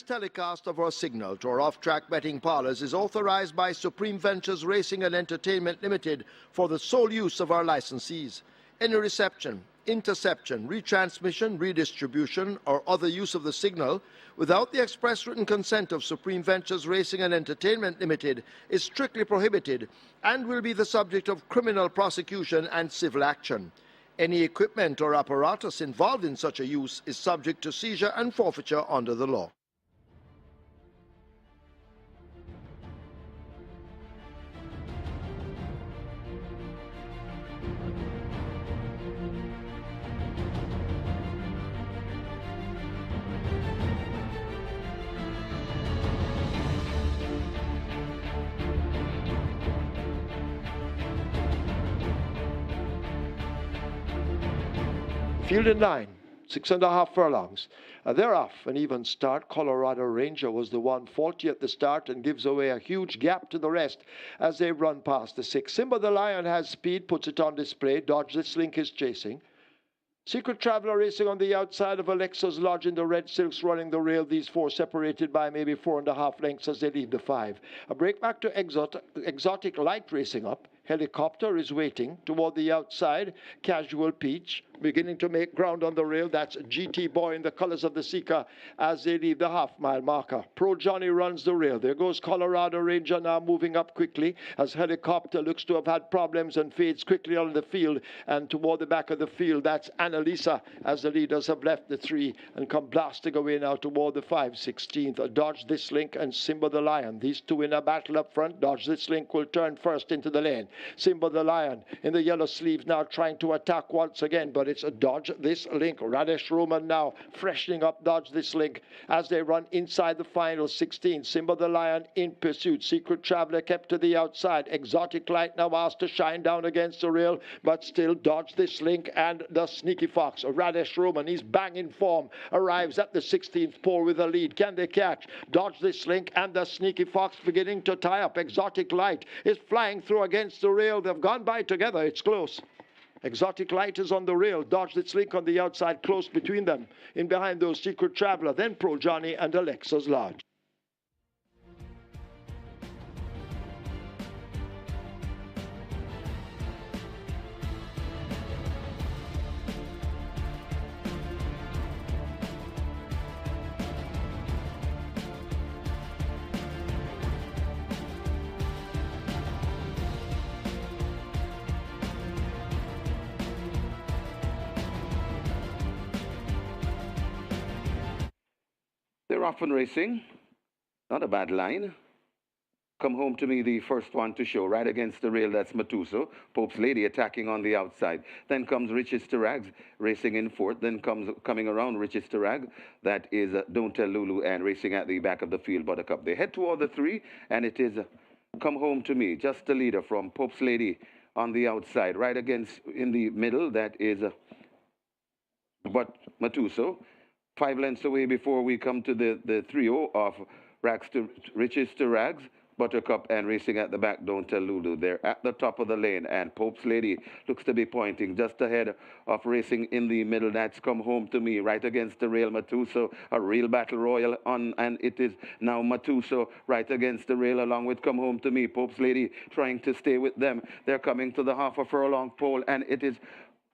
This telecast of our signal to our off-track betting parlors is authorized by Supreme Ventures Racing and Entertainment Limited for the sole use of our licensees. Any reception, interception, retransmission, redistribution, or other use of the signal without the express written consent of Supreme Ventures Racing and Entertainment Limited is strictly prohibited and will be the subject of criminal prosecution and civil action. Any equipment or apparatus involved in such a use is subject to seizure and forfeiture under the law. Field in line, 6.5 furlongs. They're off an even start. Colorado Ranger was the one faulty at the start and gives away a huge gap to the rest as they run past the 6. Simba the Lion has speed, puts it on display. Dodge the Slink is chasing. Secret Traveler racing on the outside of Alexa's Lodge in the red silks running the rail. These four separated by maybe 4.5 lengths as they leave the 5. A break back to Exotic Light racing up. Helicopter is waiting toward the outside. Casual Peach beginning to make ground on the rail. That's GT Boy in the colors of the Seeker as they leave the half-mile marker. Pro Johnny runs the rail. There goes Colorado Ranger now moving up quickly as Helicopter looks to have had problems and fades quickly on the field. And toward the back of the field, that's Annalisa as the leaders have left the 3 and come blasting away now toward the 5. 16th. Dodge This Link and Simba the Lion. These two in a battle up front. Dodge This Link will turn first into the lane. Simba the Lion in the yellow sleeves now trying to attack once again, but it's a Dodge This Link. Radesh Roman now freshening up Dodge This Link as they run inside the final 16. Simba the Lion in pursuit. Secret Traveler kept to the outside. Exotic Light now asked to shine down against the rail, but still Dodge This Link and the Sneaky Fox. Radesh Roman, he's bang in form, arrives at the 16th pole with a lead. Can they catch? Dodge This Link and the Sneaky Fox beginning to tie up. Exotic Light is flying through against the rail. They've gone by together. It's close. Exotic Light is on the rail. Dodge This Link on the outside, close between them. In behind those, Secret Traveler, then Pro Johnny and Alexa's Lodge. They're off and racing. Not a bad line. Come Home to Me, the first one to show. Right against the rail, that's Matuso. Pope's Lady attacking on the outside. Then comes Riches to Rags racing in 4th. Then coming around Riches to Rag. That is Don't Tell Lulu and racing at the back of the field, Buttercup. They head toward the 3, and it is Come Home to Me. Just the leader from Pope's Lady on the outside. Right against in the middle, that is but Matuso. 5 lengths away before we come to the trio of Riches to Rags, Buttercup, and racing at the back, Don't Tell Lulu. They're at the top of the lane, and Pope's Lady looks to be pointing just ahead of racing in the middle. That's Come Home to Me, right against the rail, Matuso, a real battle royal on, and it is now Matuso right against the rail along with Come Home to Me. Pope's Lady trying to stay with them. They're coming to the half a furlong pole, and it is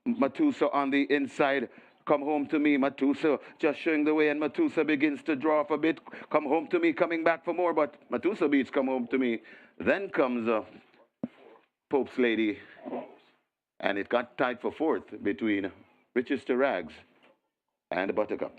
Matuso on the inside. Come Home to Me, Matuso just showing the way, and Matuso begins to draw off a bit. Come Home to Me coming back for more, but Matuso beats Come Home to Me. Then comes Pope's Lady, and it got tied for 4th between Riches to Rags and Buttercup.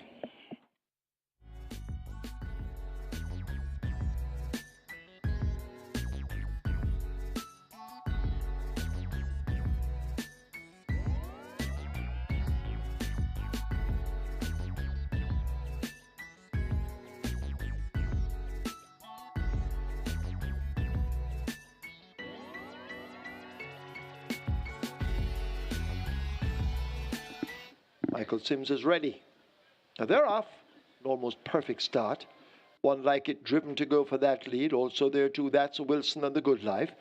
Michael Sims is ready. Now they're off. An almost perfect start. One Like It driven to go for that lead. Also there too, that's Wilson and the Good Life.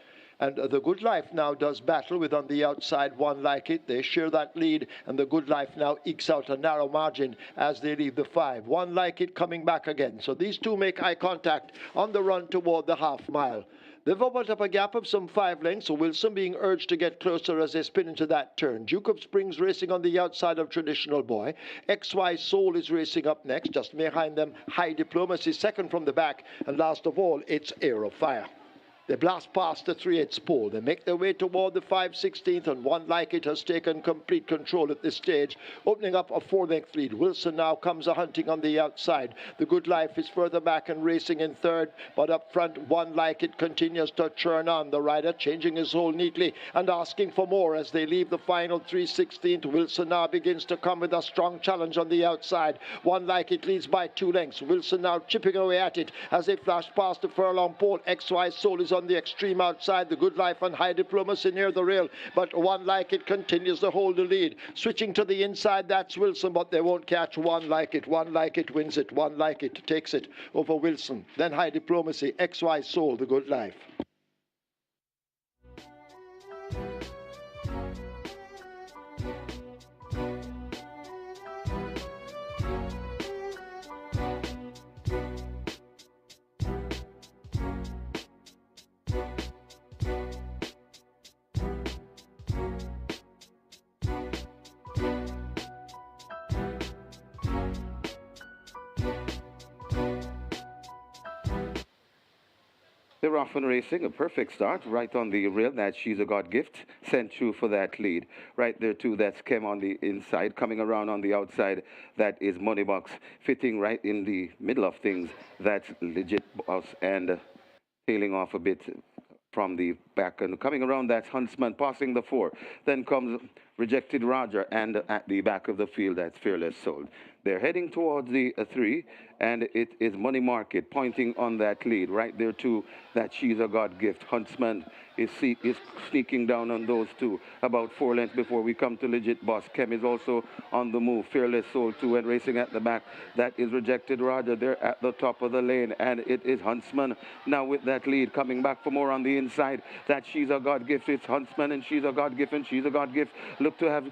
And the Good Life now does battle with on the outside One Like It. They share that lead, and the Good Life now ekes out a narrow margin as they leave the 5. One Like It coming back again. So these two make eye contact on the run toward the half mile. They've opened up a gap of some 5 lengths, so Wilson being urged to get closer as they spin into that turn. Duke of Springs racing on the outside of Traditional Boy. XY Soul is racing up next. Just behind them, High Diplomacy second from the back. And last of all, it's Air of Fire. They blast past the 3/8 pole. They make their way toward the 5/16th, and One Like It has taken complete control at this stage, opening up a 4-length lead. Wilson now comes a-hunting on the outside. The Good Life is further back and racing in third, but up front, One Like It continues to churn on. The rider changing his hole neatly and asking for more as they leave the final 3/16th. Wilson now begins to come with a strong challenge on the outside. One Like It leads by 2 lengths. Wilson now chipping away at it as they flash past the furlong pole. XY Soul is on the extreme outside. The Good Life and High Diplomacy near the rail, but One Like It continues to hold the lead. Switching to the inside, that's Wilson, but they won't catch One Like It. One Like It wins it. One Like It takes it over Wilson. Then High Diplomacy, XY Soul, the Good Life. They're off and racing, a perfect start, right on the rail. That She's a God Gift, sent through for that lead. Right there, too, that's Kem on the inside. Coming around on the outside, that is Moneybox. Fitting right in the middle of things, that's Legit Boss. And tailing off a bit from the back. And coming around, that's Huntsman, passing the 4. Then comes Rejected Roger, and at the back of the field, that's Fearless Soul. They're heading towards the 3, and it is Money Market pointing on that lead. Right there, too, that She's a God Gift. Huntsman is sneaking down on those two. About 4 lengths before we come to Legit Boss. Kem is also on the move. Fearless Soul, too, and racing at the back. That is Rejected Roger. They're at the top of the lane, and it is Huntsman now with that lead. Coming back for more on the inside. That She's a God Gift. It's Huntsman and She's a God Gift, and She's a God Gift. Look to have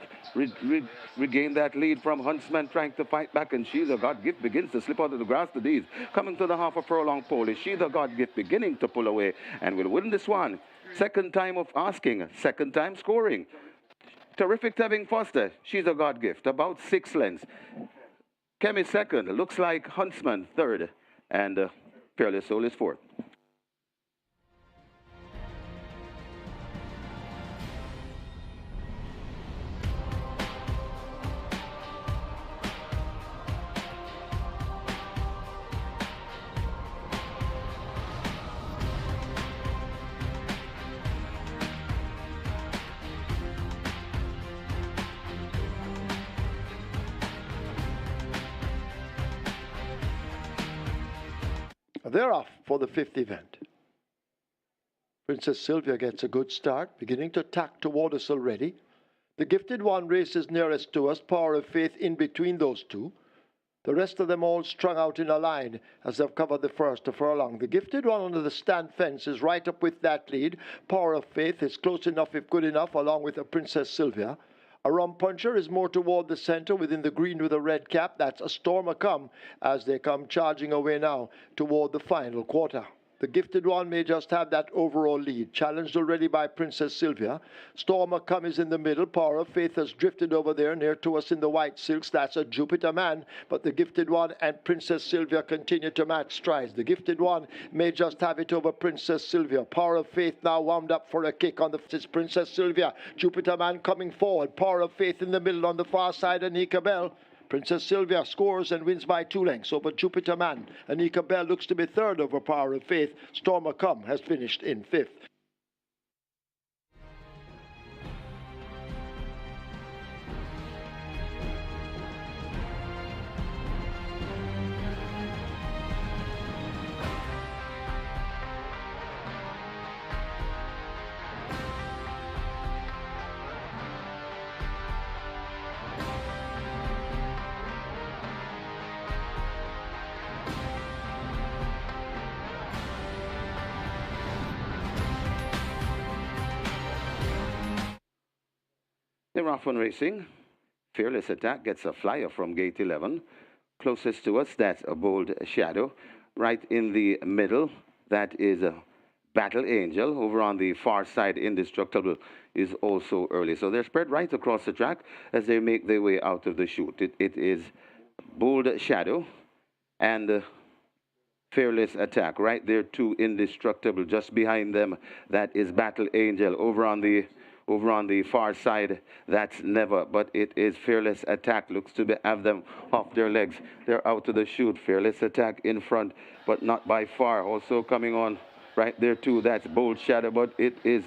regained that lead from Huntsman, trying to fight back, and She's a God Gift begins to slip out of the grass to these. Coming to the half a furlong pole is She's a God Gift beginning to pull away, and will win this one. Second time of asking, second time scoring. Terrific Tevin Foster, She's a God Gift, about 6 lengths. Kem is second, looks like Huntsman third, and Fearless Soul is fourth. They're off for the 5th event. Princess Sylvia gets a good start, beginning to tack toward us already. The Gifted One races nearest to us, Power of Faith in between those two. The rest of them all strung out in a line as they've covered the first furlong. The Gifted One under the stand fence is right up with that lead. Power of Faith is close enough if good enough, along with the Princess Sylvia. A Rum Puncher is more toward the center within the green with a red cap. That's A Storm A-Come as they come charging away now toward the final quarter. The Gifted One may just have that overall lead, challenged already by Princess Sylvia. Storm A-Come is in the middle. Power of Faith has drifted over there near to us in the white silks. That's a Jupiter Man, but the Gifted One and Princess Sylvia continue to match strides. The Gifted One may just have it over Princess Sylvia. Power of Faith now wound up for a kick on the Princess Sylvia. Jupiter Man coming forward. Power of Faith in the middle on the far side, Anika Bell. Princess Sylvia scores and wins by 2 lengths over Jupiter Man. Anika Bell looks to be third over Power of Faith. Storm A-Come has finished in 5th. They're off on racing. Fearless Attack gets a flyer from gate 11. Closest to us, that's a Bold Shadow. Right in the middle, that is a Battle Angel. Over on the far side, Indestructible is also early. So they're spread right across the track as they make their way out of the chute. It is Bold Shadow and Fearless Attack. Right there, too, Indestructible. Just behind them, that is Battle Angel. Over on the far side, that's Never, but it is Fearless Attack. Looks to have them off their legs. They're out of the chute. Fearless Attack in front, but not by far. Also coming on right there too, that's Bold Shadow, but it is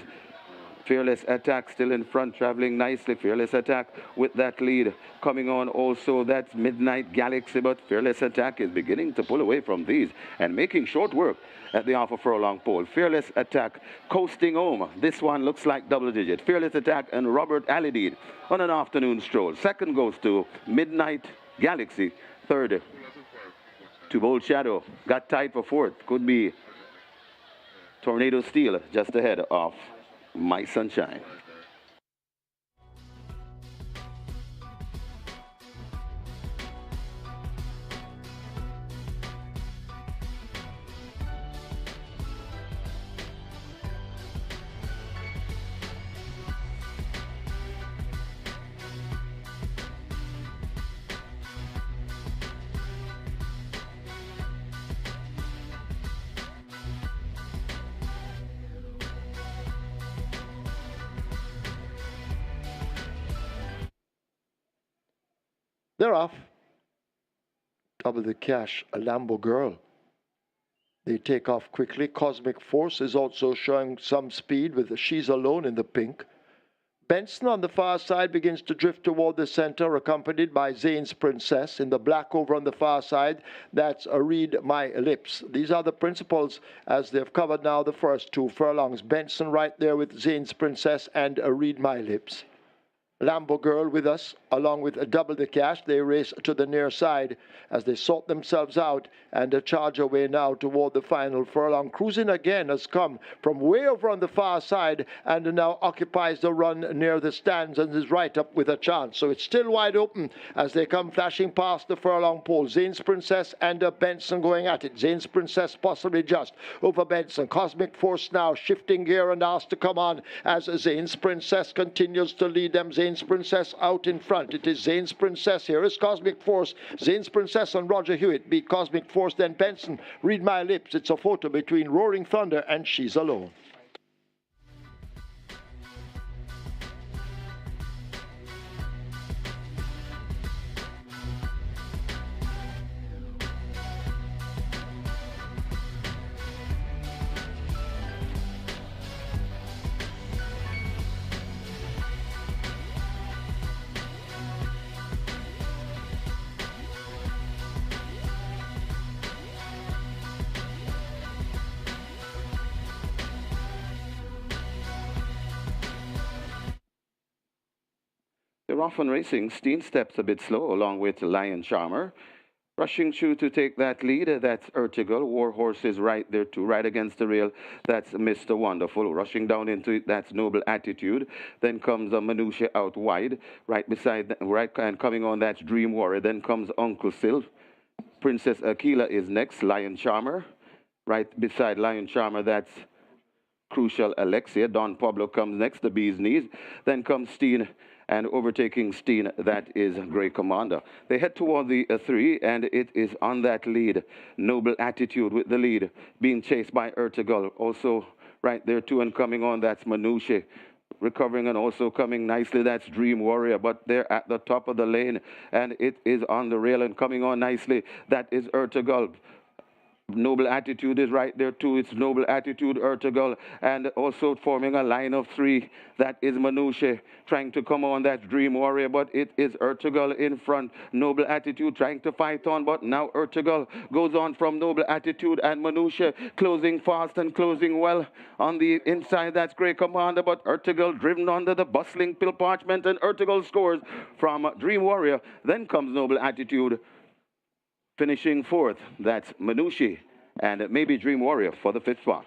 Fearless Attack still in front, traveling nicely. Fearless Attack with that lead. Coming on also, that's Midnight Galaxy, but Fearless Attack is beginning to pull away from these and making short work at the half a furlong pole. Fearless Attack coasting home. This one looks like double digit. Fearless Attack and Robert Alidid on an afternoon stroll. Second goes to Midnight Galaxy. Third to Bold Shadow. Got tied for fourth. Could be Tornado Steel just ahead of My Sunshine. They're off. Double the cash, a Lambo Girl. They take off quickly. Cosmic Force is also showing some speed with She's Alone in the pink. Benson on the far side begins to drift toward the center, accompanied by Zane's Princess. In the black over on the far side, that's a Read My Lips. These are the principals as they've covered now the first 2 furlongs. Benson right there with Zane's Princess and a Read My Lips. Lambo Girl with us, along with Double the Cash. They race to the near side as they sort themselves out and charge away now toward the final furlong. Cruising again has come from way over on the far side and now occupies the run near the stands and is right up with a chance. So it's still wide open as they come flashing past the furlong pole. Zane's Princess and Benson going at it. Zane's Princess possibly just over Benson. Cosmic Force now shifting gear and asked to come on as Zane's Princess continues to lead them. Zane's Princess out in front. It is Zane's Princess. Here is Cosmic Force. Zane's Princess and Roger Hewitt beat Cosmic Force, then Benson. Read My Lips. It's a photo between Roaring Thunder and She's Alone. They're off on racing. Steen steps a bit slow along with Lion Charmer. Rushing through to take that lead, that's Ertigal. Warhorse is right there too, right against the rail. That's Mr. Wonderful. Rushing down into it, that's Noble Attitude. Then comes a Minutia out wide. Right beside, right, and coming on, that's Dream Warrior. Then comes Uncle Sil. Princess Aquila is next. Lion Charmer. Right beside Lion Charmer, that's Crucial Alexia. Don Pablo comes next, the Bee's Knees. Then comes Steen, and overtaking Steen, that is Grey Commander. They head toward the 3, and it is on that lead. Noble Attitude with the lead, being chased by Ertugal. Also right there too, and coming on, that's Manuche. Recovering and also coming nicely, that's Dream Warrior, but they're at the top of the lane, and it is on the rail and coming on nicely. That is Ertugal. Noble Attitude is right there too. It's Noble Attitude, Ertugal, and also forming a line of 3. That is Manuche trying to come on. That's Dream Warrior, but it is Ertugal in front. Noble Attitude trying to fight on, but now Ertugal goes on from Noble Attitude and Manuche closing fast and closing well on the inside. That's Grey Commander, but Ertugal driven under the bustling Pill Parchment, and Ertugal scores from Dream Warrior. Then comes Noble Attitude. Finishing 4th, that's Manuche, and maybe Dream Warrior for the 5th spot.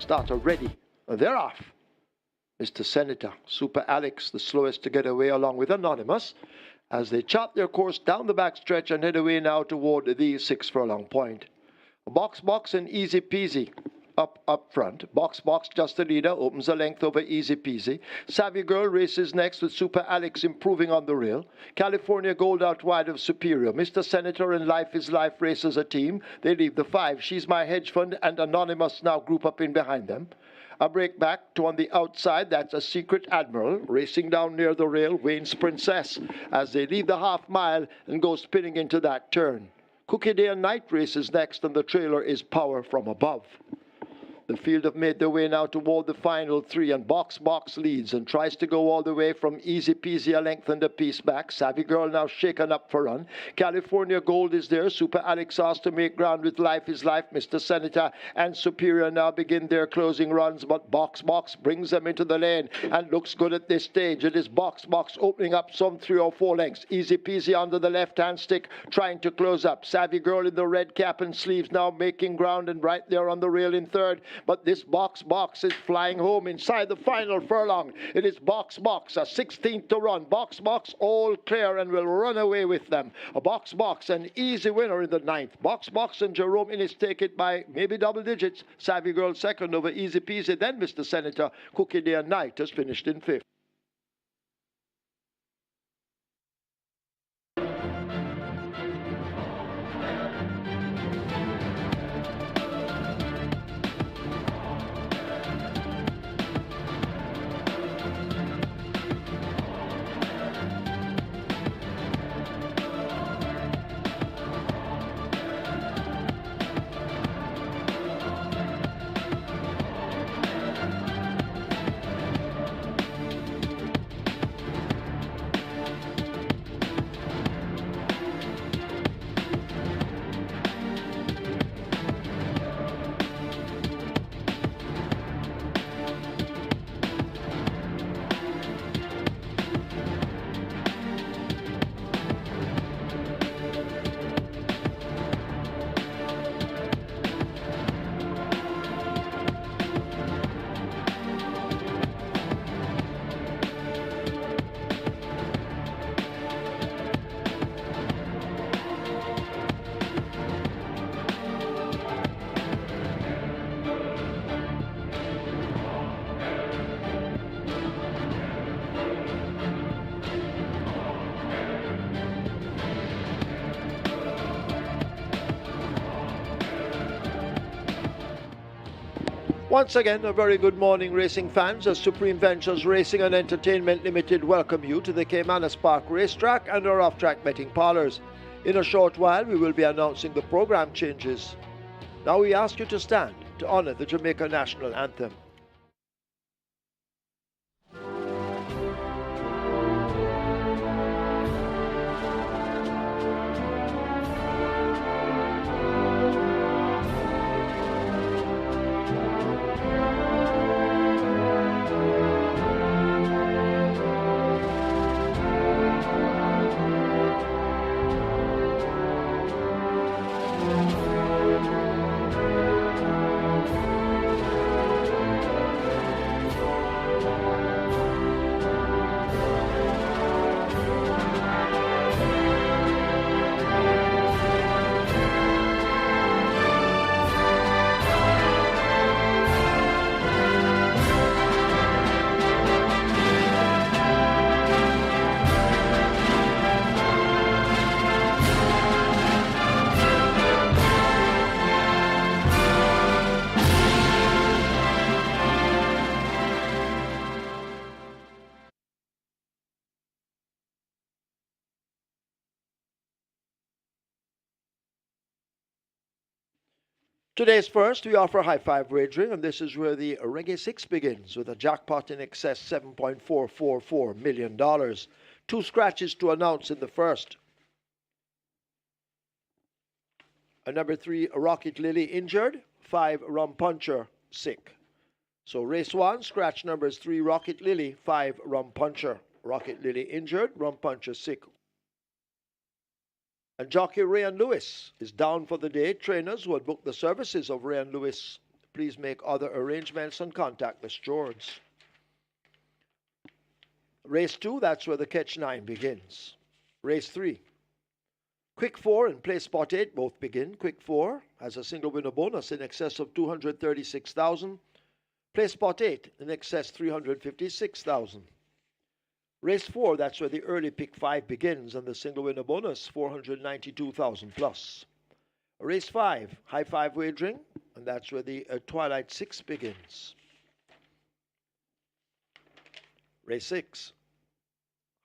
Starter ready. And they're off. Mr. Senator, Super Alex, the slowest to get away along with Anonymous, as they chart their course down the backstretch and head away now toward the 6 furlong point. Box and Easy Peasy up front. Box just the leader, opens a length over Easy Peasy. Savvy Girl races next with Super Alex improving on the rail. California Gold out wide of Superior. Mr. Senator and Life is Life races a team. They leave the 5. She's My Hedge Fund and Anonymous now group up in behind them. A break back to on the outside, that's a Secret Admiral, racing down near the rail, Wayne's Princess, as they leave the half mile and go spinning into that turn. Cookie Day and Night races next, and the trailer is Power from Above. The field have made their way now toward the final 3, and Box leads and tries to go all the way from Easy Peasy a length and a piece back. Savvy Girl now shaken up for run. California Gold is there. Super Alex asked to make ground with Life is Life. Mr. Senator and Superior now begin their closing runs, but Box brings them into the lane and looks good at this stage. It is Box opening up some 3 or 4 lengths. Easy Peasy under the left-hand stick trying to close up. Savvy Girl in the red cap and sleeves now making ground and right there on the rail in third. But this Box is flying home inside the final furlong. It is Box, a 16th to run. Box, all clear and will run away with them. A Box, an easy winner in the 9th. Box and Jerome Innes take it by maybe double digits. Savvy Girl second over Easy Peasy. Then Mr. Senator, Cookie Day and Night has finished in 5th. Once again, a very good morning, racing fans, as Supreme Ventures Racing and Entertainment Limited welcome you to the Caymanas Park Racetrack and our off-track betting parlors. In a short while, we will be announcing the program changes. Now we ask you to stand to honor the Jamaica National Anthem. Today's first, we offer high five wagering, and this is where the Reggae 6 begins with a jackpot in excess $7.444 million. 2 scratches to announce in the first. A number 3, Rocket Lily injured. 5, Rum Puncher sick. So race 1, scratch numbers 3, Rocket Lily, 5, Rum Puncher. Rocket Lily injured, Rum Puncher sick. And jockey Rayan Lewis is down for the day. Trainers who had booked the services of Rayan Lewis please make other arrangements and contact Miss George. Race 2, that's where the catch 9 begins. Race 3. Quick 4 and play spot 8 both begin. Quick 4 has a single winner bonus in excess of $236,000. Play spot 8 in excess $356,000. Race 4, that's where the early pick 5 begins and the single winner bonus $492,000 plus. Race 5, high 5 wagering, and that's where the Twilight 6 begins. Race 6,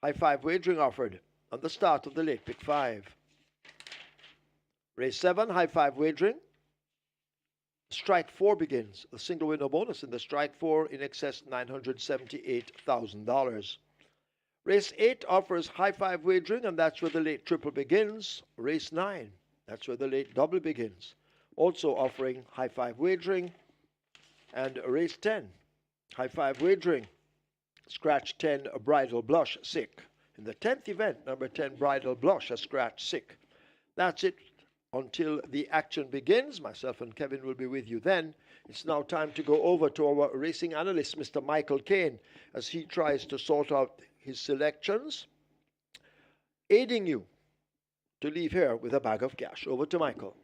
high 5 wagering offered on the start of the late pick 5. Race 7, high 5 wagering. Strike 4 begins. The single winner bonus in the strike 4 in excess $978,000. Race 8 offers high 5 wagering, and that's where the late triple begins. Race 9, that's where the late double begins. Also offering high 5 wagering. And race 10, high 5 wagering. Scratch 10, Bridal Blush, sick. In the 10th event, number 10, Bridal Blush, has scratched sick. That's it until the action begins. Myself and Kevin will be with you then. It's now time to go over to our racing analyst, Mr. Michael Kane, as he tries to sort out his selections, aiding you to leave here with a bag of cash. Over to Michael.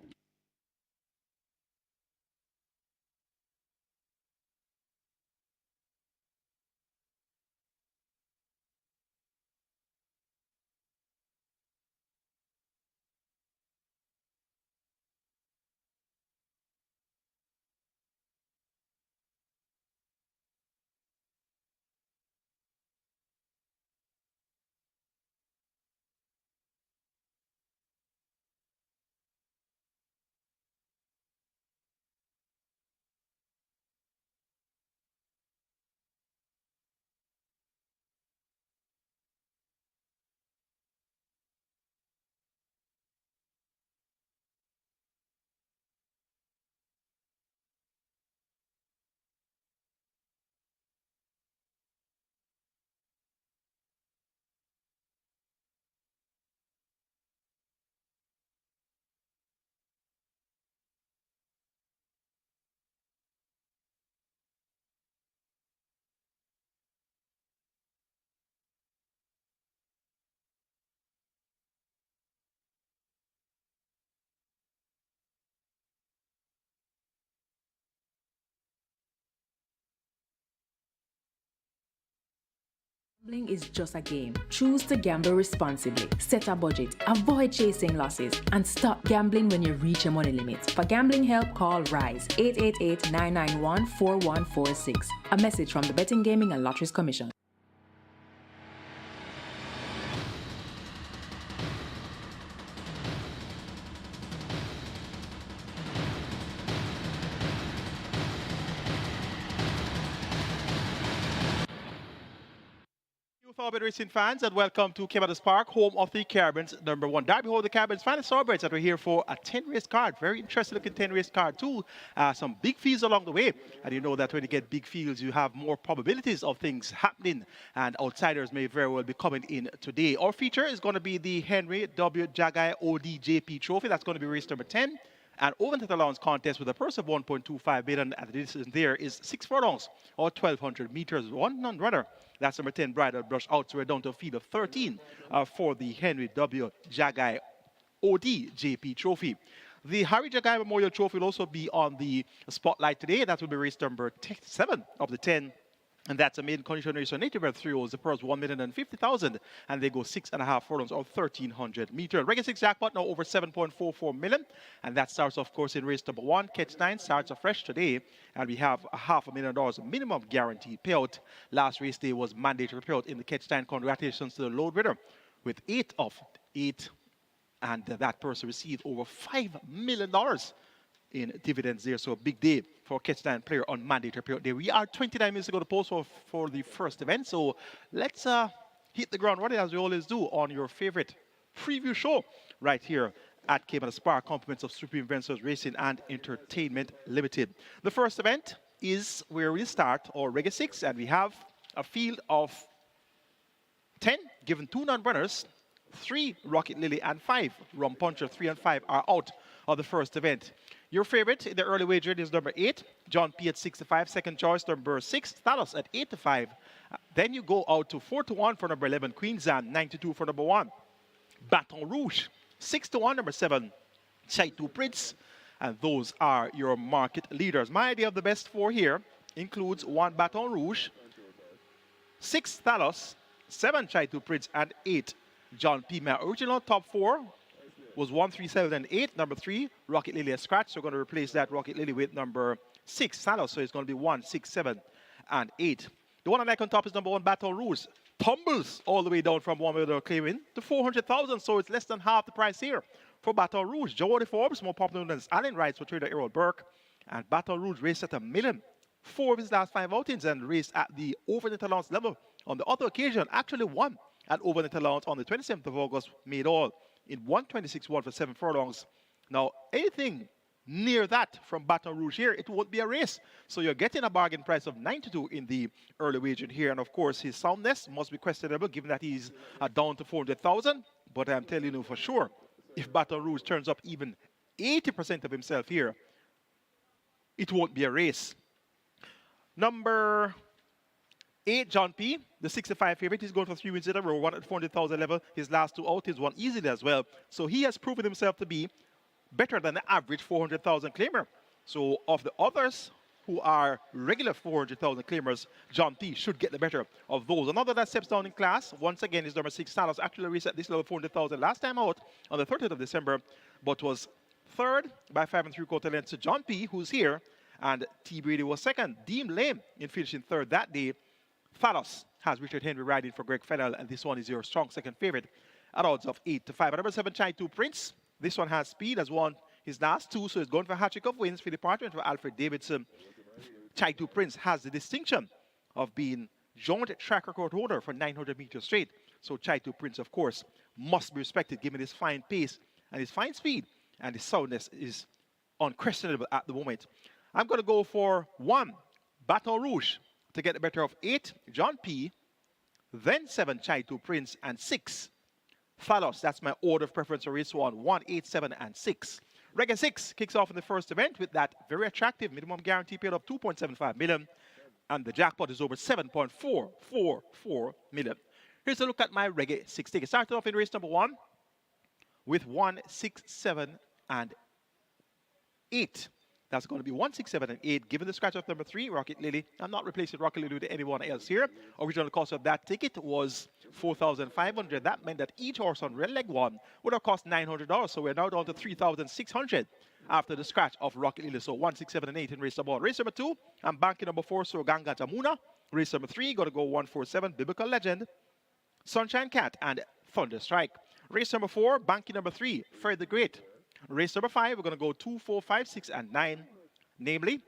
Gambling is just a game. Choose to gamble responsibly. Set a budget. Avoid chasing losses. And stop gambling when you reach your money limit. For gambling help, call RISE 888-991-4146. A message from the Betting, Gaming and Lotteries Commission. Thoroughbred Racing fans, and welcome to Caymanas Park, home of the Caribbean's #1 Derby. Hold the Caribbean's finest thoroughbreds that we're here for a 10-race card. Very interesting looking 10-race card too. Some big fields along the way, and you know that when you get big fields, you have more probabilities of things happening, and outsiders may very well be coming in today. Our feature is going to be the Henry W. JAGHAI ODJP Trophy. That's going to be race number 10. And over the allowance contest with a purse of $1.25 billion, and the distance there is 6 furlongs or 1,200 meters. One non-runner. That's number 10, Bridal Blush, out. So we're down to a field of 13 for the Henry W. JAGHAI ODJP Trophy. The Harry JAGHAI Memorial Trophy will also be on the spotlight today. That will be race number 7 of the 10. And that's a maiden condition race on native bred 3-year-olds. The purse $1,050,000, and they go 6.5 furlongs or 1,300 meters. Regular 6 jackpot now over $7.44 million, and that starts, of course, in race number 1. Catch 9 starts afresh today, and we have a $500,000 minimum guaranteed payout. Last race day was mandatory payout in the Catch 9. Congratulations to the load winner with 8 of 8, and that person received over $5 million in dividends there. So a big day for Catch 9 player on mandatory period day. We are 29 minutes to go to post for the first event. So let's hit the ground running as we always do on your favorite preview show right here at Caymanas Park. Compliments of Supreme Ventures Racing and Entertainment Limited. The first event is where we start our Regular 6, and we have a field of 10, given 2 non-runners, 3 Rocket Lily and 5 Rum Puncher. 3 and 5 are out of the first event. Your favorite in the early wager is number 8, John P at 65. Second choice, number 6, Talos at 8 to 5. Then you go out to 4 to 1 for number 11, Queensland, 9 to 2 for number 1, Baton Rouge, 6 to 1, number 7, Chai 2 Prince. And those are your market leaders. My idea of the best 4 here includes 1 Baton Rouge, 6 Talos, 7 Chai 2 Prince, and 8 John P. My original top 4 was 1, 3, 7, and 8. Number 3, Rocket Lily a scratch. So we're going to replace that Rocket Lily with number 6, Talos. So it's going to be 1, 6, 7, and 8. The one I like on top is number 1, Baton Rouge. Tumbles all the way down from one way they're claiming to 400,000. So it's less than half the price here for Baton Rouge. Jody Forbes, more popular than Allen rides for trader Errol Burke. And Baton Rouge raced at $1 million. 4 of his last 5 outings and raced at the overnight allowance level. On the other occasion, actually won at overnight allowance on the 27th of August, made all in 126-1 for 7 furlongs. Now, anything near that from Baton Rouge here, it won't be a race. So you're getting a bargain price of 92 in the early wager here. And of course, his soundness must be questionable given that he's down to 400,000. But I'm telling you for sure, if Baton Rouge turns up even 80% of himself here, it won't be a race. Number 8, John P., the 65 favorite. He's going for 3 wins in a row, 1 at 400,000 level. His last 2 outings won easily as well. So he has proven himself to be better than the average 400,000 claimer. So of the others who are regular 400,000 claimers, John P. should get the better of those. Another that steps down in class, once again, is number 6, Talos. Actually reached at this level 400,000 last time out on the 30th of December, but was third by 5 3/4 lengths to John P., who's here. And T. Brady was second. Deemed lame in finishing third that day. Talos has Richard Henry riding for Greg Fennell, and this one is your strong second favorite at odds of 8 to 5. At number 7, Chai 2 Prince. This one has speed, has won his last 2, so he's going for a hat-trick of wins for the department for Alfred Davidson. Chai 2 Prince has the distinction of being joint track record holder for 900 meters straight. So Chai 2 Prince, of course, must be respected given his fine pace and his fine speed, and his soundness is unquestionable at the moment. I'm going to go for 1, Baton Rouge, to get the better of 8, John P., then 7, Chai 2 Prince, and 6, Talos. That's my order of preference for race 1, 1, 8, 7, and 6. Reggae 6 kicks off in the first event with that very attractive minimum guarantee paid of 2.75 million, and the jackpot is over 7.444 million. Here's a look at my Reggae 6 ticket. Started off in race number 1 with 1, 6, 7, and 8. That's going to be 1, 6, 7, and 8. Given the scratch of number 3, Rocket Lily. I'm not replacing Rocket Lily with anyone else here. Original cost of that ticket was $4,500. That meant that each horse on red leg 1 would have cost $900. So we're now down to $3,600 after the scratch of Rocket Lily. So 1, 6, 7, and 8 in race number 1. Race number 2, I'm banking number 4, Ganga Jamuna. Race number 3, going to go 1, 4, 7, Biblical Legend, Sunshine Cat, and Thunder Strike. Race number 4, banking number 3, Fred the Great. Race number 5, we're going to go 2, 4, 5, 6, and 9. Namely,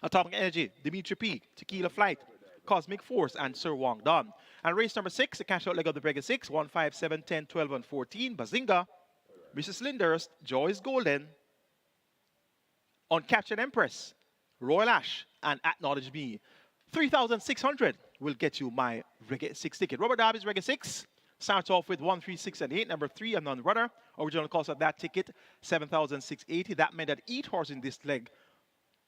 Atomic Energy, Dimitri P, Tequila Flight, Cosmic Force, and Sir Wong Don. And race number 6, the cash out leg of the Brega 6, 1, 5, 7, 10, 12, and 14. Bazinga, Mrs. Linders, Joyce Golden, Uncaptured Empress, Royal Ash, and Acknowledge Me. 3,600 will get you my Reggae 6 ticket. Robert Darby's Reggae 6 starts off with 1, 3, 6, and 8. Number 3, a non-runner. Original cost of that ticket, 7,680. That meant that each horse in this leg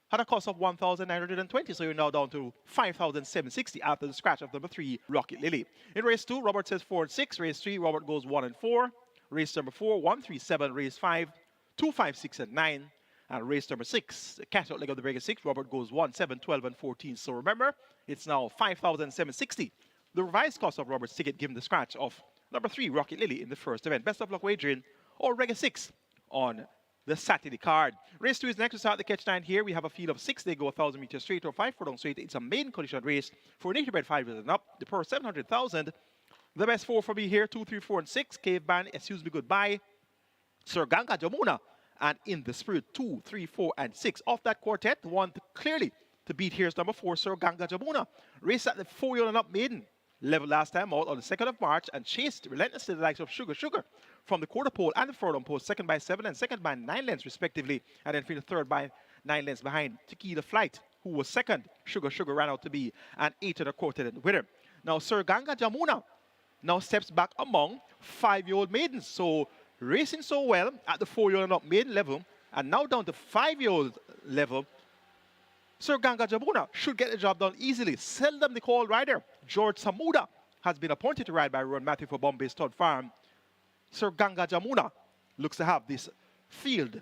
had a cost of 1,920. So you're now down to 5,760 after the scratch of number 3, Rocket Lily. In race 2, Robert says 4 and 6. Race 3, Robert goes 1 and 4. Race number 4, 1, 3, 7. Race 5, 2, 5, 6, and 9. And race number 6, the cash out leg of the Breaker 6, Robert goes 1, 7, 12, and 14. So remember, it's now 5,760. The revised cost of Robert's ticket given the scratch of number 3, Rocket Lily, in the first event. Best of luck wagering or Reggae 6 on the Saturday card. Race 2 is next to start the catch line here. We have a field of 6. They go 1,000 meters straight or 5 furlong straight. It's a main condition race for nature bred 5 years and up. The purse 700,000. The best 4 for me here, 2, 3, 4, and 6. Cave Band, Excuse Me Goodbye, Sir Ganga Jamuna, and In the Spirit, 2, 3, 4, and 6. Off that quartet, one clearly to beat here's number 4, Sir Ganga Jamuna. Race at the 4-year and up maiden level last time out on the 2nd of March and chased relentlessly the likes of Sugar from the quarter pole and the furlong post, second by 7 and second by 9 lengths respectively, and then finished third by 9 lengths behind Tequila Flight, who was second. Sugar ran out to be an 8 quartet winner. Now Sir Ganga Jamuna now steps back among 5-year-old maidens. So racing so well at the 4-year and up maiden level And now down to 5-year-old level, Sir Ganga Jamuna should get the job done easily. Seldom the call rider, George Samuda, has been appointed to ride by Ron Matthew for Bombay Stud Farm. Sir Ganga Jamuna looks to have this field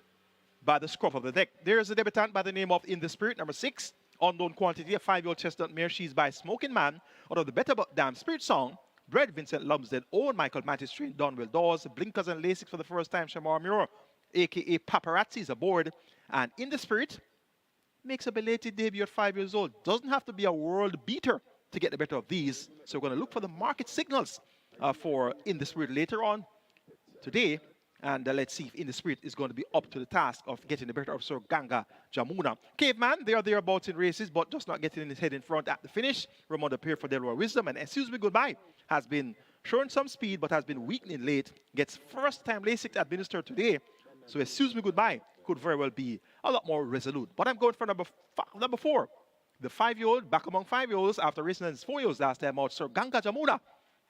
by the scruff of the neck. There's a debutant by the name of In the Spirit, number 6. Unknown quantity, a 5-year-old chestnut mare. She's by Smoking Man out of the Better But Damn Spirit song. Bred Vincent Lumsden, own Michael Mattis, trained Donwell Dawes. Blinkers and LASIK for the first time. Shamar Muir, a.k.a. Paparazzi, is aboard. And In the Spirit makes a belated debut at 5 years old. Doesn't have to be a world beater to get the better of these. So we're going to look for the market signals for In the Spirit later on today. And let's see if In the Spirit is going to be up to the task of getting the better of Sir Ganga Jamuna. Caveman, they are thereabouts in races, but just not getting his head in front at the finish. Ramon appeared for Delroy Wisdom, and Excuse Me Goodbye has been showing some speed, but has been weakening late. Gets first-time LASIK administered today. So Excuse Me Goodbye could very well be a lot more resolute. But I'm going for number 4. The 5-year-old, back among 5-year-olds after racing his 4 years last time out, Sir Ganga Jamuna,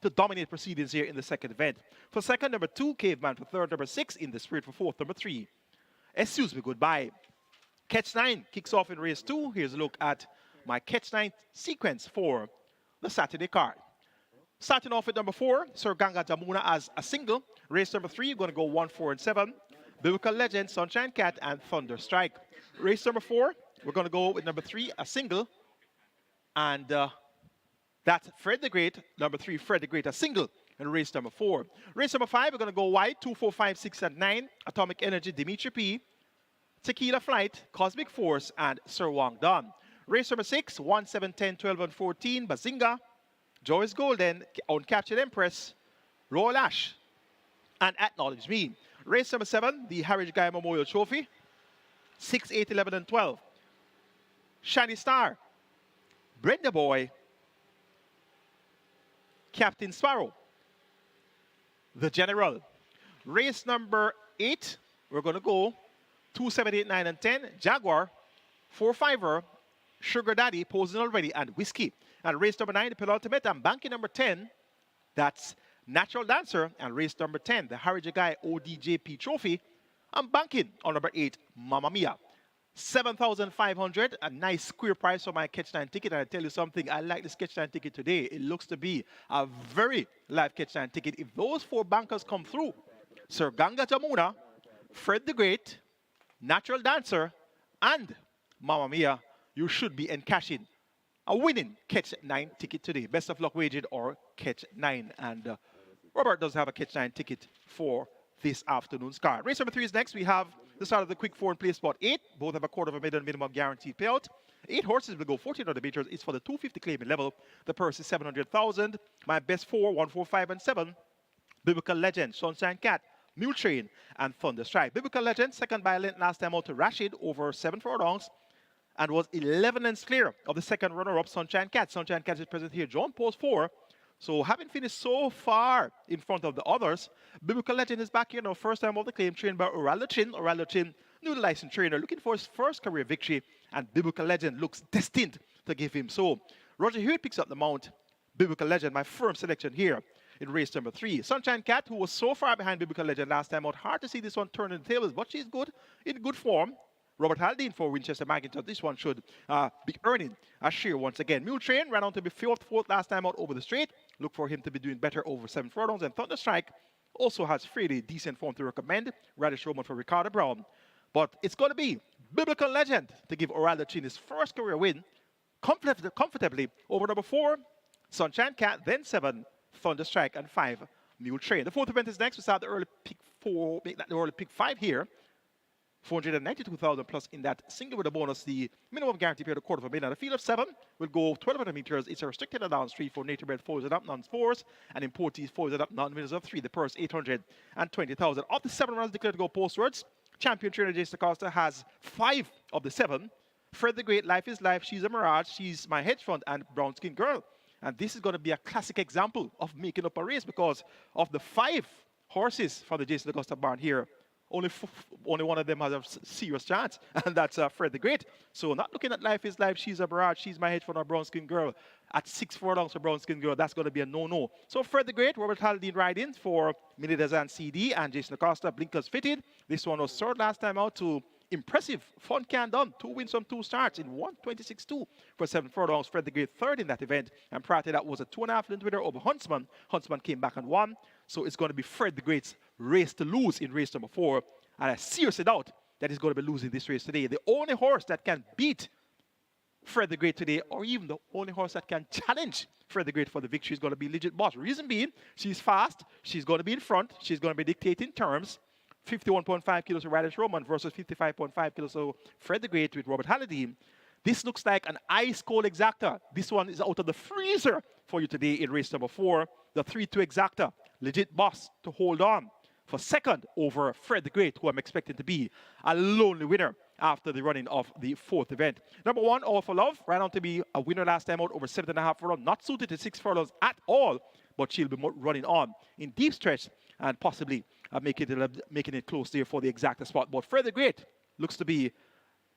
to dominate proceedings here in the second event. For second, number 2, Caveman. For third, number 6, In the Spirit. For fourth, number 3, Excuse Me Goodbye. Catch 9 kicks off in race 2. Here's a look at my Catch 9 sequence for the Saturday card. Starting off with number 4, Sir Ganga Jamuna as a single. Race number 3, you're going to go 1, 4, and 7. Biblical Legend, Sunshine Cat, and Thunder Strike. Race number 4, we're going to go with number 3, a single. And that's Fred the Great, number 3, Fred the Great, a single in race number 4. Race number 5, we're going to go wide, 2, 4, 5, 6, and 9. Atomic Energy, Dimitri P. Tequila Flight, Cosmic Force, and Sir Wang Don. Race number 6, 1, 7, 10, 12, and 14, Bazinga, Joyce Golden, Uncaptured Empress, Royal Ash, and Acknowledge Me. Race number 7, the Harry JAGHAI Memorial Trophy, 6, 8, 11, and 12. Shiny Star, Brenda Boy, Captain Sparrow, The General. Race number 8, we're going to go 2, 7, 8, 9, and 10. Jaguar, 4, 5er, Sugar Daddy, posing already, and Whiskey. And race number 9, the penultimate, I'm banking number 10. That's Natural Dancer. And race number 10, the Harry JAGHAI ODJP Trophy. I'm banking on number 8, Mamma Mia. 7,500, a nice square price for my Catch 9 ticket. And I tell you something, I like this Catch 9 ticket today. It looks to be a very live Catch 9 ticket. If those 4 bankers come through, Sir Ganga Jamuna, Fred the Great, Natural Dancer, and Mamma Mia, you should be encashing a winning Catch 9 ticket today. Best of luck, Waged or Catch 9. And Robert does have a Catch 9 ticket for this afternoon's card. Race number 3 is next. We have the start of the quick 4 and play spot 8. Both have a $250,000 minimum guaranteed payout. 8 horses will go 1,400 meters. It's for the 250 claiming level. The purse is 700,000. My best 4, 1, 4, 5, and 7. Biblical Legend, Sunshine Cat, Mule Train, and Thunder Strike. Biblical Legend, second by a length last time out to Rashid over 7 furlongs, and was 11 lengths clear of the second runner-up, Sunshine Cat. Sunshine Cat is present here. John Post 4. So having finished so far in front of the others, Biblical Legend is back here now, first time of the claim, trained by Orlando Chin. Orlando Chin, new licensed trainer, looking for his first career victory, and Biblical Legend looks destined to give him so. Roger Hewitt picks up the mount. Biblical Legend, my firm selection here in race number 3. Sunshine Cat, who was so far behind Biblical Legend last time out, hard to see this one turning the tables, but she's good, in good form. Robert Haldane for Winchester McIntosh. This one should be earning a share once again. Mule Train ran on to be fourth last time out over the straight. Look for him to be doing better over 7 furlongs. And Thunder Strike also has fairly decent form to recommend. Radish Roman for Ricardo Brown. But it's going to be Biblical Legend to give Orlando Chin his first career win comfortably over number 4, Sunshine Cat, then 7, Thunder Strike, and 5, Mule Train. The 4th event is next. We start the early pick 4, make that the early pick 5 here. 492,000 plus in that single with a bonus. The minimum guarantee paid $250,000. The field of 7 will go 1,200 meters. It's a restricted allowance 3 for nature bred fours it up, non-spores, and importees fours it up, non-winners of 3. The purse 820,000. Of the 7 runners declared to go postwards, champion trainer Jason Acosta has 5 of the 7. Fred the Great, Life is Life, She's a Mirage, She's My Hedge Fund, and Brown Skin Girl. And this is going to be a classic example of making up a race because of the 5 horses from the Jason Acosta barn here. Only one of them has a serious chance, and that's Fred the Great. So not looking at Life is Life, She's a Barrage, She's My Hedge Fund, or Brown Skin Girl. At 6 furlongs for Brown Skin Girl, that's going to be a no-no. So Fred the Great, Robert Haldane riding for Minidazan CD, and Jason Acosta, blinkers fitted. This one was third last time out to Impressive. Fun can done. 2 wins from 2 starts in 1:26.2 for 7 furlongs. Fred the Great third in that event. And prior to that was a 2.5 length winner over Huntsman. Huntsman came back and won. So it's going to be Fred the Great's race to lose in race number 4. And I seriously doubt that he's going to be losing this race today. The only horse that can beat Fred the Great today, or even the only horse that can challenge Fred the Great for the victory, is going to be Legit Boss. Reason being, she's fast, she's going to be in front, she's going to be dictating terms. 51.5 kilos to Radish Roman versus 55.5 kilos to Fred the Great with Robert Halliday. This looks like an ice-cold exacta. This one is out of the freezer for you today in race number 4. The 3-2 exacta. Legit Boss to hold on for second over Fred the Great, who I'm expecting to be a lonely winner after the running of the 4th event. Number 1, All for Love, ran on to be a winner last time out over 7.5 furlongs. Not suited to 6 furlongs at all, but she'll be running on in deep stretch and possibly making it close there for the exacta spot. But Fred the Great looks to be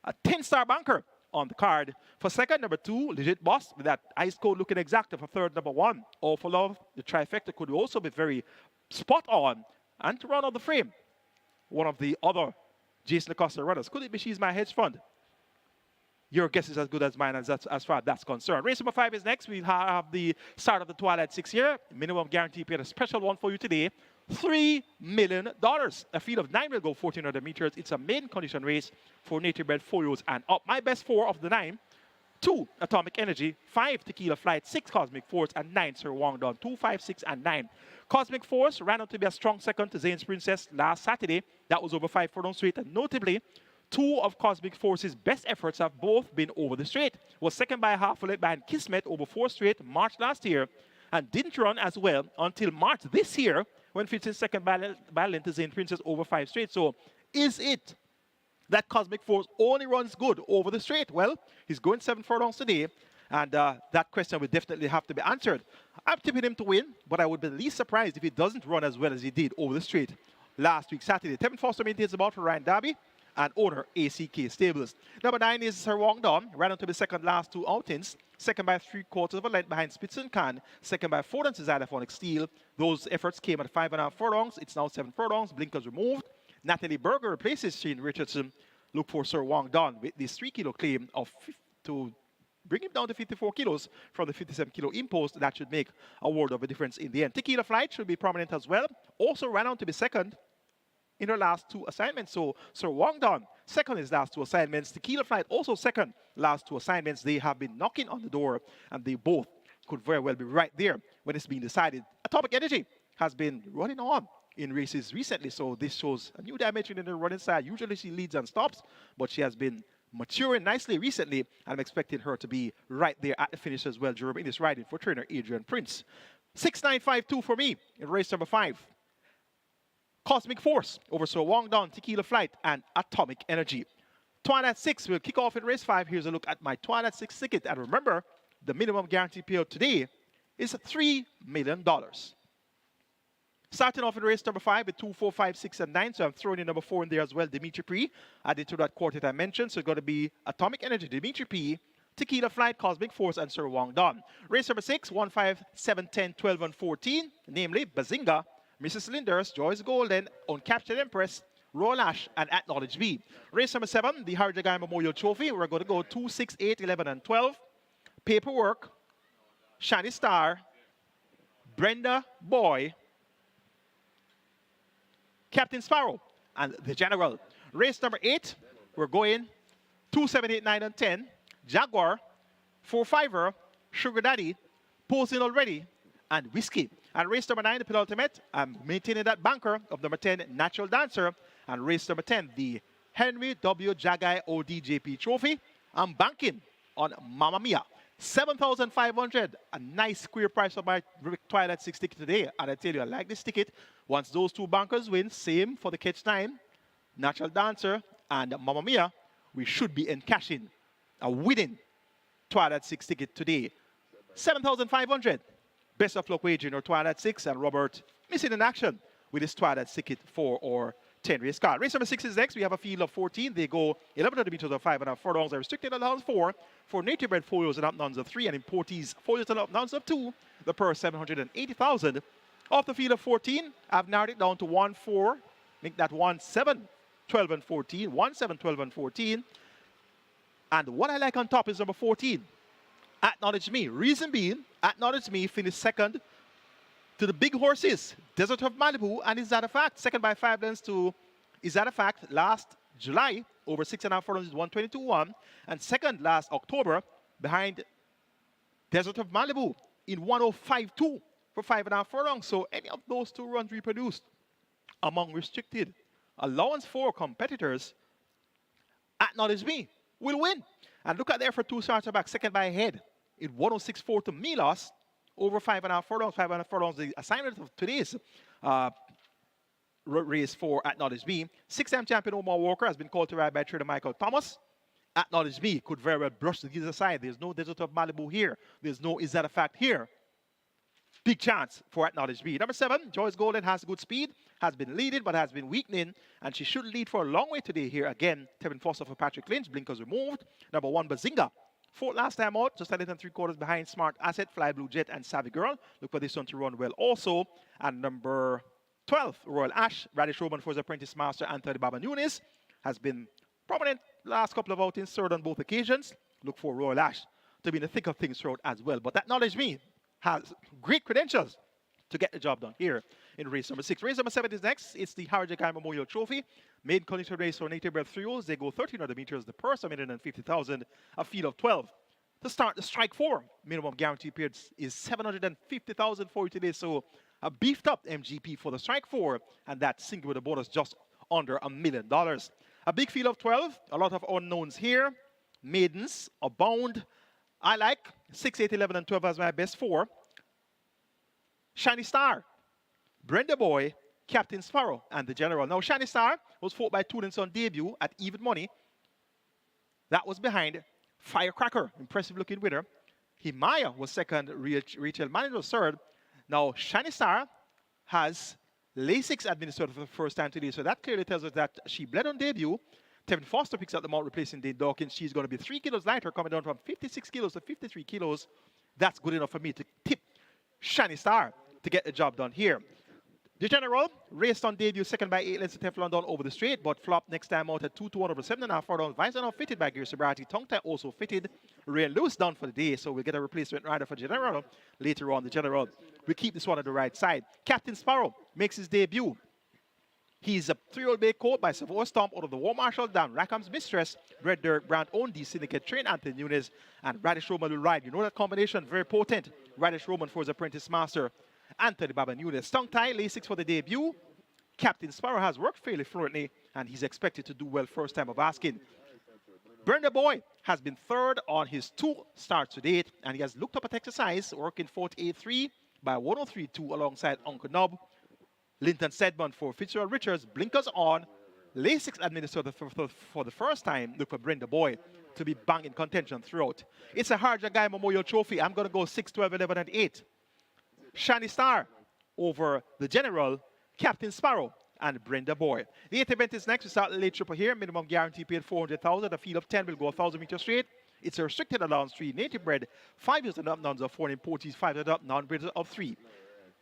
a 10-star banker on the card. For second, number 2, Legit Boss, with that ice-cold looking exacta. For third, number 1, All for Love. The trifecta could also be very spot on. And to run out the frame, one of the other Jason Acosta runners. Could it be She's My Hedge Fund? Your guess is as good as mine as far as that's concerned. Race number 5 is next. We'll have the start of the Twilight 6 here. Minimum guarantee paid, a special one for you today. $3 million. A field of 9 will go 1,400 meters. It's a maiden condition race for native bred folios and up. My best 4 of the 9. 2, Atomic Energy. 5, Tequila Flight. 6, Cosmic Force. And 9, Sir Wong Don. 2, 5, 6, and 9. Cosmic Force ran out to be a strong second to Zane's Princess last Saturday. That was over 5 furlongs straight. And notably, 2 of Cosmic Force's best efforts have both been over the straight. Was second by a half a length behind Kismet over 4 straight March last year. And didn't run as well until March this year, when fits in second by a length to Zane's Princess over 5 straight. So is it that Cosmic Force only runs good over the straight? Well, he's going 7 furlongs today. And that question will definitely have to be answered. I'm tipping him to win, but I would be least surprised if he doesn't run as well as he did over the straight last week, Saturday. Tevin Foster maintains about for Ryan Darby and owner ACK Stables. Number 9 is Sir Wong Don. Ran on to be second last 2 outings. Second by 3/4 of a length behind Spitz and Khan. Second by 4 ounces Xylophonic Steel. Those efforts came at 5.5 furlongs. It's now 7 furlongs. Blinkers removed. Natalie Berger replaces Shane Richardson. Look for Sir Wong Don with this 3-kilo claim of to bring him down to 54 kilos from the 57-kilo impost. That should make a world of a difference in the end. Tequila Flight should be prominent as well. Also ran on to be second in her last 2 assignments. So Sir Wong Don, second in his last 2 assignments. Tequila Flight also second last 2 assignments. They have been knocking on the door, and they both could very well be right there when it's being decided. Atomic Energy has been running on in races recently, so this shows a new dimension in the running side. Usually she leads and stops, but she has been maturing nicely recently, and I'm expecting her to be right there at the finish as well, Jerome, in this riding for trainer Adrian Prince. 6.952 for me in race number 5. Cosmic Force over Sir Wong Don, Tequila Flight, and Atomic Energy. Twilight 6 will kick off in race 5. Here's a look at my Twilight 6 ticket. And remember, the minimum guarantee payout today is $3 million. Starting off in race number 5 with 2, 4, 5, 6, and 9. So I'm throwing in number 4 in there as well, Dimitri P. Added to that quartet I mentioned. So it's going to be Atomic Energy, Dimitri P., Tequila Flight, Cosmic Force, and Sir Wong Don. Race number 6, 1, 5, 7, 10, 12, and 14. Namely, Bazinga, Mrs. Linders, Joyce Golden, Uncaptured Empress, Royal Ash, and Acknowledge B. Race number 7, the JAGHAI Memorial Trophy. We're going to go 2, 6, 8, 11, and 12. Paperwork, Shiny Star, Brenda Boy, Captain Sparrow, and the General. Race number 8, we're going 2, 7, 8, 9, and 10. Jaguar, 4-5er, Sugar Daddy, Posing Already, and Whiskey. And race number 9, the penultimate, I'm maintaining that banker of number 10, Natural Dancer. And race number 10, the Henry W. JAGHAI ODJP Trophy. I'm banking on Mamma Mia. 7,500, a nice square price for my Twilight 6 ticket today. And I tell you, I like this ticket. Once those 2 bankers win, same for the catch 9, Natural Dancer, and Mamma Mia, we should be encashing a winning Twilight 6 ticket today. 7,500. Best of luck wagering or Twilight 6, and Robert missing in action with his Twilight ticket 4 or 10 race card. Race number 6 is next. We have a field of 14. They go 1,100 meters of 5.5 furlongs. A restricted allowance 4 for native bred folios and up-nuns of 3 and importees folios and up-nuns of 2. The purse 780,000. Off the field of 14, I've narrowed it down to 1-4. Make that 1-7 12 and 14. 1, 7, 12 and 14. And what I like on top is number 14. Acknowledge Me. Reason being, Acknowledge Me finished second to the big horses, Desert of Malibu, and Is That a Fact? Second by 5 lengths to Is That a Fact last July, over 6.5 furlongs is 122.1. And second last October, behind Desert of Malibu in 105.2 for 5.5 furlongs. So any of those two runs reproduced among restricted allowance for competitors, Acknowledge Me will win. And look at there for 2 starts back, second by a head in 106.4 to Milos, over 5.5 furlongs. 5.5 furlongs, the assignment of today's race for Acknowledge Me. 6-time champion Omar Walker has been called to ride by trainer Michael Thomas. Acknowledge Me could very well brush the gears aside. There's no Desert of Malibu here. There's no Is That a Fact here. Big chance for Acknowledge Me. Number 7, Joyce Golden has good speed, has been leading, but has been weakening, and she should lead for a long way today here. Again, Tevin Foster for Patrick Lynch, blinkers removed. Number 1, Bazinga. 4th last time out, just a little 3/4 behind Smart Asset, Fly Blue Jet, and Savvy Girl. Look for this one to run well also. And number 12, Royal Ash. Radish Roman for his apprentice master, Anthony Baba Nunes, has been prominent last couple of outings, third on both occasions. Look for Royal Ash to be in the thick of things throughout as well. But Acknowledge Me has great credentials to get the job done here in race number 6. Race number 7 is next. It's the JAGHAI Memorial Trophy. Maiden condition race for native bred 3-year-olds. They go 1,300 meters. The purse, $150,000, a field of 12. To start the strike 4, minimum guarantee period is $750,000 for you today. So a beefed up MGP for the strike 4, and that single with a bonus just under $1 million. A big field of 12, a lot of unknowns here. Maidens abound. I like 6, 8, 11, and 12 as my best 4. Shiny Star, Brenda Boy, Captain Sparrow, and the General. Now, Shiny Star was fought by Tudens on debut at even money. That was behind Firecracker, impressive looking winner. Himaya was second, Rachel Manager was third. Now, Shiny Star has Lasix administered for the first time today, so that clearly tells us that she bled on debut. Tevin Foster picks up the mount, replacing Dane Dawkins. She's going to be 3 kilos lighter, coming down from 56 kilos to 53 kilos. That's good enough for me to tip Shiny Star to get the job done here. The General raced on debut, second by 8 lengths to Teflon down over the straight, but flopped next time out at 2-1 over 7.5 furlongs. Visor now fitted by Gear Sobriety. Tongue tie also fitted. Ray Lewis down for the day, so we'll get a replacement rider for General later on. The General will keep this one on the right side. Captain Sparrow makes his debut. He's a 3-year-old bay colt by Savoy Stomp out of the War Marshal down Rackham's Mistress, Red Dirk Brand owned D Syndicate train Anthony Nunes, and Radish Roman will ride. You know that combination, very potent. Radish Roman for his apprentice master, Anthony Baba Nunes. Tongue tie, Lasix for the debut. Captain Sparrow has worked fairly fluently, and he's expected to do well first time of asking. Brenda Boy has been third on his 2 starts to date, and he has looked up at exercise, working 48.3 by 103.2 alongside Uncle Nob. Linton Sedmond for Fitzgerald Richards, blinkers on. Lasix administered for the first time. Look for Brenda Boy to be bang in contention throughout. It's a hard JAGHAI Memorial Trophy. I'm going to go 6, 12, 11, and 8. Shiny Star over the General, Captain Sparrow, and Brenda Boy. The 8th event is next. We start the late triple here. Minimum guarantee paid $400,000. A field of 10 will go 1,000 meters straight. It's a restricted allowance 3. Native bred 5 years and up, nuns of 4 importees 5 and up, non-bred of 3.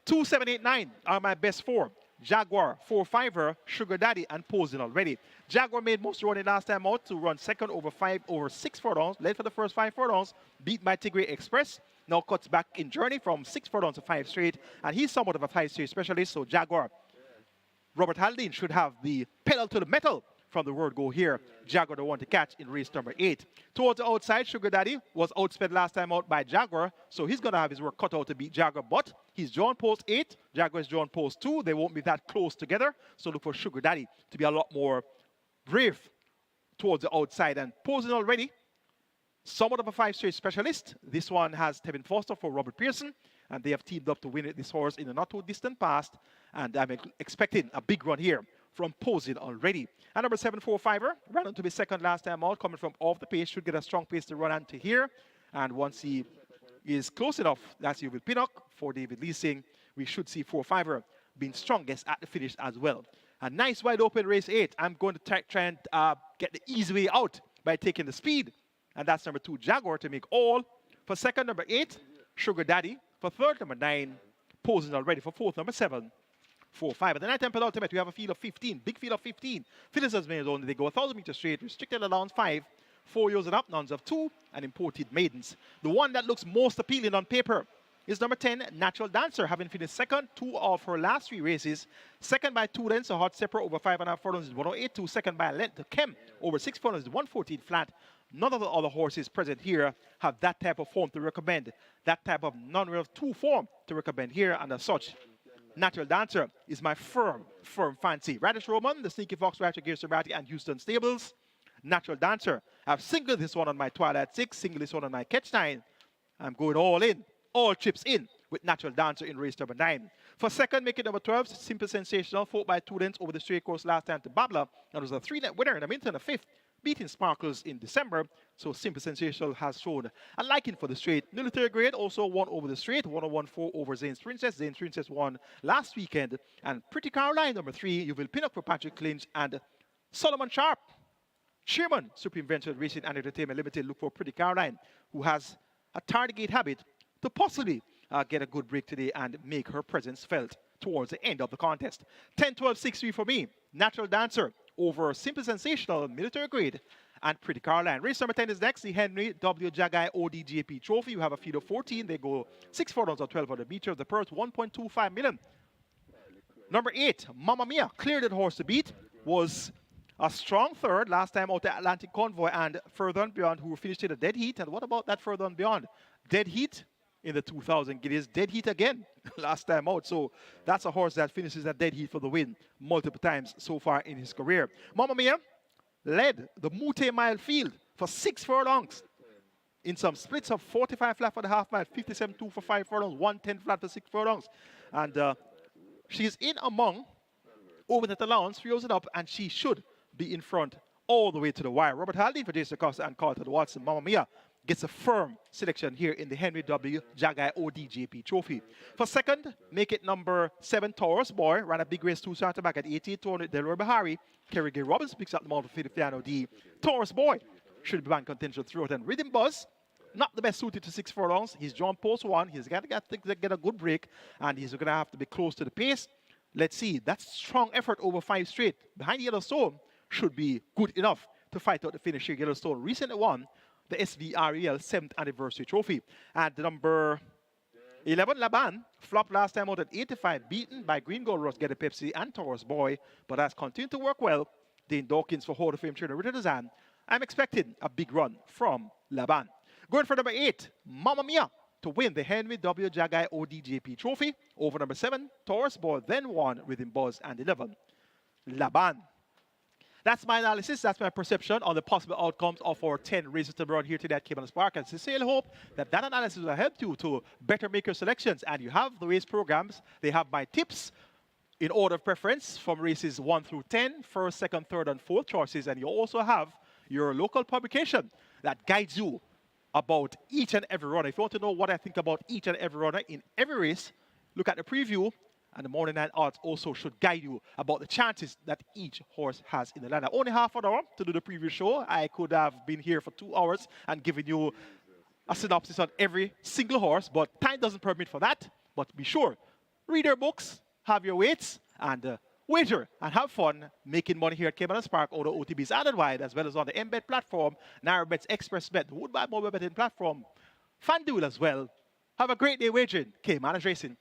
2, 7, 8, 9 are my best 4. Jaguar, 4-5er, Sugar Daddy, and Posing already. Jaguar made most running last time out to run second over 6 furlongs, led for the first 5 furlongs, beat by Tigray Express. Now cuts back in journey from 6 furlongs to 5 straight, and he's somewhat of a 5 straight specialist, so Jaguar. Robert Haldane should have the pedal to the metal from the word go here. Jaguar the one to catch in race number 8. Towards the outside, Sugar Daddy was outsped last time out by Jaguar, so he's going to have his work cut out to beat Jaguar, but he's drawn post 8, Jaguar is drawn post 2. They won't be that close together, so look for Sugar Daddy to be a lot more brave towards the outside. And Posing already, somewhat of a 5 straight specialist. This one has Tevin Foster for Robert Pearson, and they have teamed up to win this horse in the not too distant past, and I'm expecting a big run here from Posing already. And number 7, 4-5er, ran on to be second last time out, coming from off the pace, should get a strong pace to run onto here. And once he is close enough, that's you with Pinnock for David Leasing, we should see 4-5er being strongest at the finish as well. A nice wide open race 8. I'm going to try and get the easy way out by taking the speed. And that's number 2, Jaguar, to make all. For second, number 8, Sugar Daddy. For third, number 9, Posing already. For fourth, number 7, 4-5. At the nighttime penultimate, we have a field of 15, big field of 15. Finishers made only, they go 1,000 meters straight, restricted allowance 5, 4 years and up, nuns of 2, and imported maidens. The one that looks most appealing on paper is number 10, Natural Dancer, having finished second 2 of her last 3 races. Second by 2 lengths, a hot stepper over 5.5 furlongs is 108.2. Second by a length, the Chem over 6 furlongs is 114 flat. None of the other horses present here have that type of form to recommend, that type of non-real 2 form to recommend here, and as such, Natural Dancer is my firm fancy. Radish Roman, the Sneaky Fox, Ratchet Gear Sobriety, and Houston Stables. Natural Dancer. I've singled this one on my Twilight 6, singled this one on my Catch 9. I'm going all in, all chips in with Natural Dancer in race number 9. For second, make it number 12, Simple Sensational, 4 by 2 lengths over the straight course last time to Babla. And was a 3-net winner in the Minton, a 5th, beating Sparkles in December. So Simple Sensational has shown a liking for the straight. Military grade also won over the straight, 101.4 over Zane's Princess. Zane's Princess won last weekend. And Pretty Caroline, number 3, you will pin up for Patrick Clinch and Solomon Sharp. Chairman, Supreme Venture Racing and Entertainment Limited, look for Pretty Caroline, who has a target habit to possibly get a good break today and make her presence felt towards the end of the contest. 10-12-6-3 for me. Natural Dancer over Simple Sensational, Military Grade, and Pretty Caroline. Race number 10 is next, the Henry W. JAGHAI ODGAP Trophy. You have a field of 14. They go 6 furlongs or 1,200 meters. The purse, 1.25 million. Number 8, Mamma Mia, cleared the horse to beat, was a strong third last time out the Atlantic Convoy and Further and Beyond, who finished in a dead heat. And what about that Further and Beyond? Dead heat in the 2000 Guineas, dead heat again last time out. So that's a horse that finishes that dead heat for the win multiple times so far in his career. Mamma Mia led the Mute Mile field for 6 furlongs in some splits of 45 flat for the half mile, 57.2 for 5 furlongs, 110 flat for 6 furlongs. And she's in among over that allowance, 3 years and up, and she should be in front all the way to the wire. Robert Haldane for Jason Costa and Carlton Watson. Mamma Mia gets a firm selection here in the Henry W. JAGHAI ODGAP Trophy. For second, make it number 7, Taurus Boy. Ran a big race 2 started back at 18-200. Delroy Bahari. Kerry Gay Robbins picks up the mount for Fiano D. Taurus Boy should be back contention throughout. And Rhythm Buzz, not the best suited to 6 furlongs. He's drawn post 1. He's got to get a good break, and he's going to have to be close to the pace. Let's see. That strong effort over 5 straight behind Yellowstone should be good enough to fight out the finish here. Yellowstone recently won the SVREL 7th anniversary trophy. And the number 11, Laban, flopped last time out at 85, beaten by Green Gold Rush, Get a Pepsi, and Taurus Boy, but has continued to work well. Dane Dawkins for Hall of Fame trainer Richard Zan. I'm expecting a big run from Laban. Going for number 8, Mamma Mia, to win the Henry W. JAGHAI ODGAP Trophy over number 7, Taurus Boy, then 1, Rhythm Buzz, and 11, Laban. That's my analysis, that's my perception on the possible outcomes of our 10 races to run here today at Caymanas Park. And sincerely hope that that analysis will help you to better make your selections. And you have the race programs, they have my tips in order of preference from races 1 through 10, first, second, third, and fourth choices. And you also have your local publication that guides you about each and every runner. If you want to know what I think about each and every runner in every race, look at the preview, and the Morning Night Odds also should guide you about the chances that each horse has in the lineup. Only half an hour to do the preview show. I could have been here for 2 hours and given you a synopsis on every single horse, but time doesn't permit for that. But be sure, read your books, have your weights, and wager and have fun making money here at Caymanas Park or the OTB's Island Wide, as well as on the Embed platform, NarrowBets, Express Bet, Woodbine Mobile Betting platform, FanDuel as well. Have a great day wagering. Caymanas Racing.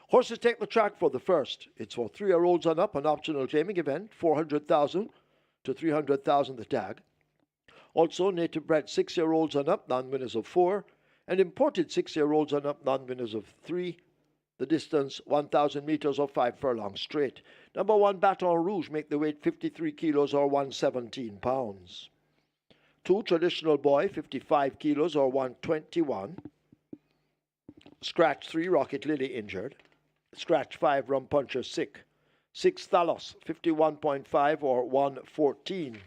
Horses take the track for the first. It's for 3-year-olds and up, an optional claiming event, 400,000 to 300,000 the tag. Also, native bred 6-year-olds and up, non-winners of 4, and imported 6-year-olds and up, non-winners of 3. The distance, 1,000 meters or 5 furlongs straight. Number 1, Baton Rouge, make the weight 53 kilos or 117 pounds. 2, Traditional Boy, 55 kilos or 121. Scratch 3, Rocket Lily, injured. Scratch 5, Rum Puncher, sick. 6, Thalos, 51.5 or 114.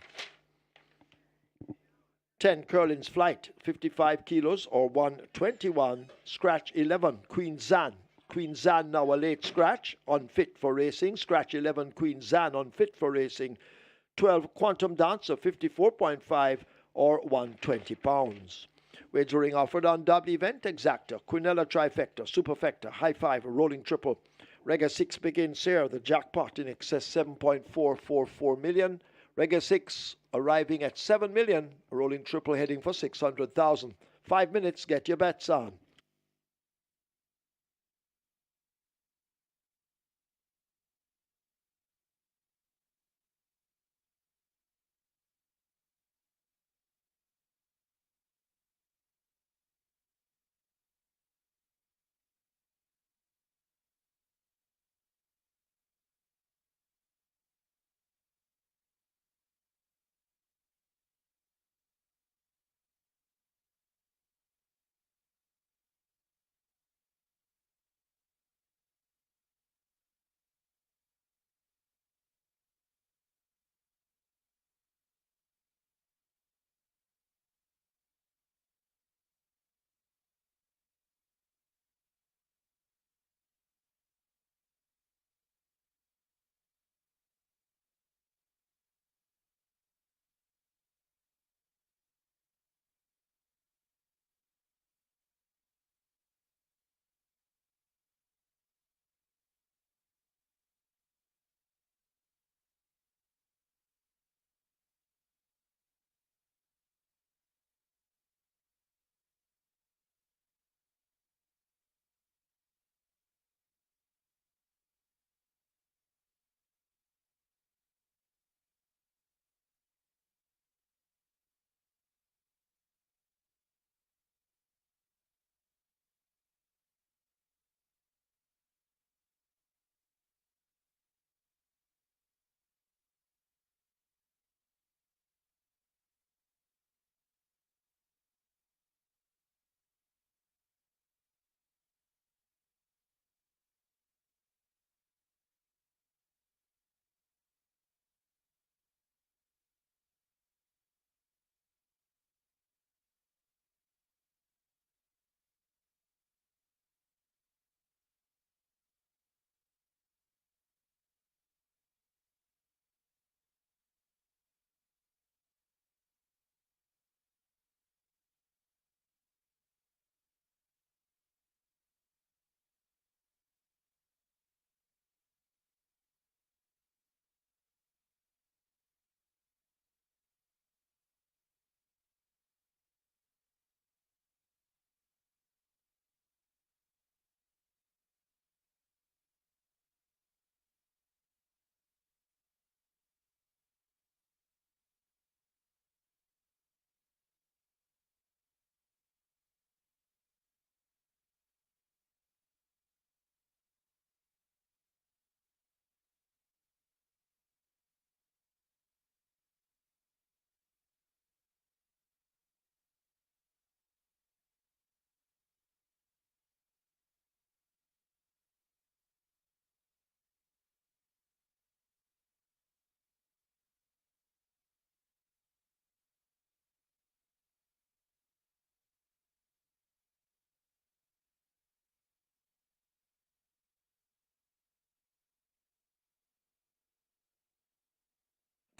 10, Curlin's Flight, 55 kilos or 121. Scratch 11, Queen Zan. Queen Zan now a late scratch, unfit for racing. Scratch 11, Queen Zan, unfit for racing. 12, Quantum Dancer, 54.5 or 120 pounds. Wagering offered on double event, Exacta, Quinella Trifecta, Superfecta, High Five, Rolling Triple. Reggae 6 begins here, the jackpot in excess 7.444 million. Reggae 6 arriving at 7 million, Rolling Triple heading for 600,000. 5 minutes, get your bets on.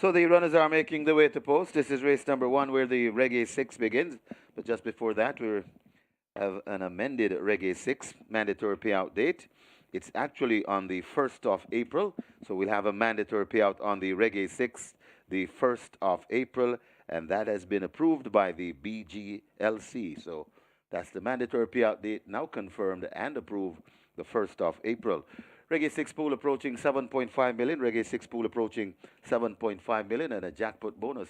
So the runners are making the way to post. This is race number 1 where the Reggae 6 begins. But just before that, we have an amended Reggae 6 mandatory payout date. It's actually on the 1st of April. So we'll have a mandatory payout on the Reggae 6 the 1st of April. And that has been approved by the BGLC. So that's the mandatory payout date now confirmed and approved the 1st of April. Reggae 6 pool approaching 7.5 million. Reggae 6 pool approaching 7.5 million, and a jackpot bonus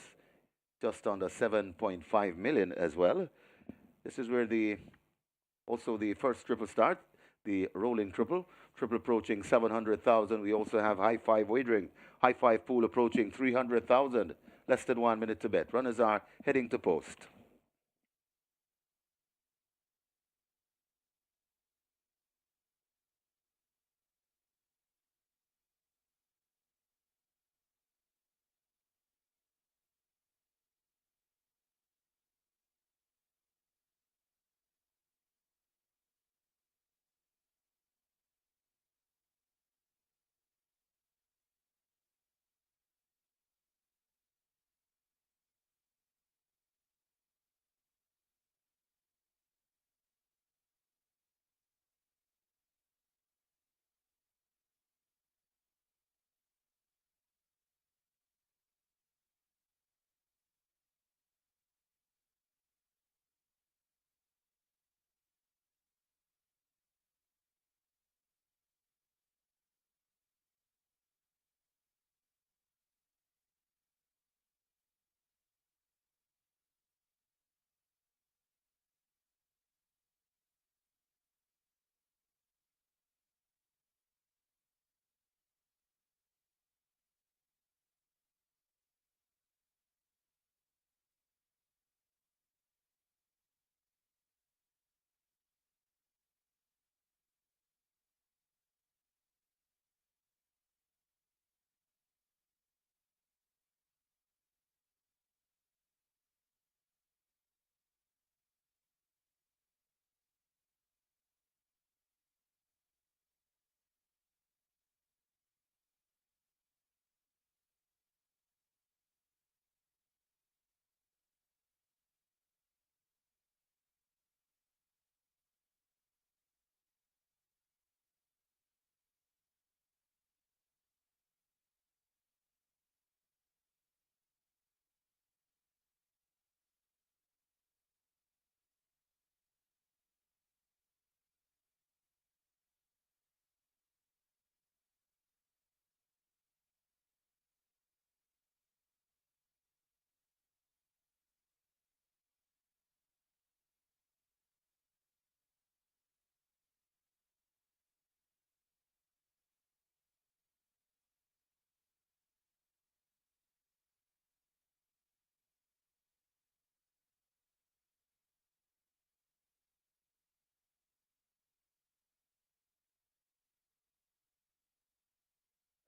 just under 7.5 million as well. This is where also the first triple start, the rolling triple. Triple approaching 700,000. We also have high five wagering. High five pool approaching 300,000. Less than 1 minute to bet. Runners are heading to post.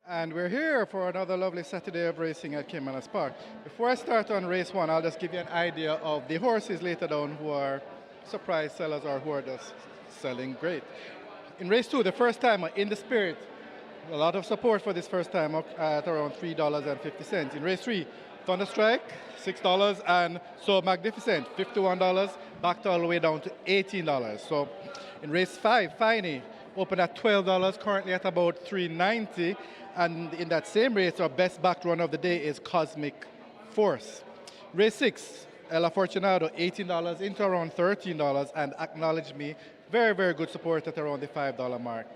And we're here for another lovely Saturday of racing at Caymanas Park. Before I start on race one, I'll just give you an idea of the horses later down who are surprise sellers or who are just selling great. In race two, the first timer, In the Spirit, a lot of support for this first time up at around $3.50. In race three, Thunderstrike, $6, and So Magnificent, $51, backed all the way down to $18. So in race five, Finey, opened at $12, currently at about $3.90. And in that same race, our best backed run of the day is Cosmic Force. Race 6, Ella Fortunado, $18 into around $13, and Acknowledge Me, very, very good support at around the $5 mark.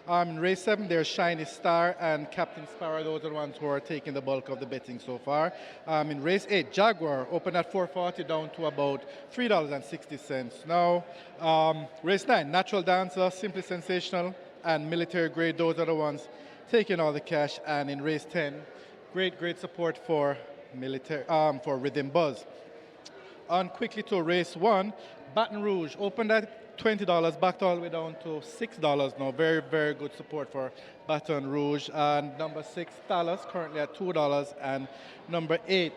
In race 7, there's Shiny Star and Captain Sparrow. Those are the ones who are taking the bulk of the betting so far. In race 8, Jaguar opened at $4.40 down to about $3.60 now. Race 9, Natural Dancer, Simply Sensational, and Military Grade. Those are the ones taking all the cash. And in race 10, great support for Rhythm Buzz. On quickly to race 1, Baton Rouge opened at $20, backed all the way down to $6 now. Very, very good support for Baton Rouge. And number 6, Thalos, currently at $2. And number 8,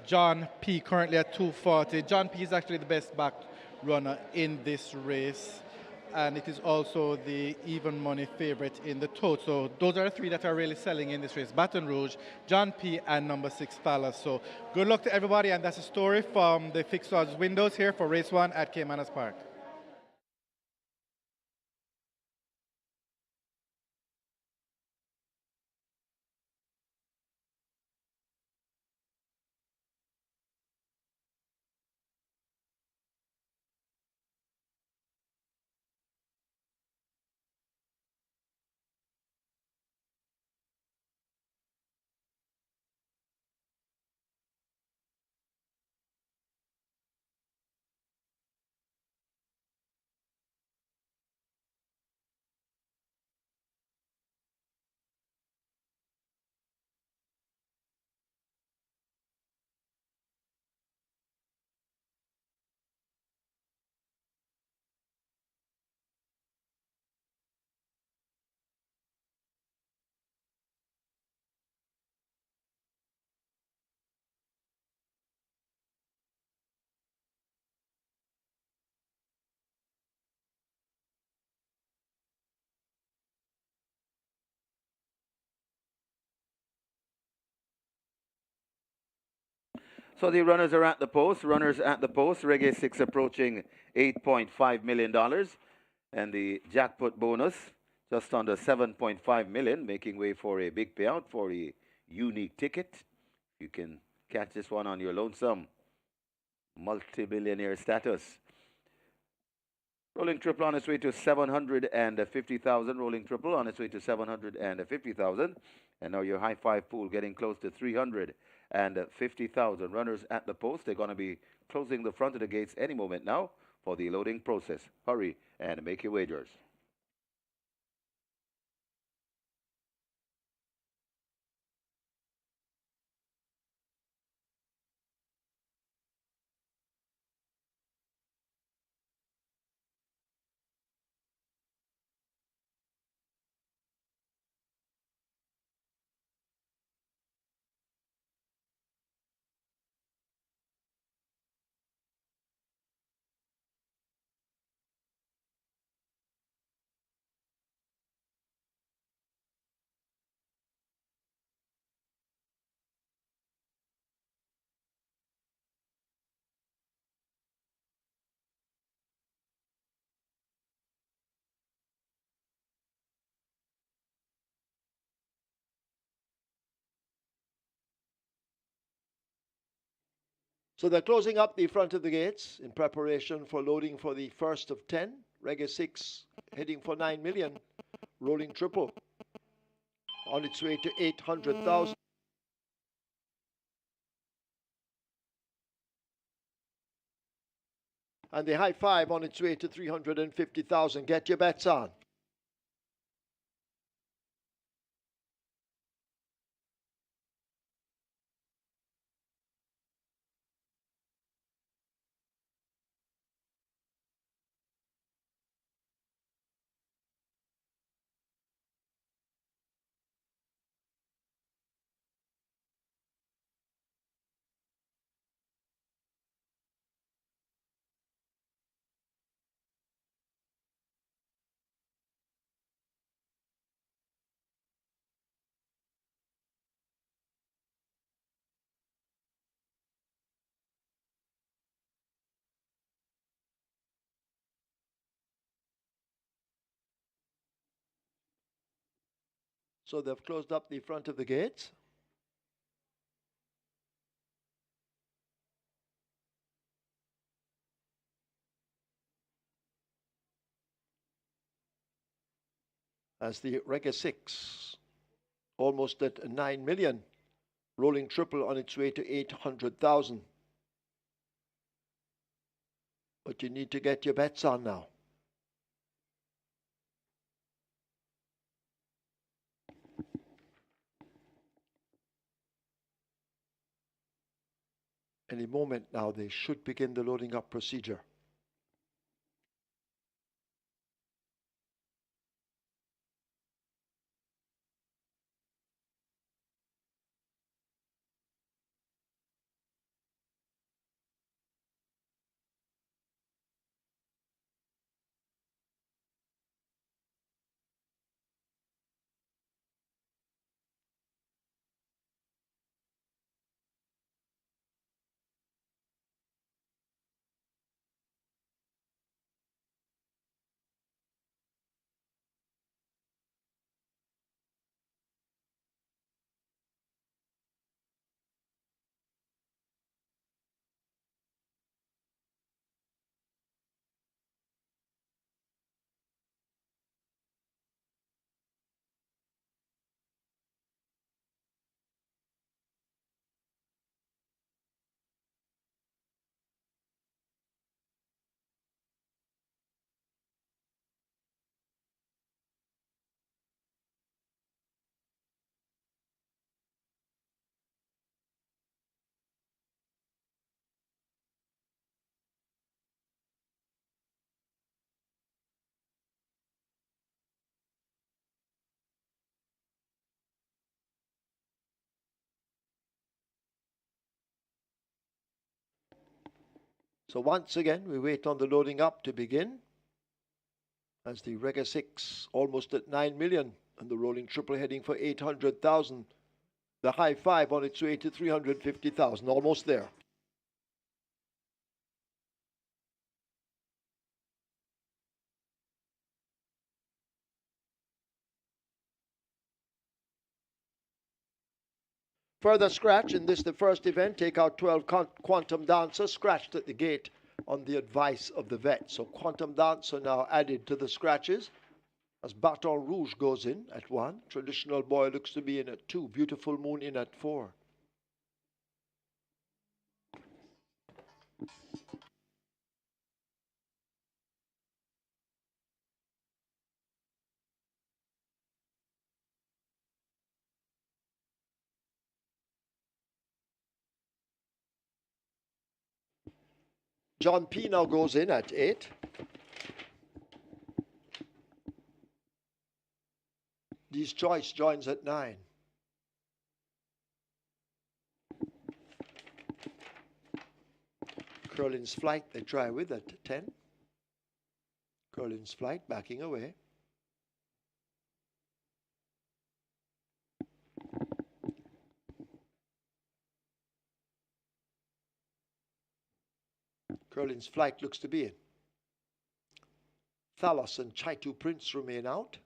John P, currently at $2.40. John P is actually the best backed runner in this race. And it is also the even money favorite in the tote. So those are the three that are really selling in this race: Baton Rouge, John P, and number 6, Palace. So good luck to everybody, and that's a story from the fixed odds windows here for race 1 at Caymanas Park. So the runners are at the post. Runners at the post. Reggae 6 approaching $8.5 million. And the jackpot bonus just under 7.5 million, making way for a big payout for a unique ticket. You can catch this one on your lonesome multi-billionaire status. Rolling triple on its way to 750,000. Rolling triple on its way to 750,000. And now your high five pool getting close to 350,000. Runners at the post. They're going to be closing the front of the gates any moment now for the loading process. Hurry and make your wagers. So they're closing up the front of the gates in preparation for loading for the first of 10. Reggae 6 heading for 9 million. Rolling triple on its way to 800,000. And the high five on its way to 350,000. Get your bets on. So they've closed up the front of the gates. As the Reggae 6 almost at 9 million. Rolling triple on its way to 800,000. But you need to get your bets on now. Any moment now, they should begin the loading up procedure. So once again, we wait on the loading up to begin. As the Reggae 6 almost at 9 million and the rolling triple heading for 800,000. The high five on its way to 350,000, almost there. Further scratch in this, the first event, take out 12 Quantum Dancer, scratched at the gate on the advice of the vet. So Quantum Dancer now added to the scratches as Baton Rouge goes in at 1. Traditional Boy looks to be in at 2. Beautiful Moon in at 4. John P now goes in at 8. Dee's Choice joins at 9. Curlin's Flight they try with at 10. Curlin's Flight backing away. Curlin's Flight looks to be in. Thalos and Chaitu Prince remain out.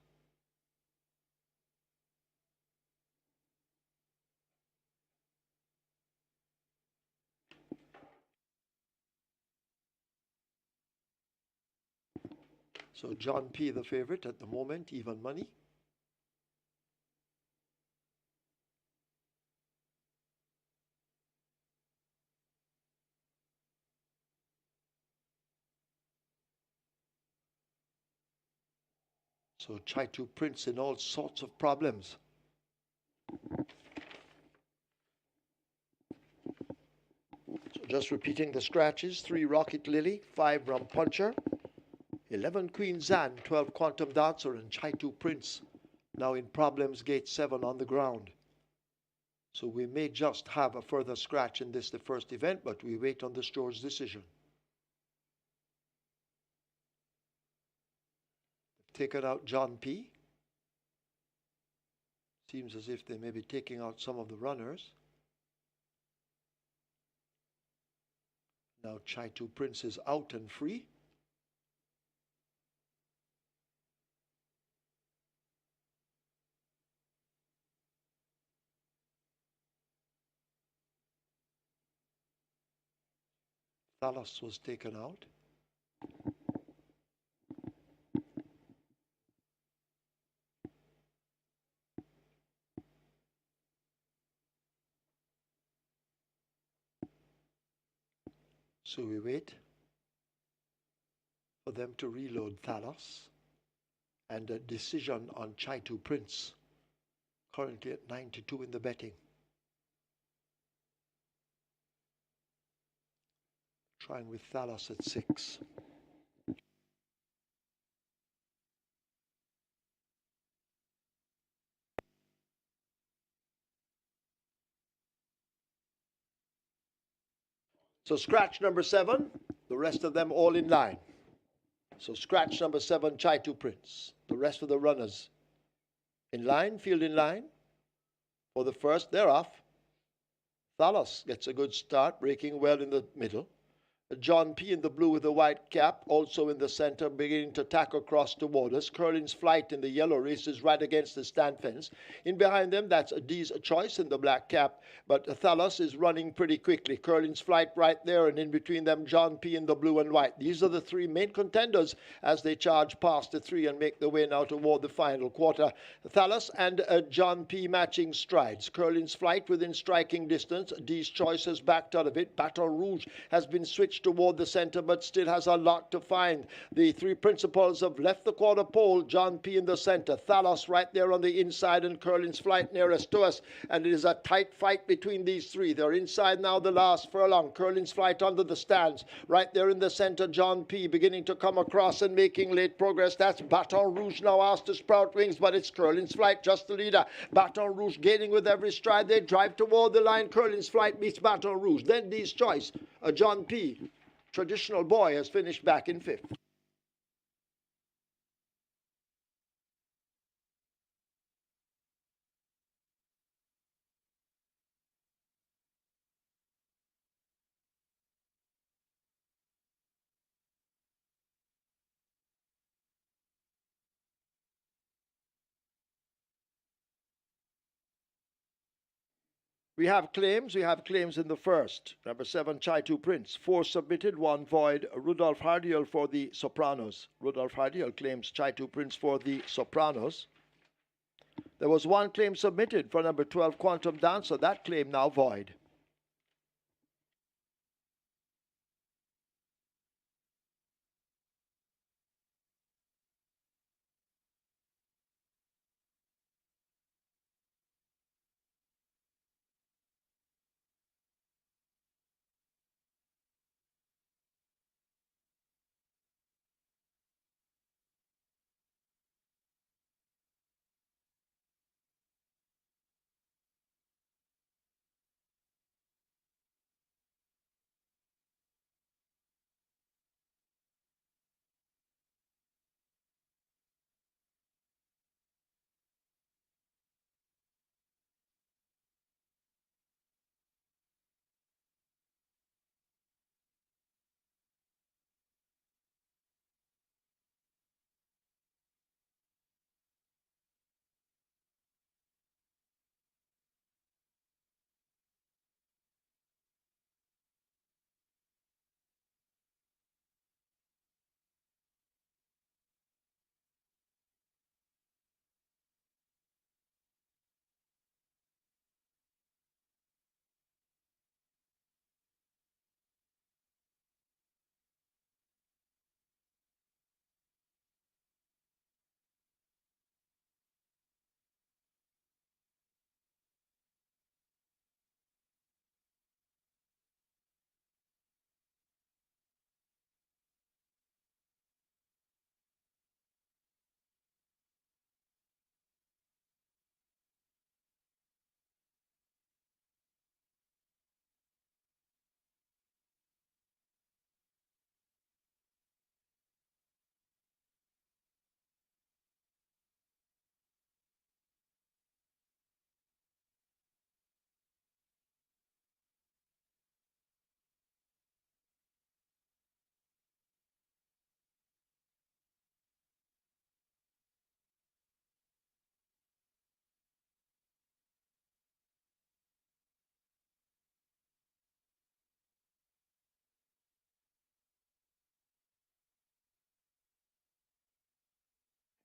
So John P, the favorite at the moment, even money. So Chaitu Prince in all sorts of problems. So just repeating the scratches, 3 Rocket Lily, 5 Rum Puncher, 11 Queen Zan, 12 Quantum Dancer, and Chaitu Prince now in problems, gate 7 on the ground. So we may just have a further scratch in this, the first event, but we wait on the store's decision. Taken out John P. Seems as if they may be taking out some of the runners. Now Chaitu Prince is out and free. Thalos was taken out. So we wait for them to reload Thalos and a decision on Chaitu Prince, currently at 92 in the betting. Trying with Thalos at 6. So scratch number 7, the rest of them all in line. So scratch number 7, Chaitu Prince. The rest of the runners in line, field in line. For the first, they're off. Thalos gets a good start, breaking well in the middle. John P in the blue with the white cap, also in the center, beginning to tack across toward us. Curlin's Flight in the yellow races right against the stand fence. In behind them, that's Dee's Choice in the black cap, but Thalos is running pretty quickly. Curlin's Flight right there, and in between them, John P in the blue and white. These are the 3 main contenders as they charge past the 3 and make their way now toward the final quarter. Thalos and John P matching strides. Curlin's Flight within striking distance. Dee's Choice has backed out of it. Baton Rouge has been switched toward the center, but still has a lot to find. The 3 principals have left the quarter pole. John P in the center, Thalos right there on the inside, and Curlin's Flight nearest to us. And it is a tight fight between these 3. They're inside now the last furlong. Curlin's Flight under the stands. Right there in the center, John P beginning to come across and making late progress. That's Baton Rouge now asked to sprout wings, but it's Curlin's Flight just the leader. Baton Rouge gaining with every stride. They drive toward the line. Curlin's Flight beats Baton Rouge. Then Dee's Choice, John P. Traditional Boy has finished back in 5th. We have claims. We have claims in the first. Number 7, Chai 2 Prince. 4 submitted, 1 void. Rudolph Hardiel for the Sopranos. Rudolph Hardiel claims Chai 2 Prince for the Sopranos. There was 1 claim submitted for number 12, Quantum Dancer. That claim now void.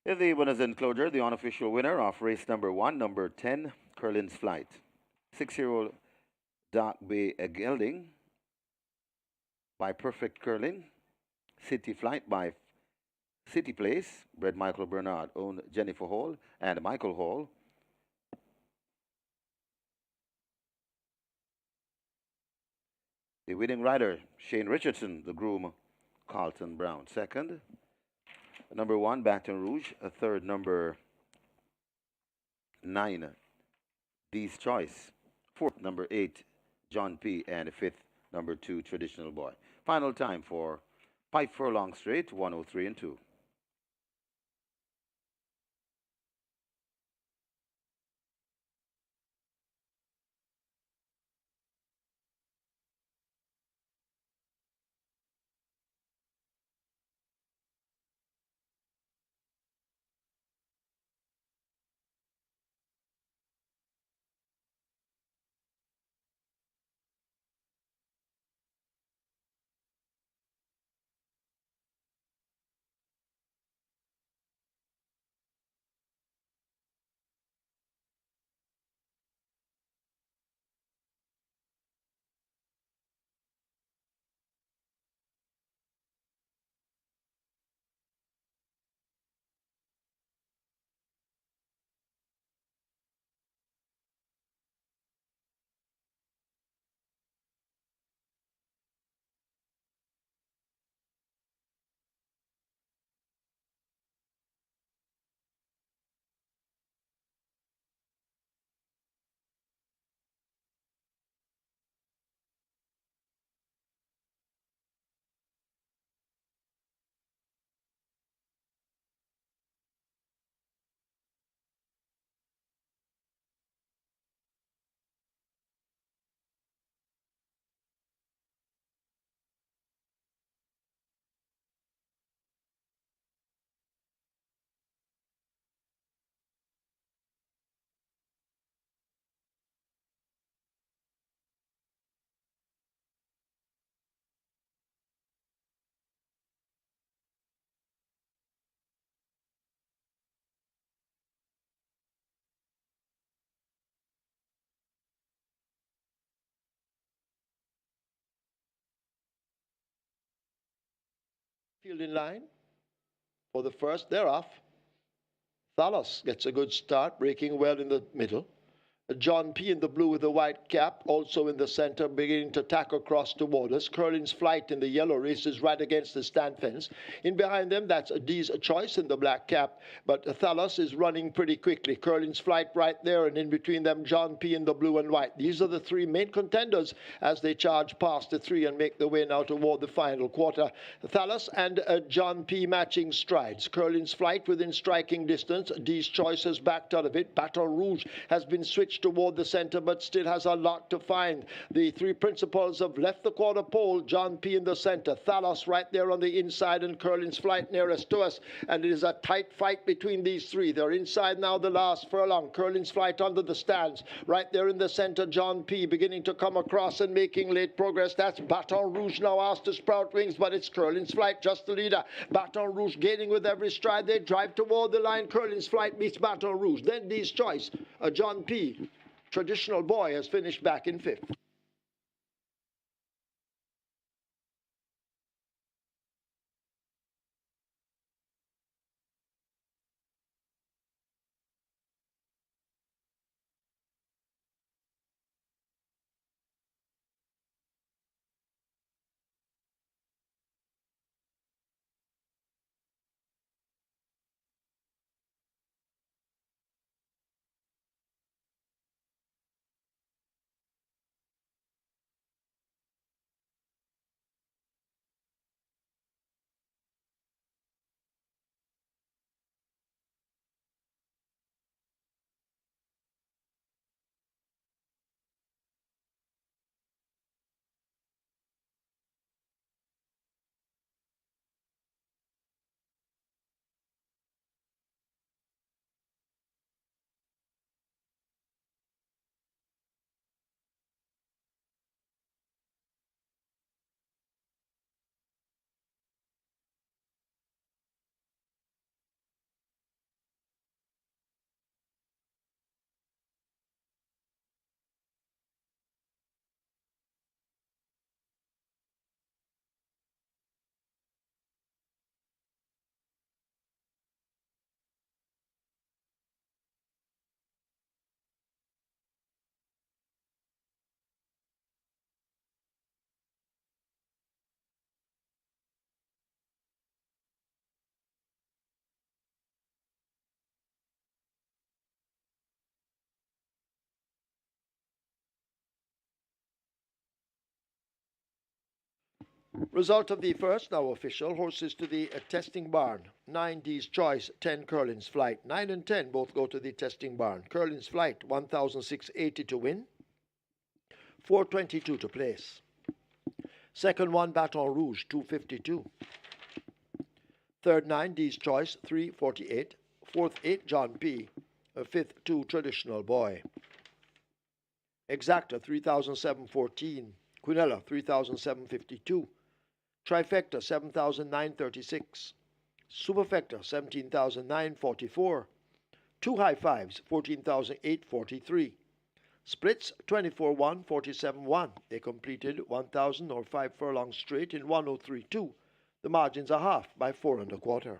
In the winners enclosure, the unofficial winner of race number 1, number 10, Curlin's Flight. 6-year-old Dark Bay Gelding by Perfect Curling. City Flight by City Place, bred Michael Bernard, owned Jennifer Hall and Michael Hall. The winning rider, Shane Richardson, the groom, Carlton Brown. Second, number 1, Baton Rouge. A third, number 9, Dee's Choice. Fourth, number 8, John P. And fifth, number 2, Traditional Boy. Final time for 5 furlong straight, 103 and 2. Fielding line for the first. They're off. Thalos gets a good start, breaking well in the middle. John P. in the blue with the white cap, also in the center, beginning to tack across toward us. Curlin's Flight in the yellow races right against the stand fence. In behind them, that's D's Choice in the black cap, but Thalos is running pretty quickly. Curlin's Flight right there, and in between them, John P. in the blue and white. These are the three main contenders as they charge past the three and make their way now toward the final quarter. Thalos and John P. matching strides. Curlin's Flight within striking distance. D's Choice has backed out of it. Baton Rouge has been switched toward the center, but still has a lot to find. The three principals have left the quarter pole. John P. in the center, Thalos right there on the inside, and Curlin's Flight nearest to us. And it is a tight fight between these three. They're inside now the last furlong. Curlin's Flight under the stands. Right there in the center, John P. beginning to come across and making late progress. That's Baton Rouge now asked to sprout wings, but it's Curlin's Flight just the leader. Baton Rouge gaining with every stride. They drive toward the line. Curlin's Flight beats Baton Rouge. Then D's Choice, John P. Traditional Boy has finished back in fifth. Result of the first, now official. Horses to the testing barn. 9 D's Choice, 10 Curlin's Flight. 9 and 10 both go to the testing barn. Curlin's Flight, 1,680 to win. 422 to place. Second one, Baton Rouge, 252. Third 9 D's Choice, 348. Fourth 8 John P. Fifth 2 Traditional Boy. Exacta, 3,714. Quinella, 3,752. Trifecta, 7,936. Superfecta, 17,944. Two high fives, 14,843. Splits, 24-1, 47-1. They completed 1,000 or 5 furlongs straight in 103.2. The margins are half by 4 1/4.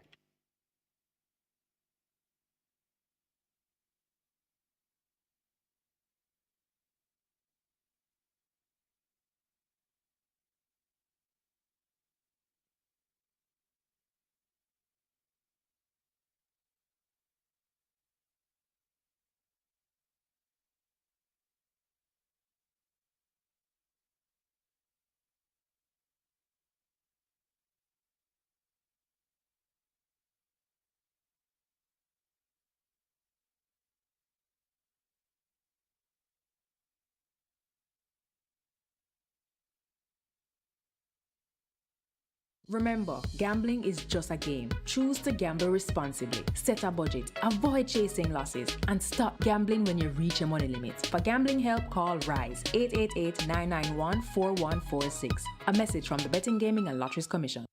Remember, gambling is just a game. Choose to gamble responsibly. Set a budget, avoid chasing losses, and stop gambling when you reach your money limits. For gambling help, call RISE 888-991-4146. A message from the Betting, Gaming and Lotteries Commission.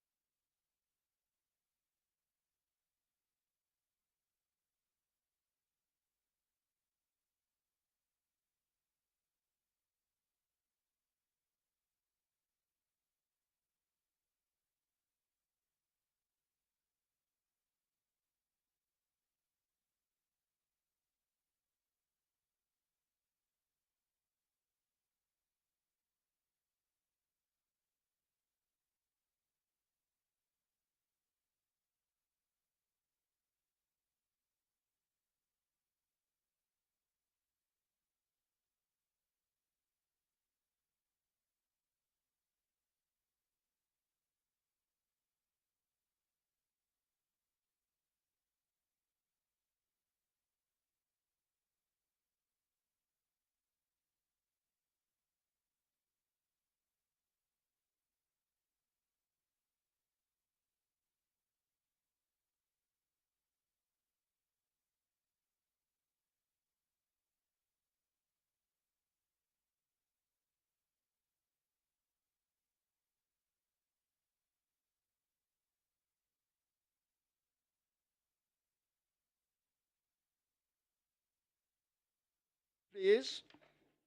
Please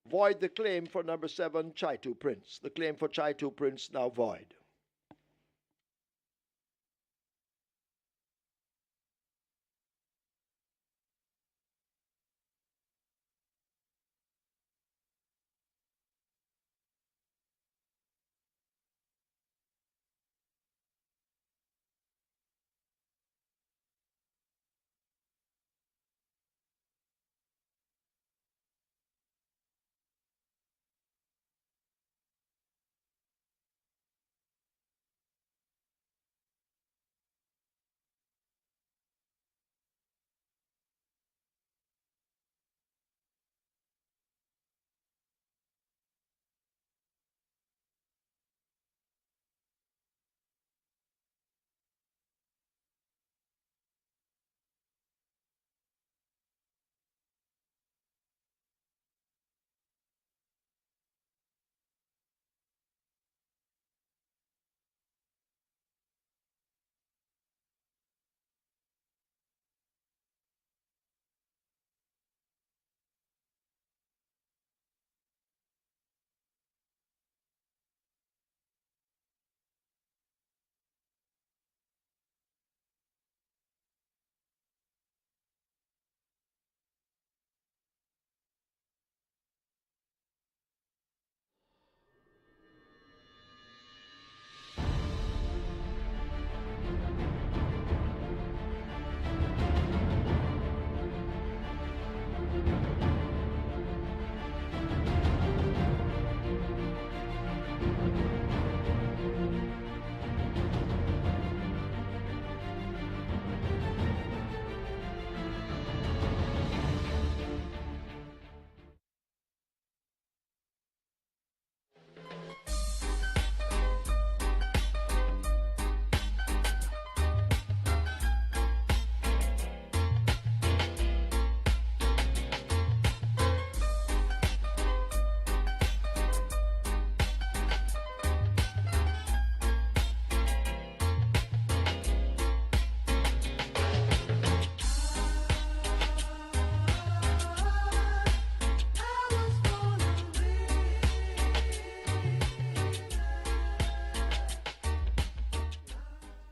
void the claim for number 7, Chaitu Prince. The claim for Chaitu Prince now void.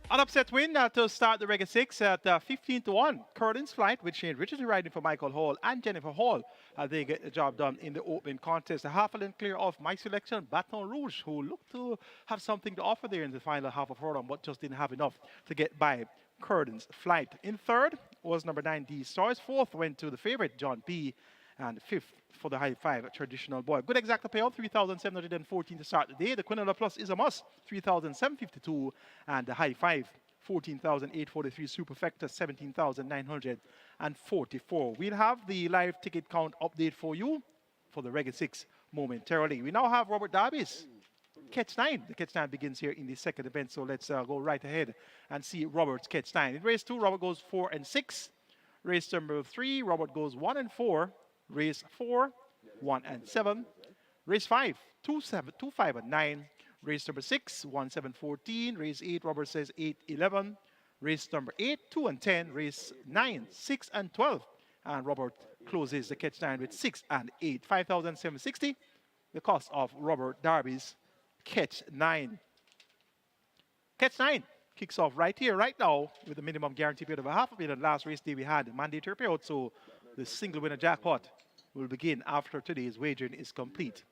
An upset win to start the Reggae 6 at 15-1. Curlin's Flight, with Shane Richardson riding for Michael Hall and Jennifer Hall. They get the job done in the opening contest. A half a length clear of my selection, Baton Rouge, who looked to have something to offer there in the final half of furlong, but just didn't have enough to get by Curlin's Flight. In third was number 9, D Stars. Fourth went to the favorite, John P. And fifth for the High Five, Traditional Boy. Good exacta payout, 3,714 to start the day. The Quinola Plus is a must, 3,752. And the High Five, 14,843. Superfecta, 17,944. We'll have the live ticket count update for you for the Reggae 6 momentarily. We now have Robert Darby's Catch 9. The Catch 9 begins here in the second event, so let's go right ahead and see Robert's Catch 9. In race 2, Robert goes 4 and 6. Race number 3, Robert goes 1 and 4. Race 4, 1 and 7. Race 5, 2, 7, 2, 5 and 9. Race number 6, 1, 7, 14. Race 8, Robert says 8, 11. Race number 8, 2 and 10. Race 9, 6 and 12. And Robert closes the Catch 9 with 6 and 8. 5,760, the cost of Robert Darby's Catch 9. Catch 9 kicks off right here, right now, with a minimum guarantee period of a half a million. Last race day we had mandatory payout, so the single winner jackpot will begin after today's wagering is complete.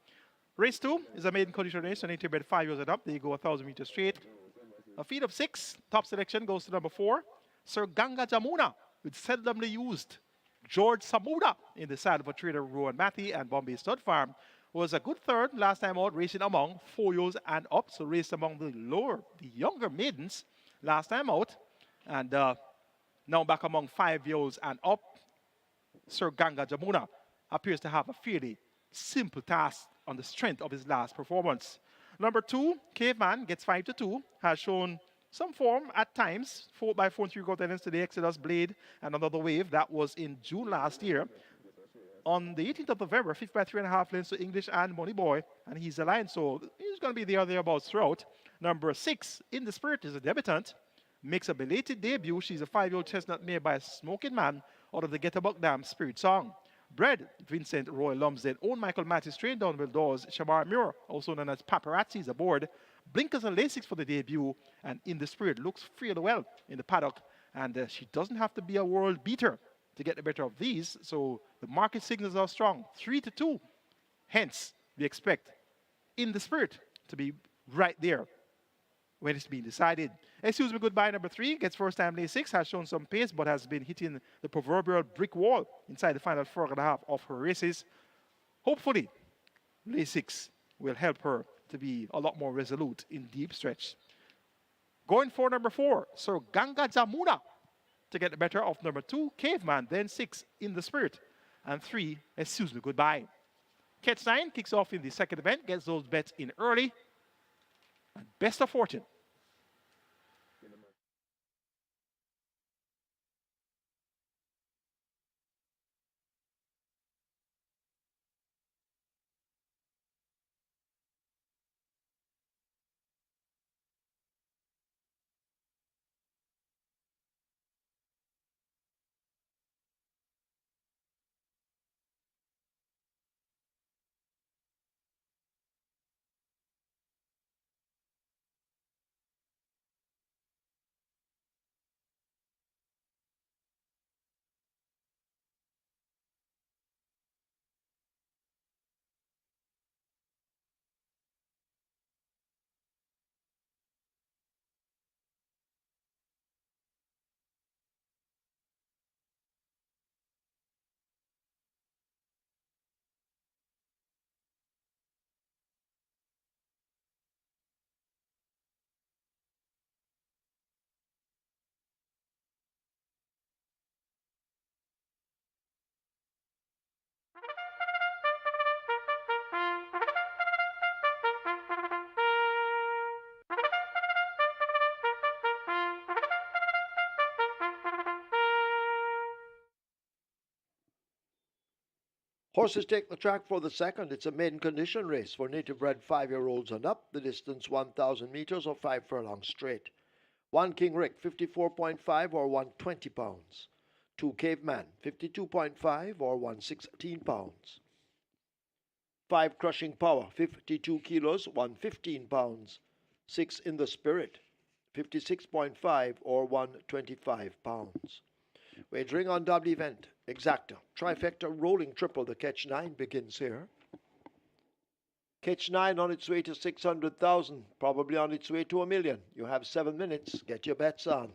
Race 2 is a maiden condition race, an native bred 5 years and up. They go 1,000 meters straight. A feed of 6. Top selection goes to number 4, Sir Ganga Jamuna, with seldomly used George Samuda in the saddle for trader Rowan Matty and Bombay Stud Farm. Was a good third last time out, racing among 4 years and up, so raced among the younger maidens last time out, and now back among 5 years and up. Sir Ganga Jamuna appears to have a fairly simple task on the strength of his last performance. Number 2, Caveman, gets 5-2, has shown some form at times, 4 by 4 and 3 quarter innings to the Exodus, Blade, and Another Wave. That was in June last year. On the 18th of November, 5 by 3.5 lengths to English and Money Boy, and he's a line, so he's going to be there or thereabouts throughout. Number 6, In the Spirit, is a debutant, makes a belated debut. She's a 5-year-old chestnut mare by a Smoking Man out of the Get a Buck Dam Spirit Song. Bread, Vincent Roy Lumsden, own Michael Mattis, trained Donville Dawes, Shamar Muir, also known as Paparazzi, is aboard. Blinkers and Lasix for the debut, and In the Spirit looks fairly well in the paddock, and she doesn't have to be a world beater to get the better of these, so the market signals are strong, 3-2. Hence, we expect In the Spirit to be right there when it's being decided. Excuse Me Goodbye, number 3, gets first time Lasix, has shown some pace, but has been hitting the proverbial brick wall inside the final 4.5 of her races. Hopefully, Lasix will help her to be a lot more resolute in deep stretch. Going for number 4, Sir Ganga Jamuna to get the better of number 2, Caveman, then 6, In the Spirit, and 3, Excuse Me Goodbye. Catch 9 kicks off in the second event, gets those bets in early, and best of fortune. Horses take the track for the second. It's a maiden condition race for native bred 5-year-olds and up. The distance 1,000 meters or 5 furlongs straight. 1 King Rick, 54.5 or 120 pounds. 2 Caveman, 52.5 or 116 pounds. 5 Crushing Power, 52 kilos, 115 pounds. 6 In the Spirit, 56.5 or 125 pounds. Wagering on double event, exacta, trifecta, rolling triple. The catch 9 begins here. Catch 9 on its way to 600,000, probably on its way to 1 million. You have 7 minutes. Get your bets on.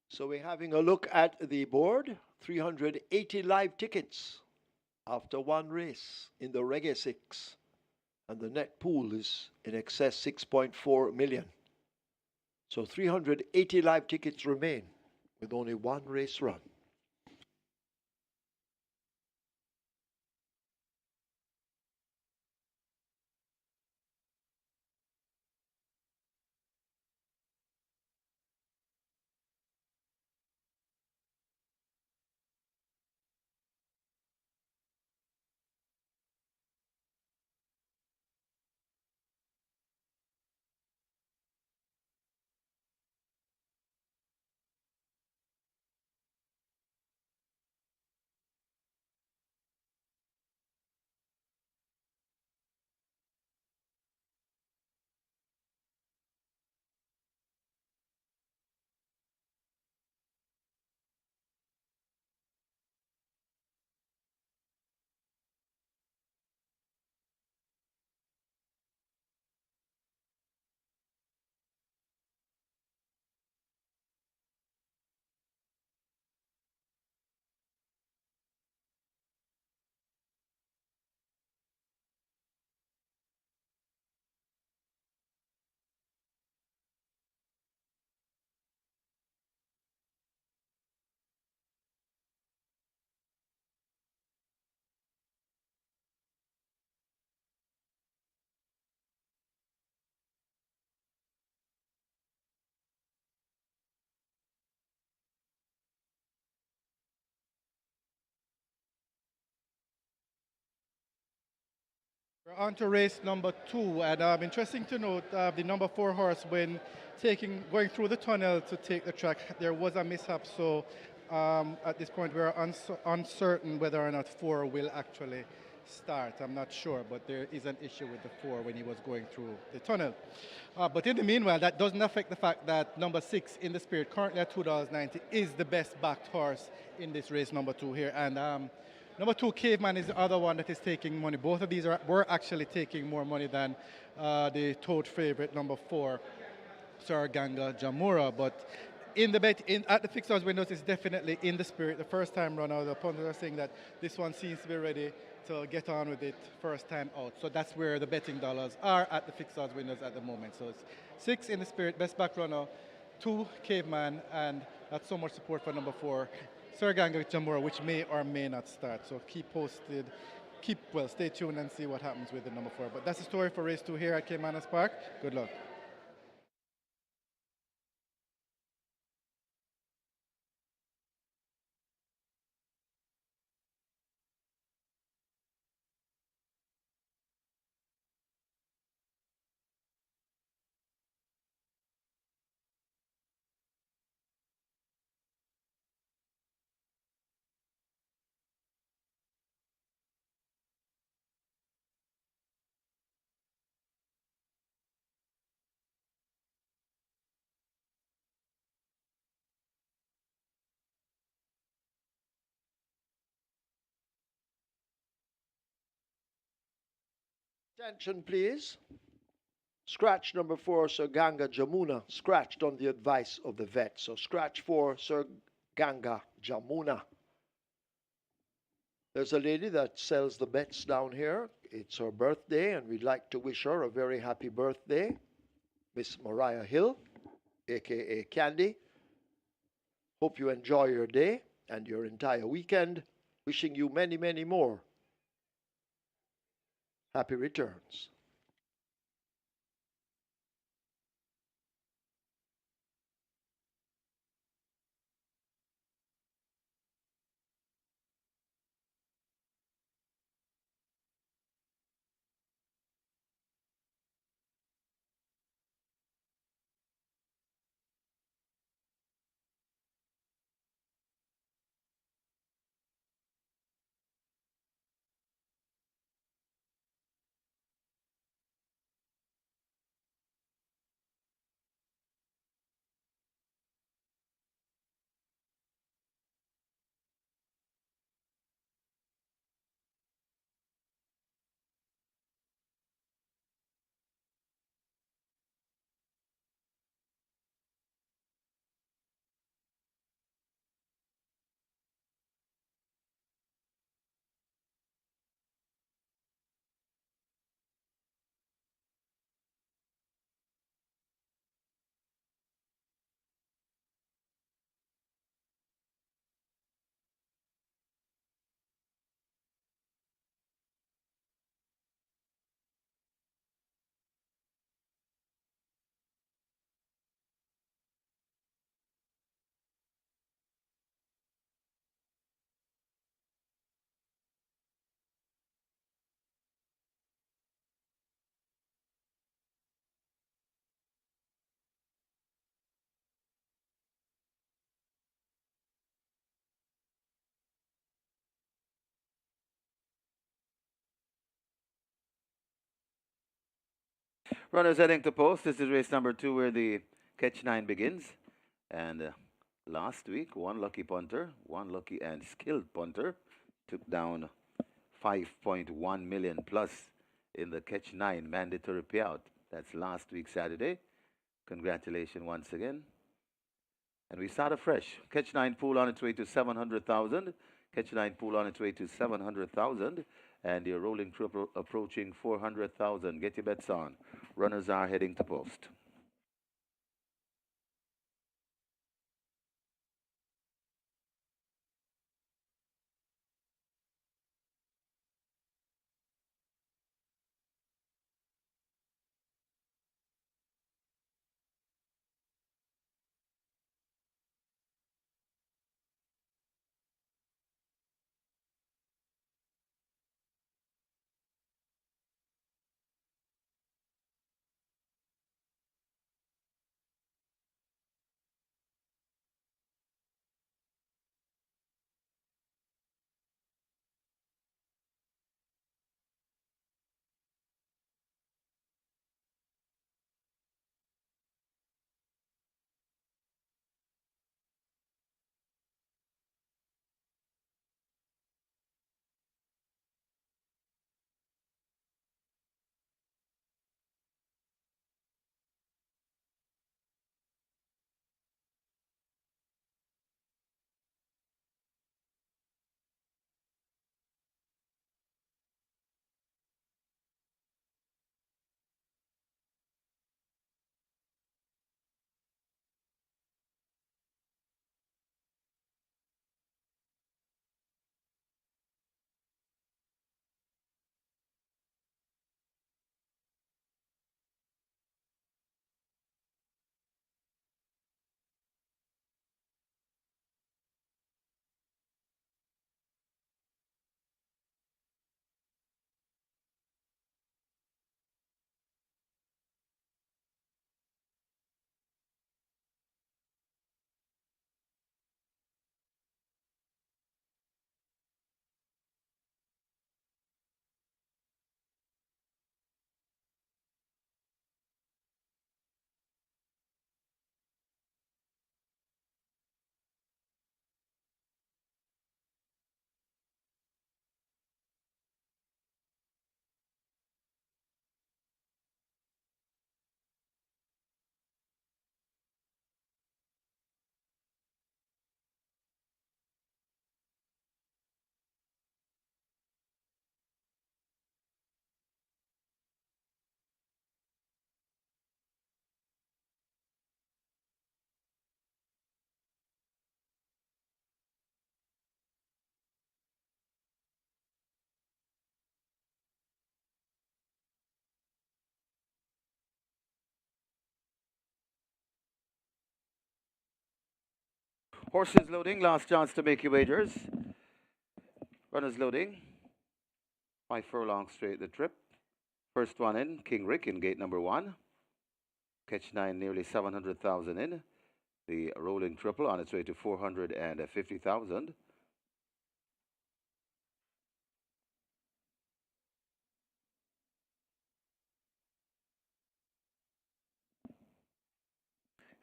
So we're having a look at the board. 380 live tickets after one race in the Reggae 6. And the net pool is in excess 6.4 million. So 380 live tickets remain with only one race run. We're on to race number 2, and interesting to note, the number 4 horse, when going through the tunnel to take the track, there was a mishap. So at this point, we're uncertain whether or not 4 will actually start. I'm not sure, but there is an issue with the 4 when he was going through the tunnel. But in the meanwhile, that doesn't affect the fact that number 6 in the Spirit, currently at $2.90, is the best backed horse in this race number 2 here. And number 2, Caveman, is the other one that is taking money. Both of these were actually taking more money than the tote favorite, number 4, Sir Ganga Jamura. But in the bet, at the fixed odds windows, it's definitely in the Spirit. The first time run out, the punters are saying that this one seems to be ready to get on with it first time out. So that's where the betting dollars are at the fixed odds windows at the moment. So it's 6 in the Spirit, best back runner, 2 Caveman, and not so much support for number 4, Sir Ganga Jamura, which may or may not start. So keep posted, stay tuned and see what happens with the number 4. But that's the story for race 2 here at Caymanas Park. Good luck. Attention, please. Scratch number 4, Sir Ganga Jamuna, scratched on the advice of the vet. So scratch 4, Sir Ganga Jamuna. There's a lady that sells the bets down here. It's her birthday, and we'd like to wish her a very happy birthday. Miss Mariah Hill, aka Candy. Hope you enjoy your day and your entire weekend. Wishing you many, many more happy returns. Runners heading to post. This is race number 2 where the catch 9 begins. And last week, one lucky punter, one lucky and skilled punter took down 5.1 million plus in the catch 9 mandatory payout. That's last week, Saturday. Congratulations once again. And we start afresh. Catch 9 pool on its way to 700,000. Catch 9 pool on its way to 700,000. And your rolling triple approaching 400,000. Get your bets on. Runners are heading to post. Horses loading, last chance to make your wagers. Runners loading. 5 furlong straight the trip. First one in, King Rick in gate number 1. Catch 9, nearly 700,000 in. The rolling triple on its way to 450,000.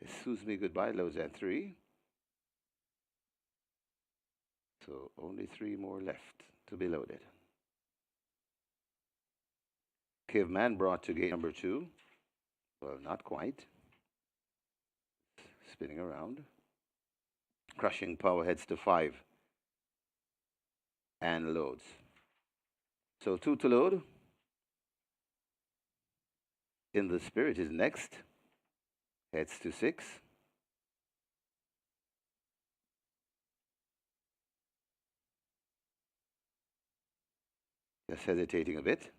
Excuse me goodbye, loads at 3. So only 3 more left to be loaded. Caveman brought to gate number 2. Well, not quite. Spinning around. Crushing Power heads to 5. And loads. So 2 to load. In the Spirit is next. Heads to 6. Just hesitating a bit.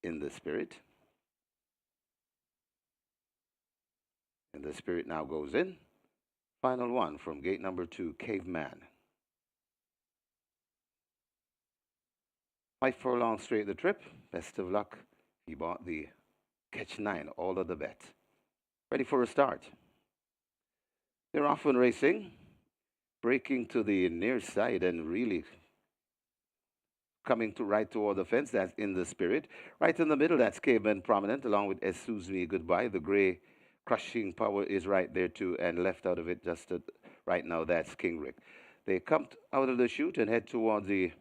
In the Spirit. And the Spirit now goes in. Final one from gate number 2, Caveman. 5 furlong straight the trip. Best of luck. He bought the catch 9, all of the bet. Ready for a start. They're off and racing. Breaking to the near side and really coming to right toward the fence. That's In the Spirit. Right in the middle, that's Caveman Prominent, along with Excuse Me Goodbye. The gray Crushing Power is right there too, and left out of it just right now, that's King Rick. They come out of the chute and head towards the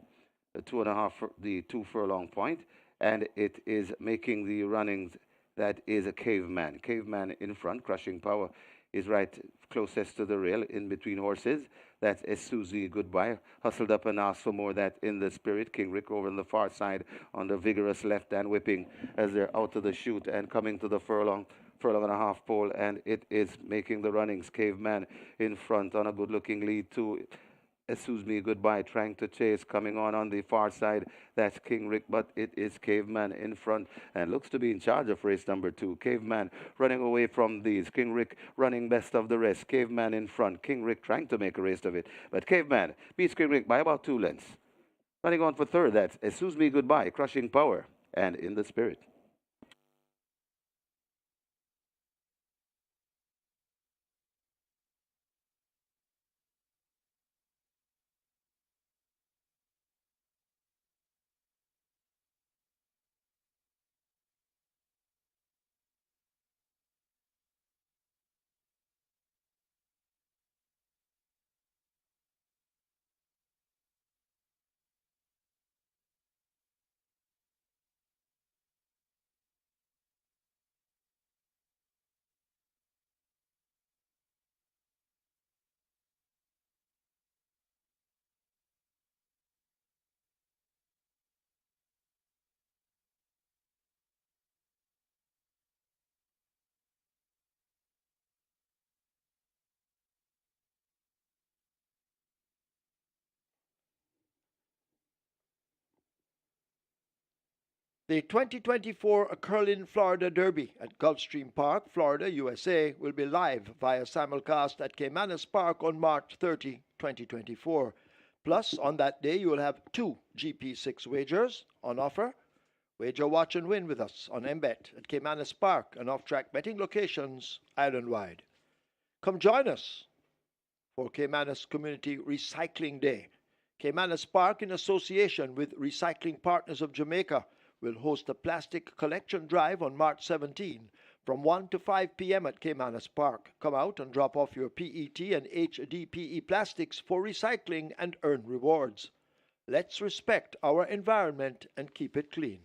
2 furlong point, and it is making the runnings. That is a Caveman. Caveman in front. Crushing Power is right closest to the rail, in between horses. That's Susie Goodbye. Hustled up and asked for more. That In the Spirit. King Rick over on the far side on the vigorous left hand, whipping as they're out of the chute and coming to the furlong and a half pole, and it is making the runnings. Caveman in front on a good looking lead to Excuse Me Goodbye, trying to chase, coming on the far side. That's King Rick, but it is Caveman in front and looks to be in charge of race number 2. Caveman running away from these. King Rick running best of the rest. Caveman in front. King Rick trying to make a race of it, but Caveman beats King Rick by about 2 lengths. Running on for third, that's Excuse Me Goodbye, Crushing Power, and In the Spirit. The 2024 Curlin Florida Derby at Gulfstream Park, Florida, USA, will be live via simulcast at Caymanas Park on March 30, 2024. Plus, on that day, you will have 2 GP6 wagers on offer. Wager, watch, and win with us on MBet at Caymanas Park and off-track betting locations island-wide. Come join us for Caymanas Community Recycling Day. Caymanas Park, in association with Recycling Partners of Jamaica, will host a plastic collection drive on March 17 from 1 to 5 p.m. at Caymanas Park. Come out and drop off your PET and HDPE plastics for recycling and earn rewards. Let's respect our environment and keep it clean.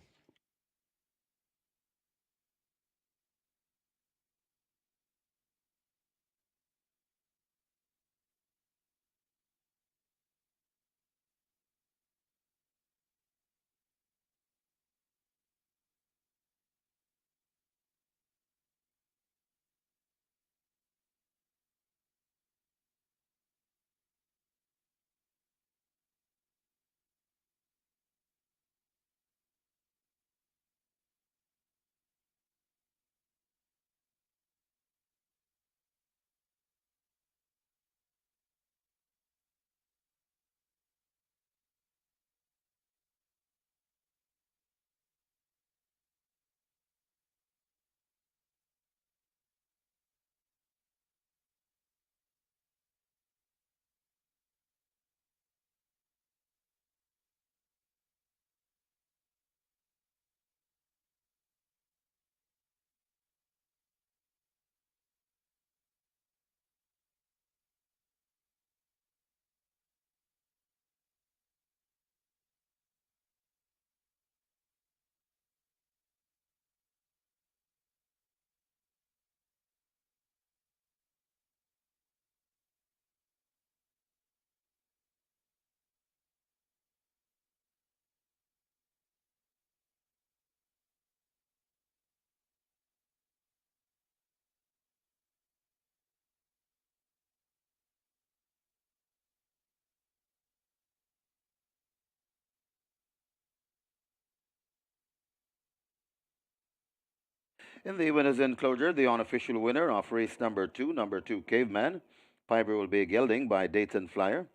In the winner's enclosure, the unofficial winner of race number two, Caveman, Fiber will be gelding by Dayton Flyer,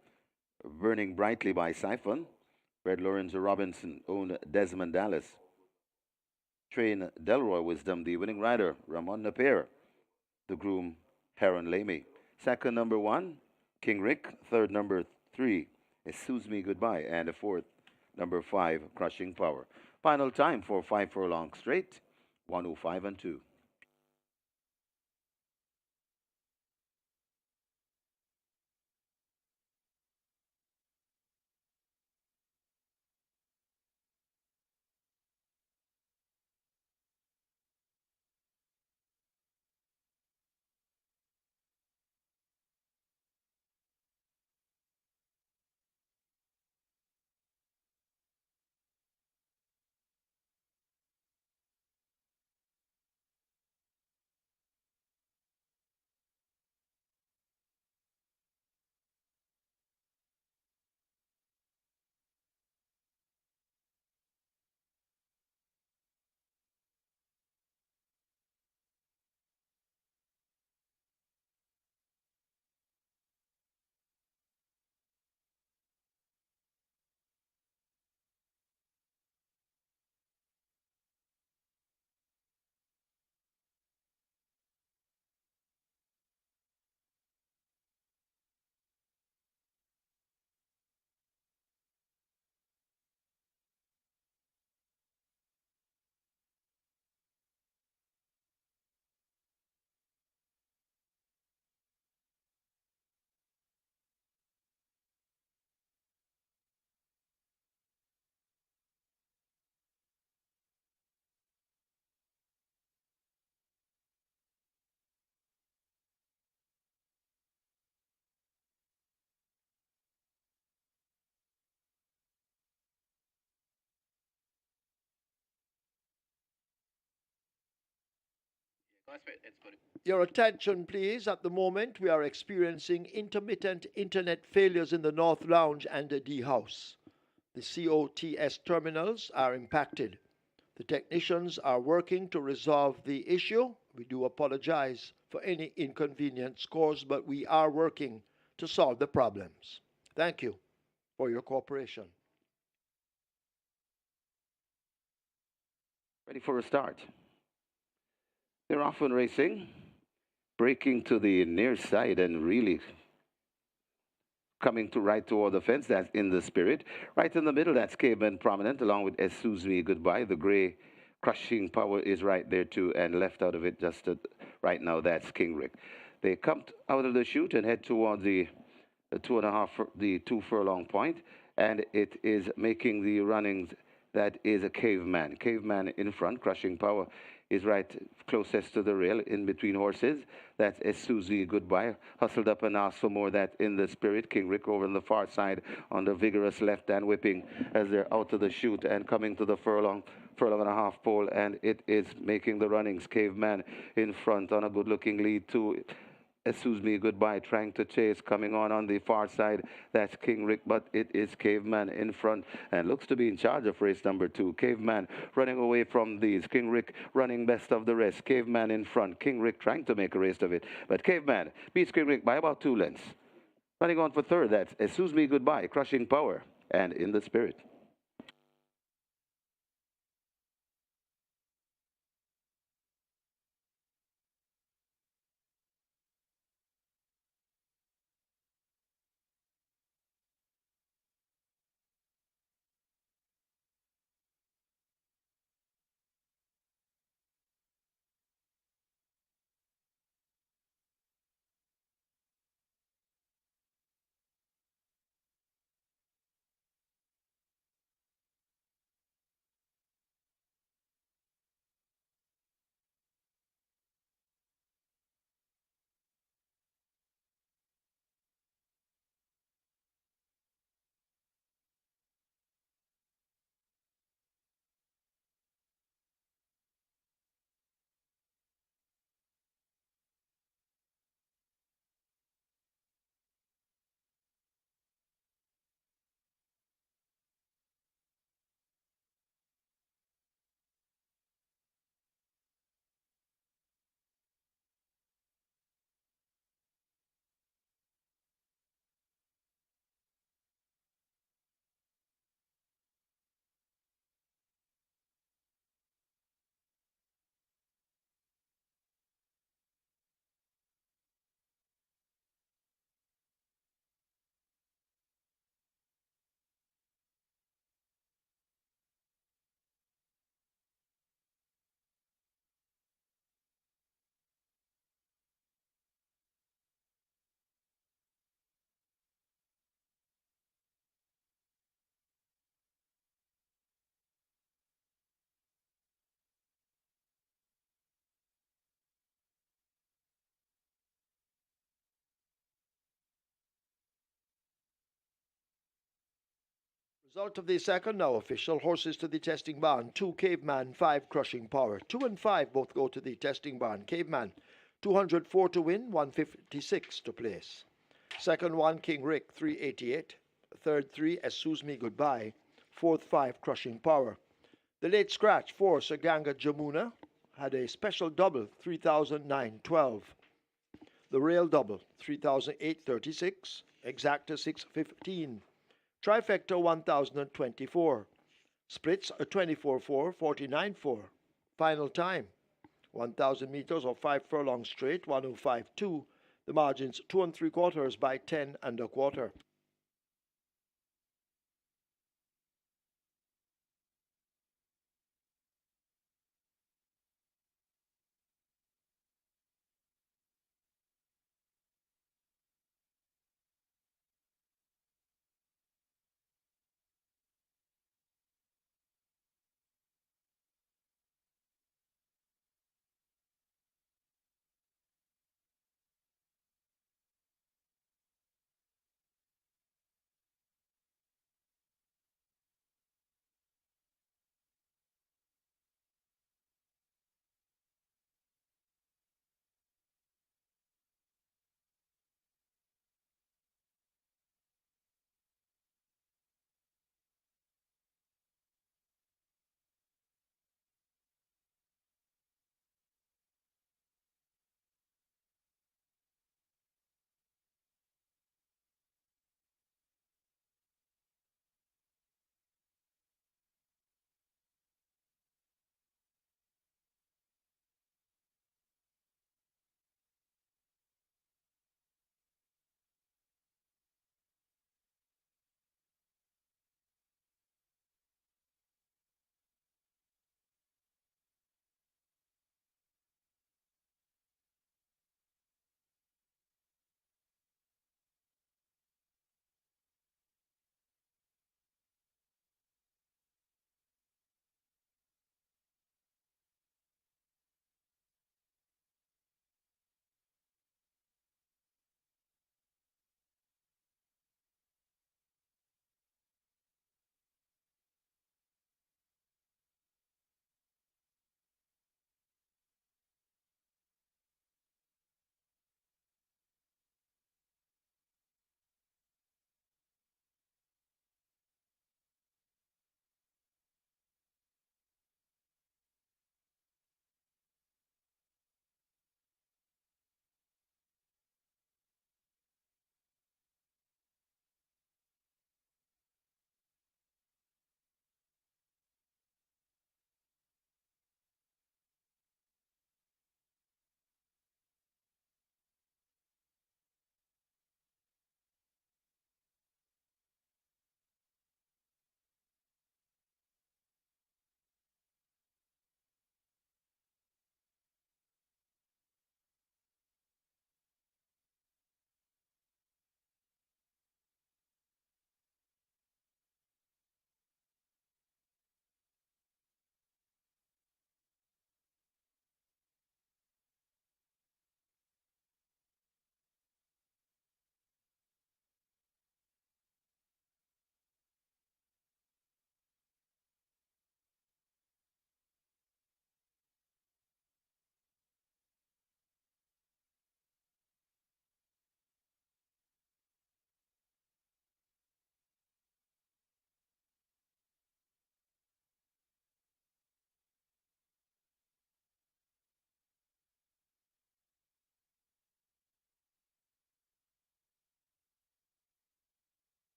Burning Brightly by Siphon, Red Lorenzo Robinson owned Desmond Dallas, Train Delroy Wisdom, the winning rider, Ramon Napier, the groom, Heron Lamy. Second, number one, King Rick. Third, number three, It Suits Me Goodbye. And the fourth, number five, Crushing Power. Final time for 5 furlong straight, 105 and 2. Your attention, please. At the moment, we are experiencing intermittent internet failures in the North Lounge and the D House. The COTS terminals are impacted. The technicians are working to resolve the issue. We do apologize for any inconvenience caused, but we are working to solve the problems. Thank you for your cooperation. Ready for a start. They're off and racing, breaking to the near side and really coming to right toward the fence. That's In the Spirit. Right in the middle, that's Caveman Prominent, along with Excuse Me Goodbye. The gray Crushing Power is right there too, and left out of it just right now, that's King Rick. They come out of the chute and head towards the 2 furlong point, and it is making the runnings. That is a Caveman. Caveman in front, Crushing Power is right closest to the rail, in between horses. That's a Susie Goodbye. Hustled up and asked for more. That In the Spirit. King Rick over on the far side on the vigorous left hand whipping as they're out of the chute and coming to the furlong and a half pole, and it is making the runnings. Caveman in front on a good looking lead too. Excuse Me Goodbye, trying to chase, coming on the far side. That's King Rick, but it is Caveman in front and looks to be in charge of race number two. Caveman running away from these. King Rick running best of the rest. Caveman in front. King Rick trying to make a race of it, but Caveman beats King Rick by about 2 lengths. Running on for third, that's Excuse Me Goodbye, Crushing Power, and In the Spirit. Result of the second now official. Horses to the testing barn. 2 Caveman, 5 Crushing Power. 2 and 5 both go to the testing barn. Caveman, 204 to win, 156 to place. Second one, King Rick, 388. Third 3, Excuse Me Goodbye. Fourth 5, Crushing Power. The late scratch 4, Sir Ganga Jamuna, had a special double, 3,912. The rail double, 3,836. Exacta 615. Trifecta 1024. Splits 24-4, 49-4. Final time 1,000 meters or 5 furlongs straight, 1:05.2. The margins 2 3/4 by 10 1/4.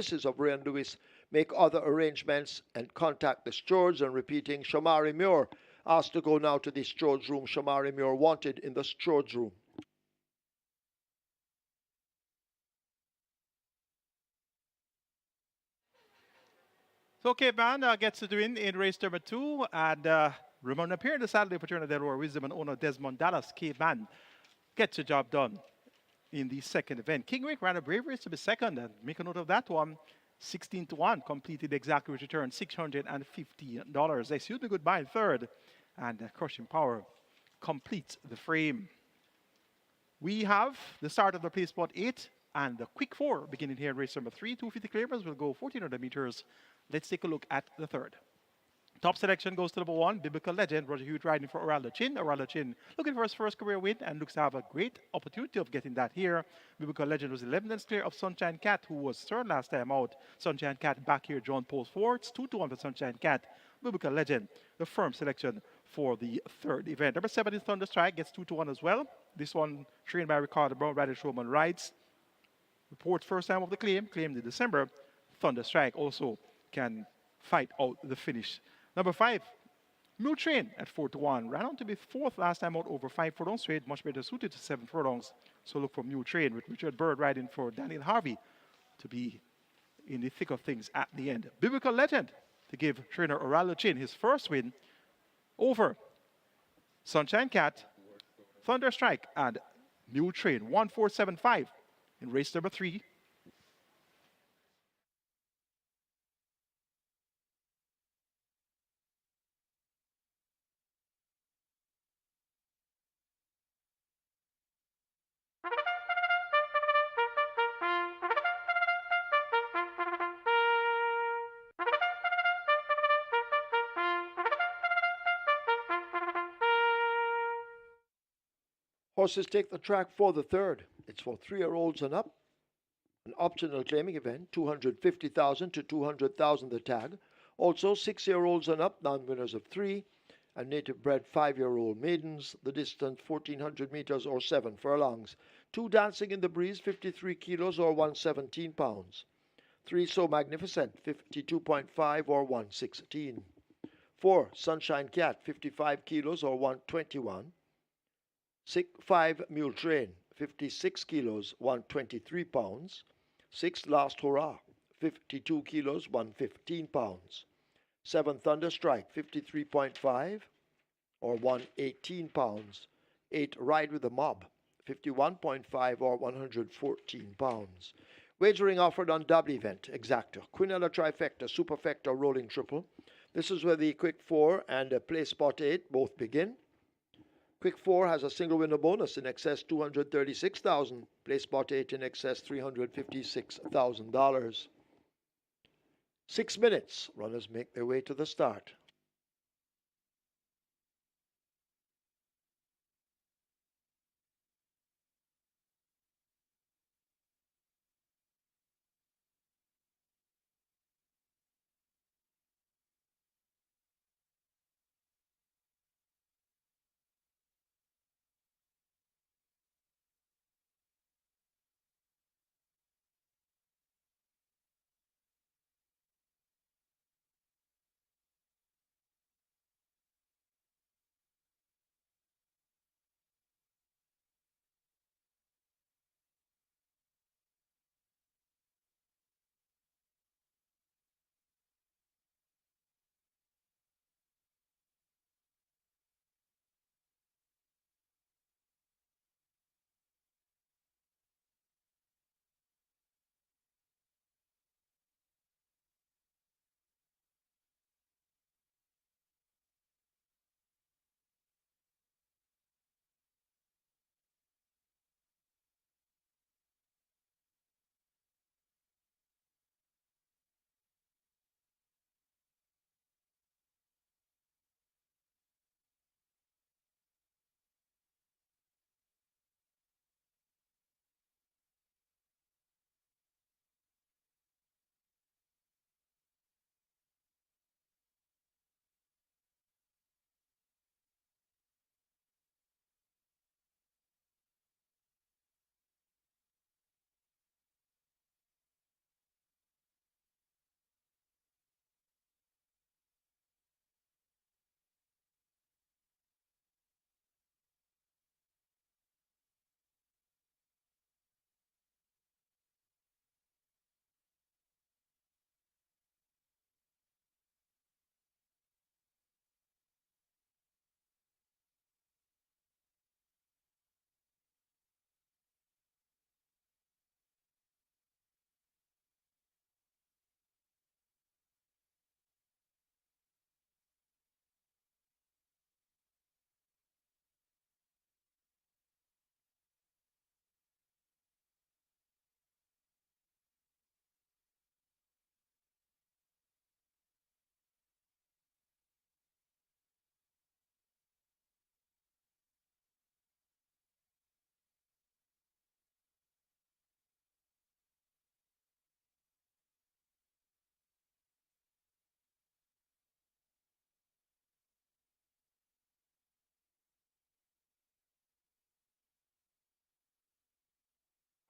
services of Ray and Lewis, make other arrangements and contact the stewards. And repeating, Shamari Muir asked to go now to the stewards room. Shamari Muir wanted in the stewards room. So Cayman gets to win in race number 2, and Ramon appeared the Saturday for Trinidad Roar Wisdom and owner Desmond Dallas. Cayman gets the job done in the second event. Kingwick ran a brave race to be second, and make a note of that one. 16-1, completed exactly which returned $650. Excuse me, goodbye in third, and Crushing Power completes the frame. We have the start of the place spot 8 and the quick 4 beginning here in race number 3. 250 clearers will go 1,400 meters. Let's take a look at the third. Top selection goes to number 1, Biblical Legend. Roger Hewitt riding for Orlando Chin. Orlando Chin looking for his first career win and looks to have a great opportunity of getting that here. Biblical Legend was 11 lengths clear of Sunshine Cat, who was third last time out. Sunshine Cat back here, John Post 4. It's 2-1 for Sunshine Cat. Biblical Legend, the firm selection for the third event. Number 7 is Thunder Strike, gets 2-1 as well. This one trained by Ricardo Brown, Radish Roman rides. Reports first time of the claimed in December. Thunder Strike also can fight out the finish. Number 5, Mule Train at 4-1. Ran on to be 4th last time out over 5 furlongs straight. Much better suited to 7 furlongs. So look for Mule Train with Richard Bird riding for Daniel Harvey to be in the thick of things at the end. Biblical Legend to give trainer Orlando Chin his first win over Sunshine Cat, Thunder Strike, and Mule Train. 1-4-7-5 in race number 3. Horses take the track for the third. It's for 3-year-olds and up. An optional claiming event, 250,000 to 200,000 the tag. Also 6-year-olds and up, non-winners of 3. And native-bred 5-year-old maidens, the distance 1,400 meters or 7 furlongs. 2 dancing in the breeze, 53 kilos or 117 pounds. 3 so magnificent, 52.5 or 116. 4 Sunshine Cat, 55 kilos or 121. 5 Mule Train, 56 kilos, 123 pounds. 6 Last Hurrah, 52 kilos, 115 pounds. 7 Thunder Strike, 53.5 or 118 pounds. 8 Ride with the Mob, 51.5 or 114 pounds. Wagering offered on double event, exacta, Quinella trifecta, superfecta, rolling triple. This is where the quick 4 and play spot 8 both begin. Quick 4 has a single winner bonus in excess $236,000. Play spot 8 in excess $356,000. 6 minutes. Runners make their way to the start.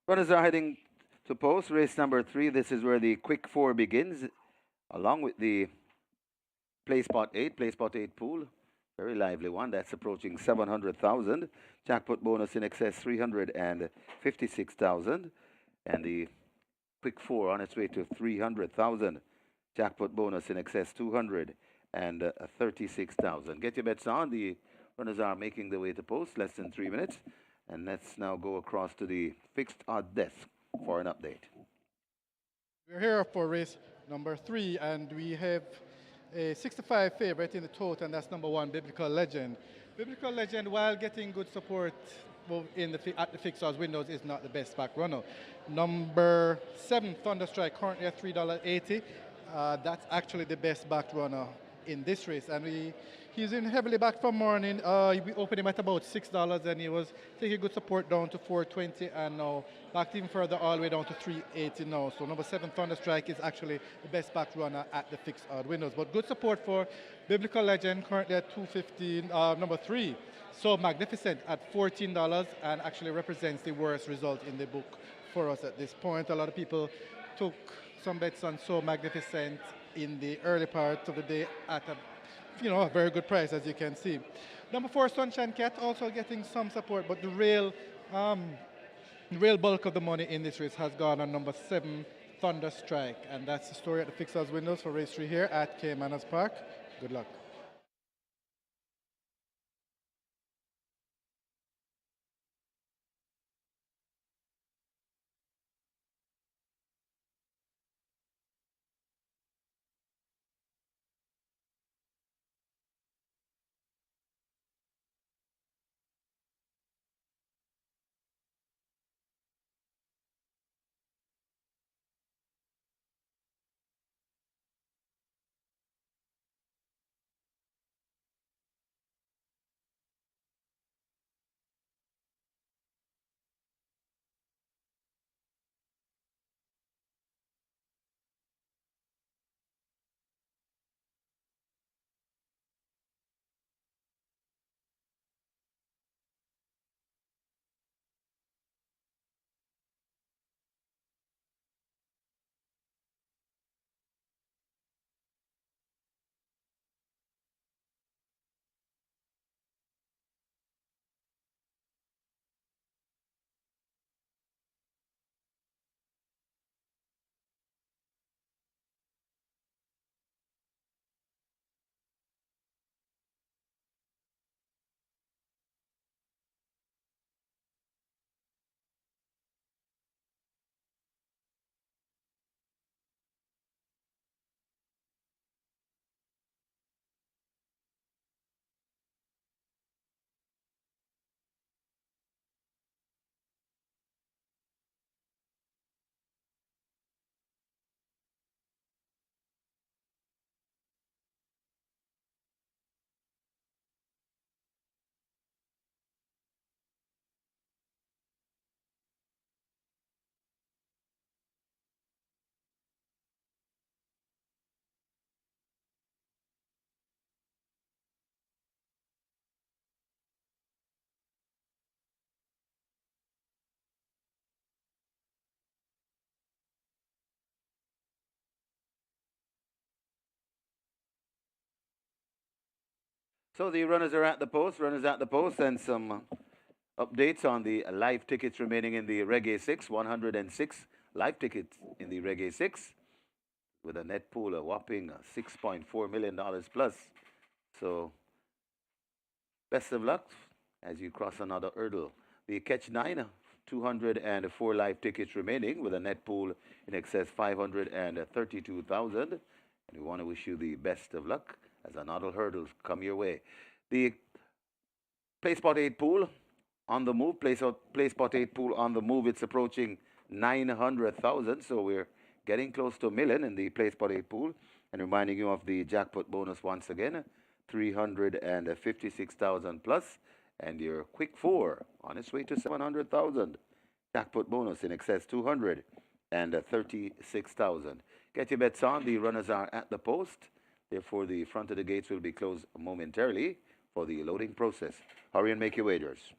Runners are heading to post. Race number 3. This is where the quick 4 begins, along with the play spot 8. Play spot 8 pool. Very lively one. That's approaching 700,000. Jackpot bonus in excess 356,000. And the quick 4 on its way to 300,000. Jackpot bonus in excess 236,000. Get your bets on. The runners are making their way to post. Less than 3 minutes. And let's now go across to the fixed odd desk for an update. We're here for race number 3, and we have a 65 favorite in the total, and that's number 1, Biblical Legend. Biblical Legend, while getting good support at the fixed odds windows, is not the best back runner. Number 7, Thunderstrike, currently at $3.80. That's actually the best back runner in this race, and he's in heavily back from morning. We opened him at about $6, and he was taking good support down to $4.20, and now backed even further all the way down to $3.80 now. So number 7, Thunderstrike, is actually the best back runner at the fixed odd windows. But good support for Biblical Legend, currently at $2.15. Number 3, So Magnificent, at $14, and actually represents the worst result in the book for us at this point. A lot of people took some bets on So Magnificent in the early part of the day at a very good price, as you can see. Number 4, Sunshine Cat, also getting some support, but the real bulk of the money in this race has gone on number 7, Thunderstrike, and that's the story at the fixed odds windows for race 3 here at Caymanas Park. Good luck. So the runners are at the post, and some updates on the live tickets remaining in the Reggae 6. 106 live tickets in the Reggae 6, with a net pool of whopping $6.4 million plus. So best of luck as you cross another hurdle. The Catch 9, 204 live tickets remaining, with a net pool in excess 532,000. And we want to wish you the best of luck as another hurdles come your way. The Play Spot 8 pool on the move. Play Spot 8 pool on the move. It's approaching 900,000. So we're getting close to $1 million in the Play Spot 8 pool. And reminding you of the jackpot bonus once again, 356,000 plus. And your quick 4 on its way to 700,000. Jackpot bonus in excess 236,000. Get your bets on. The runners are at the post. Therefore, the front of the gates will be closed momentarily for the loading process. Hurry and make your wagers.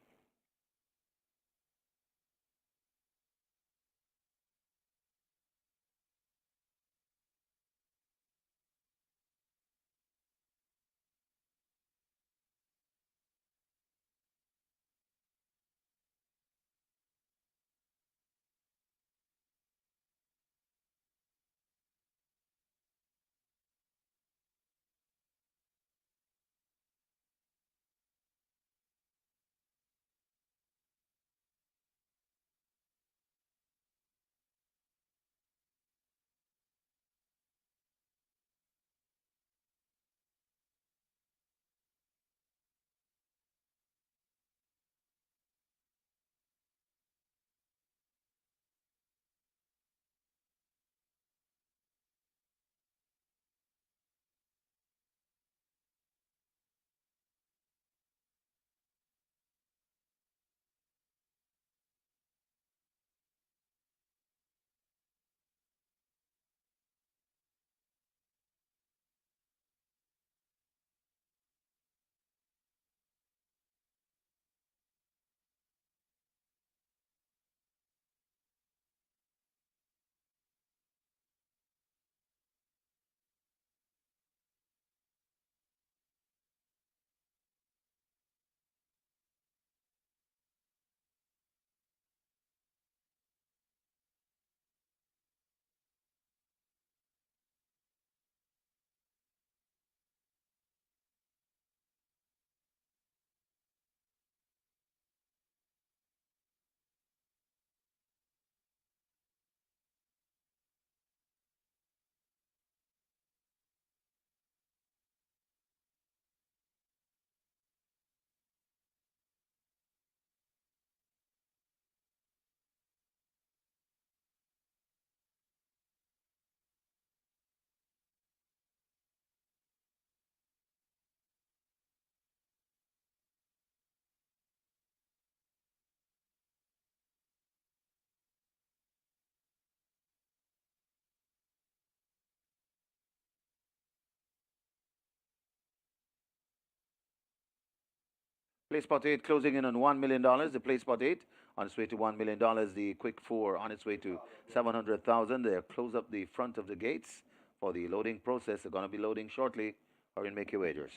Play spot 8 closing in on $1 million. The play spot 8 on its way to $1 million. The quick 4 on its way to 700,000. They close up the front of the gates for the loading process. They're going to be loading shortly. Hurry and make your wagers.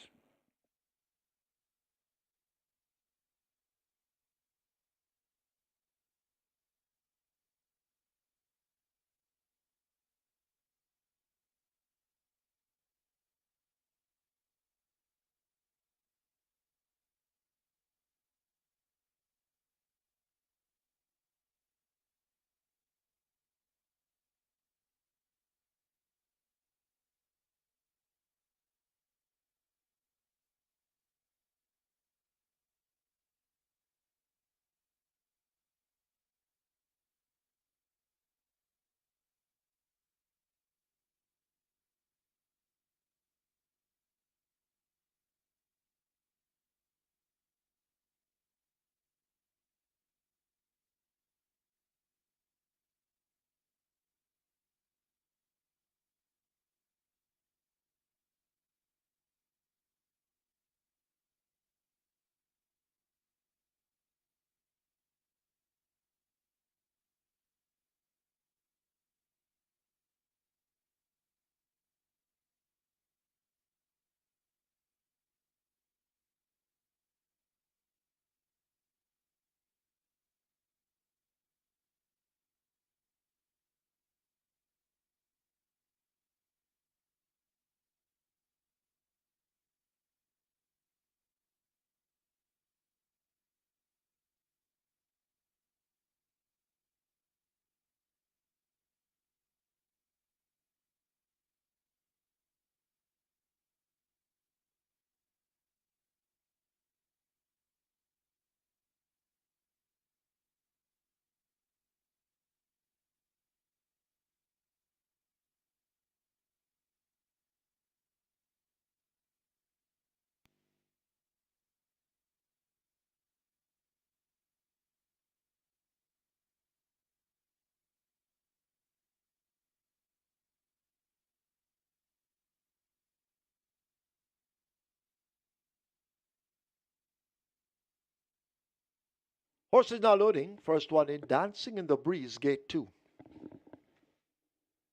Horses now loading. First one in, Dancing in the Breeze, gate 2.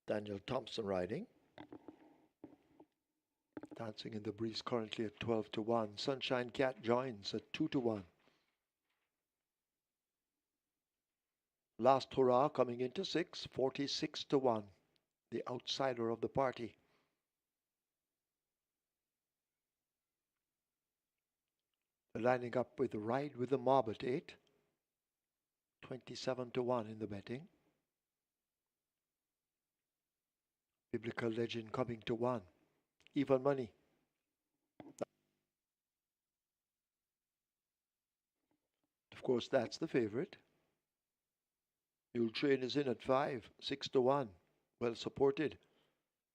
Daniel Thompson riding. Dancing in the Breeze currently at 12-1. Sunshine Cat joins at 2-1. Last Hurrah coming into 6, 46-1. The outsider of the party. They're lining up with Ride with the Mob at 8. 27-1 in the betting. Biblical Legend coming to 1. Even money. Of course, that's the favorite. Mule Train is in at 5, 6-1. Well supported.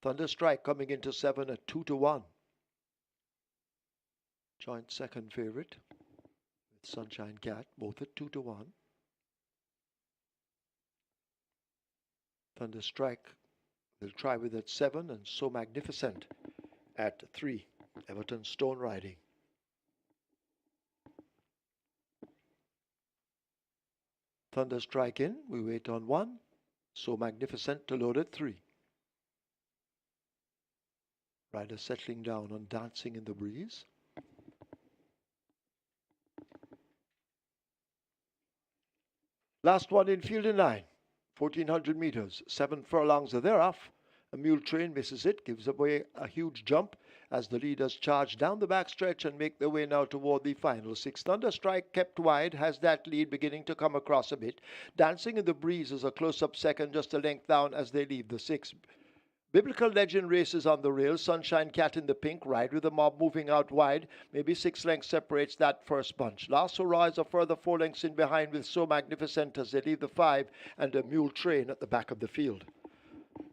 Thunder Strike coming into 7 at 2-1. Joint second favorite with Sunshine Cat, both at 2-1. Thunder Strike, they'll try with at 7, and So Magnificent at 3. Everton Stone riding. Thunder Strike in, we wait on 1. So Magnificent to load at 3. Rider settling down on Dancing in the Breeze. Last one in field in 9. 1,400 meters. 7 furlongs are thereof. A Mule Train misses it, gives away a huge jump as the leaders charge down the backstretch and make their way now toward the final 6. Thunder Strike kept wide, has that lead beginning to come across a bit. Dancing in the Breeze is a close-up second, just a length down as they leave the 6. Biblical Legend races on the rail. Sunshine Cat in the pink. Ride with the Mob moving out wide. Maybe 6 lengths separates that first bunch. Last Hurrah is a further 4 lengths in behind with So Magnificent as they leave the 5 and a Mule Train at the back of the field.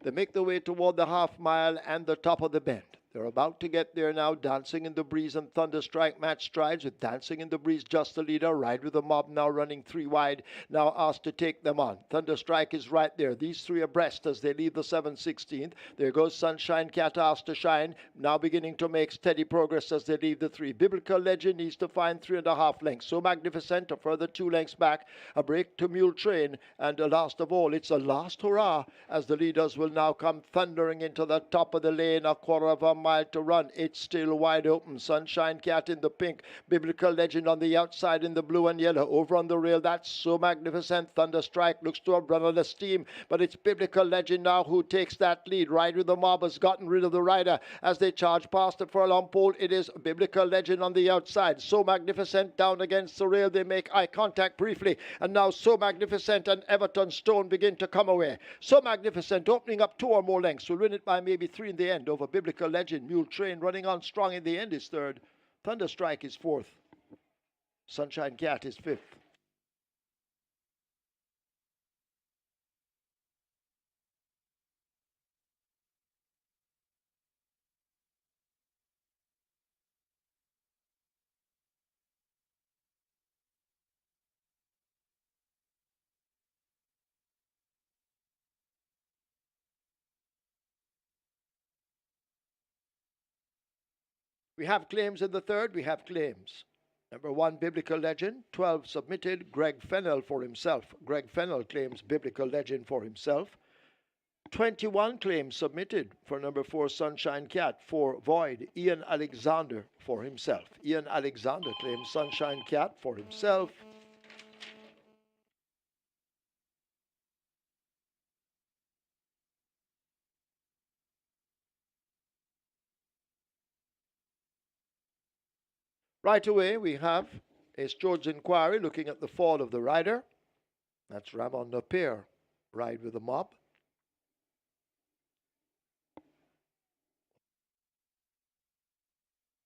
They make their way toward the half mile and the top of the bend. They're about to get there now. Dancing in the Breeze and Thunderstrike match strides with Dancing in the Breeze just the leader. Ride with the Mob now running 3 wide. Now asked to take them on. Thunderstrike is right there. These 3 abreast as they leave the 7/16th. There goes Sunshine Cat asked to shine. Now beginning to make steady progress as they leave the 3. Biblical Legend needs to find 3.5 lengths. So Magnificent a further 2 lengths back. A break to Mule Train. And last of all, it's a last hurrah as the leaders will now come thundering into the top of the lane. A quarter of a mile to run. It's still wide open. Sunshine Cat in the pink. Biblical Legend on the outside in the blue and yellow. Over on the rail, that's So Magnificent. Thunderstrike looks to have run out of steam, but it's Biblical Legend now who takes that lead. Ride with the Mob has gotten rid of the rider as they charge past the furlong pole. It is Biblical Legend on the outside. So Magnificent down against the rail. They make eye contact briefly, and now So Magnificent and Everton Stone begin to come away. So Magnificent opening up 2 or more lengths. Will win it by maybe 3 in the end over Biblical Legend. Mule Train running on strong in the end is 3rd. Thunderstrike is 4th. Sunshine Cat is 5th. We have claims in the 3rd. We have claims. Number 1, Biblical Legend. 12 submitted. Greg Fennell for himself. Greg Fennell claims Biblical Legend for himself. 21 claims submitted for number 4, Sunshine Cat. 4 void. Ian Alexander for himself. Ian Alexander claims Sunshine Cat for himself. Right away, we have a George's Inquiry looking at the fall of the rider. That's Ramon Napier. Ride with the Mob.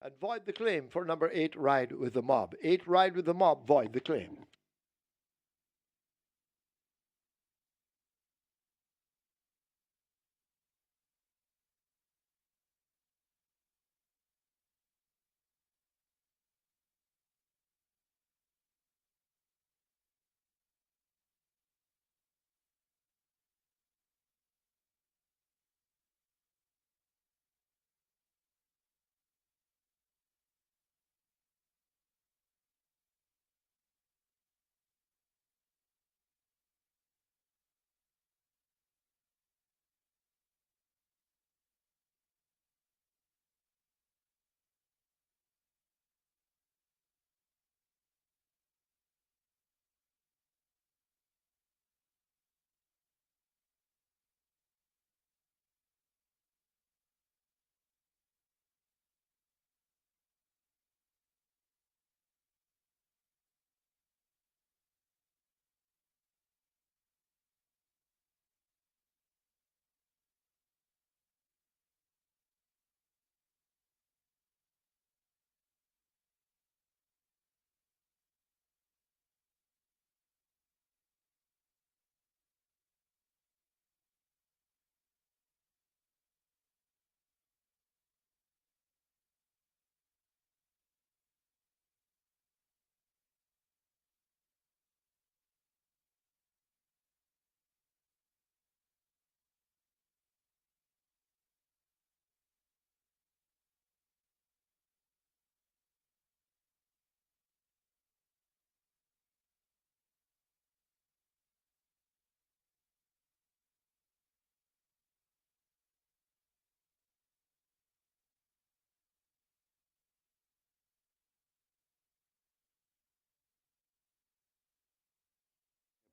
And void the claim for number 8, Ride with the Mob. 8, Ride with the Mob, void the claim.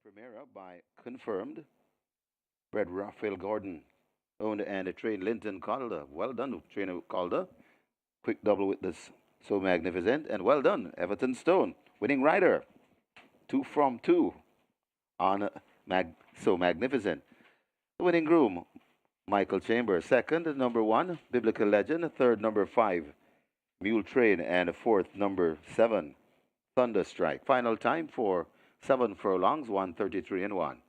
Primera by confirmed. Bred Raphael Gordon. Owned and trained Linton Calder. Well done, trainer Calder. Quick double with this. So Magnificent. And well done, Everton Stone. Winning rider. 2 from 2 on So Magnificent. The winning groom, Michael Chambers. 2nd, number 1, Biblical Legend. 3rd, number 5, Mule Train. And 4th, number 7, Thunderstrike. Final time for 7 furlongs, 1:33 and 1.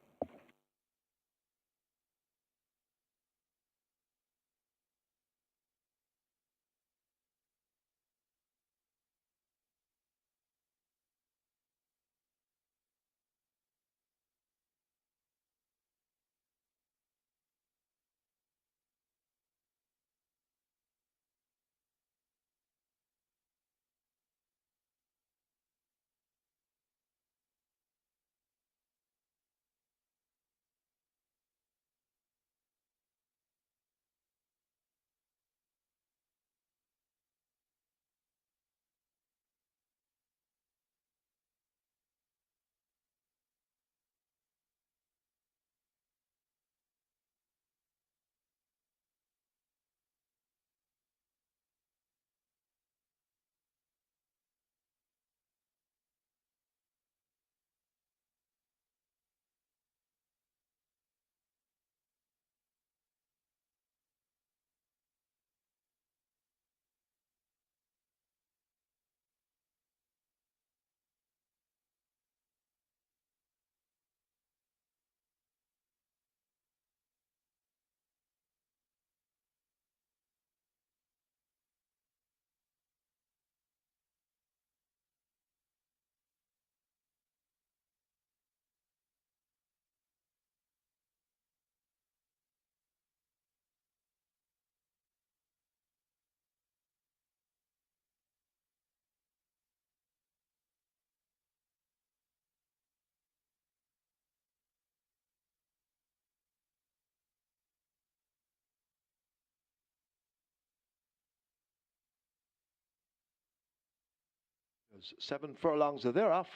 As 7 furlongs are they're off.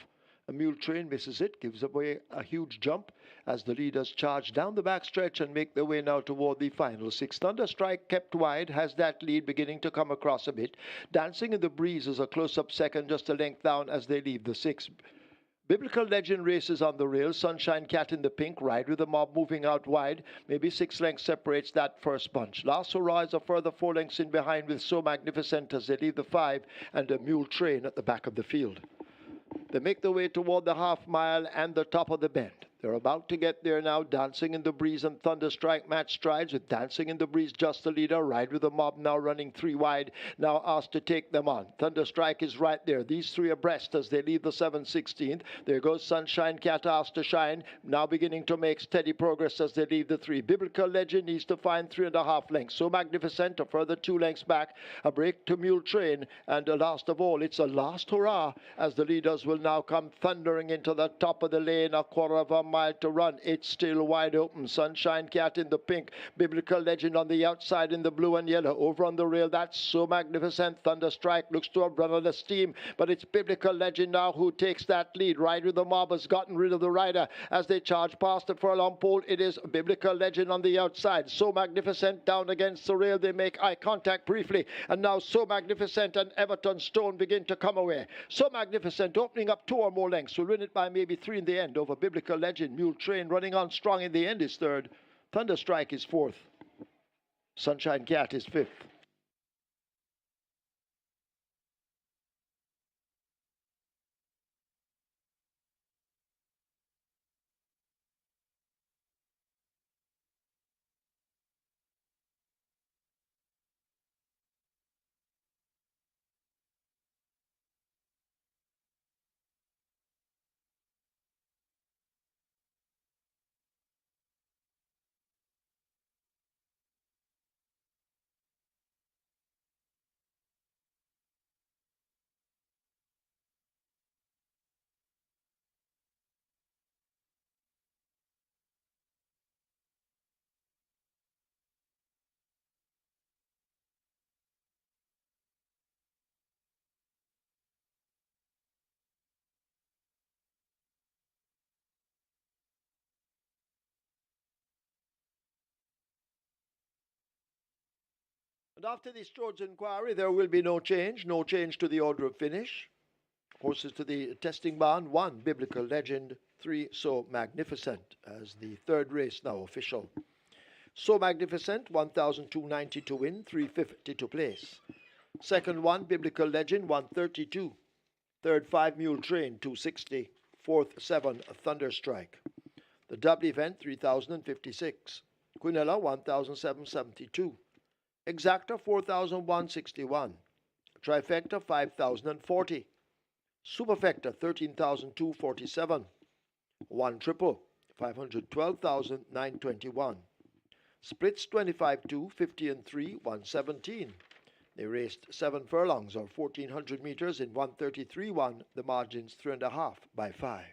A mule train misses it, gives away a huge jump as the leaders charge down the backstretch and make their way now toward the final 6. Thunderstrike kept wide, has that lead beginning to come across a bit. Dancing in the Breeze is a close-up second, just a length down as they leave the 6. Biblical Legend races on the rail. Sunshine Cat in the pink, Ride with the Mob moving out wide. Maybe 6 lengths separates that first bunch. Last Hurrah is a further 4 lengths in behind with So Magnificent as they leave the 5 and a mule train at the back of the field. They make their way toward the half mile and the top of the bend. They're about to get there now. Dancing in the Breeze and Thunderstrike match strides with Dancing in the Breeze just the leader. Ride with the Mob now running 3 wide. Now asked to take them on. Thunderstrike is right there. These 3 abreast as they leave the 7/16. There goes Sunshine Cat asked to shine. Now beginning to make steady progress as they leave the 3. Biblical Legend needs to find 3.5 lengths. So Magnificent a further 2 lengths back. A break to Mule Train. And last of all, it's a last hurrah as the leaders will now come thundering into the top of the lane. A quarter of a mile to run. It's still wide open. Sunshine Cat in the pink. Biblical Legend on the outside in the blue and yellow. Over on the rail, that's So Magnificent. Thunderstrike looks to have run out of steam, but it's Biblical Legend now who takes that lead. Ride with the Mob has gotten rid of the rider as they charge past the furlong pole. It is Biblical Legend on the outside. So Magnificent down against the rail. They make eye contact briefly, and now So Magnificent and Everton Stone begin to come away. So Magnificent opening up 2 or more lengths. Will win it by maybe 3 in the end over Biblical Legend. Mule Train running on strong in the end is 3rd. Thunderstrike is 4th. Sunshine Cat is 5th. And after this George inquiry, there will be no change to the order of finish. Horses to the testing barn, 1 Biblical Legend, 3 So Magnificent as the 3rd race now official. So Magnificent, 1,290 to win, 350 to place. Second 1 Biblical Legend, 132. Third 5 Mule Train, 260. Fourth 7 Thunderstrike. The double event, 3,056. Quinella, 1,772. Exacta, 4,161. Trifecta, 5,040. Superfecta, 13,247. 1 triple, 512,921. Splits 25-2, 50 and 3, 117. They raced 7 furlongs or 1,400 meters in 133-1. The margins 3.5 by 5.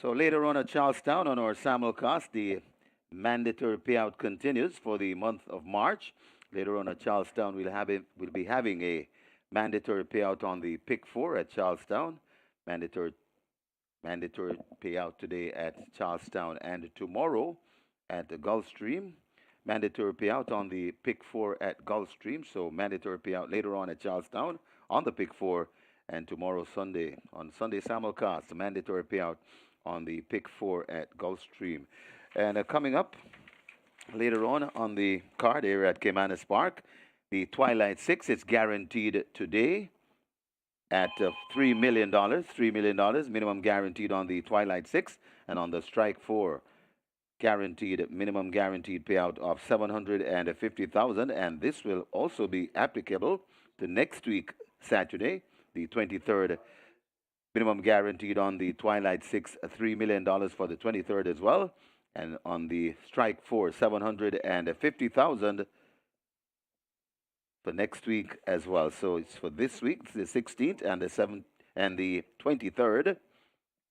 So later on at Charlestown on our simulcast, the mandatory payout continues for the month of March. Later on at Charlestown, we'll be having a mandatory payout on the pick four at Charlestown. Mandatory mandatory payout today at Charlestown and tomorrow at the Gulfstream. Mandatory payout on the pick four at Gulfstream. So mandatory payout later on at Charlestown on the pick four, and tomorrow Sunday on Sunday simulcast, mandatory payout on the pick four at Gulfstream. And coming up later on the card here at Caymanas Park, the Twilight Six is guaranteed today at $3 million. $3 million minimum guaranteed on the Twilight Six, and on the Strike Four, guaranteed minimum guaranteed payout of 750,000, and this will also be applicable to next week Saturday, the 23rd. Minimum guaranteed on the Twilight Six, $3 million for the 23rd as well, and on the Strike Four, 750,000 for next week as well. So it's for this week, the 16th and the 7th and the 23rd.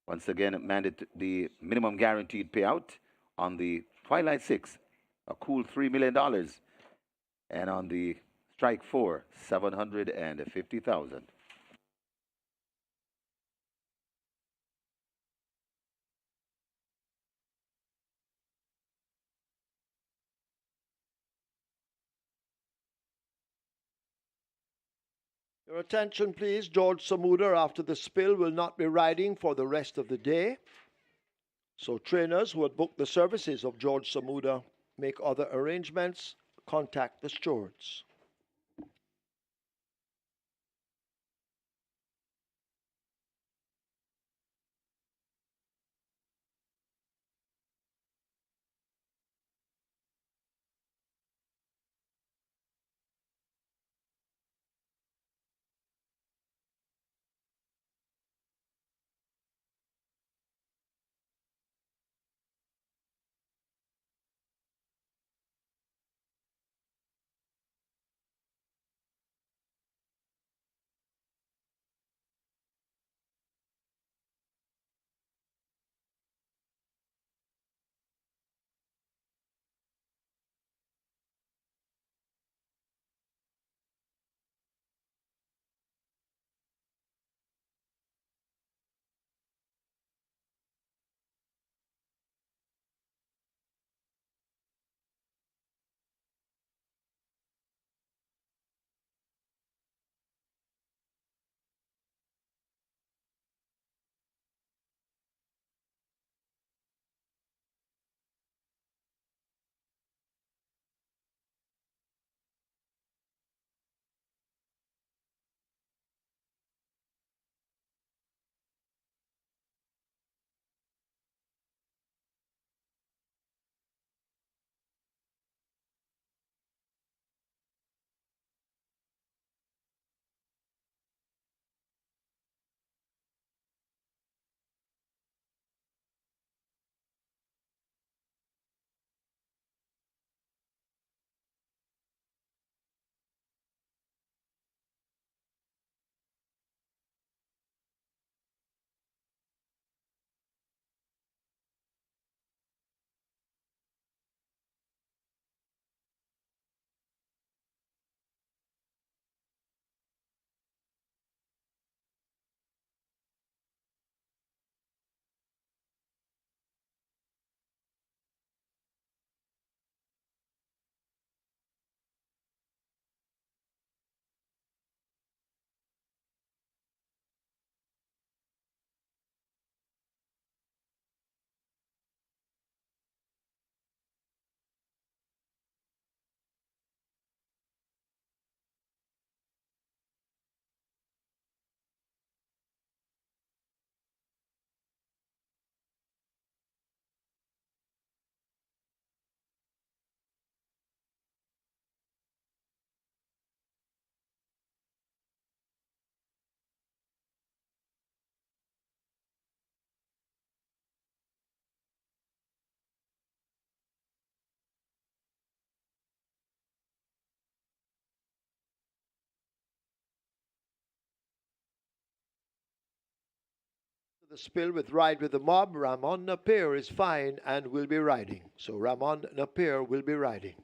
Once again, the minimum guaranteed payout on the Twilight Six, a cool $3 million, and on the Strike Four, 750,000. Your attention, please. George Samuda, after the spill, will not be riding for the rest of the day. So trainers who had booked the services of George Samuda make other arrangements. Contact the stewards. The spill with Ride with the Mob. Ramon Napier is fine and will be riding. So Ramon Napier will be riding.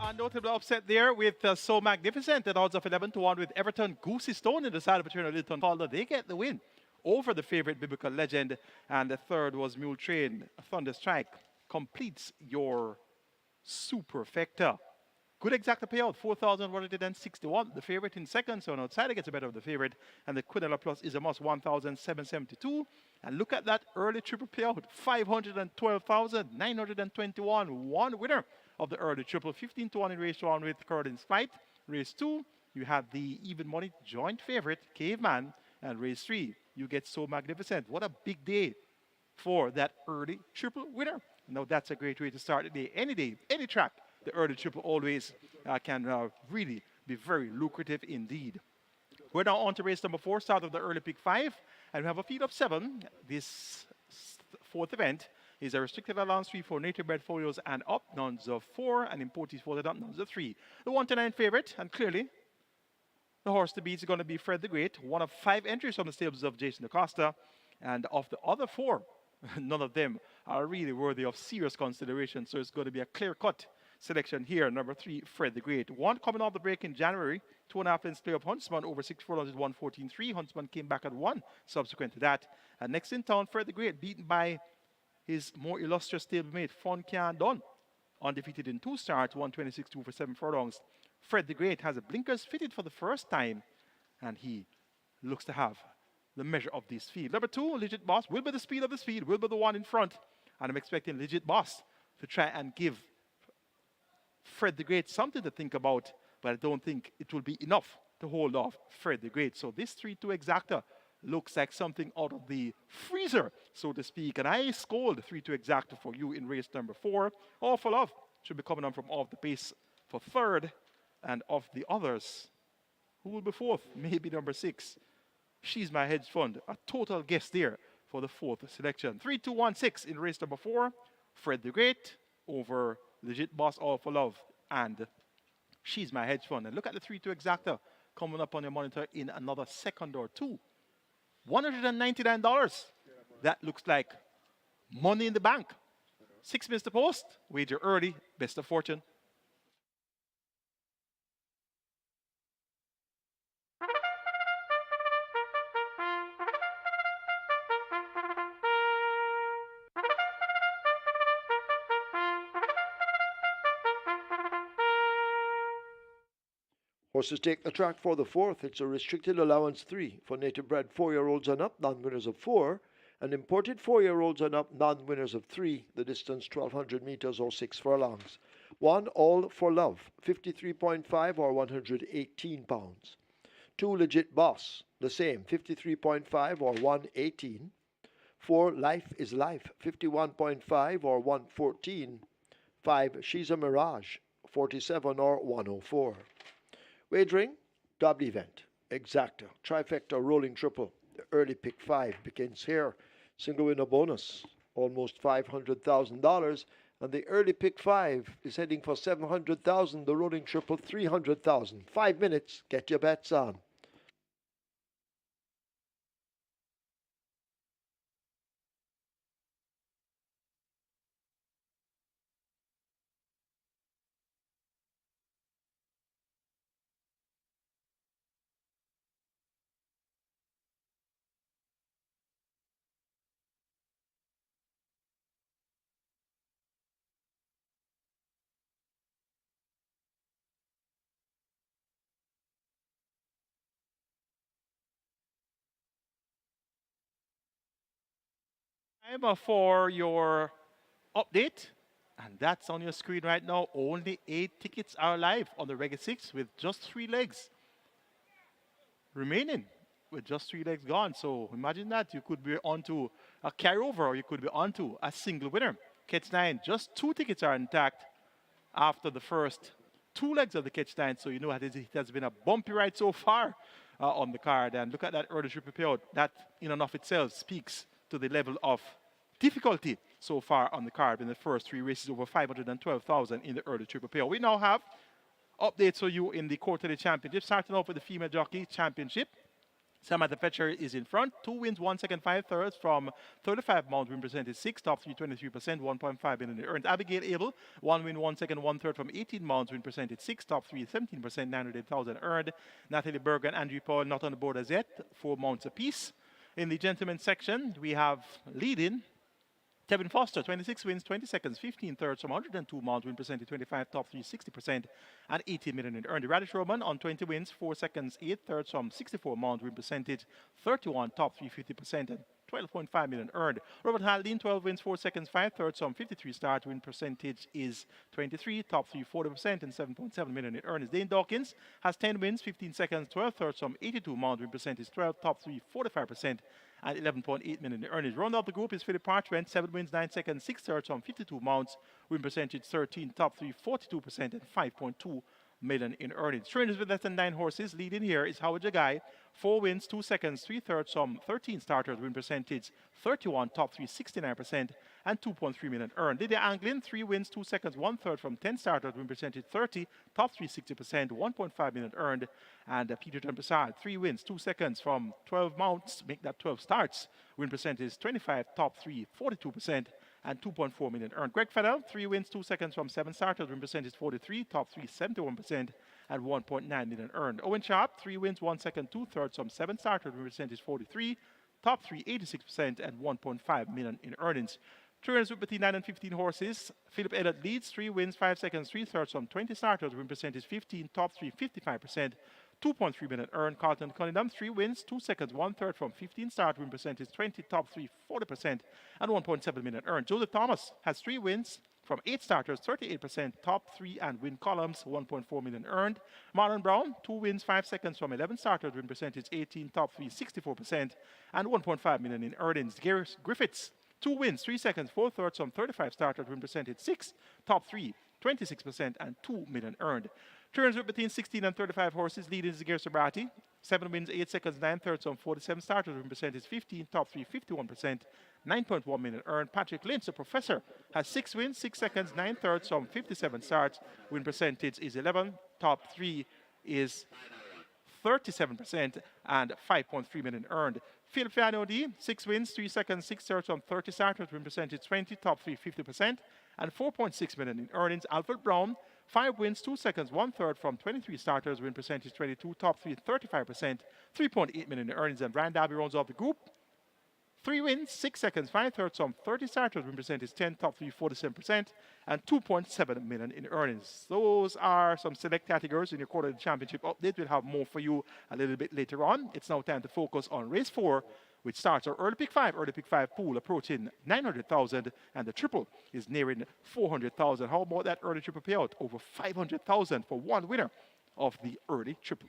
A notable upset there with So Magnificent at odds of 11 to 1 with Everton Goosey Stone in the side of Patrona Littleton Calder. They get the win over the favorite Biblical Legend. And the third was Mule Train. Thunder Strike completes your superfecta. Good exacta payout, 4,161. The favorite in second, so an outsider gets a better of the favorite. And the Quinella Plus is a must, 1,772. And look at that early triple payout, 512,921. One winner of the early triple, 15 to 1 in race 1 with Curlin's Flight. Race 2, you have the even money joint favorite, Caveman. And race 3, you get So Magnificent. What a big day for that early triple winner. Now that's a great way to start the day, any track. The early triple always can really be very lucrative indeed. We're now on to race number 4, start of the early pick 5. And we have a field of 7. This fourth event is a restricted allowance fee for native bred folios and up, nuns of 4, and importees for the up, nuns of 3. The 1-9 favorite, and clearly the horse to beat is going to be Fred the Great, one of 5 entries from the stables of Jason Acosta. And of the other 4, none of them are really worthy of serious consideration. So it's going to be a clear-cut selection here. Number 3, Fred the Great. 1 coming off the break in January. 2.5 lengths clear of Huntsman over 6 furlongs, 114.3. Huntsman came back at 1 subsequent to that. And next in town, Fred the Great, beaten by his more illustrious stablemate, Fun Can Done. undefeated in 2 starts, 126.2 for 7 furlongs. Fred the Great has the blinkers fitted for the first time, and he looks to have the measure of this field. Number 2, Legit Boss, will be the speed of this field, will be the one in front, and I'm expecting Legit Boss to try and give Fred the Great something to think about, but I don't think it will be enough to hold off Fred the Great. So this 3-2 exacta looks like something out of the freezer, so to speak. And I scold 3-2 exacta for you in race number 4. All for Love should be coming on from off the pace for 3rd, and of the others, who will be 4th? Maybe number 6. She's My Hedge Fund, a total guess there for the 4th selection. 3-2-1-6 in race number 4. Fred the Great over Legit Boss, All for Love, and She's My Hedge Fund. And look at the 3-2 exacta coming up on your monitor in another second or two. $199. That looks like money in the bank. 6 minutes to post. Wager early. Best of fortune. Horses take the track for the 4th. It's a restricted allowance 3 for native bred 4-year-olds and up, non-winners of 4, and imported 4-year-olds and up, non-winners of 3. The distance 1,200 meters or 6 furlongs. 1, All for Love, 53.5 or 118 pounds. 2, Legit Boss, the same, 53.5 or 118. 4, Life is Life, 51.5 or 114. 5, She's a Mirage, 47 or 104. Wagering, double event, exacta, trifecta, rolling triple. The early pick 5 begins here. Single winner bonus, almost $500,000. And the early pick 5 is heading for $700,000. The rolling triple, $300,000. 5 minutes, get your bets on. Time for your update, and that's on your screen right now. Only 8 tickets are live on the Reggae 6 with just 3 legs remaining, with just 3 legs gone. So imagine that. You could be onto a carryover, or you could be onto a single winner. Catch 9, just 2 tickets are intact after the first 2 legs of the Catch 9. So you know it has been a bumpy ride so far on the card. And look at that early triple payout. That in and of itself speaks to the level of difficulty so far on the card in the first 3 races, over 512,000 in the early triple payout. We now have updates for you in the quarterly championship, starting off with the female jockey championship. Samantha Fetcher is in front. 2 wins, 1 second, 5 thirds from 35 mounts, win percentage 6, top 3, 23%, 1.5 million earned. Abigail Abel, 1 win, 1 second, 1 third from 18 mounts, win percentage 6, top 3, 17%, 900,000 earned. Natalie Berger and Andrew Paul not on the board as yet, 4 mounts apiece. In the gentlemen's section, we have leading Tevin Foster, 26 wins, 20 seconds, 15 thirds from 102 mounts, win percentage 25, top 3, 60%, and 18 million in earned. Radish Roman on 20 wins, 4 seconds, 8 thirds from 64 mounts, win percentage 31, top 3, 50%, and 12.5 million earned. Robert Haldane, 12 wins, 4 seconds, 5 thirds from 53 starts, win percentage is 23, top 3, 40%, and 7.7 million in earnings. Dane Dawkins has 10 wins, 15 seconds, 12 thirds from 82 mounts, win percentage 12, top 3, 45%, and 11.8 million in earnings. Round out the group is Philip Parchment, 7 wins, 9 seconds, 6 thirds from 52 mounts, win percentage 13, top 3, 42%, and 5.2 million in earnings. Trainers with less than 9 horses. Leading here is Howard JAGHAI, 4 wins, 2 seconds, 3 thirds from 13 starters, win percentage 31, top 3, 69%, and 2.3 million earned. Lydia Anglin, 3 wins, 2 seconds, 1 third from 10 starters, win percentage 30, top 3, 60%, 1.5 million earned. And Peter Prasad, 3 wins, 2 seconds from 12 mounts, make that 12 starts, win percentage 25, top 3, 42%, and 2.4 million earned. Greg Fennell, 3 wins, 2 seconds from 7 starters, win percentage 43, top 3, 71%, and 1.9 million earned. Owen Sharp, 3 wins, 1 second, 2 thirds from 7 starters, win percentage 43, top 3, 86%, and 1.5 million in earnings. Turns with between 9 and 15 horses. Philip Elliott leads, 3 wins, 5 seconds, 3 thirds from 20 starters. Win percentage 15, top 3, 55%. 2.3 million earned. Carlton Cunningham, 3 wins, 2 seconds, 1 third from 15 start. Win percentage 20, top 3, 40%. And 1.7 million earned. Joseph Thomas has 3 wins from 8 starters, 38%, top 3 and win columns, 1.4 million earned. Marlon Brown, 2 wins, 5 seconds from 11 starters, win percentage 18, top 3, 64%, and 1.5 million in earnings. Gareth Griffiths, 2 wins, 3 seconds, 4 thirds from 35 starters, win percentage 6, top 3, 26%, and 2 million earned. Turns with between 16 and 35 horses, leading is Gir Sabrati. 7 wins, 8 seconds, 9 thirds on 47 starters, win percentage 15, top 3, 51%, 9.1 million earned. Patrick Lynch, the professor, has 6 wins, 6 seconds, 9 thirds on 57 starts, win percentage is 11, top 3 is 37%, and 5.3 million earned. Phil Fiano D, 6 wins, 3 seconds, 6 thirds on 30 starters, win percentage 20, top 3, 50%, and 4.6 million in earnings. Alfred Brown, 5 wins, 2 seconds, 1 third from 23 starters, win percentage 22, top 3, 35%, 3.8 million in earnings. And Brian Darby rounds off the group. 3 wins, 6 seconds, 5 thirds from 30 starters, win percentage 10, top 3, 47%, and 2.7 million in earnings. Those are some select categories in your quarterly championship update. We'll have more for you a little bit later on. It's now time to focus on race 4, which starts our early pick 5 pool approaching 900,000, and the triple is nearing 400,000. How about that early triple payout? Over 500,000 for one winner of the early triple.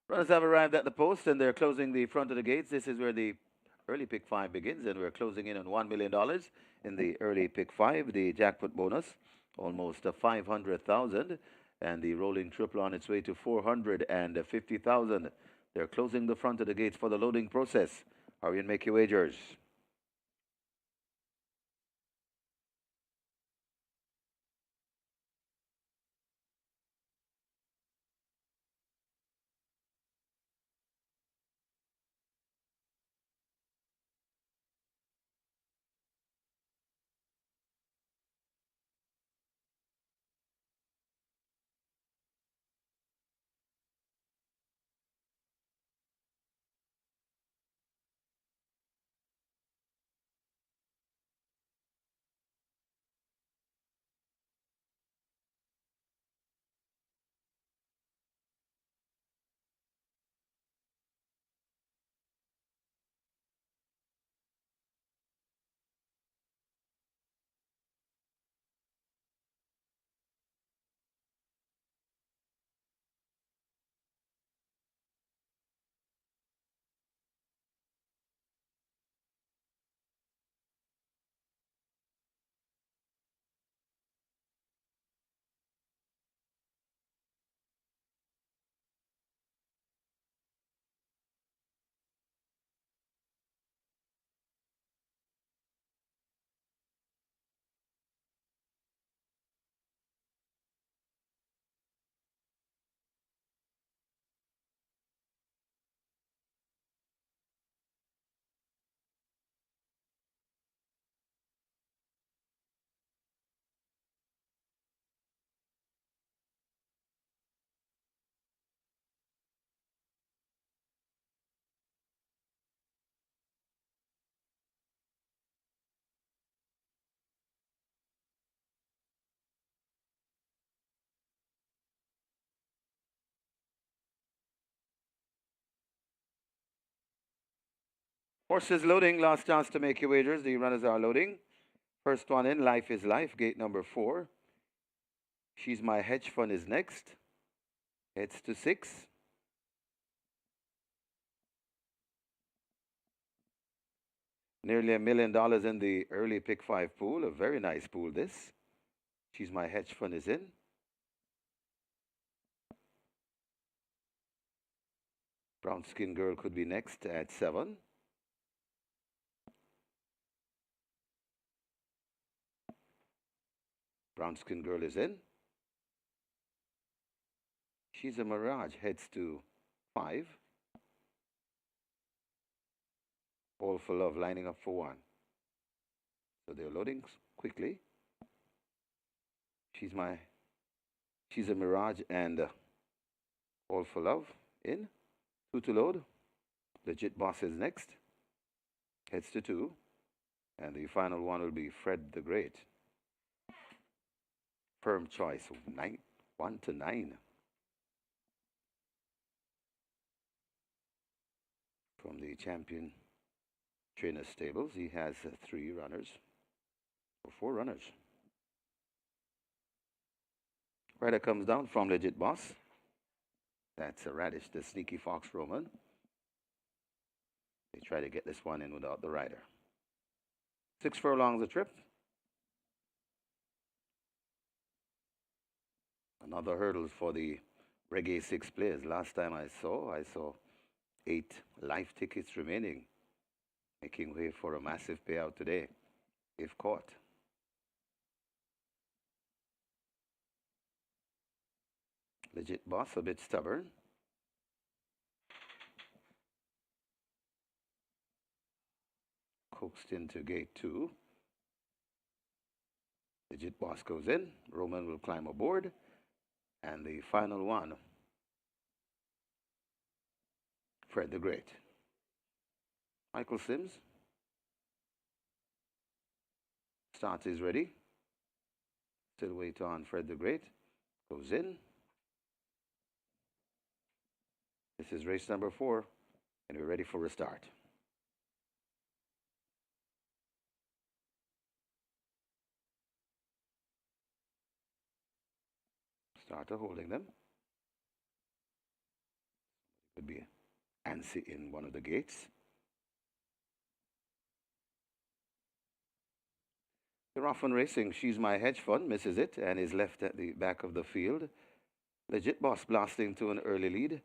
Runners have arrived at the post and they're closing the front of the gates. This is where the early pick 5 begins, and we're closing in on $1 million in the early pick 5. The jackpot bonus, almost 500,000, and the rolling triple on its way to 450,000. They're closing the front of the gates for the loading process. Hurry and make your wagers. Horses loading, last chance to make your wagers. The runners are loading. First one in, Life is Life, gate number 4. She's My Hedge Fund is next. Heads to 6. Nearly $1 million in the early pick 5 pool. A very nice pool, this. She's My Hedge Fund is in. Brown Skin Girl could be next at 7. Brown Skin Girl is in. She's a Mirage heads to 5. All for Love lining up for 1. So they're loading quickly. She's a Mirage and All for Love in. 2 to load. Legit Boss is next. Heads to 2. And the final one will be Fred the Great. Firm choice. 1 to 9. From the champion trainer stables, he has 3 runners. Or 4 runners. Rider comes down from Legit Boss. That's a Radish, the Sneaky Fox Roman. They try to get this one in without the rider. 6 furlongs a trip. Another hurdle for the Reggae 6 players. Last time I saw 8 life tickets remaining, making way for a massive payout today, if caught. Legit Boss, a bit stubborn. Coaxed into gate 2. Legit Boss goes in. Roman will climb aboard. And the final one, Fred the Great. Michael Sims. Start is ready. Still wait on Fred the Great. Goes in. This is race number 4, and we're ready for a start. Starter holding them. Could be Ansi in one of the gates. They're off and racing. She's My Hedge Fund misses it and is left at the back of the field. Legit Boss blasting to an early lead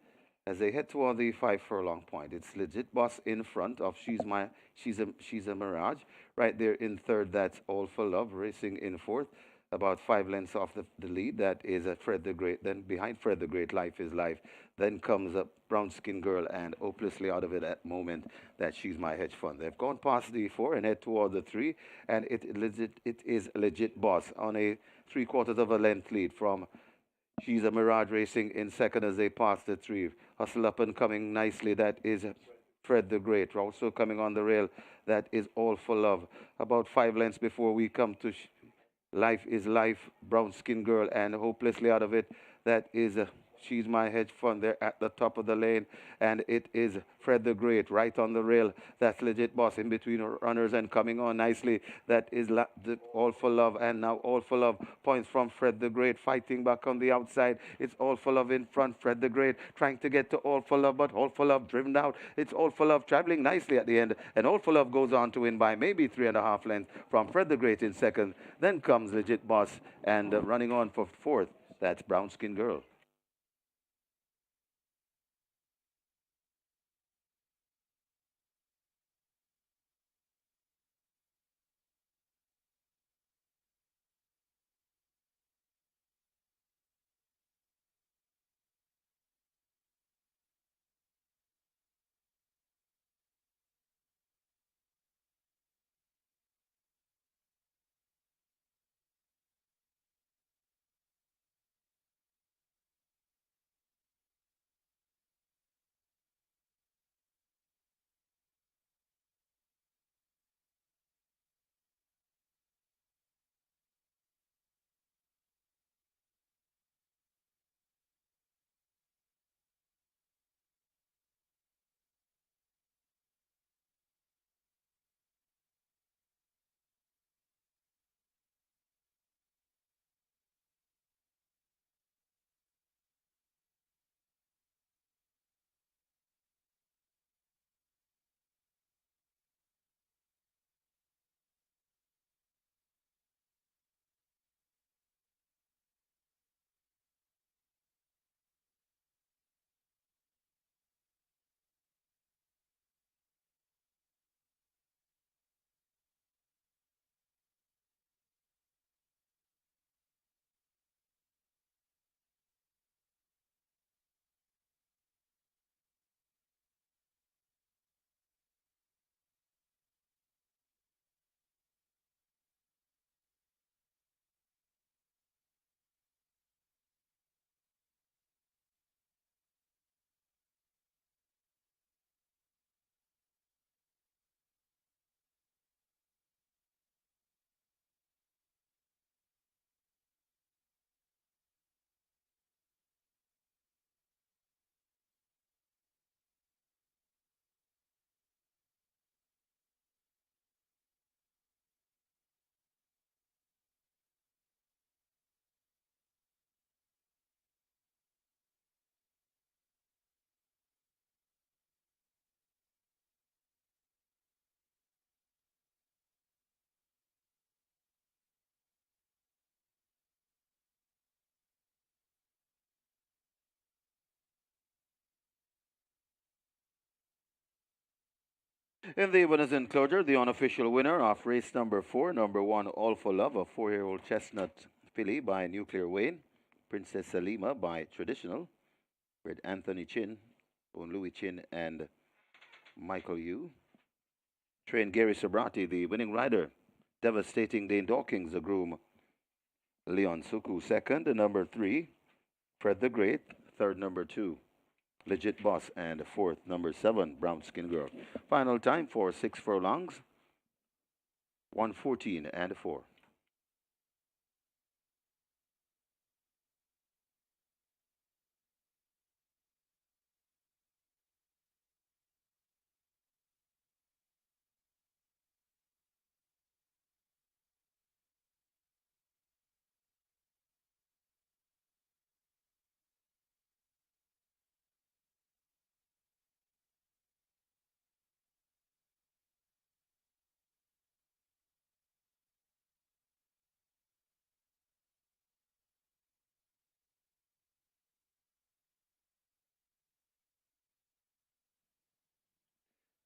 as they head toward the 5 furlong point. It's Legit Boss in front of She's a Mirage. Right there in third, that's All for Love racing in fourth. About 5 lengths off the lead, that is Fred the Great. Then behind Fred the Great, Life is Life. Then comes a Brown Skin Girl and hopelessly out of it at moment that She's My Hedge Fund. They've gone past the 4 and head toward the 3, and it is Legit Boss on a 3/4 of a length lead from She's a Mirage racing in second as they pass the 3. Hustle up and coming nicely, that is Fred the Great. Also coming on the rail, that is All for Love. About 5 lengths before we come to Life is Life, Brown Skin Girl, and hopelessly out of it, that is She's My Hedge Fund. They're at the top of the lane, and it is Fred the Great right on the rail. That's Legit Boss in between runners and coming on nicely. That is All for Love, and now All for Love points from Fred the Great, fighting back on the outside. It's All for Love in front. Fred the Great trying to get to All for Love, but All for Love driven out. It's All for Love traveling nicely at the end, and All for Love goes on to win by maybe 3.5 lengths from Fred the Great in second. Then comes Legit Boss, and running on for fourth, that's Brown Skin Girl. In the winners enclosure, the unofficial winner of race number 4, number 1, All for Love, a 4-year-old chestnut filly by Nuclear Wayne, Princess Salima by Traditional, with Anthony Chin, own Louis Chin, and Michael Yu. Trained Gary Sabrati, the winning rider. Devastating Dane Dawkins, the groom. Leon Suku, second. Number 3, Fred the Great. Third, number 2, Legit Boss. And fourth, number 7, Brown Skin Girl. Final time for 6 furlongs, 1:14 and 4.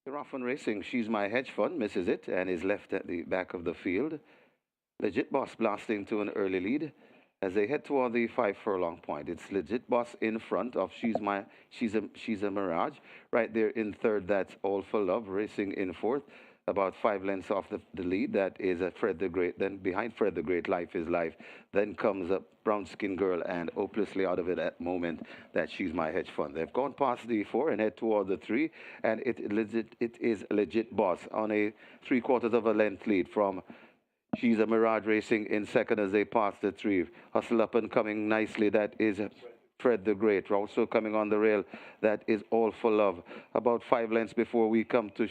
They're off and racing. She's My Hedge Fund misses it and is left at the back of the field. Legit Boss blasting to an early lead as they head toward the 5 furlong point. It's Legit Boss in front of She's a Mirage. Right there in third, that's All for Love, racing in fourth, about 5 lengths off the lead. That is Fred the Great. Then behind Fred the Great, Life is Life. Then comes a Brown Skin Girl, and hopelessly out of it at the moment, that She's My Hedge Fund. They've gone past the 4 and head toward the 3, and it is Legit Boss on a 3/4 of a length lead from She's a Mirage racing in second as they pass the 3. Hustle up and coming nicely. That is Fred the Great. Also coming on the rail, that is All for Love. About 5 lengths before we come to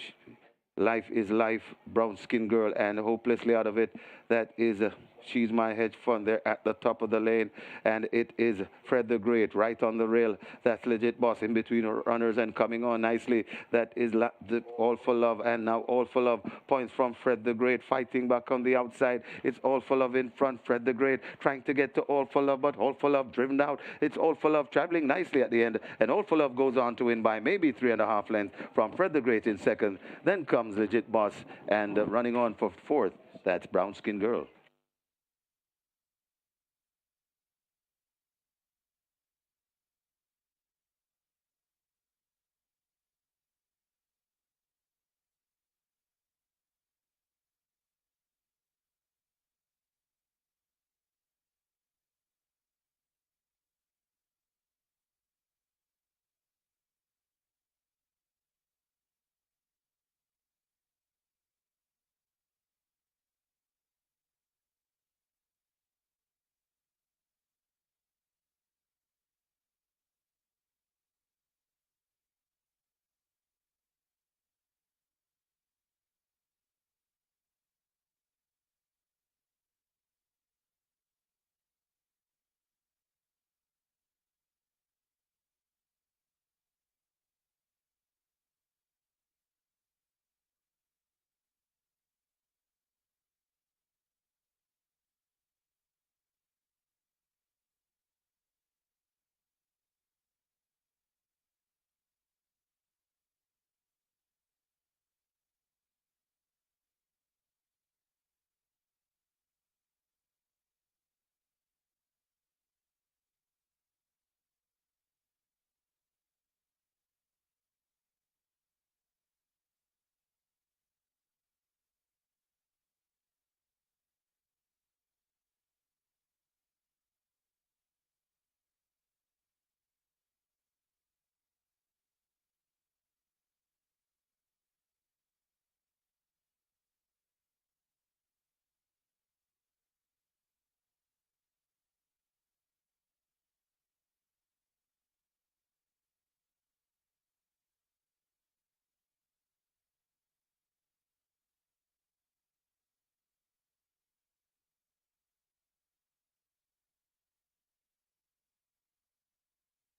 Life is Life, Brown Skin Girl, and hopelessly out of it, that is She's My Hedge Fund. They're at the top of the lane, and it is Fred the Great right on the rail. That's Legit Boss in between runners and coming on nicely. That is the All for Love, and now All for Love points from Fred the Great, fighting back on the outside. It's All for Love in front. Fred the Great trying to get to All for Love, but All for Love driven out. It's All for Love traveling nicely at the end, and All for Love goes on to win by maybe 3.5 lengths from Fred the Great in second. Then comes Legit Boss, and running on for fourth, that's Brown Skin Girl.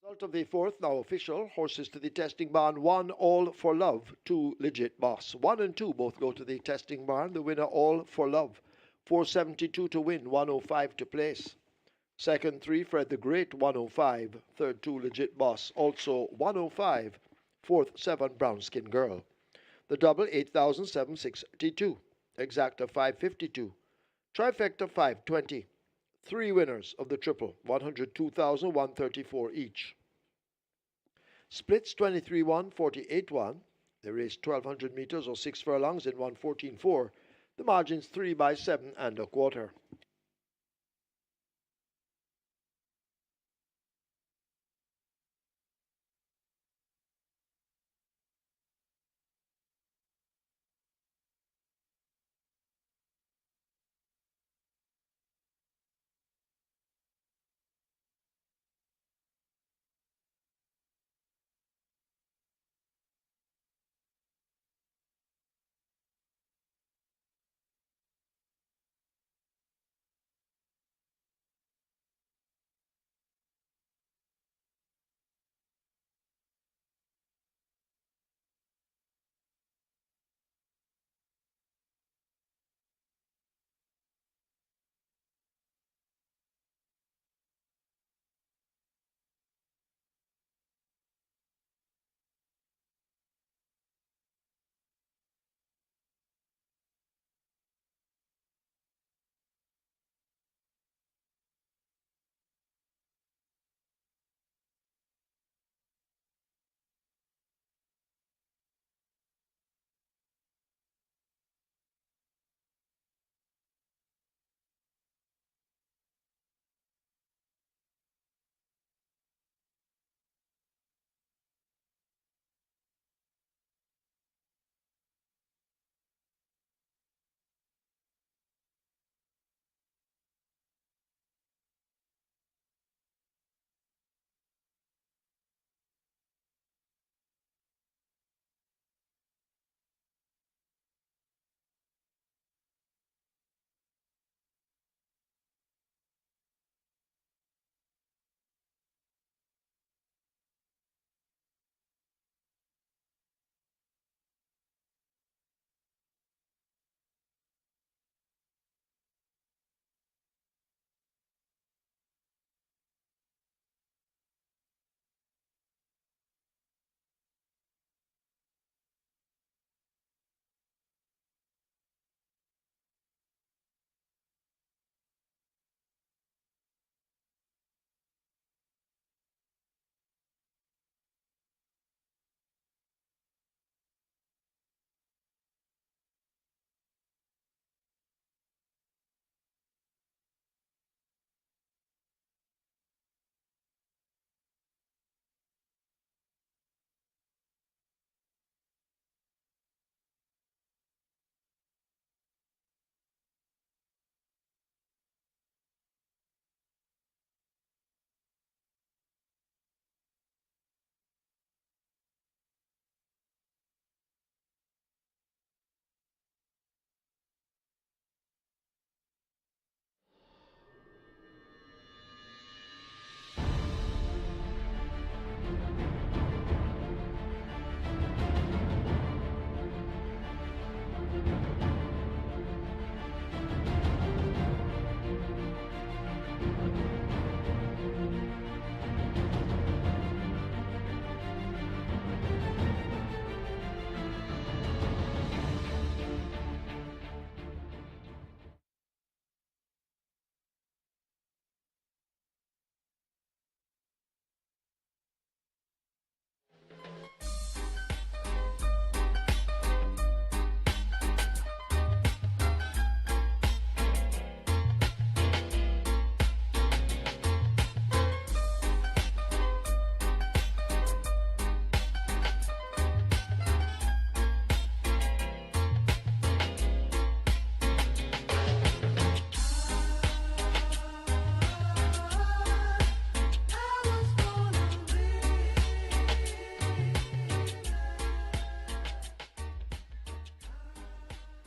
Result of the 4th, now official. Horses to the testing barn. 1, All for Love. 2, Legit Boss. 1 and 2 both go to the testing barn. The winner, All for Love. 472 to win, 105 to place. Second, 3, Fred the Great, 105. Third, 2, Legit Boss, also 105. Fourth, 7, Brown Skin Girl. The double 8,762. Exacta 552. Trifecta 520. 3 winners of the triple, 102,134 each. Splits 23-1, 48-1. They raced 1,200 meters or 6 furlongs in 1:14.4. The margins 3 by 7 and a quarter.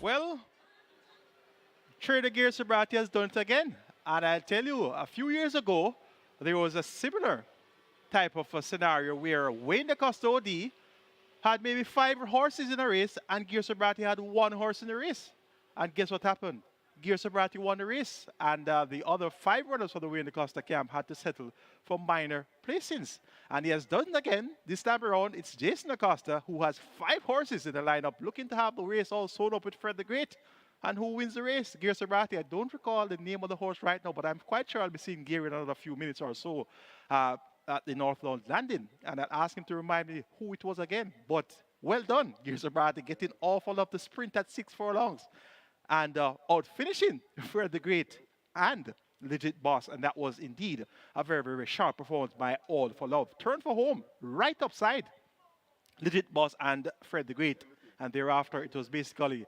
Well, Trader Gear Sobrati has done it again. And I'll tell you, a few years ago, there was a similar type of a scenario where Wayne the Custody had maybe 5 horses in a race and Gear Sobrati had 1 horse in the race. And guess what happened? Gear Sobriety won the race, and the other 5 runners for the way in the cluster camp had to settle for minor placings. And he has done it again. This time around, it's Jason Acosta, who has 5 horses in the lineup, looking to have the race all sold up with Fred the Great. And who wins the race? Gear Sobriety. I don't recall the name of the horse right now, but I'm quite sure I'll be seeing Gear in another few minutes or so at the Northland Landing. And I'll ask him to remind me who it was again. But well done, Gear Sobriety, getting awful up the sprint at 6 furlongs. And out finishing Fred the Great and Legit Boss. And that was indeed a very, very sharp performance by All for Love. Turn for home, right upside Legit Boss and Fred the Great. And thereafter, it was basically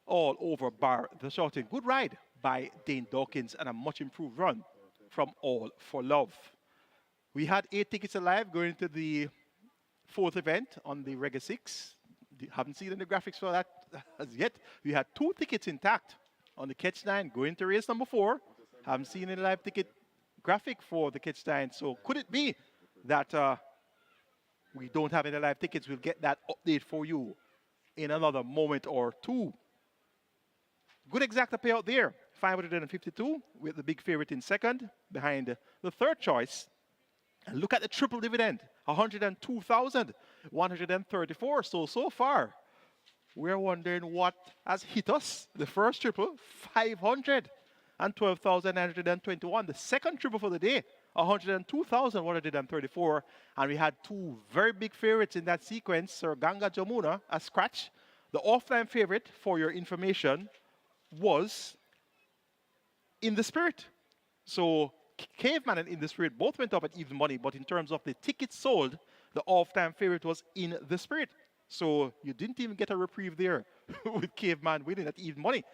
all over bar the shouting. Good ride by Dane Dawkins and a much improved run from All for Love. We had 8 tickets alive going to the 4th event on the Reggae 6. Haven't seen any graphics for that as yet. We had 2 tickets intact on the Catch 9 going to race number 4. Haven't seen any live ticket graphic for the Catch 9. So could it be that we don't have any live tickets? We'll get that update for you in another moment or two. Good exacta payout there. 552 with the big favorite in second behind the third choice. And look at the triple dividend. 102,134. So far, we're wondering what has hit us. The first triple, 512,921. The second triple for the day, 102,134. And we had 2 very big favorites in that sequence. Sir Ganga Jamuna, a scratch. The off-time favorite, for your information, was In the Spirit. So Caveman and In the Spirit both went up at even money, but in terms of the tickets sold, the off-time favorite was In the Spirit. So you didn't even get a reprieve there with Caveman winning at even money.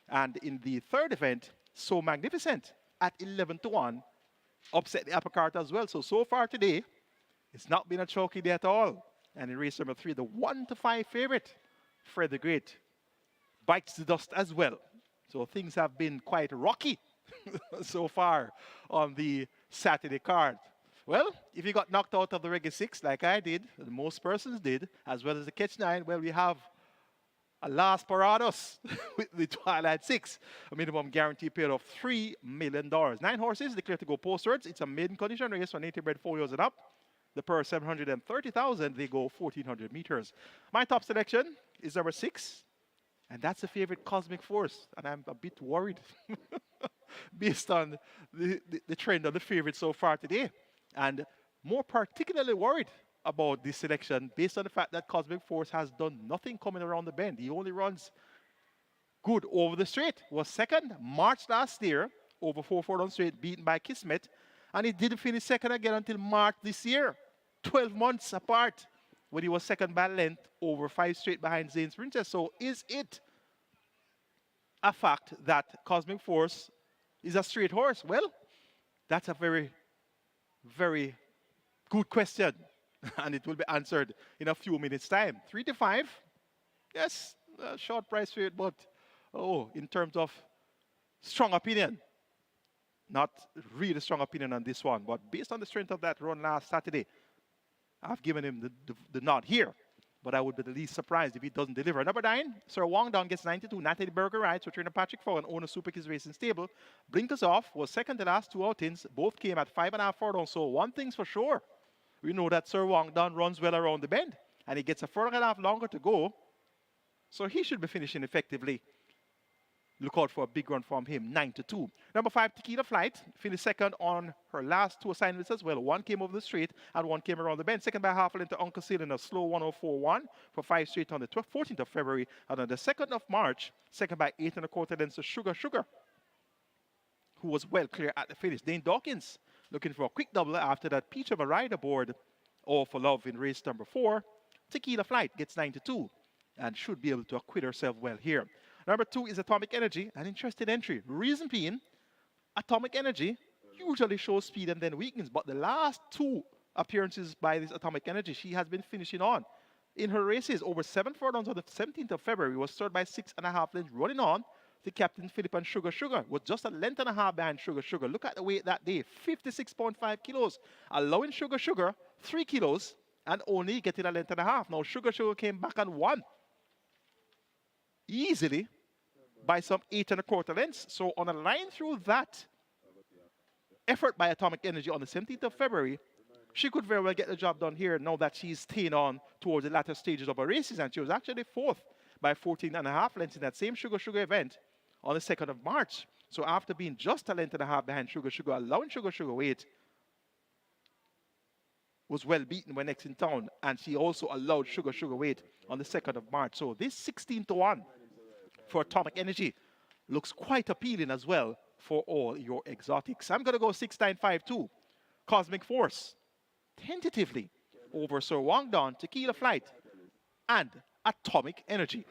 And in the third event, So Magnificent at 11 to 1 upset the apple cart as well. So far today, it's not been a chalky day at all. And in race number 3, the 1 to 5 favorite, Fred the Great, bites the dust as well. So things have been quite rocky so far on the Saturday card. Well, if you got knocked out of the Reggae 6 like I did, and most persons did, as well as the Catch 9, well, we have a Las Parados with the Twilight 6, a minimum guarantee payout of $3 million. 9 horses declared to go postwards. It's a maiden condition race for native bred 4 years and up. The per 730,000, they go 1,400 meters. My top selection is number 6, and that's the favorite Cosmic Force. And I'm a bit worried based on the trend of the favorite so far today. And more particularly worried about this selection based on the fact that Cosmic Force has done nothing coming around the bend. He only runs good over the straight. Was second March last year over 4 furlong straight, beaten by Kismet. And he didn't finish second again until March this year. 12 months apart when he was second by length over 5 straight behind Zane's Princess. So is it a fact that Cosmic Force is a straight horse? Well, that's a very, very good question. And it will be answered in a few minutes' time. 3 to 5. Yes, a short price for it, but in terms of strong opinion, not really strong opinion on this one. But based on the strength of that run last Saturday, I've given him the nod here. But I would be the least surprised if he doesn't deliver. Number 9, Sir Wong Down gets 92. Natalie Berger rides, returning Patrick Fowl and owner Super Kids Racing Stable. Blinkers Off was second the last 2 outings. Both came at 5.5 furlongs. So one thing's for sure. We know that Sir Wong Down runs well around the bend. And he gets a furlong and a half longer to go. So he should be finishing effectively. Look out for a big run from him, 9 to 2. Number 5, Tequila Flight, finished second on her last 2 assignments as well. 1 came over the straight and 1 came around the bend. Second by half a length to Uncle Seal in a slow 104.1 for 5 straight on the 14th of February. And on the 2nd of March, second by 8 1/4 lengths to Sugar Sugar, who was well clear at the finish. Dane Dawkins looking for a quick double after that peach of a ride aboard All for Love in race number 4. Tequila Flight gets 9 to 2 and should be able to acquit herself well here. Number 2 is Atomic Energy, an interesting entry. Reason being, Atomic Energy usually shows speed and then weakens, but the last 2 appearances by this Atomic Energy, she has been finishing on. In her races, over 7 furlongs on the 17th of February, was third by 6.5 lengths, running on to Captain Philip and Sugar Sugar, was just a length and a half behind Sugar Sugar. Look at the weight that day, 56.5 kilos, allowing Sugar Sugar 3 kilos and only getting a length and a half. Now, Sugar Sugar came back and won easily by some 8 1/4 lengths. So on a line through that effort by Atomic Energy on the 17th of February, she could very well get the job done here now that she's staying on towards the latter stages of her races. And she was actually fourth by 14 1/2 lengths in that same Sugar Sugar event on the 2nd of March. So after being just a length and a half behind Sugar Sugar, allowing Sugar Sugar wait, was well beaten when next in town. And she also allowed Sugar Sugar wait on the 2nd of March. So this 16-1 for Atomic Energy looks quite appealing as well for all your exotics. I'm going to go 6-9-5-2. Cosmic Force, tentatively, over Sir Wang Don, Tequila Flight, and Atomic Energy.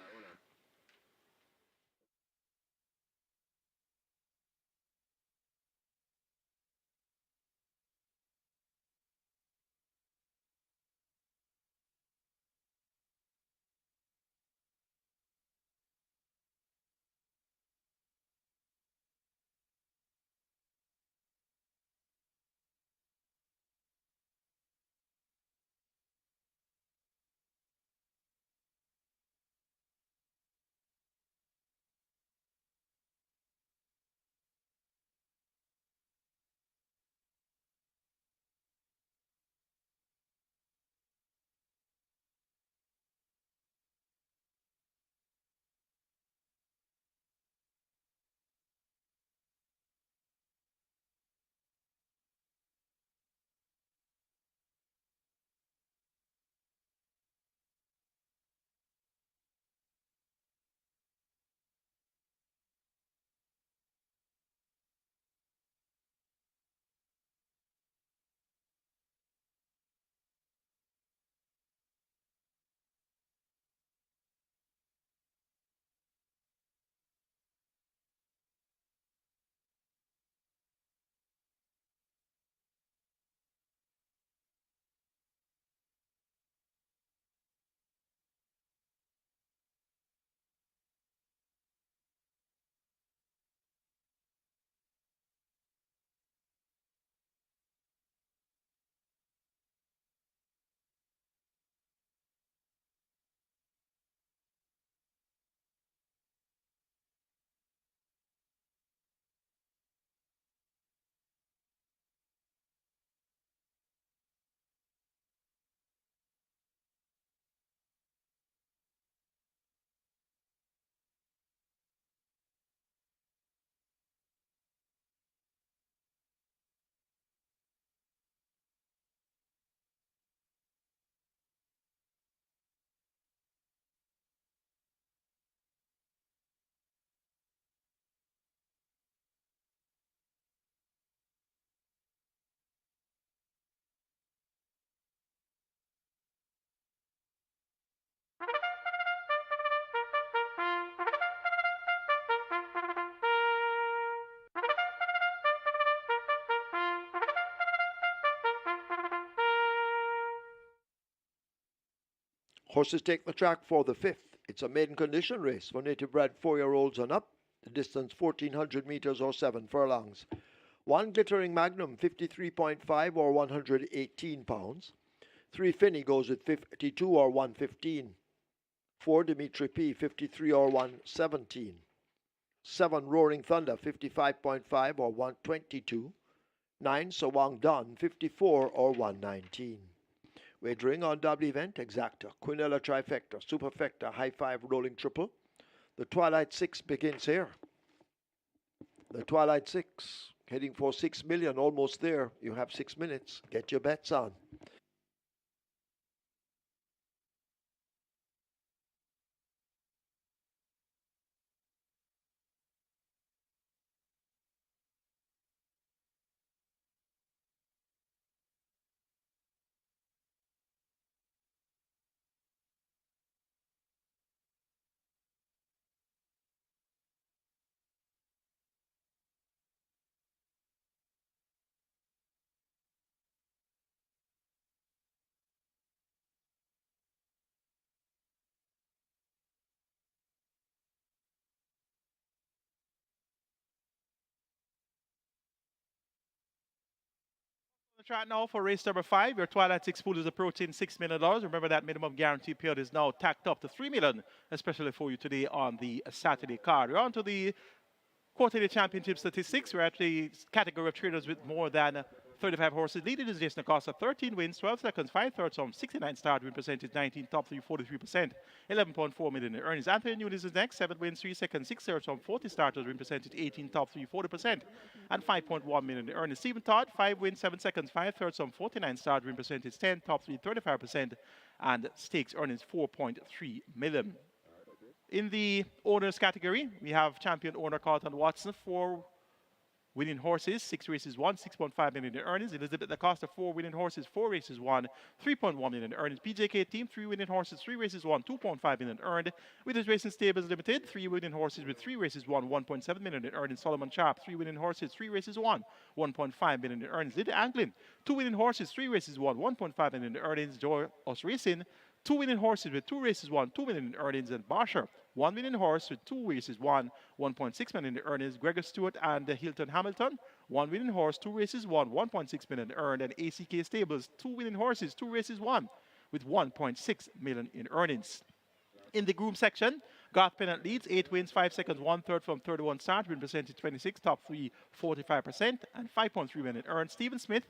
Horses take the track for the 5th. It's a maiden condition race for native bred 4-year-olds and up. The distance 1400 meters or 7 furlongs. One Glittering Magnum 53.5 or 118 pounds. 3 Finney goes with 52 or 115. 4 Dimitri P 53 or 117. 7 Roaring Thunder 55.5 or 122. 9 Sawang Don 54 or 119. Wagering on double event, exacta, quinella trifecta, superfecta, high 5 rolling triple. The Twilight 6 begins here. The Twilight 6 heading for 6 million, almost there. You have 6 minutes. Get your bets on. Track now for race number 5. Your Twilight 6 pool is approaching $6 million. Remember that minimum guarantee payout is now tacked up to $3 million, especially for you today on the Saturday card. We're on to the quarterly championship statistics. We're at the category of traders with more than 35 horses. Leading is Jason Acosta, 13 wins, 12 seconds, 5 thirds from 69 start, win percentage 19, top 3, 43%, 11.4 million in earnings. Anthony Nunes is next, 7 wins, 3 seconds, 6 thirds from 40 starters, win percentage 18, top 3, 40%, and 5.1 million in earnings. Stephen Todd, 5 wins, 7 seconds, 5 thirds from 49 start, win percentage 10, top 3, 35%, and stakes earnings 4.3 million. In the owners category, we have champion owner Carlton Watson, 4 winning horses, 6 races won, 6.5 million in earnings. Elizabeth Acosta, 4 winning horses, 4 races won, 3.1 million in earnings. PJK team, 3 winning horses, 3 races won, 2.5 million earned. Winners Racing Stables Limited, 3 winning horses with 3 races won, 1.7 million in earnings. Solomon Sharp, 3 winning horses, 3 races won, 1.5 million in earnings. Lydia Anglin, 2 winning horses, 3 races won, 1.5 million in earnings. Joy Us Racing, 2 winning horses with 2 races won, 2 million in earnings. And Barsher, 1 winning horse with 2 races won, 1.6 million in earnings. Gregor Stewart and Hilton Hamilton, 1 winning horse, 2 races won, 1.6 million earned. And ACK Stables, 2 winning horses, 2 races won, with 1.6 million in earnings. In the groom section, Garth Pennant leads, 8 wins, 5 seconds, 1 third from 31 start, win percentage 26, top 3, 45%, and 5.3 million earned. Stephen Smith,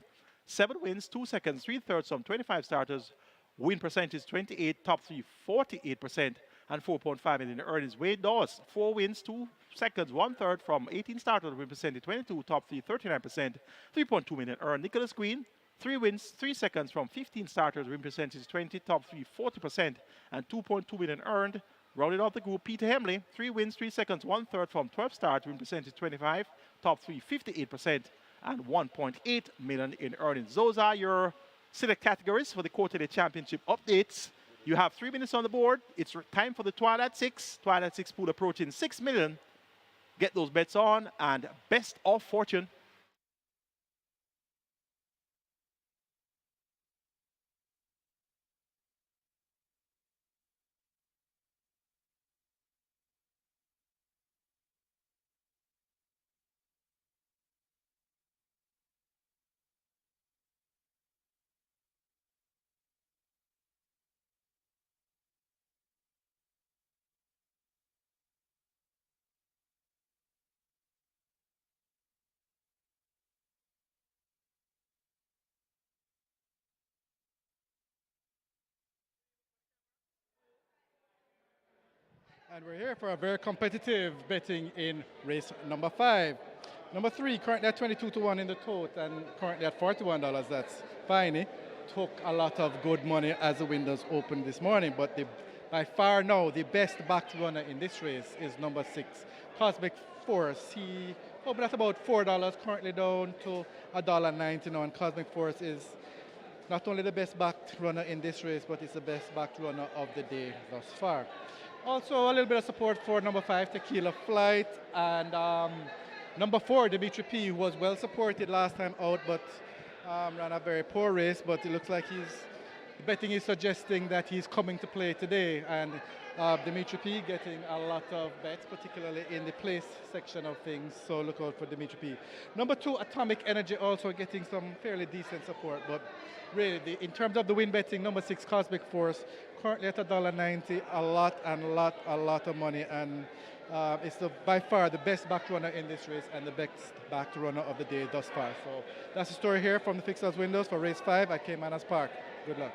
7 wins, 2 seconds, 3 thirds from 25 starters, win percentage 28, top 3, 48%, and 4.5 million in earnings. Wade Dawes, 4 wins, 2 seconds, 1 third from 18 starters, win percentage 22, top 3, 39%, 3.2 million earned. Nicholas Green, 3 wins, 3 seconds from 15 starters, win percentage 20, top 3, 40%, and 2.2 million earned. Rounded off the group, Peter Hemley, 3 wins, 3 seconds, 1 third from 12 starts, win percentage 25, top 3, 58%, and 1.8 million in earnings. Those are your select categories for the quarterly championship updates. You have 3 minutes on the board. It's time for the Twilight 6. Twilight 6 pool approaching 6 million. Get those bets on, and best of fortune. And we're here for a very competitive betting in race number 5. Number 3, currently at 22 to 1 in the tote and currently at $41. That's fine. Took a lot of good money as the windows opened this morning, but by far now the best backed runner in this race is number 6, Cosmic Force. He opened at about $4, currently down to $1.90 now, and Cosmic Force is not only the best backed runner in this race, but it's the best backed runner of the day thus far. Also, a little bit of support for number 5, Tequila Flight, and number 4, Dimitri P, who was well supported last time out, but ran a very poor race. But it looks like the betting is suggesting that he's coming to play today, and Dimitri P getting a lot of bets, particularly in the place section of things. So look out for Dimitri P. Number 2, Atomic Energy, also getting some fairly decent support, but really, in terms of the win betting, number 6, Cosmic Force, currently at $1.90, a lot of money, and it's by far the best back runner in this race and the best back runner of the day thus far. So that's the story here from the Fixers Windows for race 5 at Caymanas Park. Good luck.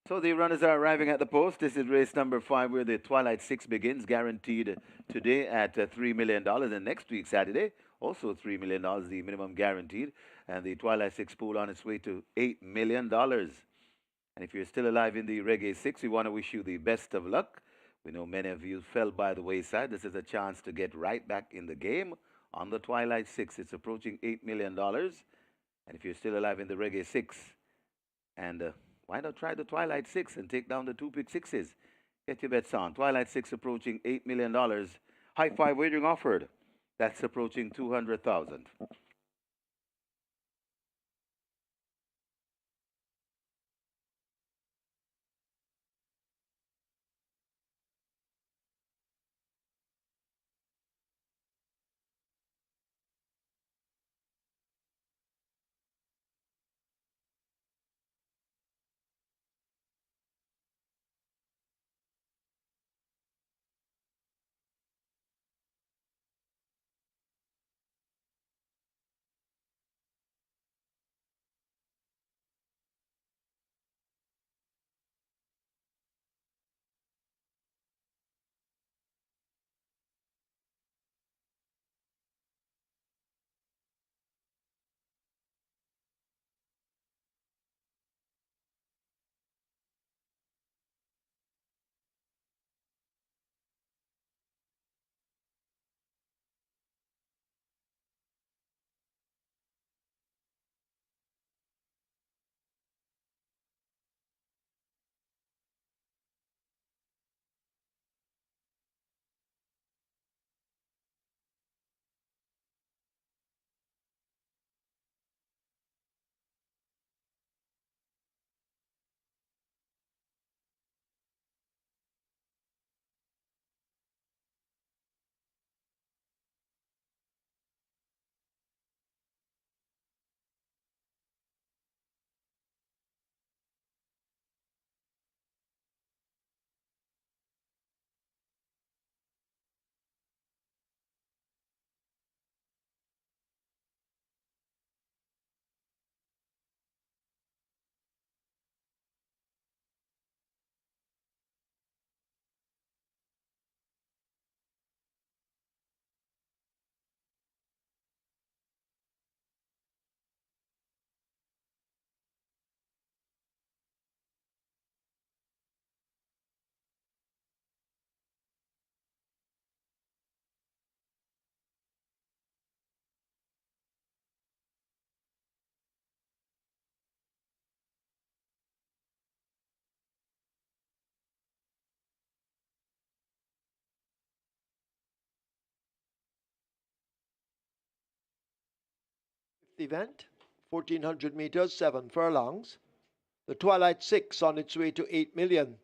So the runners are arriving at the post. This is race number 5 where the Twilight 6 begins, guaranteed today at $3 million. And next week, Saturday, also $3 million, the minimum guaranteed. And the Twilight 6 pool on its way to $8 million. And if you're still alive in the Reggae 6, we want to wish you the best of luck. We know many of you fell by the wayside. This is a chance to get right back in the game on the Twilight 6. It's approaching $8 million. And if you're still alive in the Reggae 6, and why not try the Twilight 6 and take down the 2-pick sixes? Get your bets on. Twilight 6 approaching $8 million. High five wagering offered. That's approaching 200,000. Event, 1400 meters, 7 furlongs. The Twilight 6 on its way to 8 million.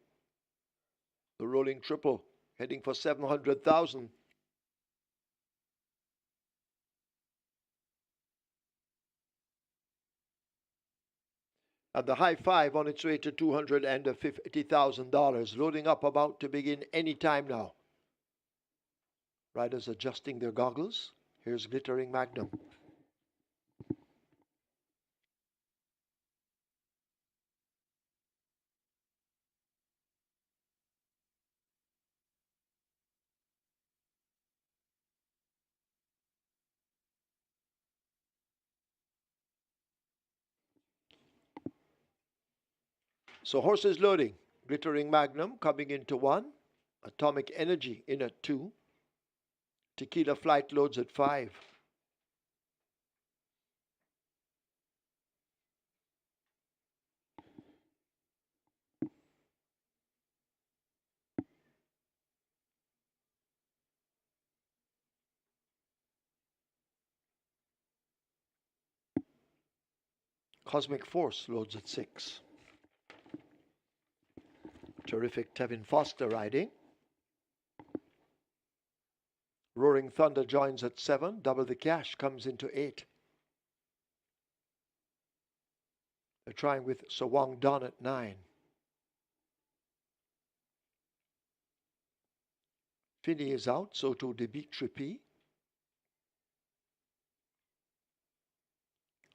The Rolling Triple heading for 700,000. And the High Five on its way to $250,000. Loading up, about to begin any time now. Riders adjusting their goggles. Here's Glittering Magnum. So horses loading. Glittering Magnum coming into 1. Atomic Energy in at 2. Tequila Flight loads at 5. Cosmic Force loads at 6. Terrific Tevin Foster riding. Roaring Thunder joins at 7. Double the Cash comes into 8. They're trying with Sawang Don at 9. Finney is out, so too Dimitri P.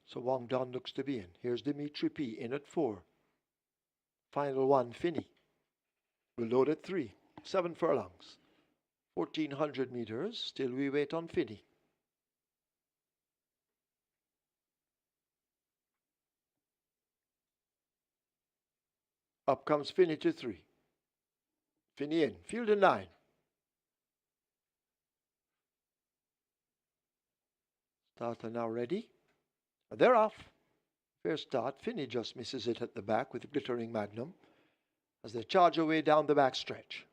So Wang Don looks to be in. Here's Dimitri P in at 4. Final one, Finney. We'll load at 3. 7 furlongs. 1,400 meters. Still we wait on Finney. Up comes Finney to 3. Finney in. Field in 9. Starter now ready. They're off. Fair start. Finney just misses it at the back with Glittering Magnum as they charge away down the back stretch.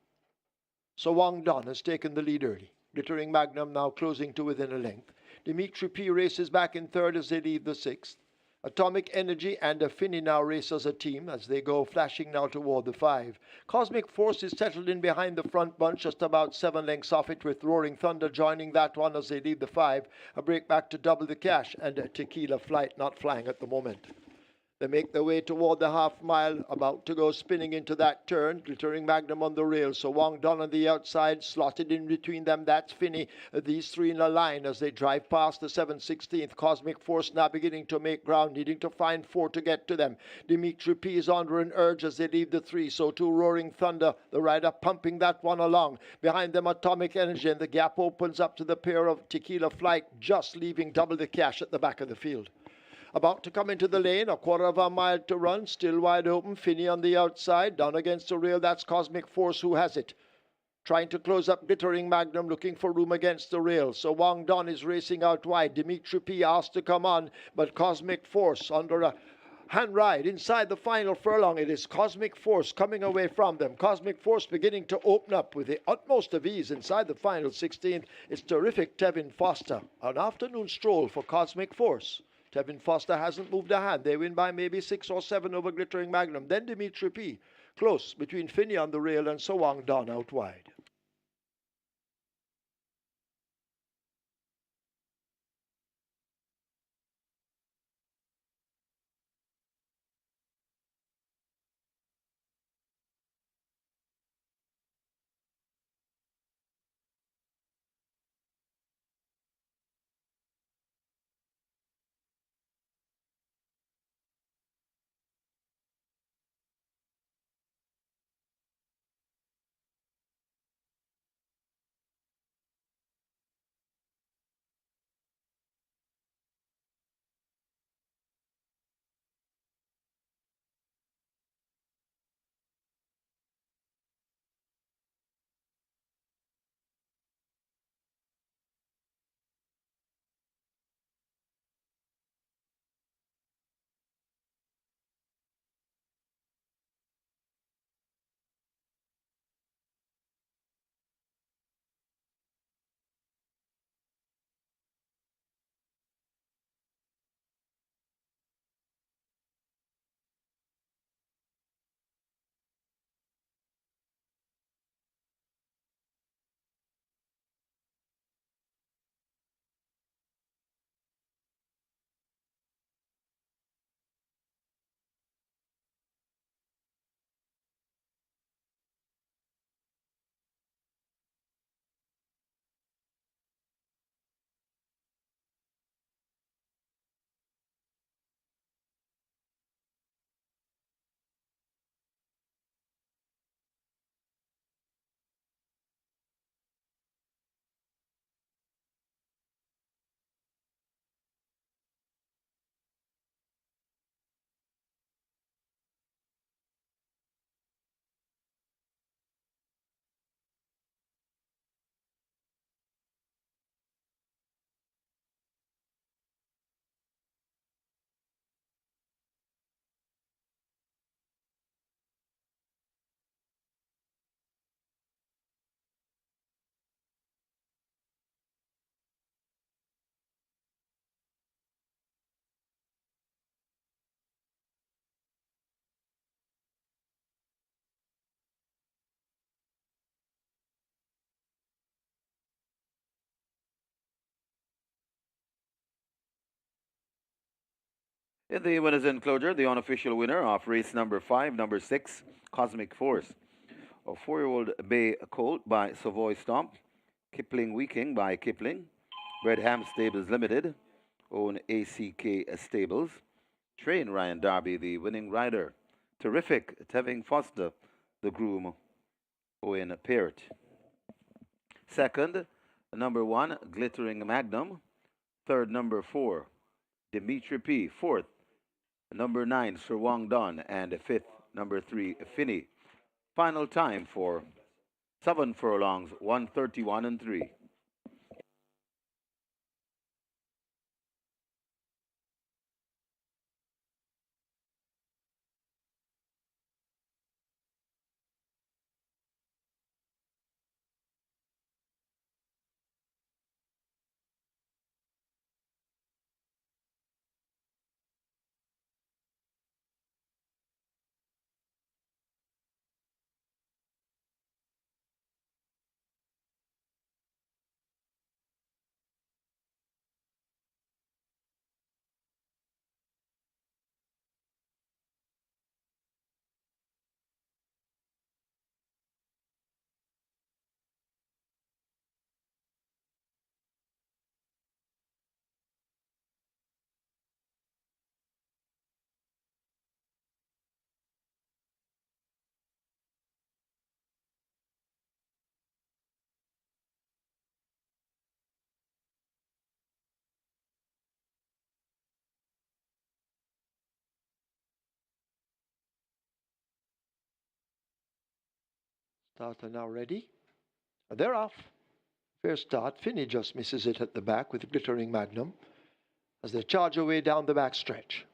So Wong Don has taken the lead early. Glittering Magnum now closing to within a length. Dimitri P races back in third as they leave the 6th. Atomic Energy and Finney now race as a team as they go flashing now toward the 5. Cosmic Force is settled in behind the front bunch, just about 7 lengths off it, with Roaring Thunder joining that one as they leave the 5. A break back to Double the Cash and Tequila Flight not flying at the moment. They make their way toward the half mile, about to go spinning into that turn. Glittering Magnum on the rail, so Wong Don on the outside, slotted in between them, that's Finney. These three in a line as they drive past the 7/16th. Cosmic Force now beginning to make ground, needing to find 4 to get to them. Dimitri P is under an urge as they leave the 3, so too Roaring Thunder, the rider pumping that one along. Behind them Atomic Energy, and the gap opens up to the pair of Tequila Flight, just leaving Double the Cash at the back of the field. About to come into the lane, a quarter of a mile to run, still wide open. Finney on the outside, down against the rail, that's Cosmic Force who has it. Trying to close up Glittering Magnum, looking for room against the rail. So Wong Don is racing out wide. Dimitri P asked to come on, but Cosmic Force under a hand ride inside the final furlong. It is Cosmic Force coming away from them. Cosmic Force beginning to open up with the utmost of ease inside the final 16th. It's terrific Tevin Foster. An afternoon stroll for Cosmic Force. Tevin Foster hasn't moved a hand. They win by maybe 6 or 7 over Glittering Magnum. Then Dimitri P. Close between Finney on the rail and Sowang Don out wide. In the winners' enclosure, the unofficial winner of race number 5, number 6, Cosmic Force. A 4-year-old Bay Colt by Savoy Stomp. Kipling Weeking by Kipling. Bredham Stables Limited. Own ACK Stables. Train Ryan Darby, the winning rider. Terrific. Tevin Foster, the groom, Owen Peart. Second, number 1, Glittering Magnum. Third, number 4, Dimitri P. Fourth, number 9, Sir Wong Don. And fifth, number 3, Finney. Final time for 7 furlongs, 131 and 3. Starter now ready. They're off. Fair start. Finney just misses it at the back with Glittering Magnum as they charge away down the back stretch.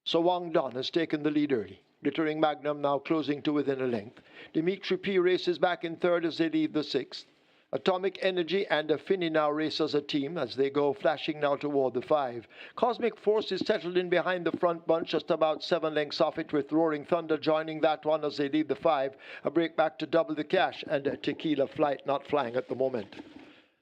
So Wong Don has taken the lead early. Glittering Magnum now closing to within a length. Dimitri P races back in third as they leave the sixth. Atomic Energy and Finney now race as a team as they go flashing now toward the 5. Cosmic Force is settled in behind the front bunch, just about 7 lengths off it, with Roaring Thunder joining that one as they leave the 5. A break back to Double the Cash, and Tequila Flight not flying at the moment.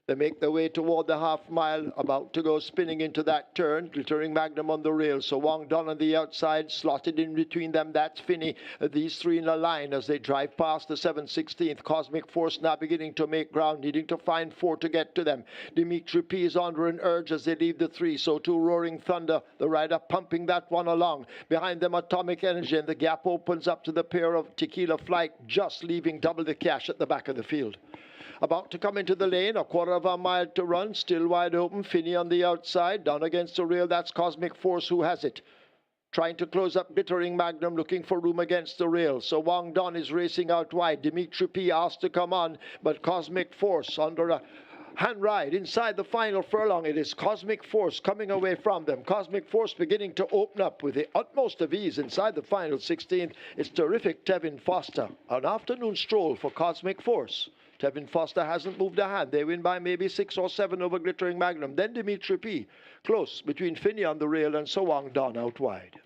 They make their way toward the half mile, about to go spinning into that turn. Glittering Magnum on the rail. So Wong Don on the outside, slotted in between them. That's Finney. These three in a line as they drive past the 7/16th. Cosmic Force now beginning to make ground, needing to find 4 to get to them. Dimitri P is under an urge as they leave the 3. So too Roaring Thunder, the rider pumping that one along. Behind them Atomic Energy, and the gap opens up to the pair of Tequila Flight, just leaving Double the Cash at the back of the field. About to come into the lane, a quarter of a mile to run, still wide open. Finney on the outside, down against the rail. That's Cosmic Force who has it. Trying to close up Glittering Magnum, looking for room against the rail. So Wong Don is racing out wide. Dimitri P asked to come on, but Cosmic Force under a hand ride inside the final furlong. It is Cosmic Force coming away from them. Cosmic Force beginning to open up with the utmost of ease inside the final 16th. It's terrific. Tevin Foster, an afternoon stroll for Cosmic Force. Tevin Foster hasn't moved a hand. They win by maybe 6 or 7 over Glittering Magnum. Then Dimitri P. Close between Finney on the rail and Sowang Don out wide.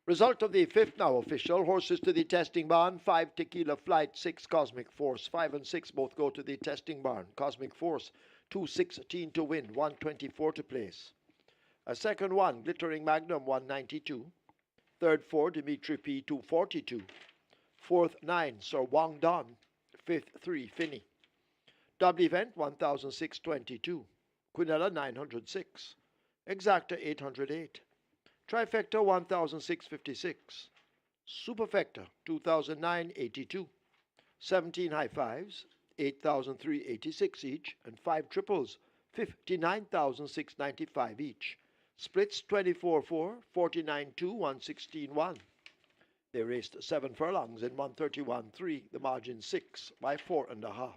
Result of the fifth now official. Horses to the testing barn. 5 Tequila Flight, 6 Cosmic Force. 5 and 6 both go to the testing barn. Cosmic Force, 216 to win, 124 to place. A second one, Glittering Magnum, 192. Third 4, Dimitri P, 242. Fourth 9, Sir Wang Don. Fifth 3, Finney. Double event, 1,622. Quinella, 906. Exacta, 808. Trifecta, 1,656. Superfecta, 2,982. 17 high fives, 8,386 each, and 5 triples, 59,695 each. Splits 24-4, 49-2, 116-1. They raced 7 furlongs in 131-3, the margin 6 by 4.5.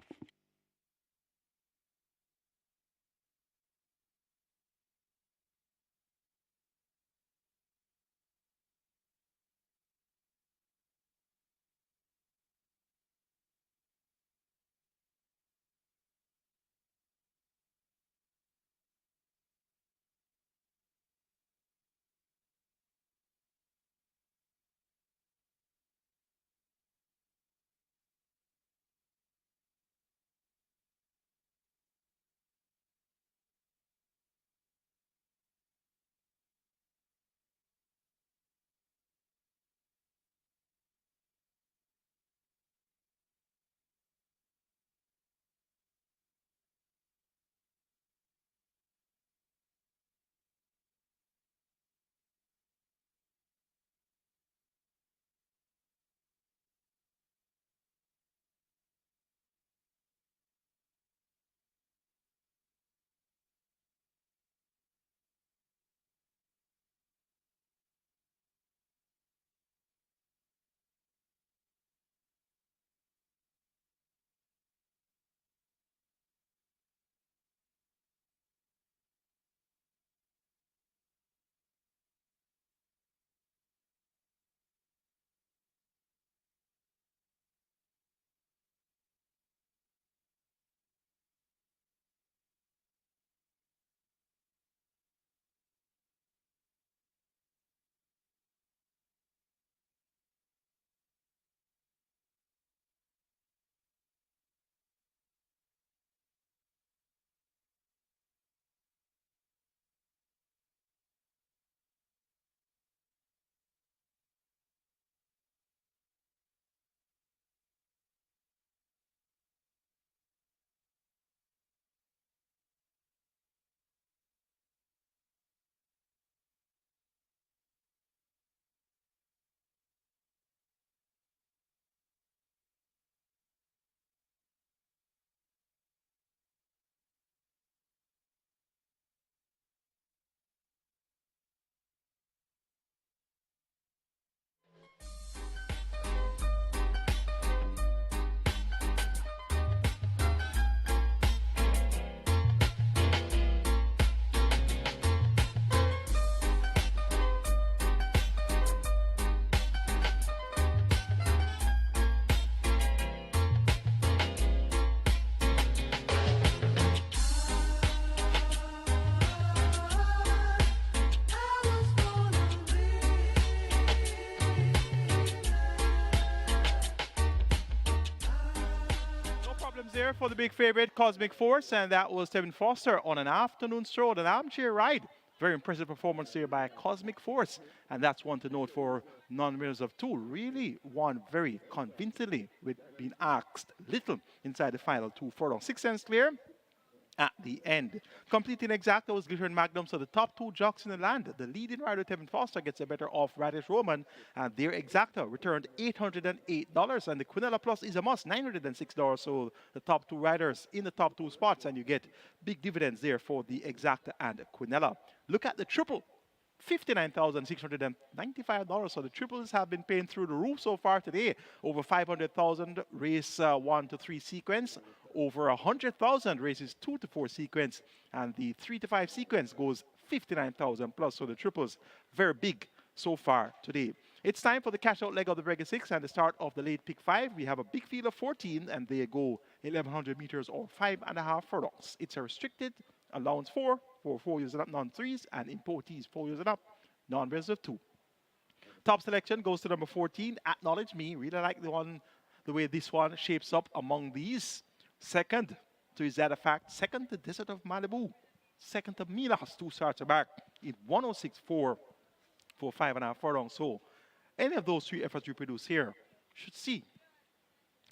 There for the big favorite Cosmic Force, and that was Tevin Foster on an afternoon stroll, an armchair ride. Very impressive performance there by Cosmic Force, and that's one to note for non-winners of 2. Really won very convincingly with being asked little inside the final 2 furlongs. 6 cents clear at the end. Completing exacta was Glittering Magnum, so the top 2 jocks in the land. The leading rider, Tevin Foster, gets a better off Radish Roman, and their exacta returned $808, and the Quinella Plus is a must, $906. So the top 2 riders in the top 2 spots, and you get big dividends there for the exacta and Quinella. Look at the triple. $59,695. So the triples have been paying through the roof so far today. Over 500,000 race 1 to 3 sequence. Over 100,000 races 2 to 4 sequence. And the 3 to 5 sequence goes 59,000 plus. So the triples very big so far today. It's time for the cash out leg of the Breaker 6 and the start of the late pick 5. We have a big field of 14 and they go 1,100 meters or 5.5 furlongs. It's a restricted allowance 4 years and up, non-threes, and importees 4 years and up, non-winners of 2. Top selection goes to number 14, Acknowledge Me. Really like the way this one shapes up among these. Second to Is That a Fact? Second to Desert of Malibu. Second to Milas, 2 starts back in 106.4 for 5.5 furlongs. So any of those 3 efforts we produce here should see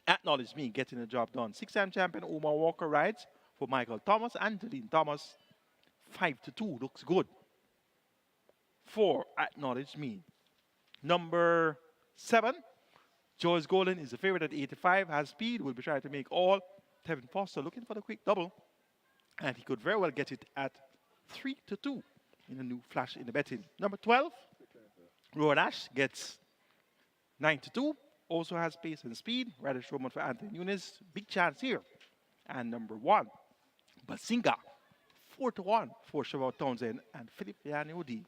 Acknowledge Me getting the job done. 6-time champion Omar Walker rides for Michael Thomas and Deline Thomas. 5-2 looks good for Acknowledge Me. Number 7, Joyce Golden is the favorite at 85, has speed, will be trying to make all. Tevin Foster looking for the quick double, and he could very well get it at 3-2 in a new flash in the betting. Number 12, Rowan Ash gets 9-2, also has pace and speed. Radish Roman for Anthony Nunes, big chance here. And number 1, Bazinga, 4-1 for Shavon Townsend and Philip Yaniodi.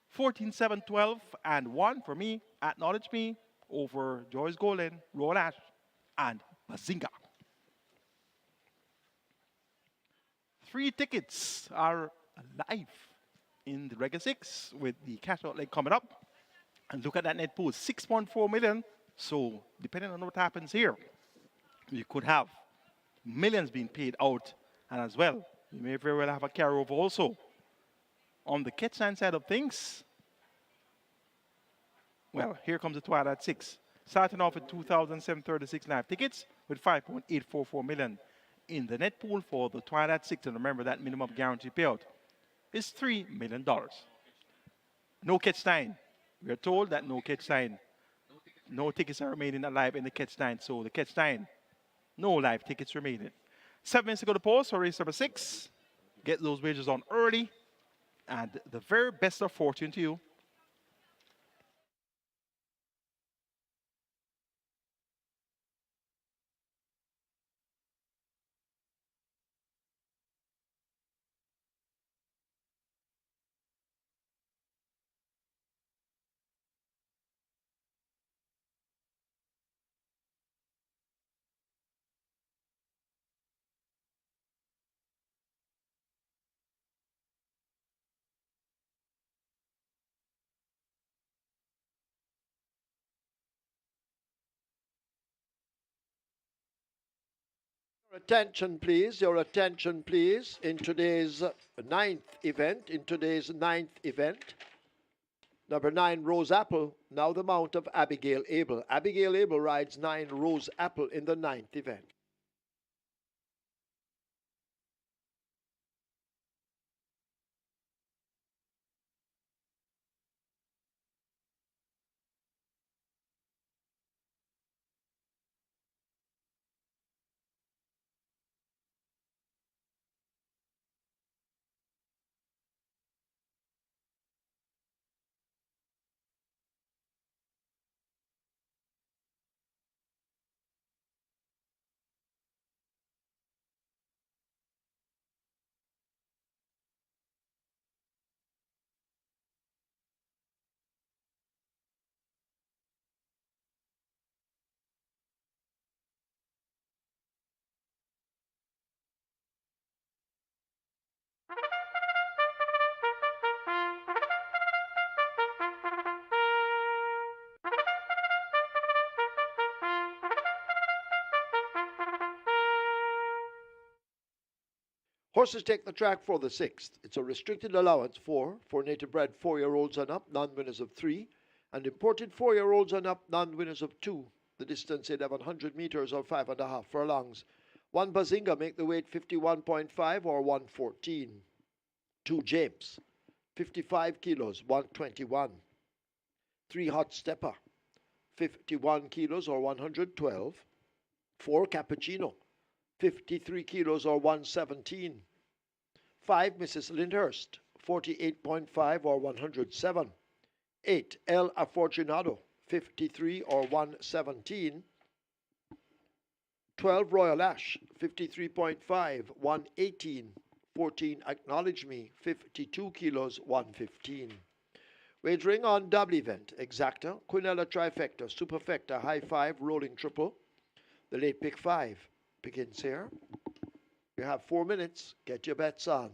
14, 7, 12, and 1 for me. Acknowledge Me over Joyce Golden, Rowan Ash, and Bazinga. 3 tickets are live in the Regular 6 with the cash out leg coming up. And look at that net pool, 6.4 million. So depending on what happens here, you could have millions being paid out. And as well, you may very well have a carryover also. On the catch line side of things, well, here comes the Twilight 6. Starting off with 2,736 live tickets with 5.844 million in the net pool for the Twilight 6. And remember, that minimum guarantee payout is $3 million. No catch line. We are told that no catch line. No tickets are remaining alive in the catch line. So the catch line, no live tickets remaining. 7 minutes to go to pause for race number 6. Get those wagers on early. And the very best of fortune to you. Attention, please. Your attention, please. In today's ninth event. Number 9, Rose Apple. Now the mount of Abigail Abel. Abigail Abel rides 9, Rose Apple in the 9th event. Horses take the track for the 6th. It's a restricted allowance for native bred 4-year-olds and up, non-winners of 3, and imported 4-year-olds and up, non-winners of 2. The distance 1100 meters or 5.5 furlongs. 1 Bazinga make the weight 51.5 or 114. 2 James, 55 kilos, 121. 3 Hot Stepper, 51 kilos or 112. 4 Cappuccino, 53 kilos or 117. 5 Mrs. Lyndhurst, 48.5 or 107. 8 El Afortunado, 53 or 117. 12 Royal Ash, 53.5, 118. 14 Acknowledge Me, 52 kilos, 115. Wagering on double event, Exacta, Quinella Trifecta, Superfecta, High 5, Rolling Triple. The late pick 5 begins here. You have 4 minutes. Get your bets on.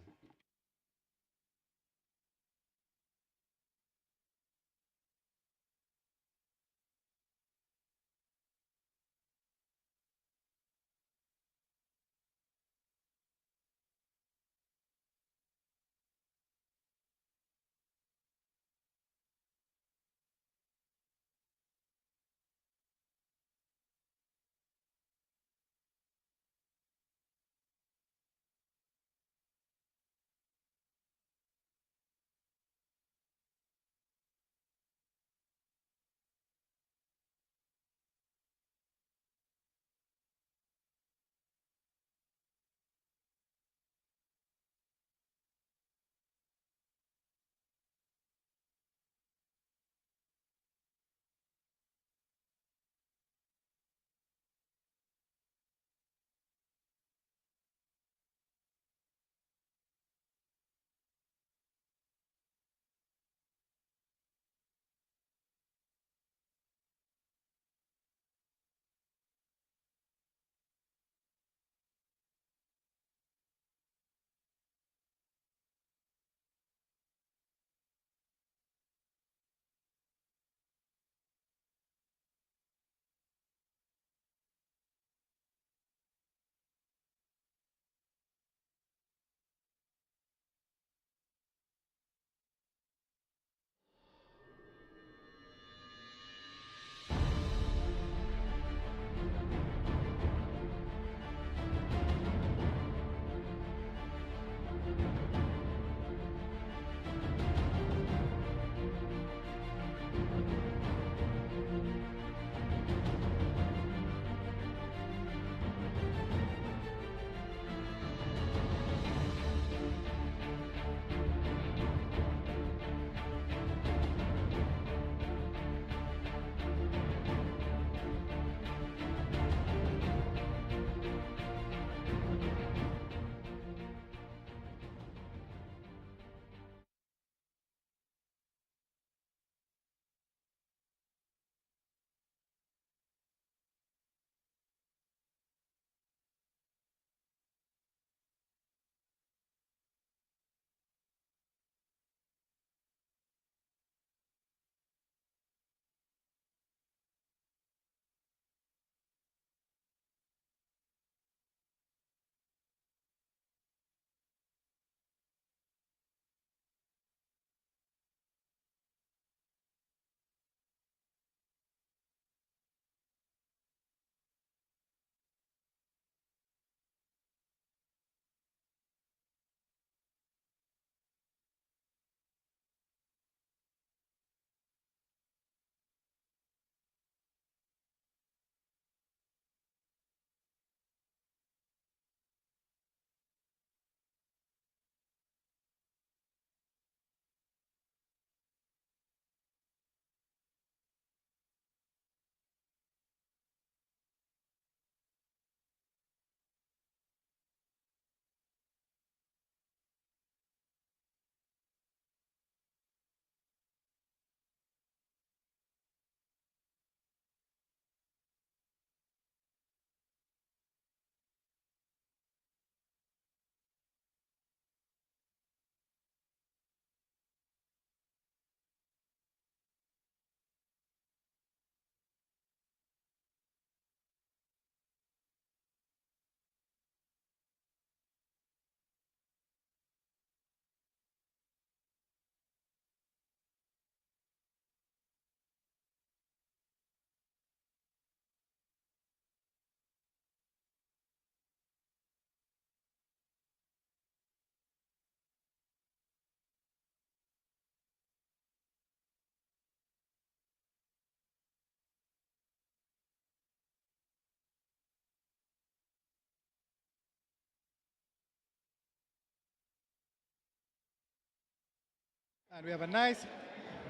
And we have a nice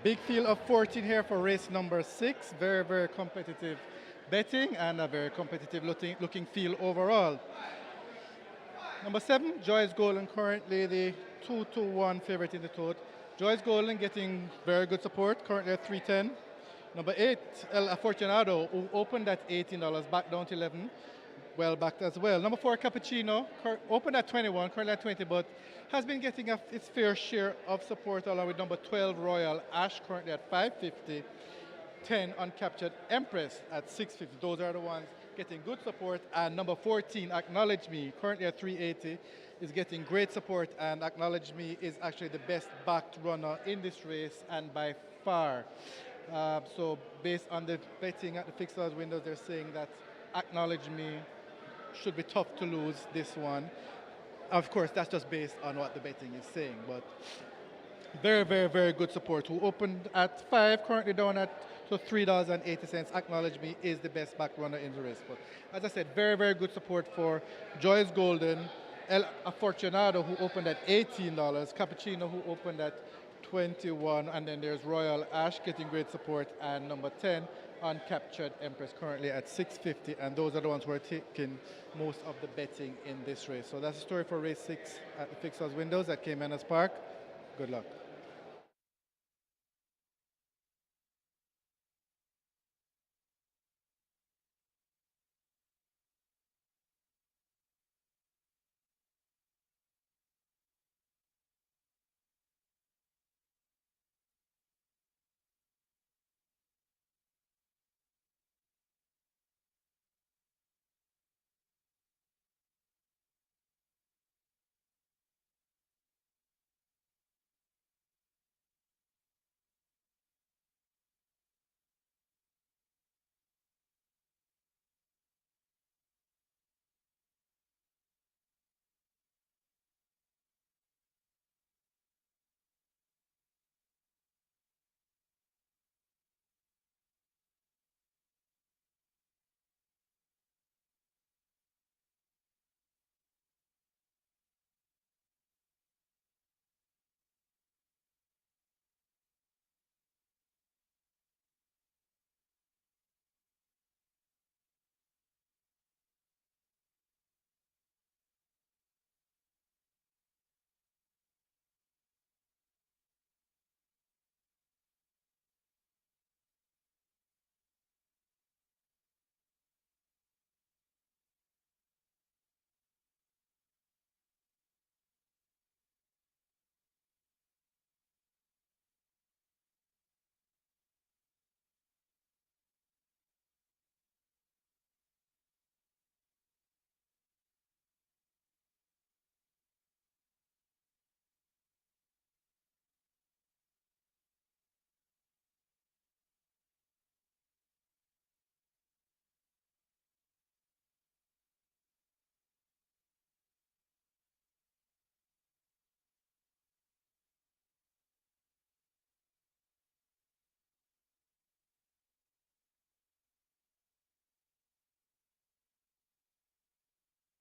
big field of 14 here for race number 6. Very, very competitive betting and a very competitive looking field overall. Number 7, Joyce Golden, currently the 2-1 favorite in the tote. Joyce Golden getting very good support, currently at 310. Number 8, El Afortunado, who opened at $18, back down to 11. Well backed as well. Number 4, Cappuccino, opened at 21, currently at 20, but has been getting its fair share of support along with number 12, Royal Ash, currently at 550. 10, Uncaptured Empress at 650. Those are the ones getting good support. And number 14, Acknowledge Me, currently at 380, is getting great support. And Acknowledge Me is actually the best backed runner in this race and by far. So based on the betting at the fixed odds windows, they're saying that Acknowledge Me should be tough to lose this one. Of course, that's just based on what the betting is saying, but very, very, very good support. Who opened at 5, currently down at so $3.80. Acknowledge Me is the best back runner in the race. But as I said, very, very good support for Joyce Golden, El Afortunado, who opened at $18, Cappuccino, who opened at 21, and then there's Royal Ash getting great support, and number 10, Uncaptured Empress, currently at 650, and those are the ones who are taking most of the betting in this race. So that's the story for race 6 at the fixed odds windows at Caymanas Park. Good luck.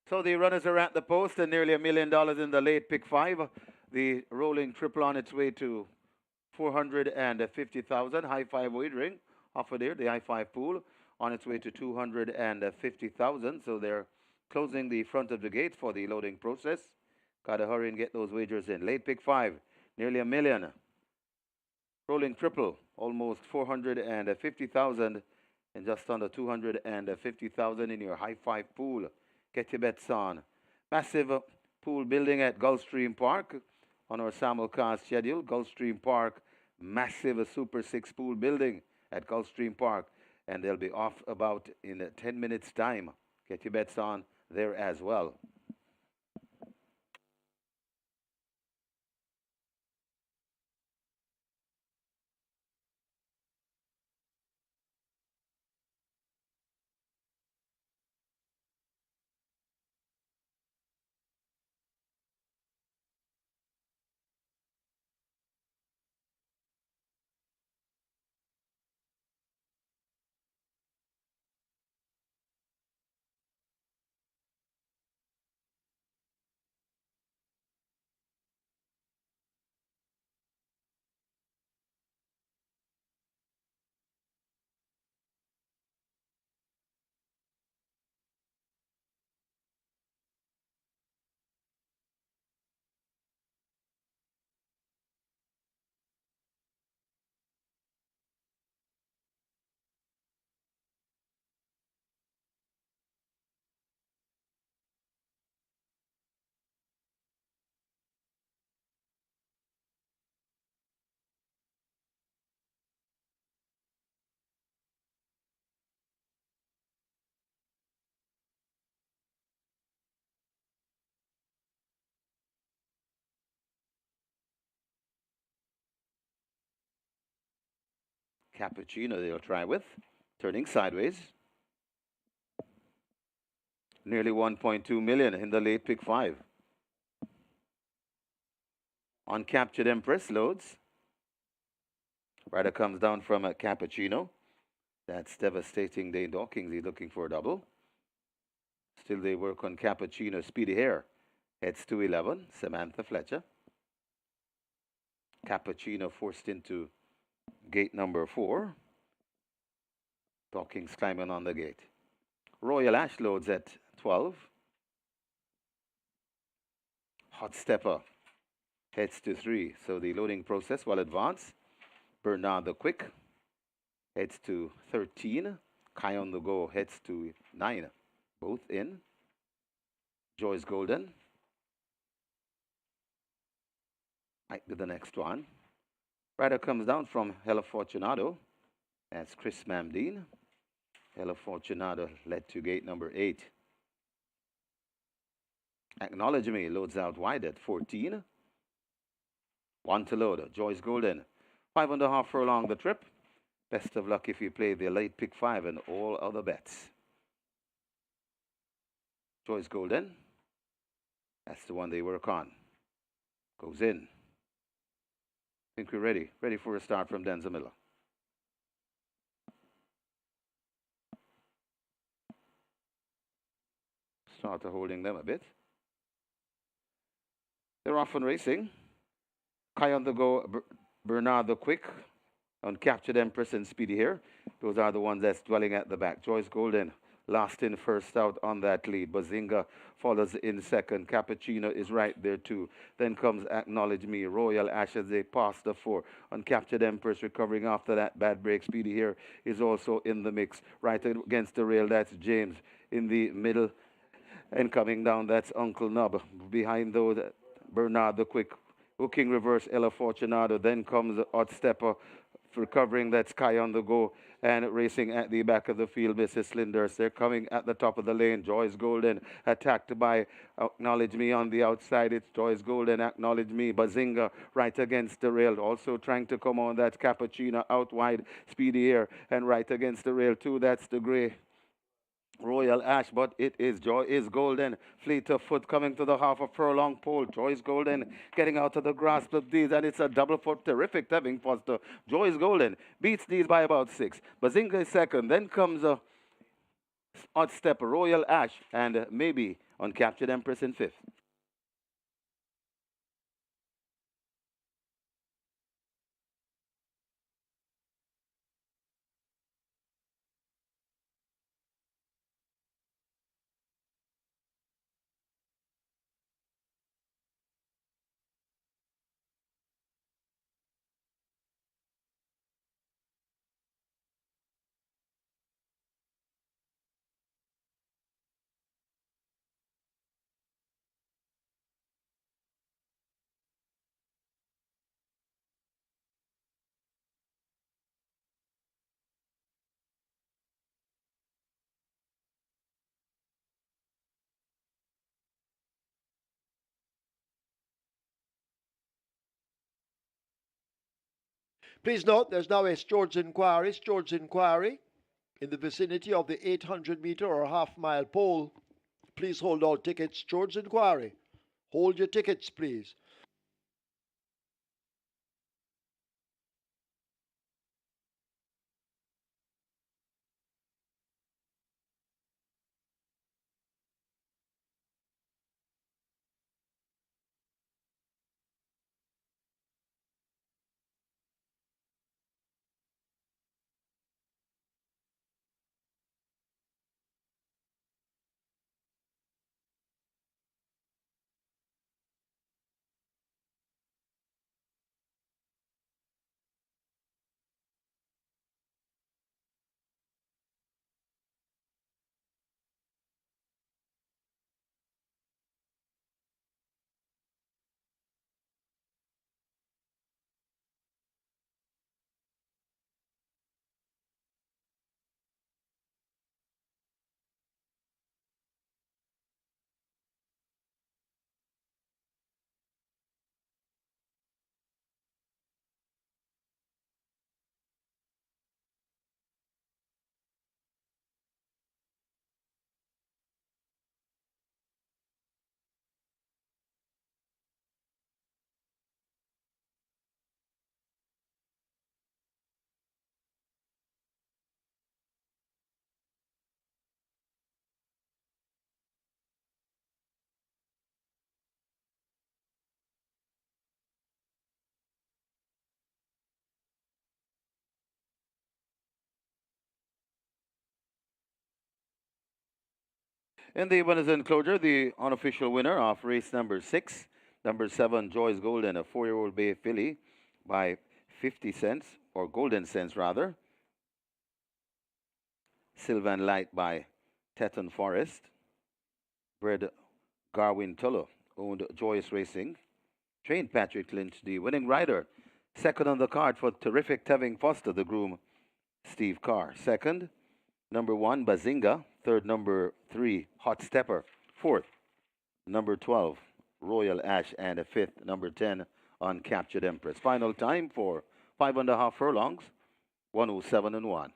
So the runners are at the post and nearly $1 million in the late pick 5. The rolling triple on its way to 450,000. High 5 wagering offered there. The high 5 pool on its way to 250,000. So they're closing the front of the gate for the loading process. Gotta hurry and get those wagers in. Late pick 5, nearly $1 million. Rolling triple, almost 450,000 and just under 250,000 in your high 5 pool. Get your bets on. Massive pool building at Gulfstream Park on our simulcast schedule. Gulfstream Park, massive Super 6 pool building at Gulfstream Park. And they'll be off about in 10 minutes' time. Get your bets on there as well. Cappuccino they'll try with. Turning sideways. Nearly 1.2 million in the late pick 5. Uncaptured Empress loads. Rider comes down from a Cappuccino. That's devastating. Dane Dawkins, he's looking for a double. Still they work on Cappuccino. Speedy Hair heads to 11. Samantha Fletcher. Cappuccino forced into gate number 4. Dawkins climbing on the gate. Royal Ash loads at 12. Hot Stepper heads to 3. So the loading process will advance. Bernard the Quick heads to 13. Kai on the Go heads to 9. Both in. Joyce Golden. Right to the next one. Rider comes down from Hella Fortunato. That's Chris Mamdine. Hella Fortunato led to gate number 8. Acknowledge Me loads out wide at 14. 1 to load. Joyce Golden. 5.5 furlong the trip. Best of luck if you play the late pick 5 and all other bets. Joyce Golden. That's the one they work on. Goes in. I think we're ready. Ready for a start from Denzel Miller. Start holding them a bit. They're off and racing. Kai on the Go, Bernard the Quick, Uncaptured Empress and Speedy Hair. Those are the ones that's dwelling at the back. Joyce Golden, last in, first out on that lead. Bazinga follows in second. Cappuccino is right there too. Then comes Acknowledge Me. Royal Ash as they pass the 4. Uncaptured Empress recovering after that bad break. Speedy Hair is also in the mix. Right against the rail, that's James. In the middle and coming down, that's Uncle Nub. Behind those, Bernard the Quick. Hooking reverse, Ella Fortunato. Then comes Hot Stepper. Recovering, that's Kai on the Go. And racing at the back of the field, Mrs. Linders. They're coming at the top of the lane. Joyce Golden attacked by Acknowledge Me on the outside. It's Joyce Golden, Acknowledge Me. Bazinga right against the rail. Also trying to come on. That's Cappuccino out wide. Speedy Air. And right against the rail too. That's the Grey Royal Ash, but it is Joyce Golden. Fleet of foot coming to the half a furlong pole. Joyce Golden getting out of the grasp of these, and it's a double for terrific Tevin Foster. Joyce Golden beats these by about 6. Bazinga is second. Then comes a odd step, Royal Ash, and maybe Uncaptured Empress in 5th. Please note there's now a George's Inquiry in the vicinity of the 800-meter or half-mile pole. Please hold all tickets. George's Inquiry. Hold your tickets, please. In the winners enclosure, the unofficial winner of race number 6, number 7, Joyce Golden, a 4-year-old Bay filly by 50 cents, or golden cents rather. Sylvan Light by Teton Forest. Bred Garwin Tullo, owned Joyce Racing. Trained Patrick Lynch, the winning rider. Second on the card for Terrific Tevin Foster, the groom Steve Carr. Second, number 1, Bazinga. Third, number 3, Hot Stepper. Fourth, number 12, Royal Ash. And a fifth, number 10, Uncaptured Empress. Final time for 5.5 furlongs, 107 and 1.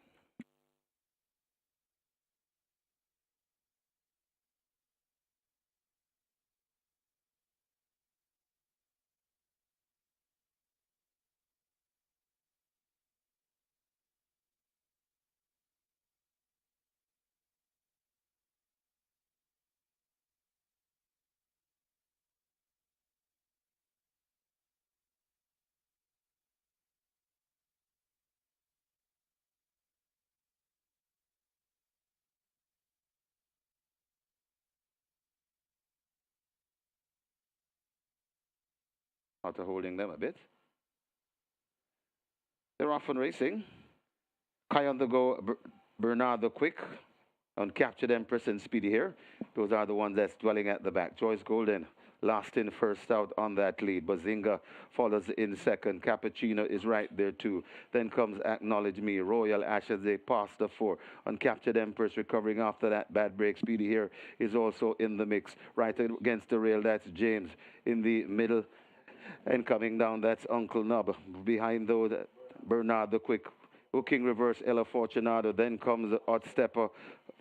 After holding them a bit. They're off and racing. Kai on the go, Bernard the Quick, Uncaptured Empress and Speedy here. Those are the ones that's dwelling at the back. Joyce Golden, last in, first out on that lead. Bazinga follows in second. Cappuccino is right there too. Then comes Acknowledge Me. Royal Ash as they pass the 4. Uncaptured Empress recovering after that bad break. Speedy here is also in the mix. Right against the rail, that's James. In the middle and coming down, that's Uncle Nub. Behind those, Bernard the Quick. Hooking reverse, Ella Fortunato. Then comes the Hot Stepper,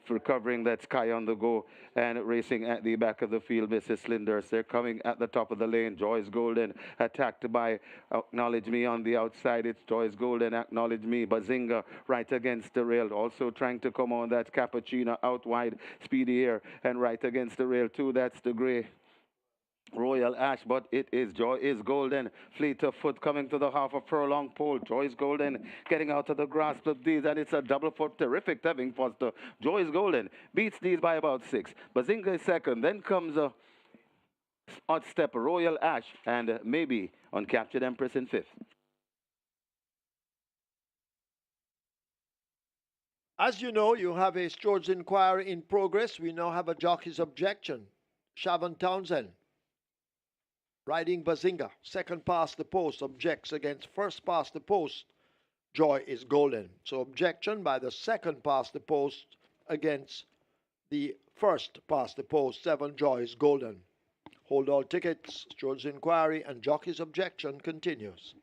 recovering that Sky on the go, and racing at the back of the field, Mrs. Slinders. They're coming at the top of the lane. Joyce Golden attacked by Acknowledge Me on the outside. It's Joyce Golden, Acknowledge Me. Bazinga right against the rail. Also trying to come on. That's Cappuccino out wide. Speedy here and right against the rail too. That's the gray Royal Ash, but it is Joyce Golden. Fleet of foot coming to the half a furlong pole. Joyce Golden getting out of the grasp of these, and it's a double for Terrific Tevin Foster. Joyce Golden beats these by about 6. Bazinga is second. Then comes a Odd Step, Royal Ash, and maybe Uncaptured Empress in 5th. As you know, you have a Stewards inquiry in progress. We now have a jockey's objection. Shavon Townsend, riding Bazinga, second past the post, objects against first past the post. Joyce Golden. So objection by the second past the post against the first past the post, 7 Joyce Golden. Hold all tickets. Stewards inquiry and jockey's objection continues.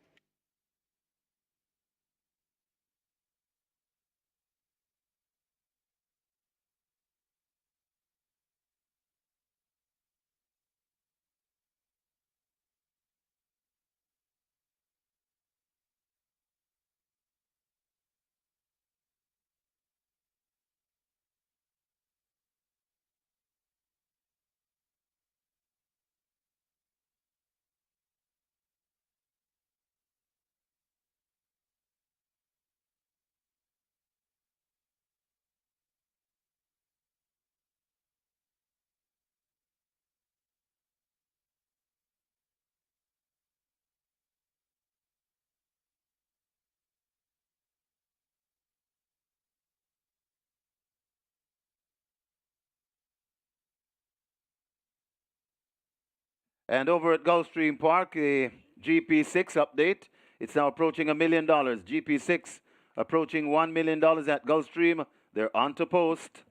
And over at Gulfstream Park, a GP6 update. It's now approaching $1 million. GP6 approaching $1 million at Gulfstream. They're on to post.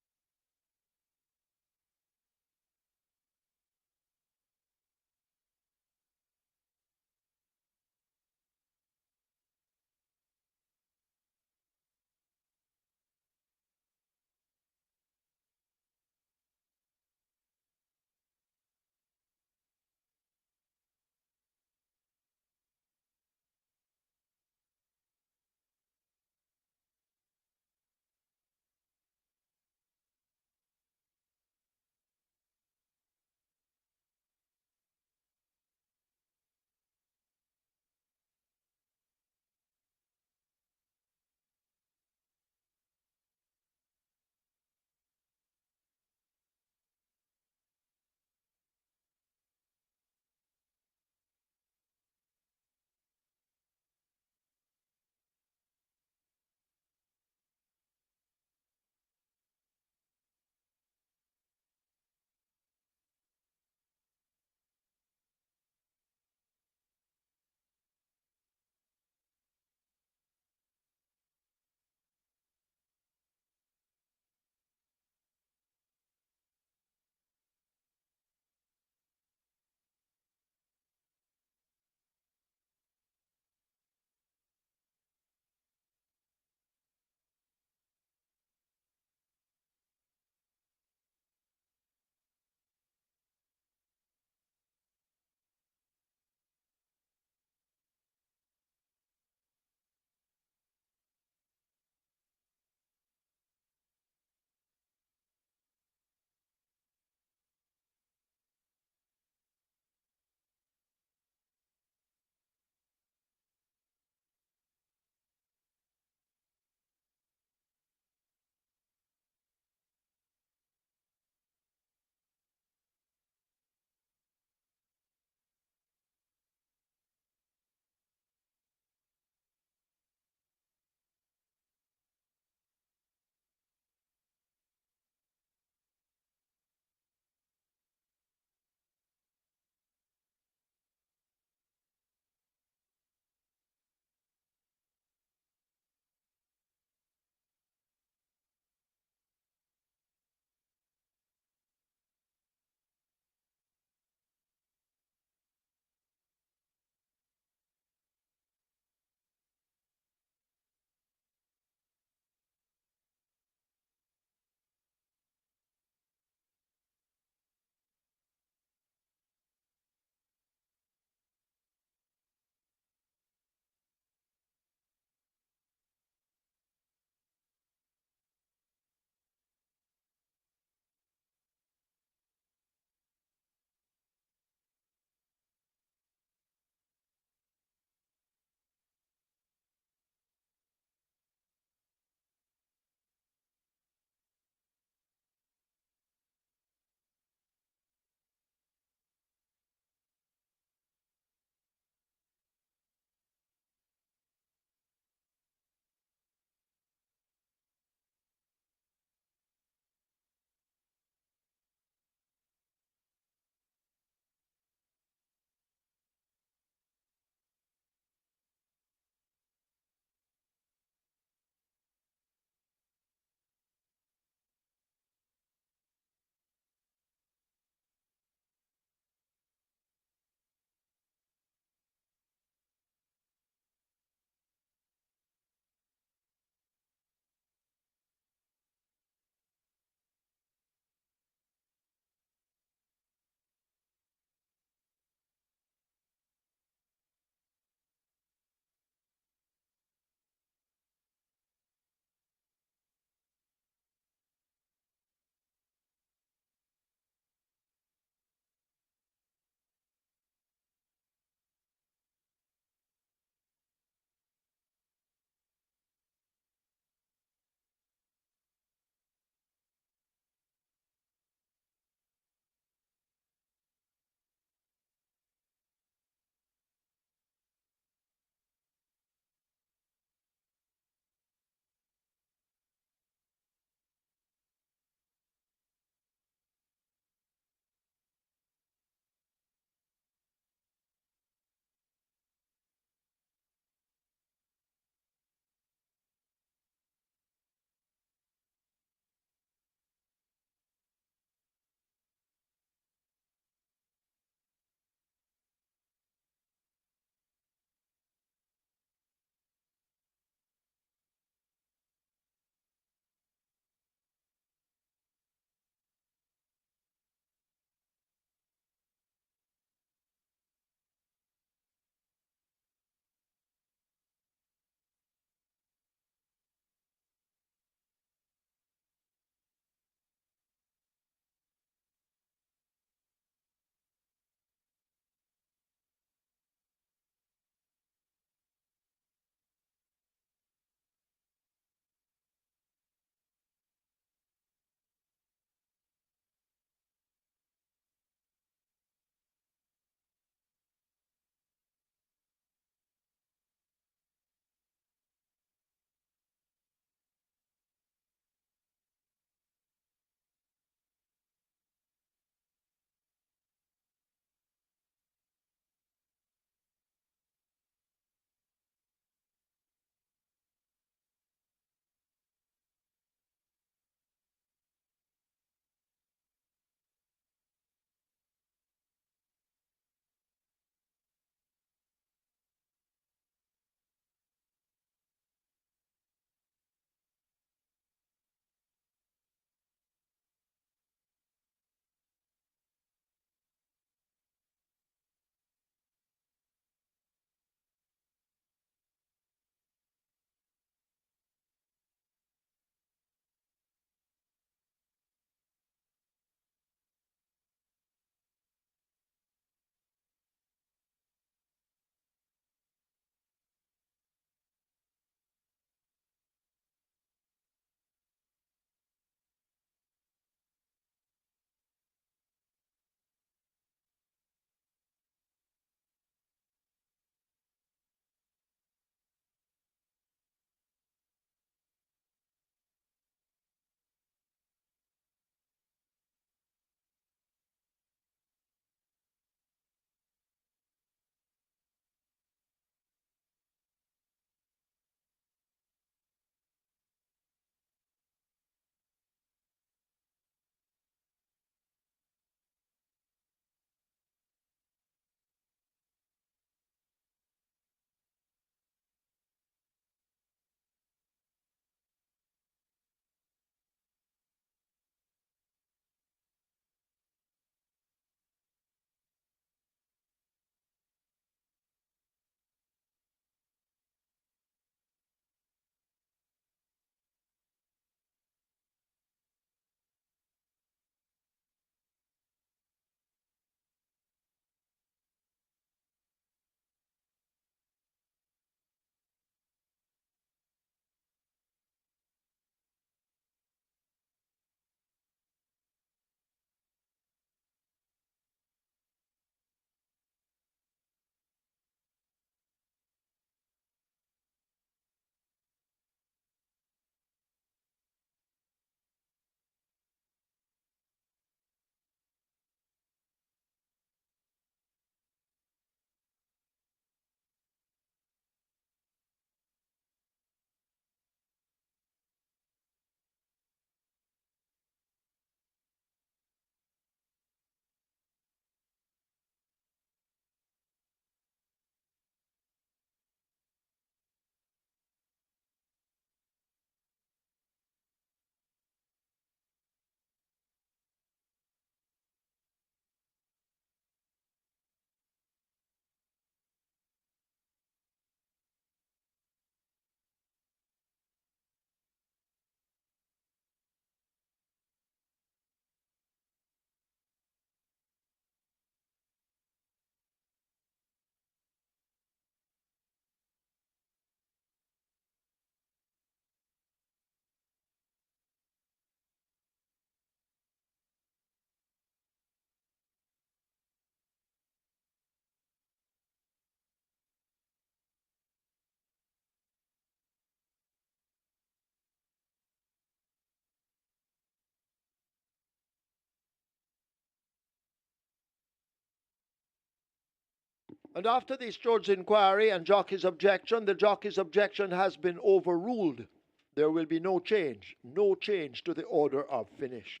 And after the steward's inquiry and jockey's objection, the jockey's objection has been overruled. There will be no change to the order of finish.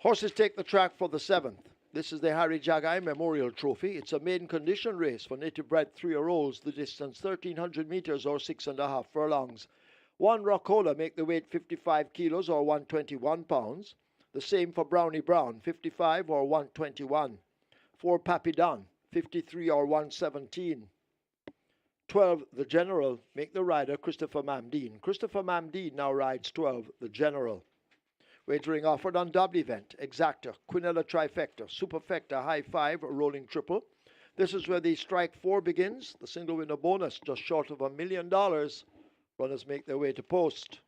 Horses take the track for the 7th. This is the Harry JAGHAI Memorial Trophy. It's a maiden condition race for native bred 3-year-olds. The distance 1,300 meters or 6.5 furlongs. One Rockola make the weight 55 kilos or 121 pounds. The same for Brownie Brown, 55 or 121. 4 Pappy Don, 53 or 117. 12 The General make the rider Christopher Mamdeen. Christopher Mamdeen now rides 12 The General. Wagering offered on double event, exacta, quinella trifecta, superfecta, high five, rolling triple. This is where the strike 4 begins. The single winner bonus just short of $1 million. Runners make their way to post.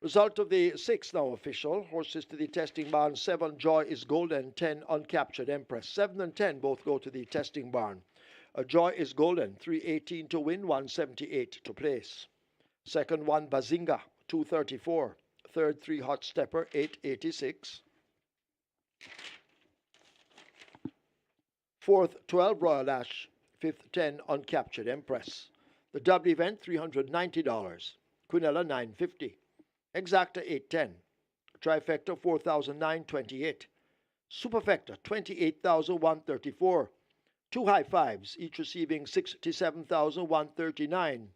Result of the 6 now official. Horses to the testing barn. 7 Joy is Golden, 10 Uncaptured Empress. 7 and 10 both go to the testing barn. Joy is Golden, 318 to win, 178 to place. Second 1 Bazinga, 234. Third 3 Hot Stepper, 886. Fourth 12 Royal Ash. Fifth 10 Uncaptured Empress. The double event $390. Quinella $950. Exacta 810. Trifecta 4,928. Superfecta 28,134. 2 high fives, each receiving 67,139.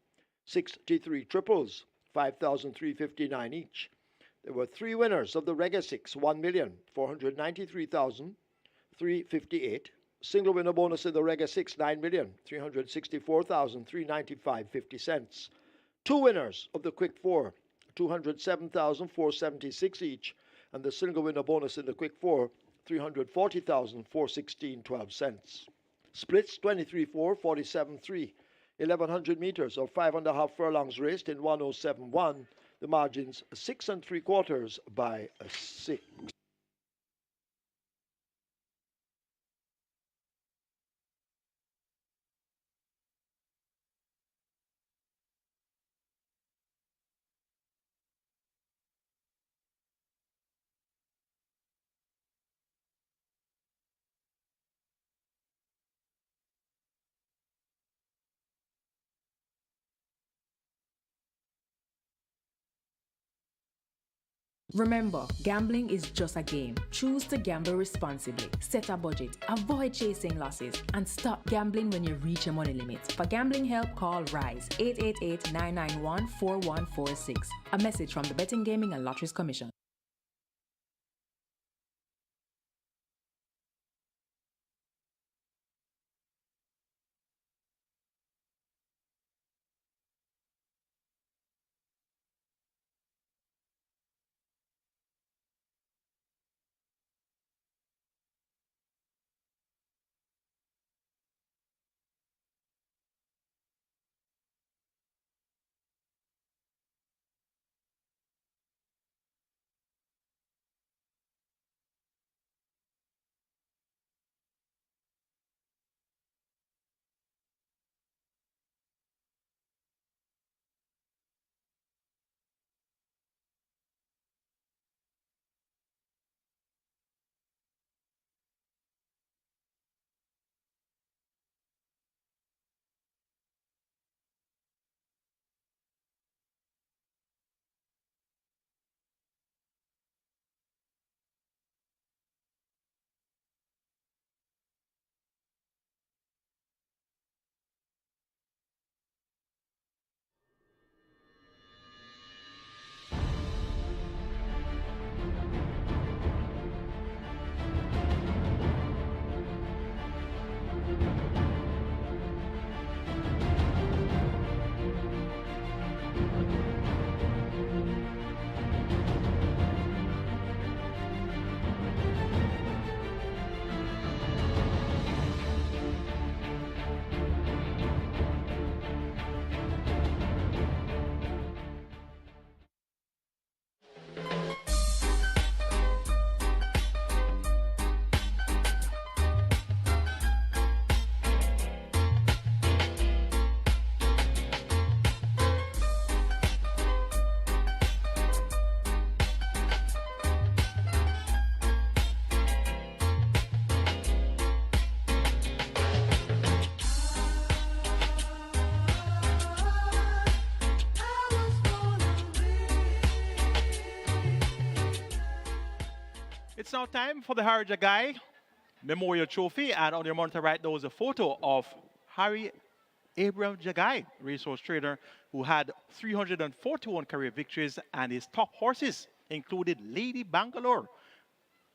63 triples, 5,359 each. There were 3 winners of the Rega 6, 1,493,358. Single winner bonus in the Rega 6, 9,364,395.50 cents. 2 winners of the Quick 4, 207,476 each, and the single winner bonus in the Quick 4, 340,416.12 cents. Splits 23-4, 47-3, 1,100 meters or 5.5 furlongs raced in 1:07.1. The margins 6 3/4 by 6. Remember, gambling is just a game. Choose to gamble responsibly. Set a budget, avoid chasing losses, and stop gambling when you reach your money limit. For gambling help, call RISE 888-991-4146. A message from the Betting, Gaming and Lotteries Commission. It's now time for the JAGHAI Memorial Trophy, and on your monitor right now is a photo of Harry Abraham JAGHAI, racehorse trainer who had 341 career victories, and his top horses included Lady Bangalore,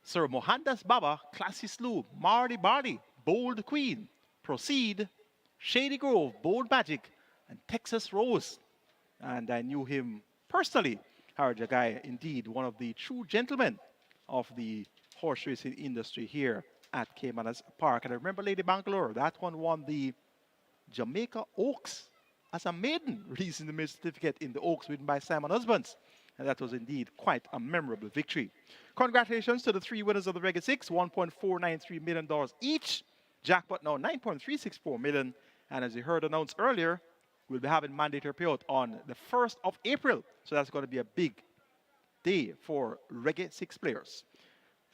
Sir Mohandas Baba, Classy Slew, Marley Barley, Bold Queen, Proceed, Shady Grove, Bold Magic, and Texas Rose. And I knew him personally, Harry JAGHAI, indeed one of the true gentlemen of the horse racing industry here at Caymanas Park. And I remember Lady Bangalore, that one won the Jamaica Oaks as a maiden, releasing the maiden certificate in the Oaks written by Simon Husbands. and that was indeed quite a memorable victory. Congratulations to the three winners of the Reggae 6, $1.493 million each. Jackpot now $9.364 million. And as you heard announced earlier, we'll be having mandatory payout on the 1st of April. So that's going to be a big day for Reggae 6 players.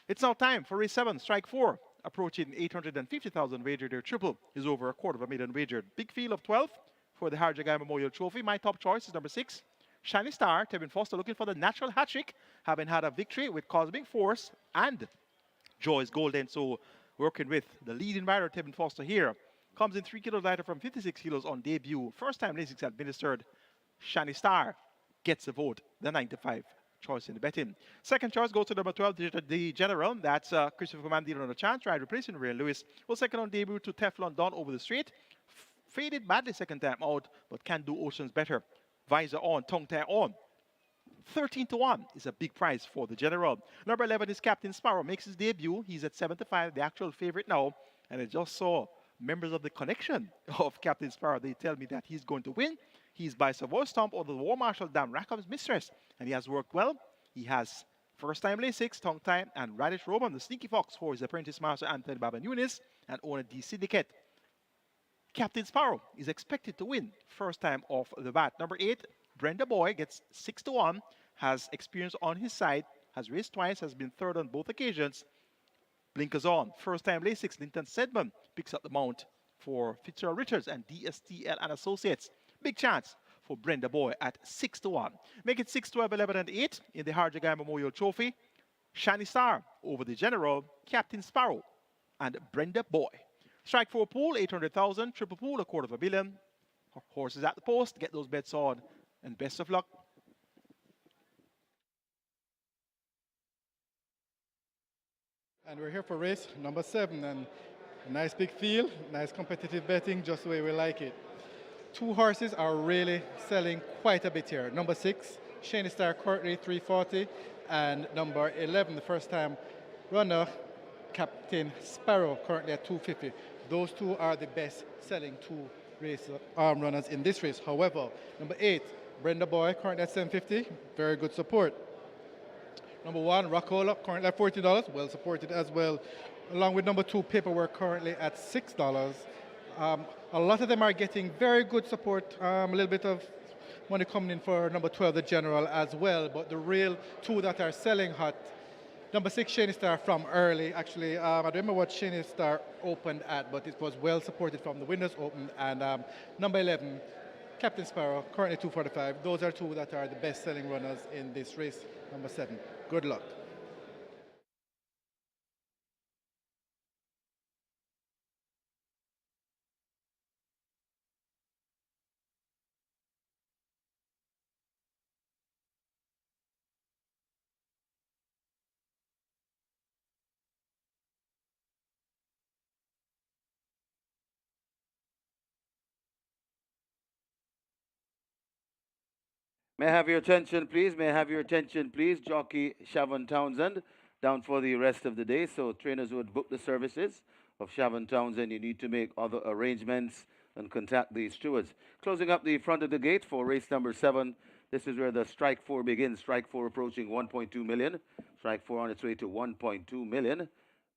It's now time for race 7, strike 4. Approaching 850,000 wagered. Their triple is over $250,000 wagered. Big field of 12 for the JAGHAI Memorial Trophy. My top choice is number 6, Shiny Star. Tevin Foster looking for the natural hat trick, having had a victory with Cosmic Force and Joy's Golden. So working with the leading rider, Tevin Foster here. Comes in 3 kilos lighter from 56 kilos on debut. First time Lasix administered. Shiny Star gets the vote, the 95 choice in the betting. Second choice goes to number 12, the General. That's Christopher Mandino on a chance ride, replacing Ray Lewis. Well, second on debut to Teflon Don over the straight. Faded badly second time out, but can do Oceans better. Visor on, tongue tie on. 13-1 is a big prize for the General. Number 11 is Captain Sparrow. Makes his debut. He's at 75, the actual favorite now. And I just saw members of the connection of Captain Sparrow. They tell me that he's going to win. He's by Savoy Stomp or the War Marshal Dan Rackham's mistress. And he has worked well. He has first time Lasix, tongue tie, and Radish Roman, the Sneaky Fox for his apprentice master Anthony Baba Nunes and owner D Syndicate. Captain Sparrow is expected to win first time off the bat. Number 8, Brenda Boy gets 6-1, has experience on his side, has raced twice, has been third on both occasions. Blinkers on. First time Lasix, Linton Sedman picks up the mount for Fitzgerald Richards and DSTL and Associates. Big chance for Brenda Boy at 6-1. Make it 6, 12, 11, and 8 in the JAGHAI Memorial Trophy. Shiny Star over the General, Captain Sparrow, and Brenda Boy. Strike 4 pool, 800,000. Triple pool, $250 million. Horses at the post. Get those bets on. And best of luck. And we're here for race number 7. And a nice big field, nice competitive betting, just the way we like it. 2 horses are really selling quite a bit here. Number 6, Shiny Star, currently 340. And number 11, the first time runner, Captain Sparrow, currently at 250. Those 2 are the best selling 2 race arm runners in this race. However, number 8, Brenda Boy, currently at 750, very good support. Number 1, Rockola, currently at $40, well supported as well. Along with number 2, Paperwork, currently at $6. A lot of them are getting very good support, a little bit of money coming in for number 12, the General, as well. But the real 2 that are selling hot, number 6, Shiny Star from early. Actually, I don't remember what Shiny Star opened at, but it was well supported from the Winners Open. And number 11, Captain Sparrow, currently 245. Those are 2 that are the best selling runners in this race, number 7. Good luck. May I have your attention, please? May I have your attention, please? Jockey Shavon Townsend down for the rest of the day. So trainers would book the services of Shavon Townsend. You need to make other arrangements and contact the stewards. Closing up the front of the gate for race number 7. This is where the strike 4 begins. Strike 4 approaching 1.2 million. Strike 4 on its way to 1.2 million.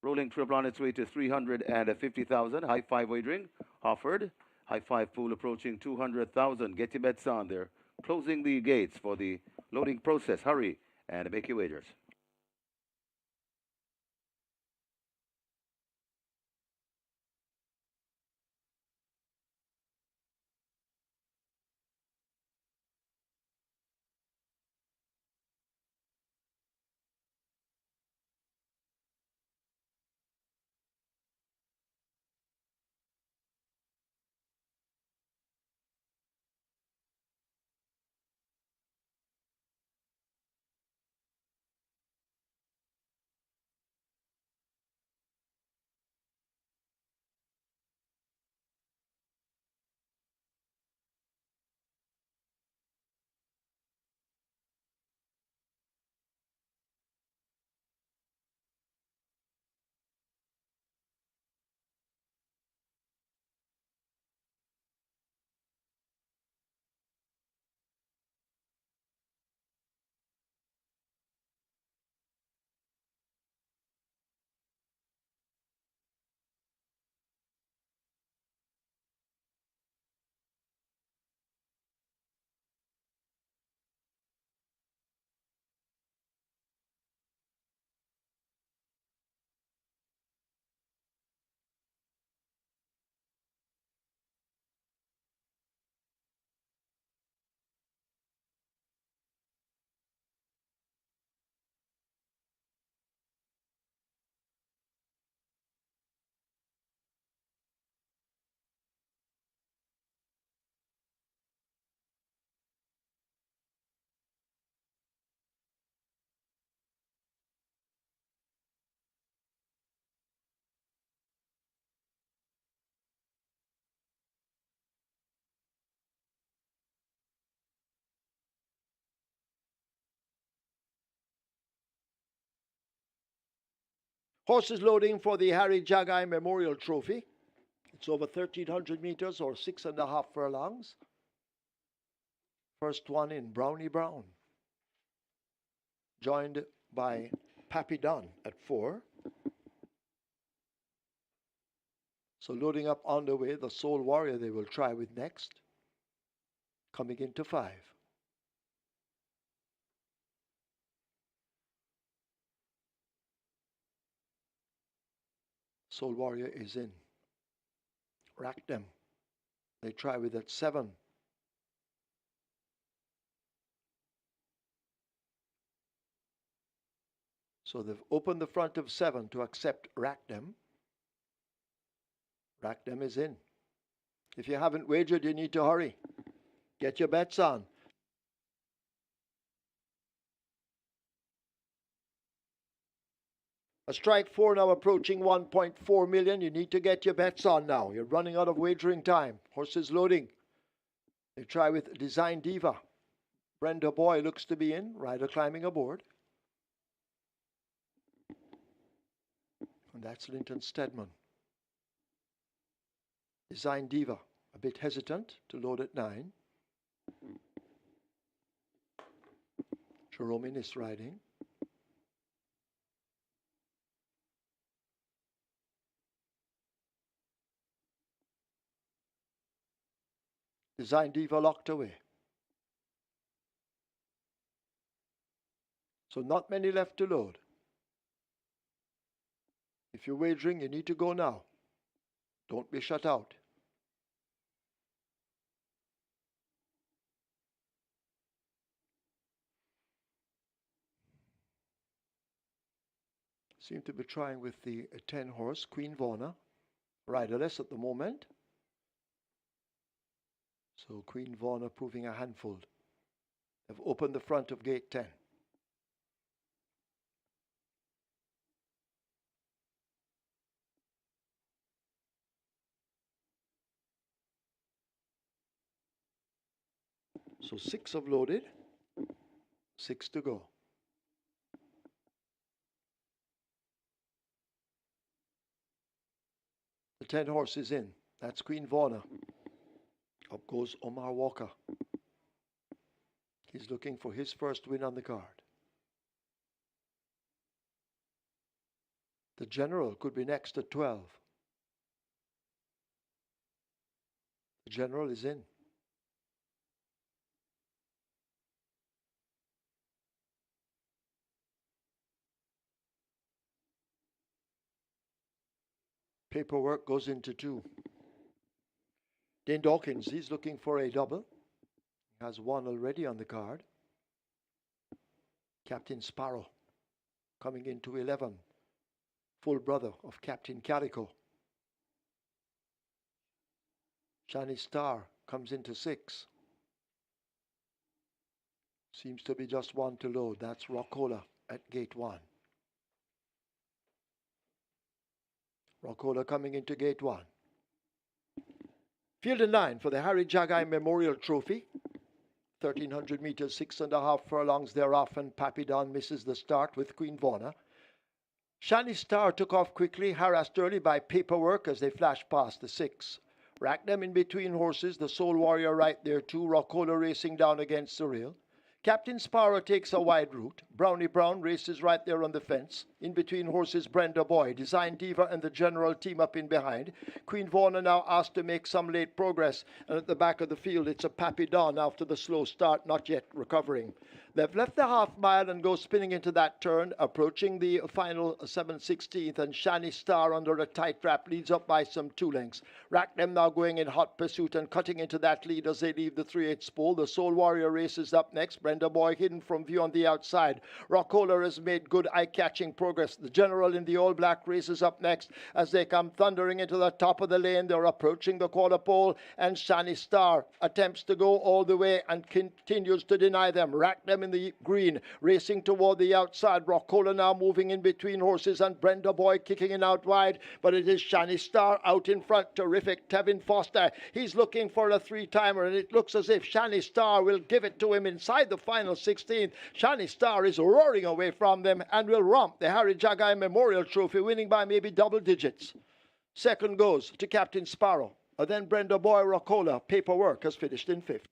Rolling triple on its way to 350,000. High 5 wagering offered. High 5 pool approaching 200,000. Get your bets on there. Closing the gates for the loading process. Hurry and make your wagers. Horses loading for the Harry JAGHAI Memorial Trophy. It's over 1,300 meters or 6.5 furlongs. First one in Brownie Brown, joined by Pappy Dunn at 4. So loading up on the way, the Soul Warrior they will try with next, coming into 5. Soul Warrior is in. Rack them. They try with that 7. So they've opened the front of 7 to accept Rack them. Rack them is in. If you haven't wagered, you need to hurry. Get your bets on. A strike 4 now approaching 1.4 million. You need to get your bets on now. You're running out of wagering time. Horses loading. They try with Design Diva. Brenda Boy looks to be in. Rider climbing aboard. And that's Linton Stedman. Design Diva, a bit hesitant to load at 9. Jerome Innes riding. Design Diva locked away. So not many left to load. If you're wagering, you need to go now. Don't be shut out. Seem to be trying with the 10 horse, Queen Vaughan, riderless at the moment. So Queen Vaughan proving a handful. They've opened the front of gate 10. So 6 have loaded, 6 to go. The 10 horses in. That's Queen Vaughan. Up goes Omar Walker. He's looking for his first win on the card. The General could be next at 12. The General is in. Paperwork goes into 2. Dane Dawkins, he's looking for a double. He has 1 already on the card. Captain Sparrow coming into 11. Full brother of Captain Calico. Shiny Star comes into 6. Seems to be just 1 to load. That's Rockola at gate 1. Rockola coming into gate 1. Field of 9 for the Harry JAGHAI Memorial Trophy. 1,300 meters, 6.5 furlongs thereof, and Pappy Don misses the start with Queen Vaughan. Shiny Star took off quickly, harassed early by Paperwork as they flashed past the 6. Racked them in between horses, the Soul Warrior right there too, Rockola racing down against the rail. Captain Sparrow takes a wide route. Brownie Brown races right there on the fence. In between horses, Brenda Boy. Design Diva and the General team up in behind. Queen Vaughan now asked to make some late progress. And at the back of the field, it's a Pappy Don after the slow start, not yet recovering. They've left the half mile and go spinning into that turn, approaching the final 7/16th, and Shiny Star under a tight wrap leads up by some 2 lengths. Rack them now going in hot pursuit and cutting into that lead as they leave the 3/8 spool. The Soul Warrior races up next. Brenda Boy hidden from view on the outside. Rockola has made good eye-catching progress. The General in the All Black races up next as they come thundering into the top of the lane. They're approaching the quarter pole, and Shiny Star attempts to go all the way and continues to deny them. Rack them in the green, racing toward the outside. Rockola now moving in between horses, and Brenda Boy kicking in out wide, but it is Shiny Star out in front. Terrific Tevin Foster. He's looking for a 3-timer, and it looks as if Shiny Star will give it to him inside the final 16. Shiny Star is roaring away from them and will romp the Harry JAGHAI Memorial Trophy, winning by maybe double digits. Second goes to Captain Sparrow. Then Brenda Boy Rocola, Paperwork, has finished in fifth.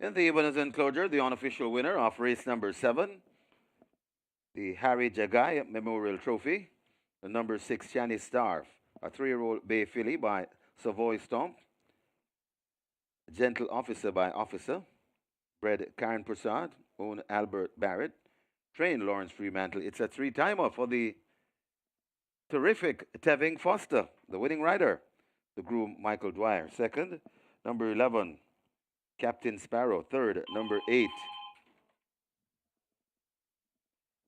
In the winners enclosure, the unofficial winner of race number 7, the Harry JAGHAI Memorial Trophy, the number 6 Shani Star, a 3-year-old bay filly by Savoy Stomp, Gentle Officer by Officer, bred Karen Prasad, owned Albert Barrett, trained Lawrence Fremantle. It's a 3-timer for the terrific Tevin Foster, the winning rider. The groom Michael Dwyer, second. Number 11, Captain Sparrow, third. Number 8,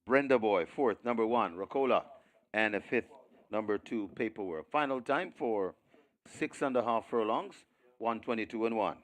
Brenda Boy, fourth. Number 1, Rocola, and a fifth. Number 2, Paperwork. Final time for 6.5 furlongs, 122 and 1.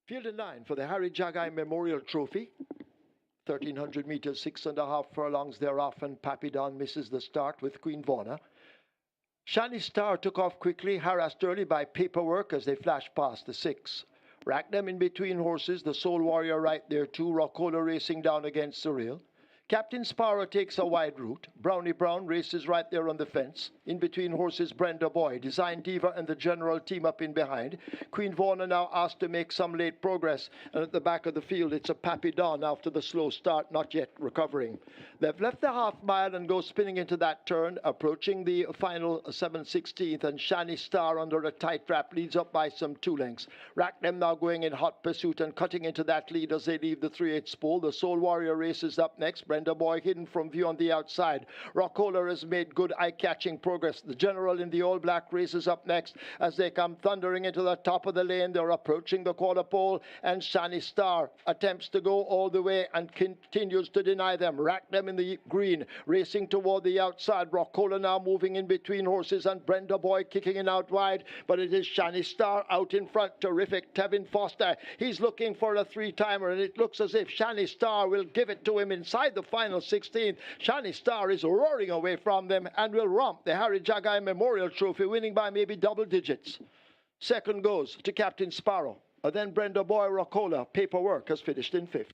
Field in line for the JAGHAI Memorial Trophy. 1,300 meters, 6.5 furlongs. They're off, and Papidon misses the start with Queen Vaughan. Shani Star took off quickly, harassed early by Paperwork as they flashed past the 6. Racked them in between horses, the Soul Warrior right there too. Rockola racing down against the rail. Captain Sparrow takes a wide route. Brownie Brown races right there on the fence. In between horses, Brenda Boy. Design Diva and the General team up in behind. Queen Vaughan now asked to make some late progress. And at the back of the field, it's a Papidon after the slow start, not yet recovering. They've left the half mile and go spinning into that turn, approaching the final 7/16th. And Shani Star under a tight wrap leads up by some 2 lengths. Rack them now going in hot pursuit and cutting into that lead as they leave the 3/8 spool. The Soul Warrior races up next. Brenda Boy hidden from view on the outside. Rockola has made good eye-catching progress. The General in the all-black races up next as they come thundering into the top of the lane. They're approaching the quarter pole, and Shani Star attempts to go all the way and continues to deny them. Rack them in the green, racing toward the outside. Rockola now moving in between horses, and Brenda Boy kicking it out wide, but it is Shani Star out in front. Terrific. Tevin Foster, he's looking for a 3-timer, and it looks as if Shani Star will give it to him inside the final 16th. Shani Star is roaring away from them and will romp the JAGHAI Memorial Trophy, winning by maybe double digits. Second goes to Captain Sparrow. Then Brenda Boy. Rockola. Paperwork has finished in 5th.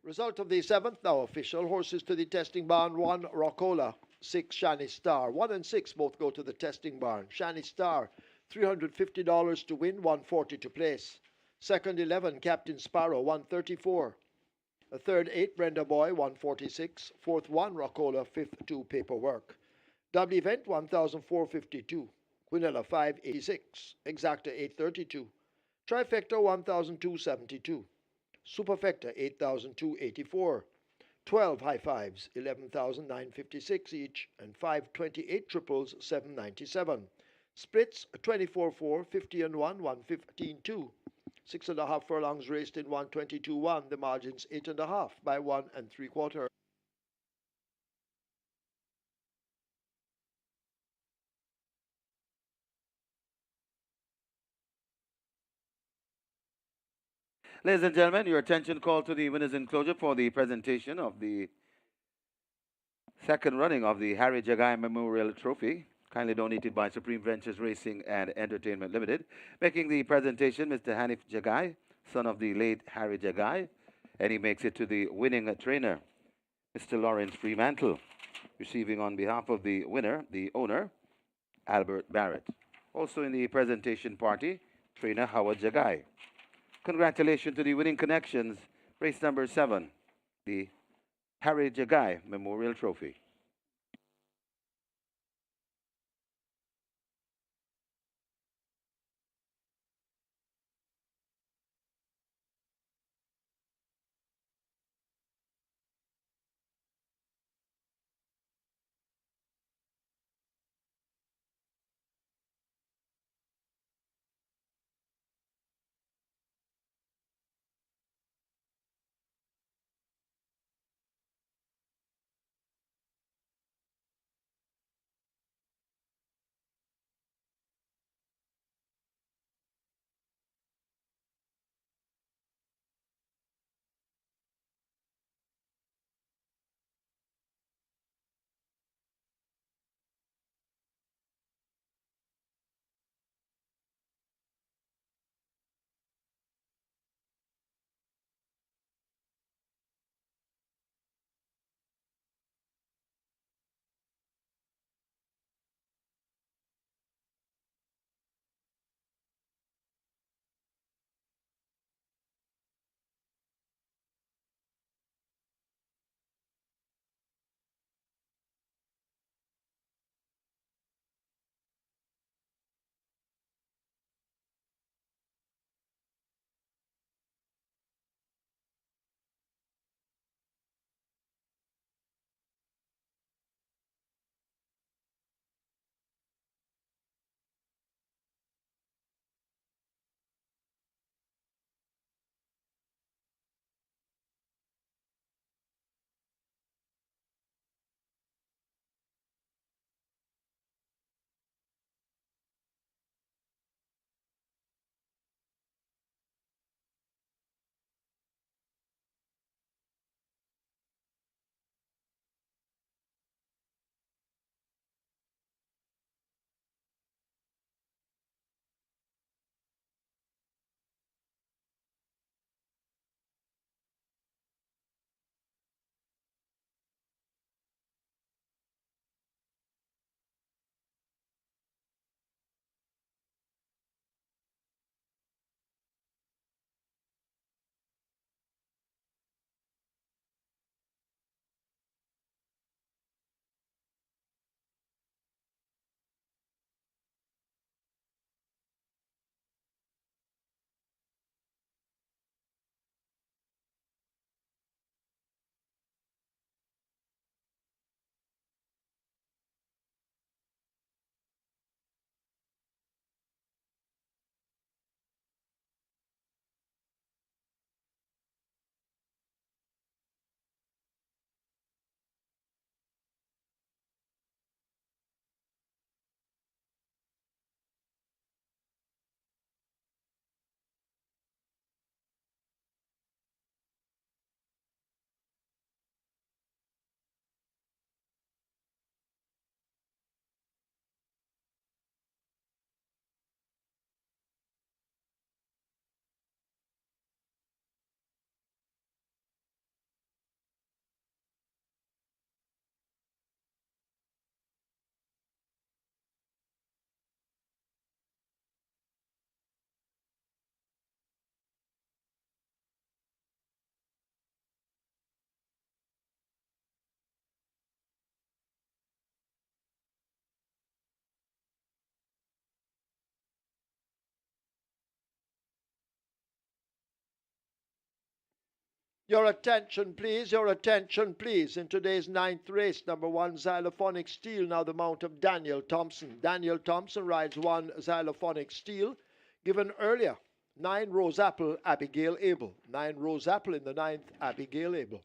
Result of the 7th now official. Horses to the testing barn. 1 Rockola, 6 Shani Star. 1 and 6 both go to the testing barn. Shani Star, $350 to win, $140 to place. Second 11 Captain Sparrow, $134. A third 8 Brenda Boy, $146. Fourth 1 Rockola. Fifth 2 Paperwork. Double event $1,452. Quinella $586. Exacta $832. Trifecta $1,272. Superfecta $8,284. 12 high fives, 11,956 each, and 528 triples, 797. Splits 24-4, 50 and 1, 115-2. 6.5 furlongs raced in 122-1. The margins 8.5 by 1 3/4. Ladies and gentlemen, your attention called to the winners enclosure for the presentation of the second running of the Harry JAGHAI Memorial Trophy, kindly donated by Supreme Ventures Racing and Entertainment Limited. Making the presentation, Mr. Hanif JAGHAI, son of the late Harry JAGHAI, and he makes it to the winning trainer, Mr. Lawrence Fremantle, receiving on behalf of the winner, the owner, Albert Barrett. Also in the presentation party, trainer Howard JAGHAI. Congratulations to the winning connections, race number 7, the Harry JAGHAI Memorial Trophy. Your attention, please. Your attention, please. In today's ninth race, number 1, Xylophonic Steel, now the mount of Daniel Thompson. Daniel Thompson rides 1, Xylophonic Steel, given earlier. 9, Rose Apple, Abigail Abel. 9, Rose Apple in the 9th, Abigail Abel.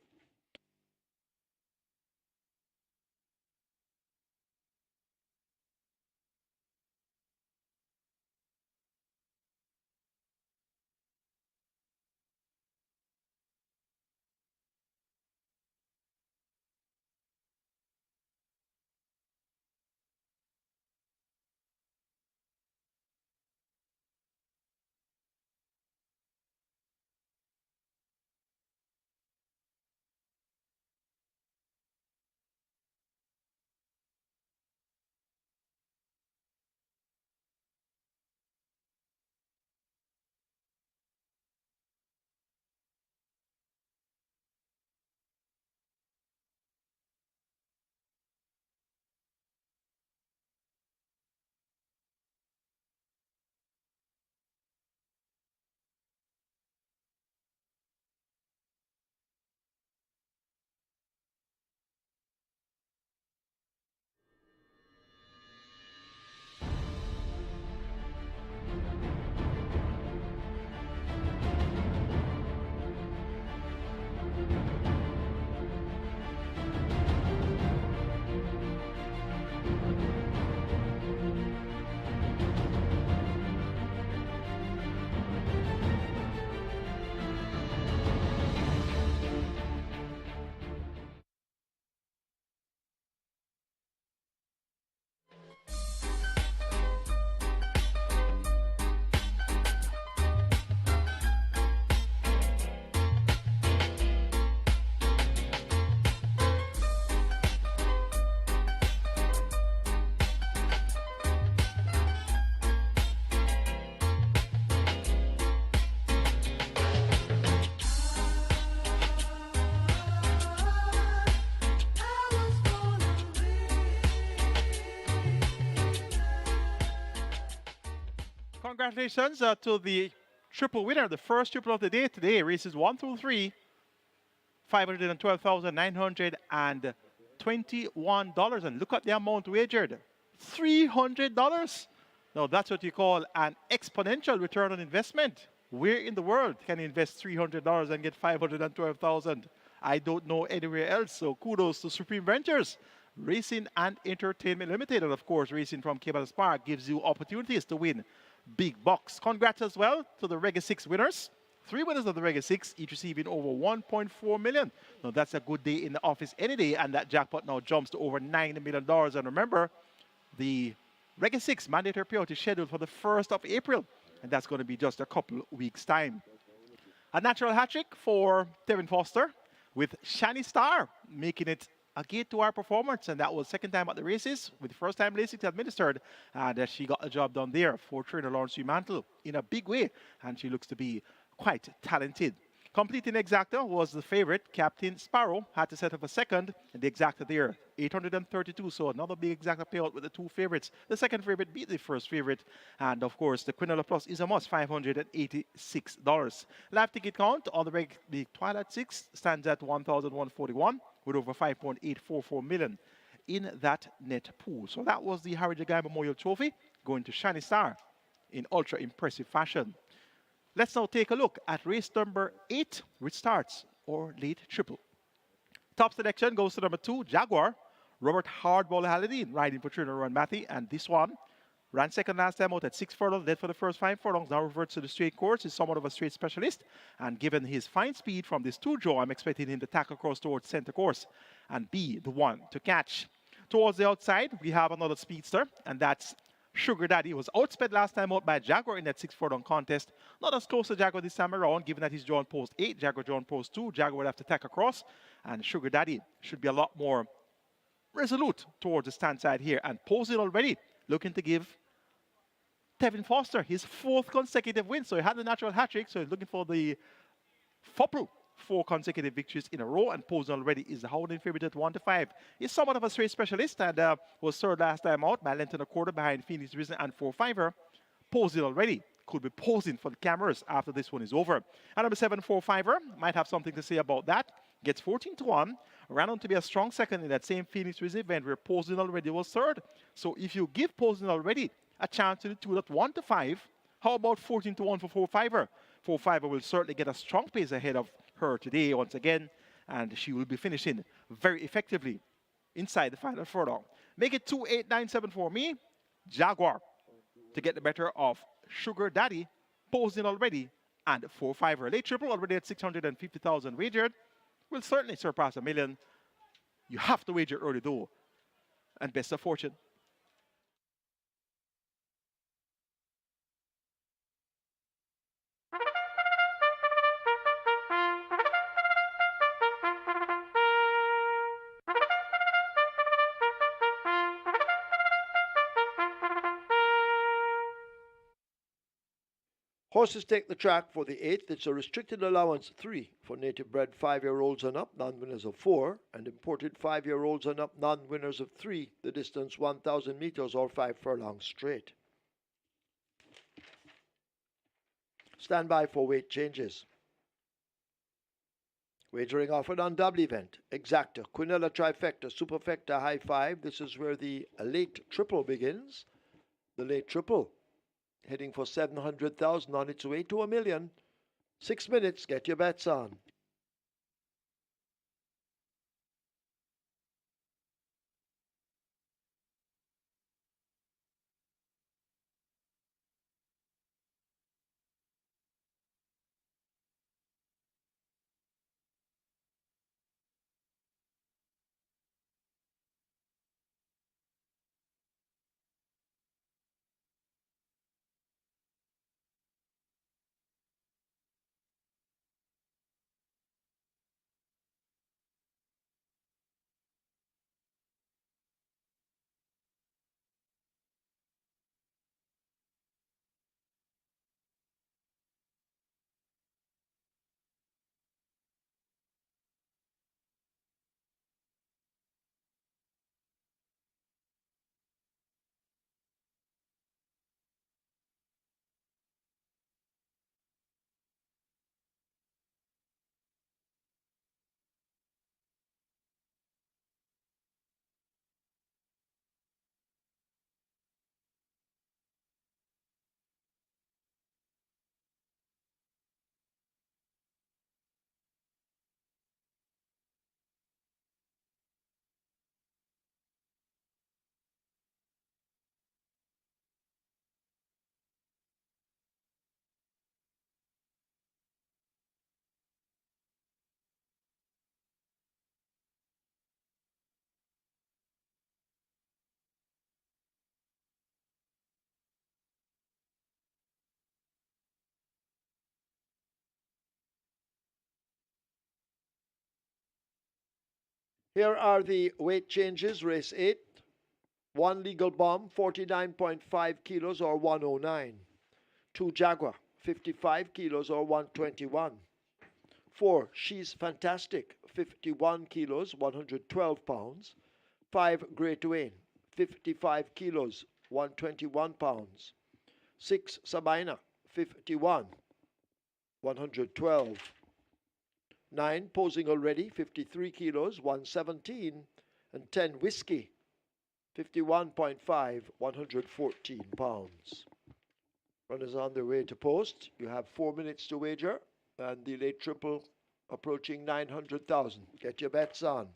Congratulations to the triple winner, the first triple of the day today. Races 1 through 3, $512,921. And look at the amount wagered, $300. Now that's what you call an exponential return on investment. Where in the world can you invest $300 and get 512,000? I don't know anywhere else. So kudos to Supreme Ventures, Racing and Entertainment Limited, and of course Racing from Caymanas Park gives you opportunities to win big bucks. Congrats as well to the Reggae 6 winners. 3 winners of the Reggae 6, each receiving over $1.4 million. Now that's a good day in the office any day, and that jackpot now jumps to over $90 million. And remember, the Reggae 6 mandatory payout is scheduled for the 1st of April, and that's going to be just a couple weeks' time. A natural hat trick for Tevin Foster, with Shani Star making it a gate to our performance, and that was second time at the races, with the first time LASIK administered, and she got the job done there for trainer Lawrence Mantle in a big way, and she looks to be quite talented. Completing exacta was the favorite, Captain Sparrow, had to set up a second, and the exacta there, 832, so another big exacta payout with the 2 favorites. The second favorite beat the first favorite, and of course the Quinola Plus is a must, $586. Live ticket count on the Twilight 6 stands at 1,141, with over 5.844 million in that net pool. So that was the Harry JAGHAI Memorial Trophy going to Shiny Star in ultra impressive fashion. Let's now take a look at race number 8, which starts our late triple. Top selection goes to number 2, Jaguar. Robert Hardball Halliday riding for trainer Ron Matthew, and this one ran second last time out at 6 furlongs, led for the first 5 furlongs, now reverts to the straight course. He's somewhat of a straight specialist, and given his fine speed from this 2 draw, I'm expecting him to tackle across towards center course and be the one to catch. Towards the outside, we have another speedster, and that's Sugar Daddy. He was outsped last time out by Jaguar in that 6 furlong contest. Not as close to Jaguar this time around, given that he's drawn post 8, Jaguar drawn post 2. Jaguar would have to tack across, and Sugar Daddy should be a lot more resolute towards the stand side here, and posing already, looking to give Tevin Foster his 4th consecutive win. So he had the natural hat trick, so he's looking for the FOPRU, 4 consecutive victories in a row, and posing already is the holding favorite at 1-5. He's somewhat of a straight specialist, and was third last time out by a length and a quarter behind Phoenix Risen and 4-5er. Posing already, could be posing for the cameras after this one is over. And number 7, 4-5er, might have something to say about that. Gets 14-1, ran on to be a strong second in that same Phoenix Risen event where posing already was third. So if you give posing already a chance to do that 1-5, how about 14-1 for 4-5er? 4-5er will certainly get a strong pace ahead of her today once again, and she will be finishing very effectively inside the final furlong. Make it 2-8-9-7 for me. Jaguar to get the better of Sugar Daddy, posing already, and 4-5er. Late triple already at 650,000 wagered. Will certainly surpass $1 million. You have to wager early though, and best of fortune. Horses take the track for the 8th. It's a restricted allowance 3 for native bred 5-year-olds and up, non-winners of 4, and imported 5-year-olds and up, non-winners of 3. The distance 1,000 meters or 5 furlongs straight. Stand by for weight changes. Wagering offered on double event, exacta, quinella trifecta, superfecta, high 5. This is where the late triple begins. The late triple heading for 700,000 on its way to $1 million. 6 minutes, get your bets on. Here are the weight changes. Race 8. 1 Legal Bomb, 49.5 kilos or 109. 2 Jaguar, 55 kilos or 121. 4 She's Fantastic, 51 kilos, 112 pounds. 5 Great Wayne, 55 kilos, 121 pounds. 6 Sabina, 51, 112. 9 Posing Already, 53 kilos, 117. And 10 Whiskey, 51.5, 114 pounds. Runners on their way to post. You have 4 minutes to wager, and the late triple approaching 900,000. Get your bets on.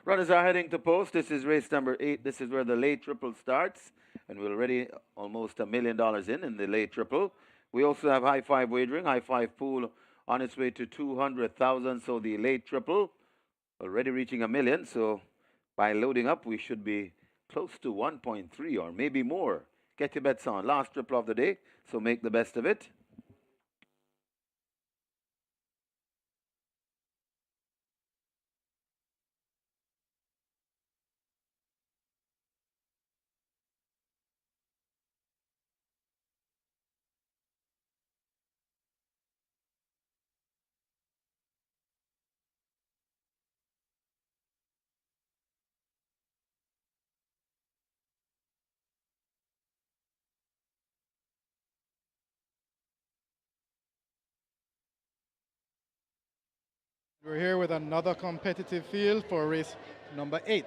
Runners are heading to post. This is race number 8. This is where the late triple starts. And we're already almost $1 million in the late triple. We also have high five wagering, high five pool on its way to 200,000. So the late triple already reaching $1 million. So by loading up, we should be close to 1.3 or maybe more. Get your bets on. Last triple of the day. So make the best of it. We're here with another competitive field for race number 8.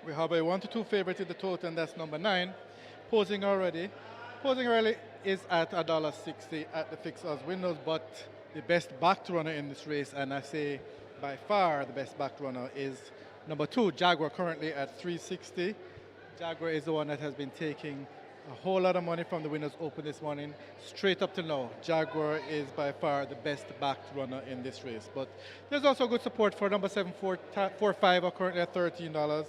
We have a 1 to 2 favorite in the total, and that's number 9, Posing Already. Posing Already is at $1.60 at the fixed odds windows, but the best backed runner in this race, and I say by far the best backed runner, is number 2, Jaguar, currently at $3.60. Jaguar is the one that has been taking a whole lot of money from the winners open this morning. Straight up to now, Jaguar is by far the best backed runner in this race. But there's also good support for number 7, 4, 5 are currently at $13.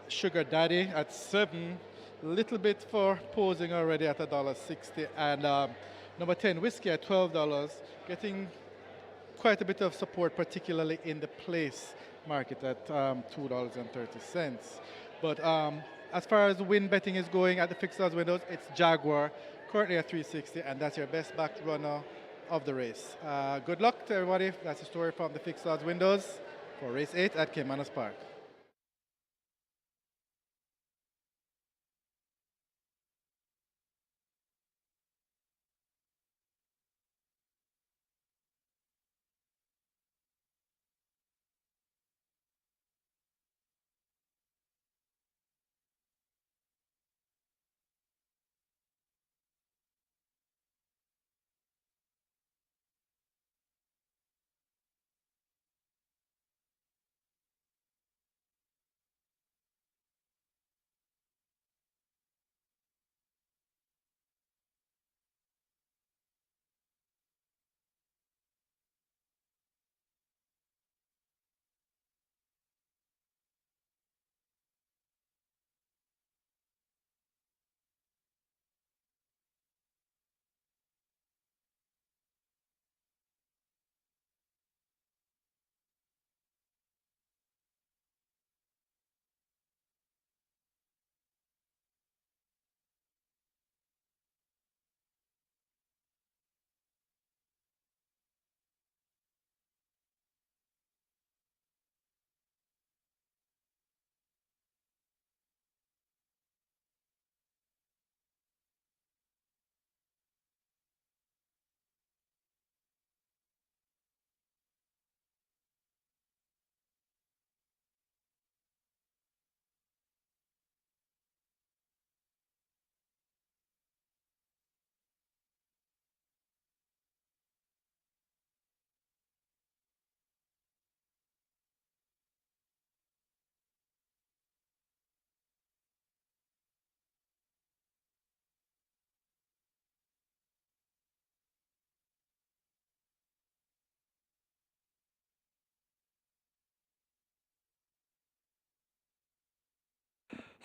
Sugar Daddy at $7. Little bit for posing already at $1.60, and number 10 whiskey at $12, getting quite a bit of support, particularly in the place market at $2.30. But as far as win betting is going at the fixed odds windows, it's Jaguar currently at 360, and that's your best backed runner of the race. Good luck to everybody. That's the story from the fixed odds windows for race 8 at Caymanas Park.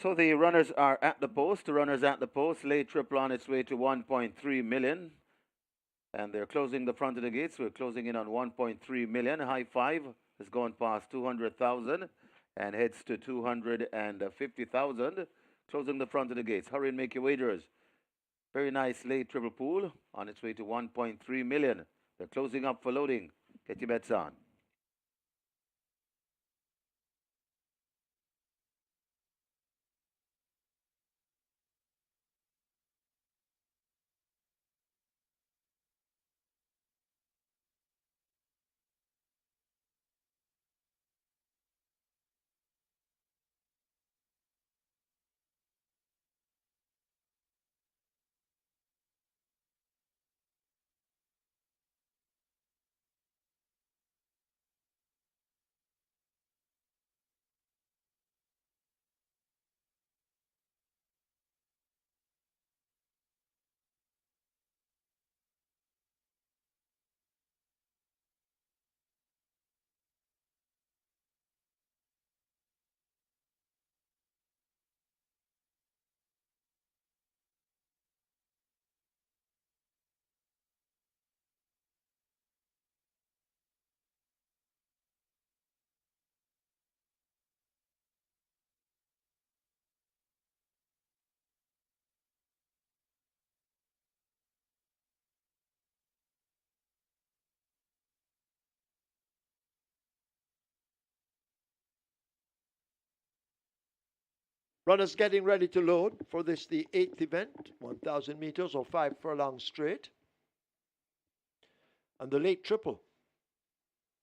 So the runners are at the post. The runners at the post. Late triple on its way to 1.3 million. And they're closing the front of the gates. We're closing in on 1.3 million. High five has gone past 200,000 and heads to 250,000. Closing the front of the gates. Hurry and make your wagers. Very nice late triple pool on its way to 1.3 million. They're closing up for loading. Get your bets on. Runners getting ready to load for this, the 8th event, 1,000 meters or 5 furlongs straight. And the late triple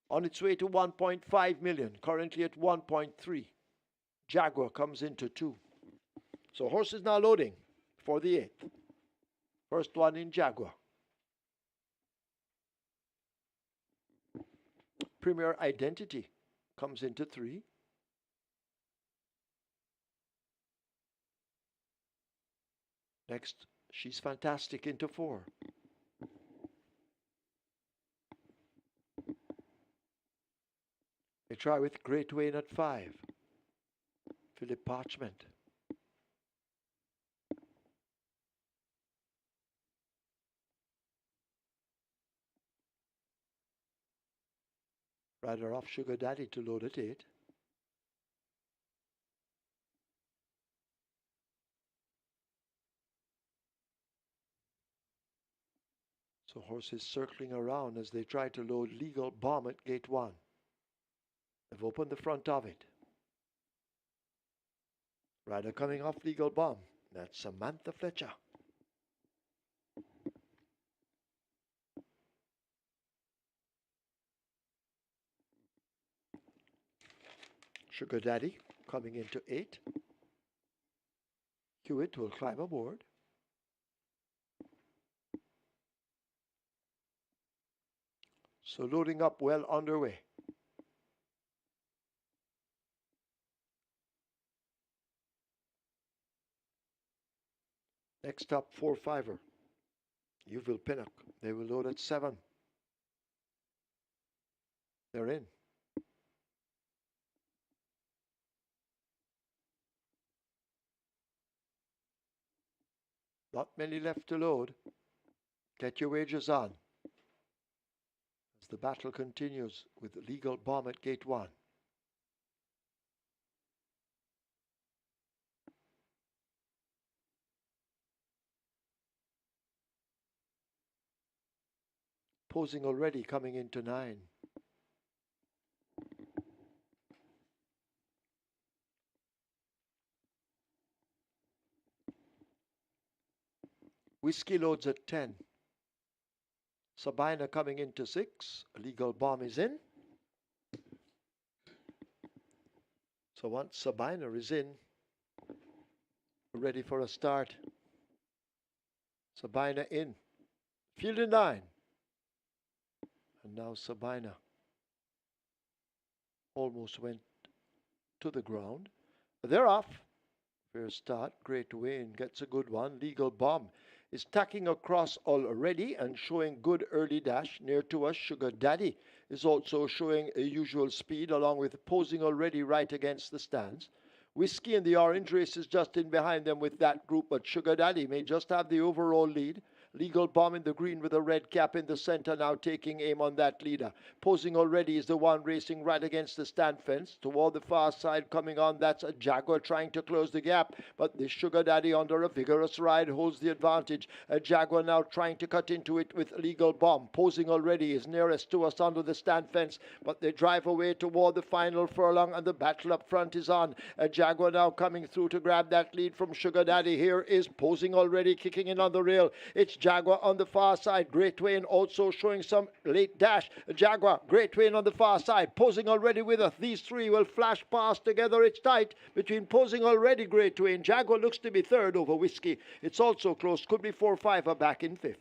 on its way to 1.5 million, currently at 1.3. Jaguar comes into 2. So horse is now loading for the 8th. First one in Jaguar. Premier Identity comes into 3. Next, She's Fantastic into 4. They try with Great Wayne at 5. Philip Parchment. Rider off Sugar Daddy to load at 8. So horses circling around as they try to load Legal Bomb at gate 1. They've opened the front of it. Rider coming off Legal Bomb. That's Samantha Fletcher. Sugar Daddy coming into 8. Hewitt will climb aboard. So loading up well underway. Next up, 4-5er. Uville Pinnock. They will load at 7. They're in. Not many left to load. Get your wagers on as the battle continues with Legal Bomb at gate 1. Posing already coming into 9. Whiskey loads at 10. Sabina coming into 6. Legal Bomb is in. So once Sabina is in, ready for a start. Sabina in. Field in 9. And now Sabina almost went to the ground. They're off. Fair start. Great Wayne gets a good one. Legal Bomb is tacking across already and showing good early dash. Near to us, Sugar Daddy is also showing a usual speed along with posing already right against the stands. Whiskey in the orange race is just in behind them with that group, but Sugar Daddy may just have the overall lead. Legal Bomb in the green with a red cap in the center, now taking aim on that leader. Posing already is the one racing right against the stand fence. Toward the far side coming on, that's a Jaguar trying to close the gap. But the Sugar Daddy under a vigorous ride holds the advantage. A Jaguar now trying to cut into it with Legal Bomb. Posing already is nearest to us under the stand fence. But they drive away toward the final furlong and the battle up front is on. A Jaguar now coming through to grab that lead from Sugar Daddy. Here is Posing already kicking in on the rail. It's Jaguar on the far side. Great Wayne also showing some late dash. Jaguar, Great Wayne on the far side. Posing already with us. These three will flash past together. It's tight between Posing already, Great Wayne. Jaguar looks to be third over Whiskey. It's also close. Could be 4-5 back in 5th.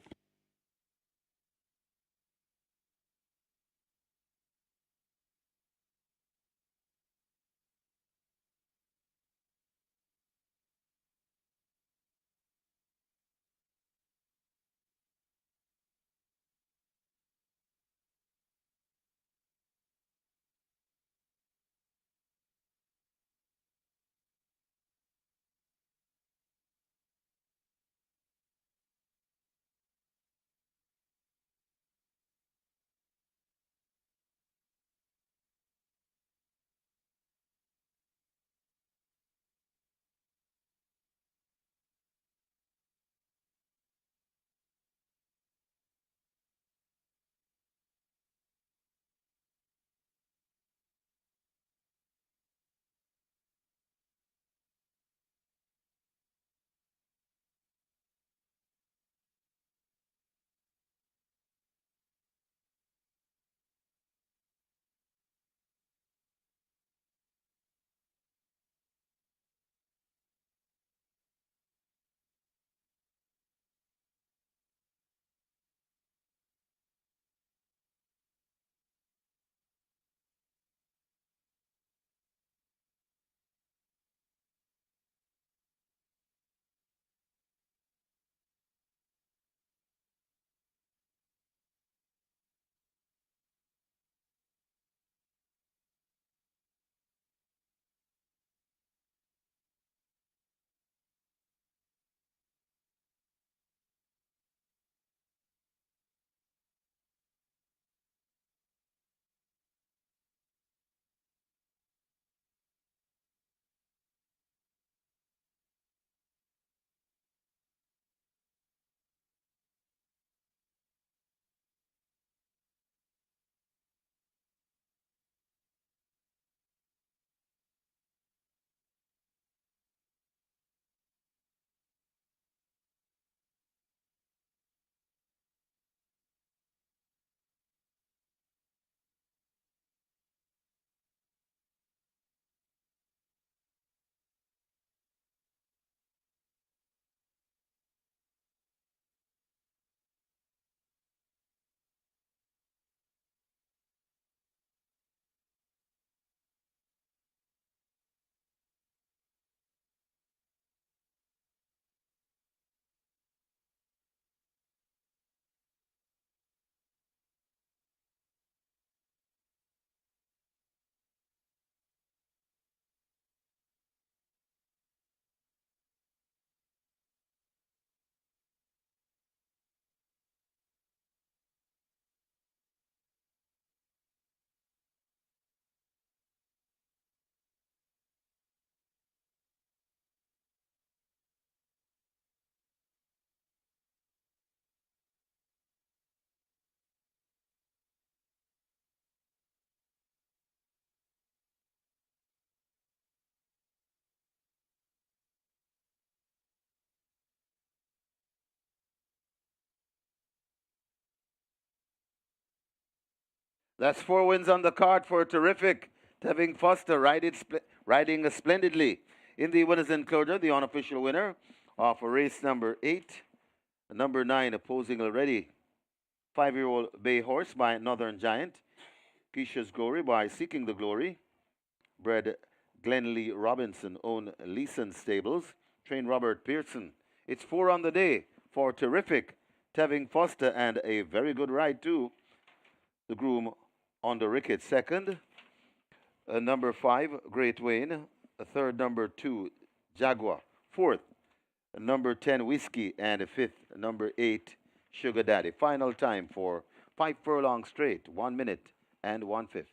That's 4 wins on the card for Terrific. Tevin Foster riding splendidly. In the winners enclosure, the unofficial winner of race number 8, number 9 opposing already. 5-year-old bay horse by Northern Giant. Keisha's Glory by Seeking the Glory. Bred Glenlee Robinson, owned Leeson Stables. Trained Robert Pearson. It's 4 on the day for Terrific. Tevin Foster, and a very good ride too. The groom on the Ricketts, second. Number 5, Great Wayne. Third, number 2, Jaguar. Fourth, number 10, Whiskey. And fifth, number 8, Sugar Daddy. Final time for 5 furlongs straight, 1 minute and 1/5.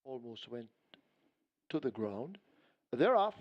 Almost went to the ground. They're off.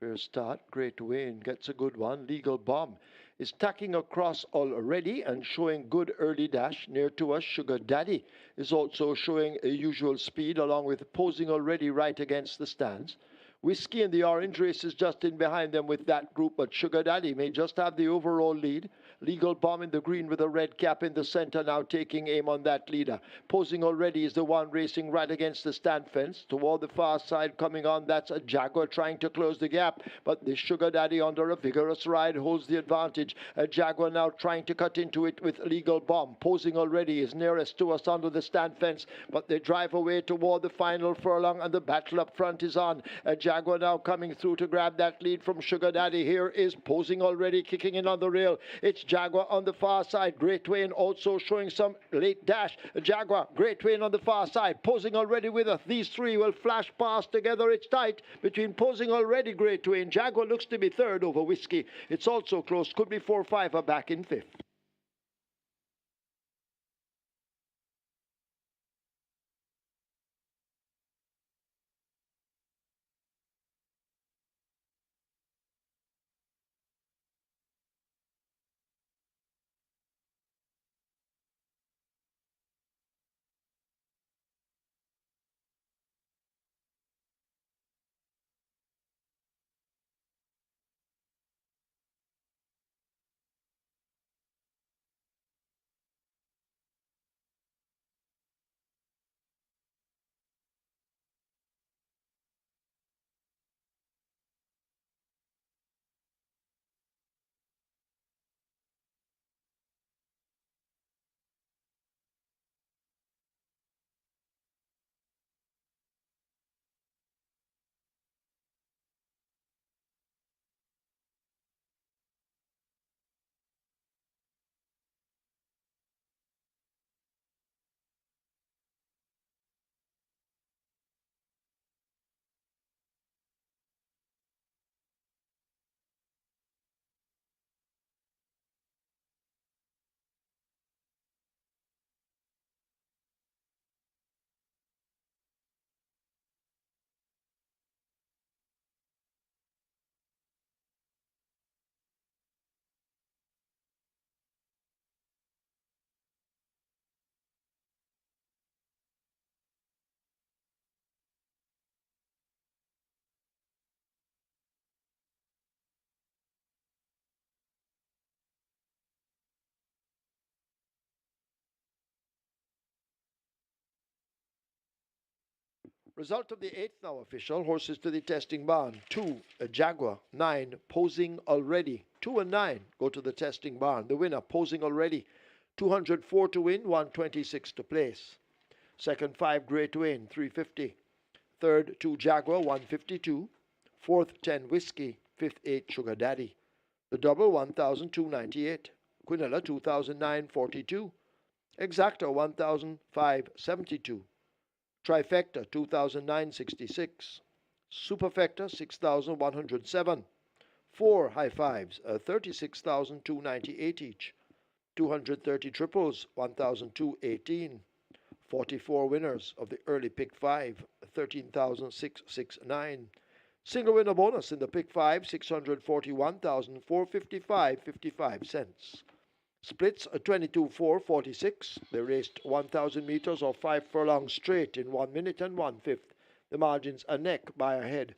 Fair start. Great Wayne gets a good one. Legal Bomb is tacking across already and showing good early dash. Near to us, Sugar Daddy is also showing a usual speed, along with posing already right against the stands. Whiskey in the orange race is just in behind them with that group, but Sugar Daddy may just have the overall lead. Legal Bomb in the green with a red cap in the center, now taking aim on that leader. Posing already is the one racing right against the stand fence. Toward the far side coming on, that's a Jaguar trying to close the gap, but the Sugar Daddy under a vigorous ride holds the advantage. A Jaguar now trying to cut into it with Legal Bomb. Posing already is nearest to us under the stand fence, but they drive away toward the final furlong, and the battle up front is on. A Jaguar now coming through to grab that lead from Sugar Daddy. Here is Posing already kicking in on the rail. It's Jaguar on the far side. Great Wayne also showing some late dash. Jaguar, Great Wayne on the far side. Posing already with us. These three will flash past together. It's tight between Posing already, Great Wayne. Jaguar looks to be third over Whiskey. It's also close. Could be 4-5 are back in fifth. Result of the eighth now official. Horses to the testing barn. 2, a Jaguar. 9, Posing already. 2 and 9 go to the testing barn. The winner, Posing already. 204 to win, 126 to place. Second, 5, Great Wayne, 350. Third, 2, Jaguar, 152. Fourth, 10, Whiskey. Fifth, 8, Sugar Daddy. The double, 1,298. Quinella, 2,942. Exacta 1,572. Trifecta 2,966. Superfecta 6,107. 4 high fives 36,298 each. 230 triples 1,218. 44 winners of the early pick 5 13,669. Single winner bonus in the pick 5 641,455.55 Splits 22-4 46. They raced 1,000 meters or 5 furlongs straight in 1 minute and 1/5. The margins are neck by a head.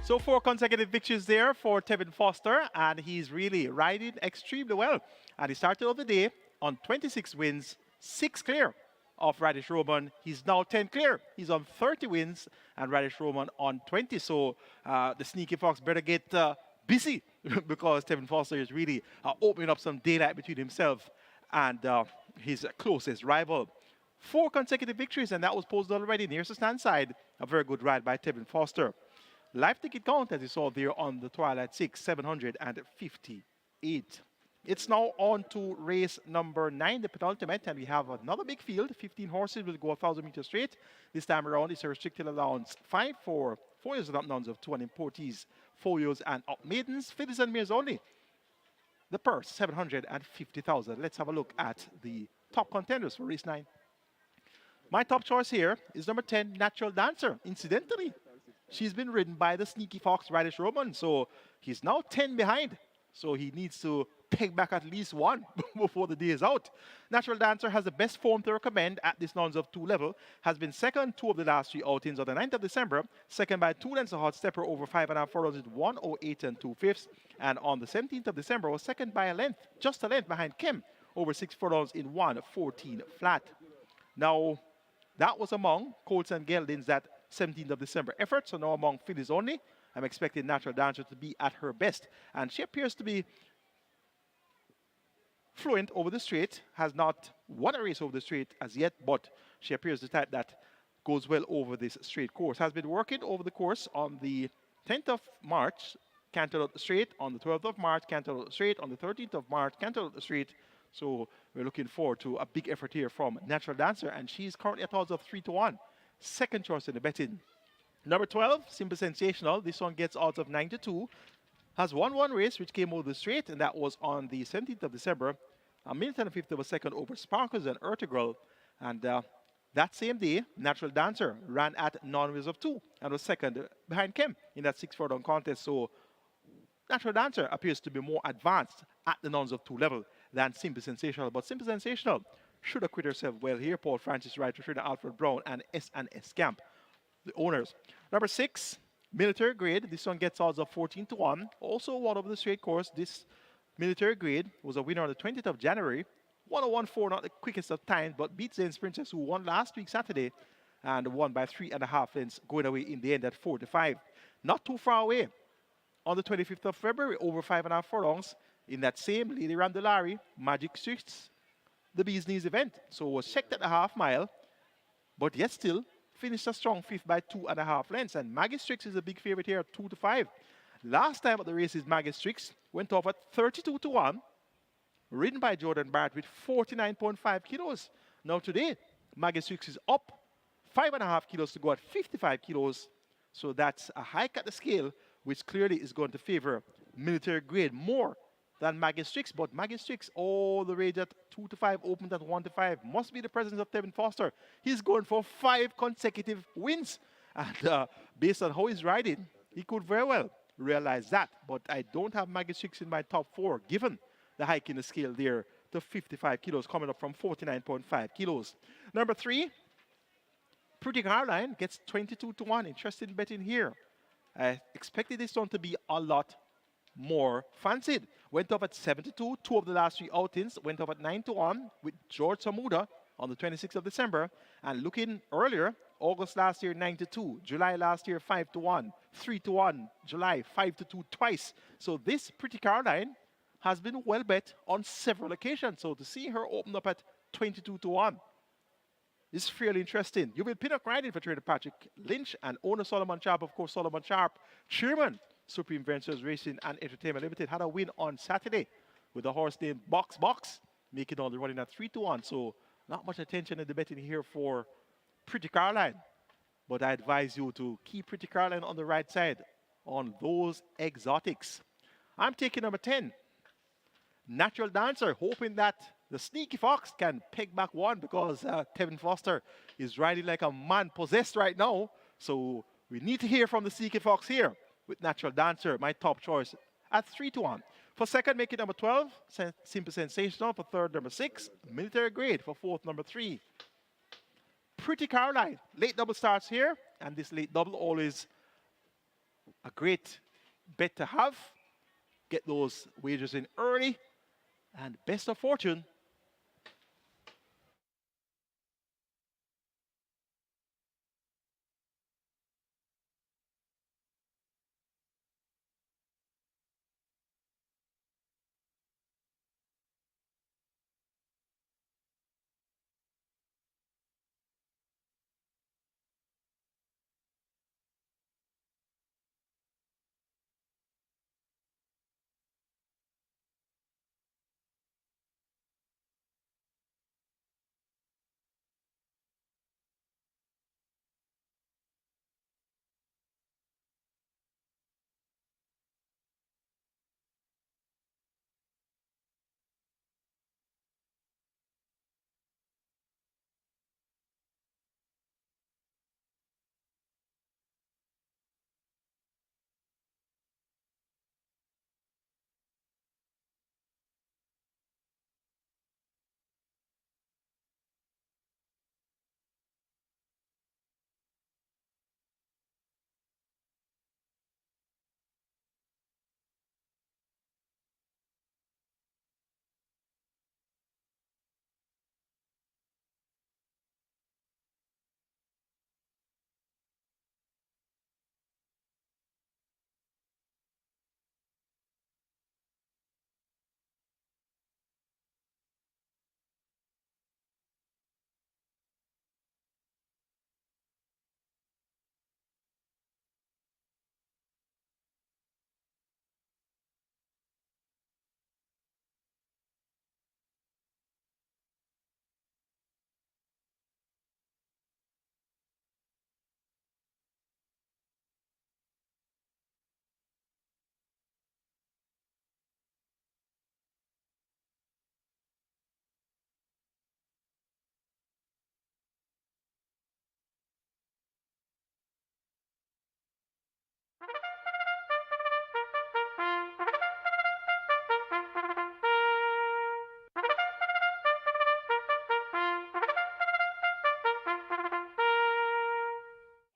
So 4 consecutive victories there for Tevin Foster, and he's really riding extremely well. And he started off the day on 26 wins, 6 clear of Radish Roman. He's now 10 clear. He's on 30 wins, and Radish Roman on 20. So the Sneaky Fox better get busy because Tevin Foster is really opening up some daylight between himself and his closest rival. 4 consecutive victories, and that was posted already near the stand side. A very good ride by Tevin Foster. Live ticket count, as you saw there on the Twilight 6, 758. It's now on to race number 9, the penultimate, and we have another big field. 15 horses will go 1,000 meters straight. This time around, it's a restricted allowance 5 for 4 years and up nuns of 2 and importees, 4 years and up maidens, fillies and mares only. The purse, 750,000. Let's have a look at the top contenders for race 9. My top choice here is number 10, Natural Dancer. Incidentally, she's been ridden by the Sneaky Fox, Radish Roman, so he's now 10 behind. So he needs to peg back at least 1 before the day is out. Natural Dancer has the best form to recommend at this nons of 2 level, has been second 2 of the last 3 outings on the 9th of December, second by 2 lengths a hot stepper over 5.5 furlongs with 108 and 2/5, and on the 17th of December was second by a length, just a length behind Kim, over 6 furlongs in 1:14 flat. Now, that was among colts and geldings that 17th of December effort, so now among fillies only. I'm expecting Natural Dancer to be at her best, and she appears to be fluent over the straight, has not won a race over the straight as yet, but she appears the type that goes well over this straight course. Has been working over the course on the 10th of March, canted out the straight, on the 12th of March, canted out the straight, on the 13th of March, canted out the straight. So we're looking forward to a big effort here from Natural Dancer, and she's currently at odds of 3-1. Second choice in the betting. Number 12, Simple Sensational. This one gets odds of 9-2. Has won 1 race, which came over the straight, and that was on the 17th of December. A minute and a fifth of a second over Sparkles and Ertigrel. And that same day, Natural Dancer ran at non-ways of 2 and was second behind Kim in that 6 furlong contest. So Natural Dancer appears to be more advanced at the nons of 2 level than Simple Sensational. But Simple Sensational should acquit herself well here. Paul Francis Wright, Trina Alfred Brown, and S&S Camp, the owners. Number 6, Military Grade. This one gets odds of 14-1. Also won over the straight course. This Military Grade was a winner on the 20th of January. 101.4, not the quickest of times, but beat Zane's Princess, who won last week Saturday and won by 3.5 lengths, going away in the end at 4-5. Not too far away. On the 25th of February, over 5.5 furlongs, in that same Lady Randolari Magic 6, the Bees Knees event. So was checked at the half mile, but yet still finished a strong 5th by 2.5 lengths. And Maggie Strix is a big favorite here at 2-5. Last time at the races, Maggie Strix went off at 32-1, ridden by Jordan Barrett with 49.5 kilos. Now today, Maggie Strix is up 5.5 kilos to go at 55 kilos. So that's a hike at the scale, which clearly is going to favor Military Grade more than Maggie Strix. But Maggie Strix, all the rage at 2-5, opened at 1-5. Must be the presence of Tevin Foster. He's going for 5 consecutive wins. And based on how he's riding, he could very well realize that. But I don't have Maggie Strix in my top 4, given the hike in the scale there to 55 kilos, coming up from 49.5 kilos. Number 3, Pretty Caroline gets 22-1. Interesting betting here. I expected this one to be a lot more fancied. Went up at 72, 2 of the last 3 outings. Went up at 9-1 with George Samuda on the 26th of December. And looking earlier, August last year, 9-2. July last year, 5-1. 3-1. July, 5-2 twice. So this Pretty Caroline has been well bet on several occasions. So to see her open up at 22-1 is fairly interesting. You will pin up riding for Trader Patrick Lynch and owner Solomon Sharp. Of course, Solomon Sharp, chairman, Supreme Ventures Racing and Entertainment Limited, had a win on Saturday with a horse named Box Box, making all the running at 3-1. So not much attention in the betting here for Pretty Caroline. But I advise you to keep Pretty Caroline on the right side on those exotics. I'm taking number 10, Natural Dancer, hoping that the Sneaky Fox can peg back 1 because Tevin Foster is riding like a man possessed right now. So we need to hear from the Sneaky Fox here with Natural Dancer, my top choice, at 3-1. For second, make it number 12, Simple Sensational. For third, number 6, Military Grade. For fourth, number 3, Pretty Caroline. Late double starts here, and this late double always a great bet to have. Get those wagers in early. And best of fortune.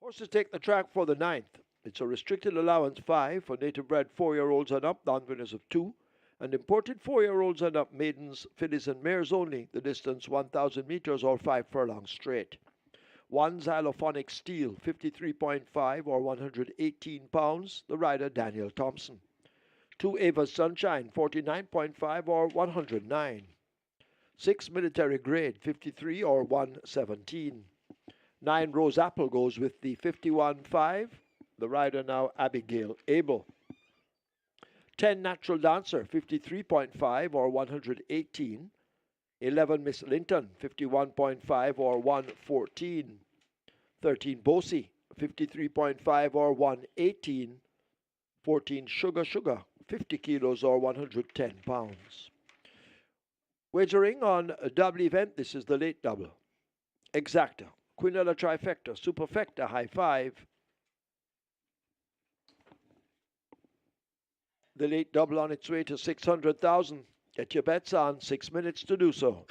Horses take the track for the ninth. It's a restricted allowance 5 for native bred 4-year-olds and up, non-winners of 2, and imported 4-year-olds and up, maidens, fillies and mares only, the distance 1,000 meters or 5 furlongs straight. 1 xylophonic steel, 53.5 or 118 pounds, the rider Daniel Thompson. 2 Ava's Sunshine, 49.5 or 109. 6 military grade, 53 or 117. 9 Rose Apple goes with the 51.5, the rider now Abigail Abel. 10 Natural Dancer, 53.5 or 118. 11 Miss Linton, 51.5 or 114. 13 Bosie, 53.5 or 118. 14 Sugar Sugar, 50 kilos or 110 pounds. Wagering on a double event, this is the late double. Exacta, Quinella Trifecta, Superfecta, High Five. The late double on its way to 600,000. Get your bets on, 6 minutes to do so.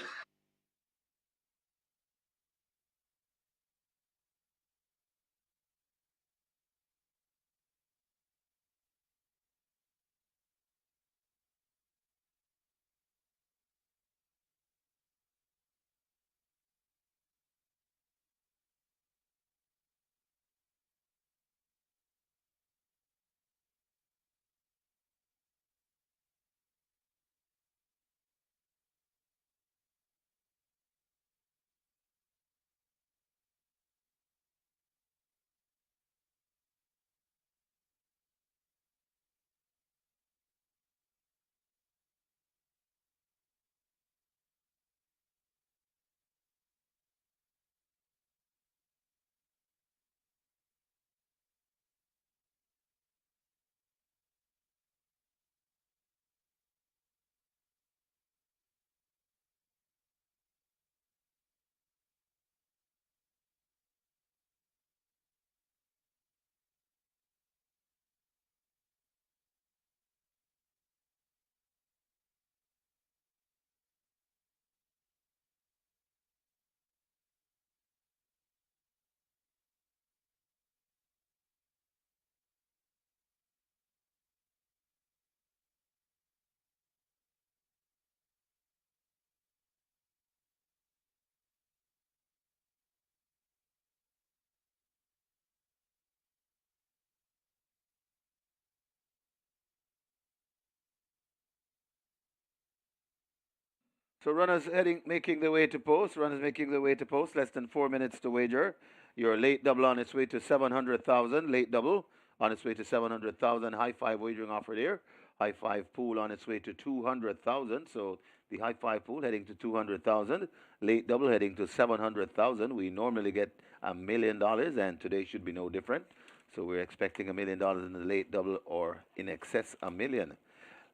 So runners heading, making their way to post. Runners making their way to post. Less than 4 minutes to wager. Your late double on its way to 700,000. Late double on its way to 700,000. High five wagering offer there. High five pool on its way to 200,000. So the high five pool heading to 200,000. Late double heading to 700,000. We normally get $1 million, and today should be no different. So we're expecting $1 million in the late double or in excess $1 million.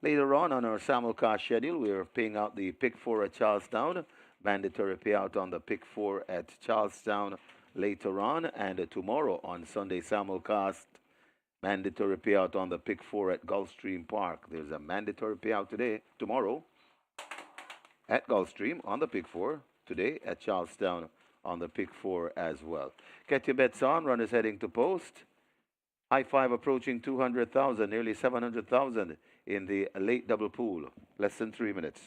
Later on our simulcast schedule, we are paying out the pick four at Charlestown. Mandatory payout on the pick four at Charlestown later on. And tomorrow on Sunday simulcast, mandatory payout on the pick four at Gulfstream Park. There's a mandatory payout tomorrow at Gulfstream on the pick four. Today at Charlestown on the pick four as well. Get your bets on. Runners heading to post. High five approaching 200,000, nearly 700,000 in the late double pool. Less than 3 minutes.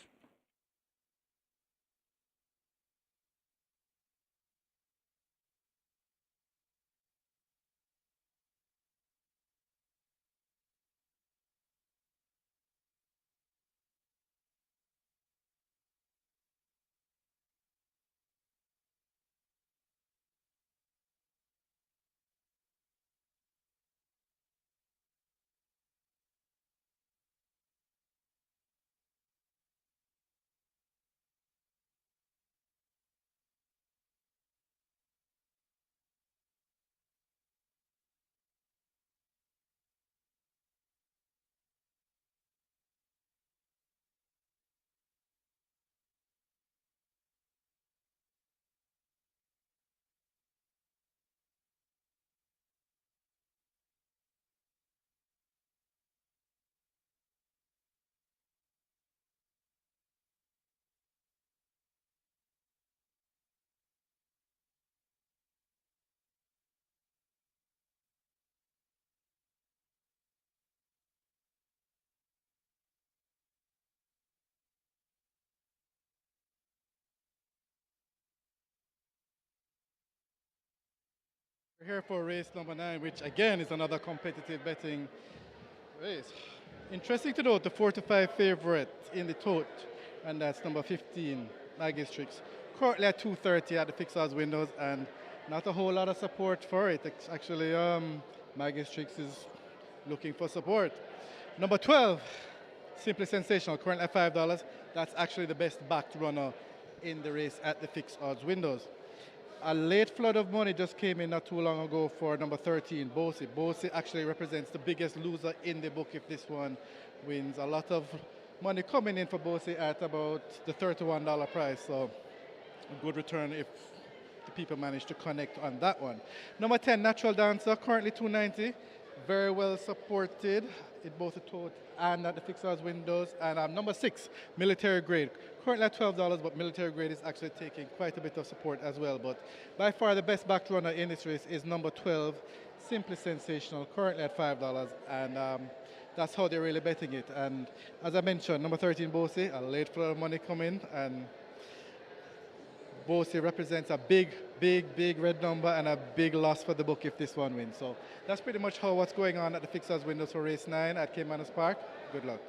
We're here for race number 9, which again is another competitive betting race. Interesting to note the 4 to 5 favorite in the tote, and that's number 15, Magistrix. Currently at 230 at the fixers windows, and not a whole lot of support for it. It's actually, Magistrix is looking for support. Number 12, Simply Sensational, currently at $5. That's actually the best backed runner in the race at the fixed odds windows. A late flood of money just came in not too long ago for number 13, Bosi. Bosi actually represents the biggest loser in the book if this one wins. A lot of money coming in for Bosi at about the $31 price, so a good return if the people manage to connect on that one. Number 10, Natural Dancer, currently $290. Very well supported in both the tote and at the fixed odds windows. And number 6, Military Grade. Currently at $12, but Military Grade is actually taking quite a bit of support as well. But by far the best back runner in this race is number 12, Simply Sensational, currently at $5. And that's how they're really betting it. And as I mentioned, number 13, Bosi, a late flow of money coming. And Bosi represents a big red number and a big loss for the book if this one wins. So that's pretty much what's going on at the fixers windows for race 9 at Caymanas Park. Good luck.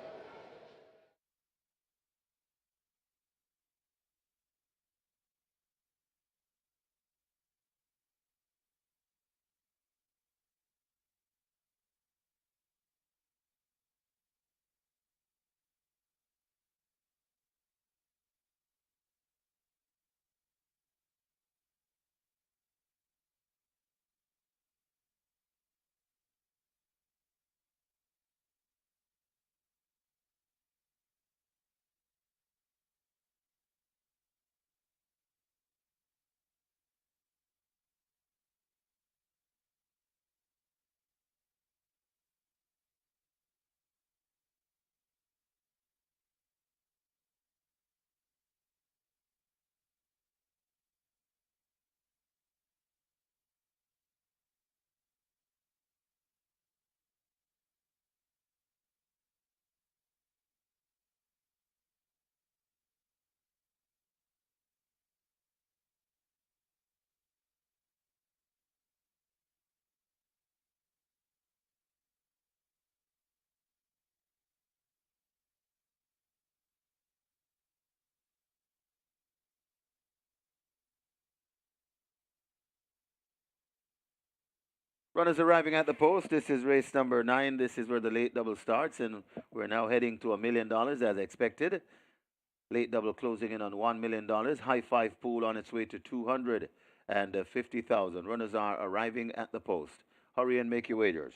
Runners arriving at the post. This is race number 9. This is where the late double starts, and we're now heading to $1 million as expected. Late double closing in on $1 million. High five pool on its way to 250,000. Runners are arriving at the post. Hurry and make your wagers.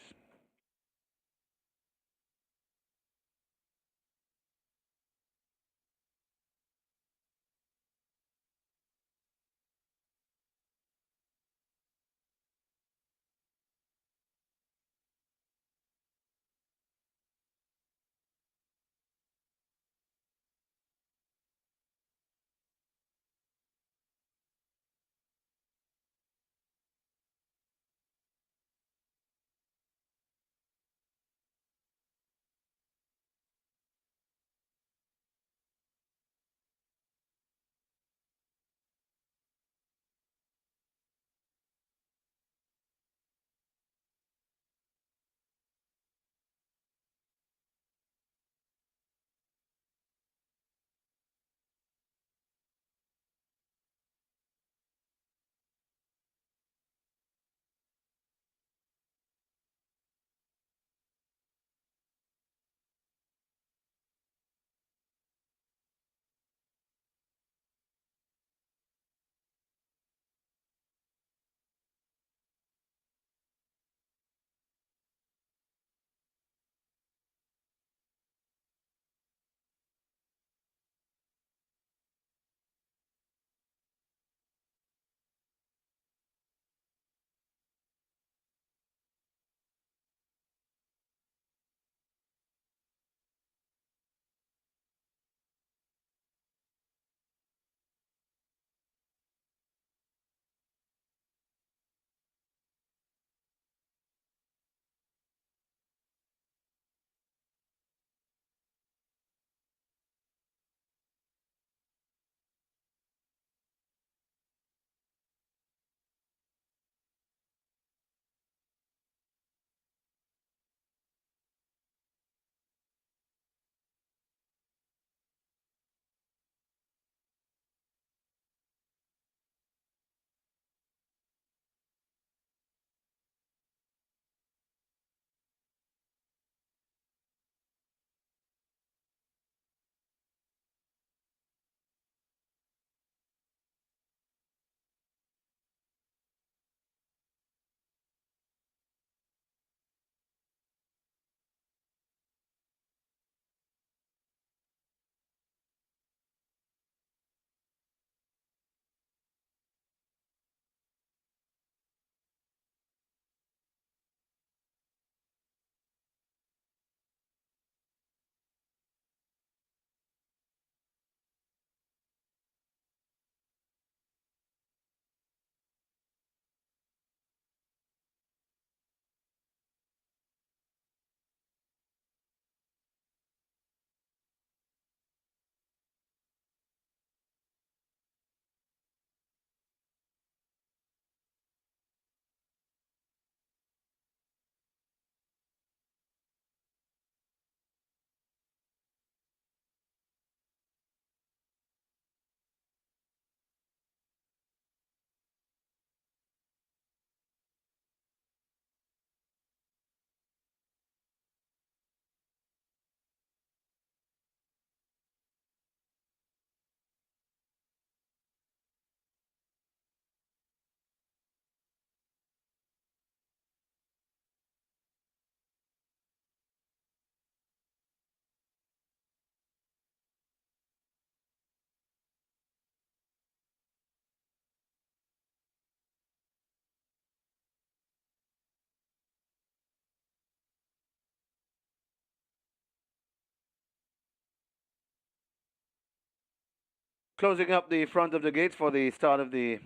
Closing up the front of the gates for the start of the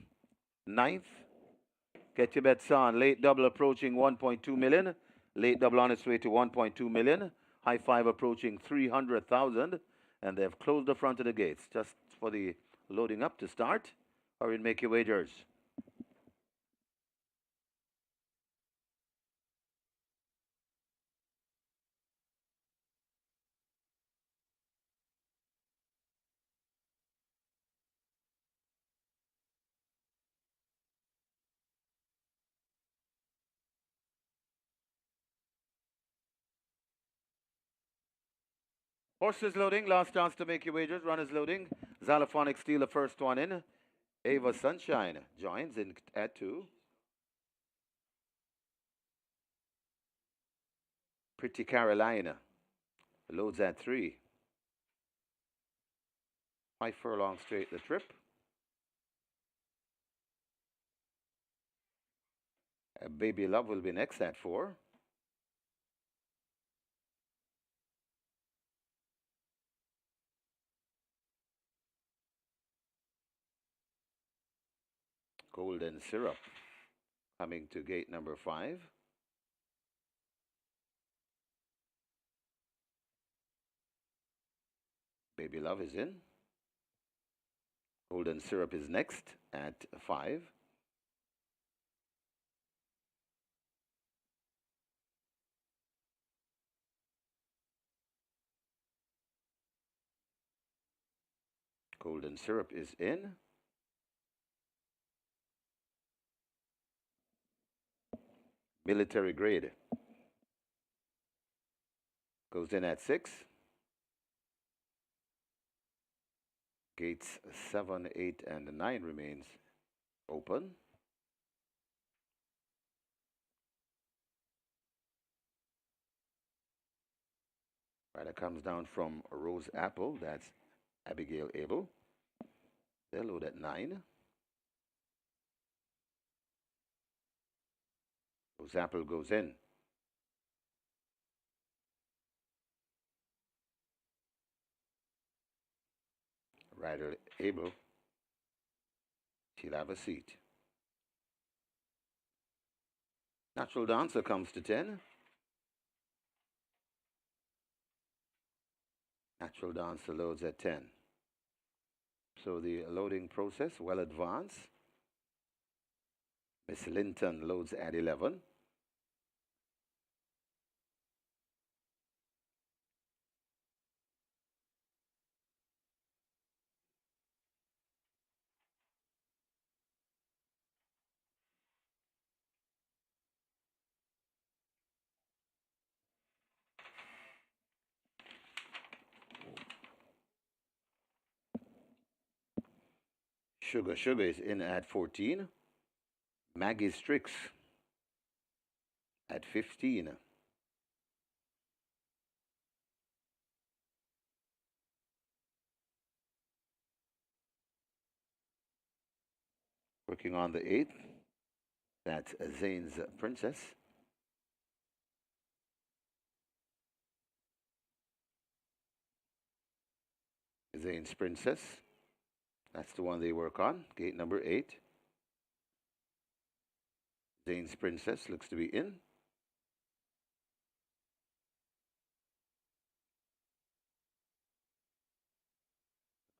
9th. Get your bets on. Late double approaching 1.2 million. Late double on its way to 1.2 million. High five approaching 300,000. And they've closed the front of the gates just for the loading up to start. Hurry and make your wagers. Horses loading, last chance to make your wagers. Runners loading. Xylophonic Steel, the first one in. Ava Sunshine joins in at 2. Pretty Carolina loads at 3. 5 furlong straight the trip. Baby Love will be next at 4. Golden Syrup coming to gate number 5. Baby Love is in. Golden Syrup is next at 5. Golden Syrup is in. Military Grade goes in at 6. Gates 7, 8, and 9 remains open. Rider comes down from Rose Apple, that's Abigail Abel. They'll load at 9. Rose Apple goes in. Rider Abel, she'll have a seat. Natural Dancer comes to 10. Natural Dancer loads at 10. So the loading process well advanced. Miss Linton loads at 11. Sugar Sugar is in at 14. Maggie Strix at 15. Working on the 8th. That's Zane's Princess. Zane's Princess. That's the one they work on. Gate number 8. Zane's Princess looks to be in.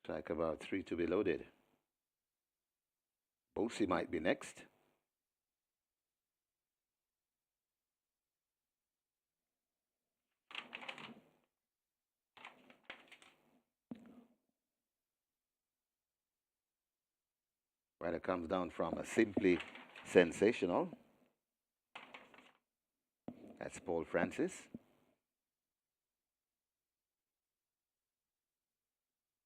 Looks like about 3 to be loaded. Bosie might be next. Rider comes down from a Simply Sensational. That's Paul Francis.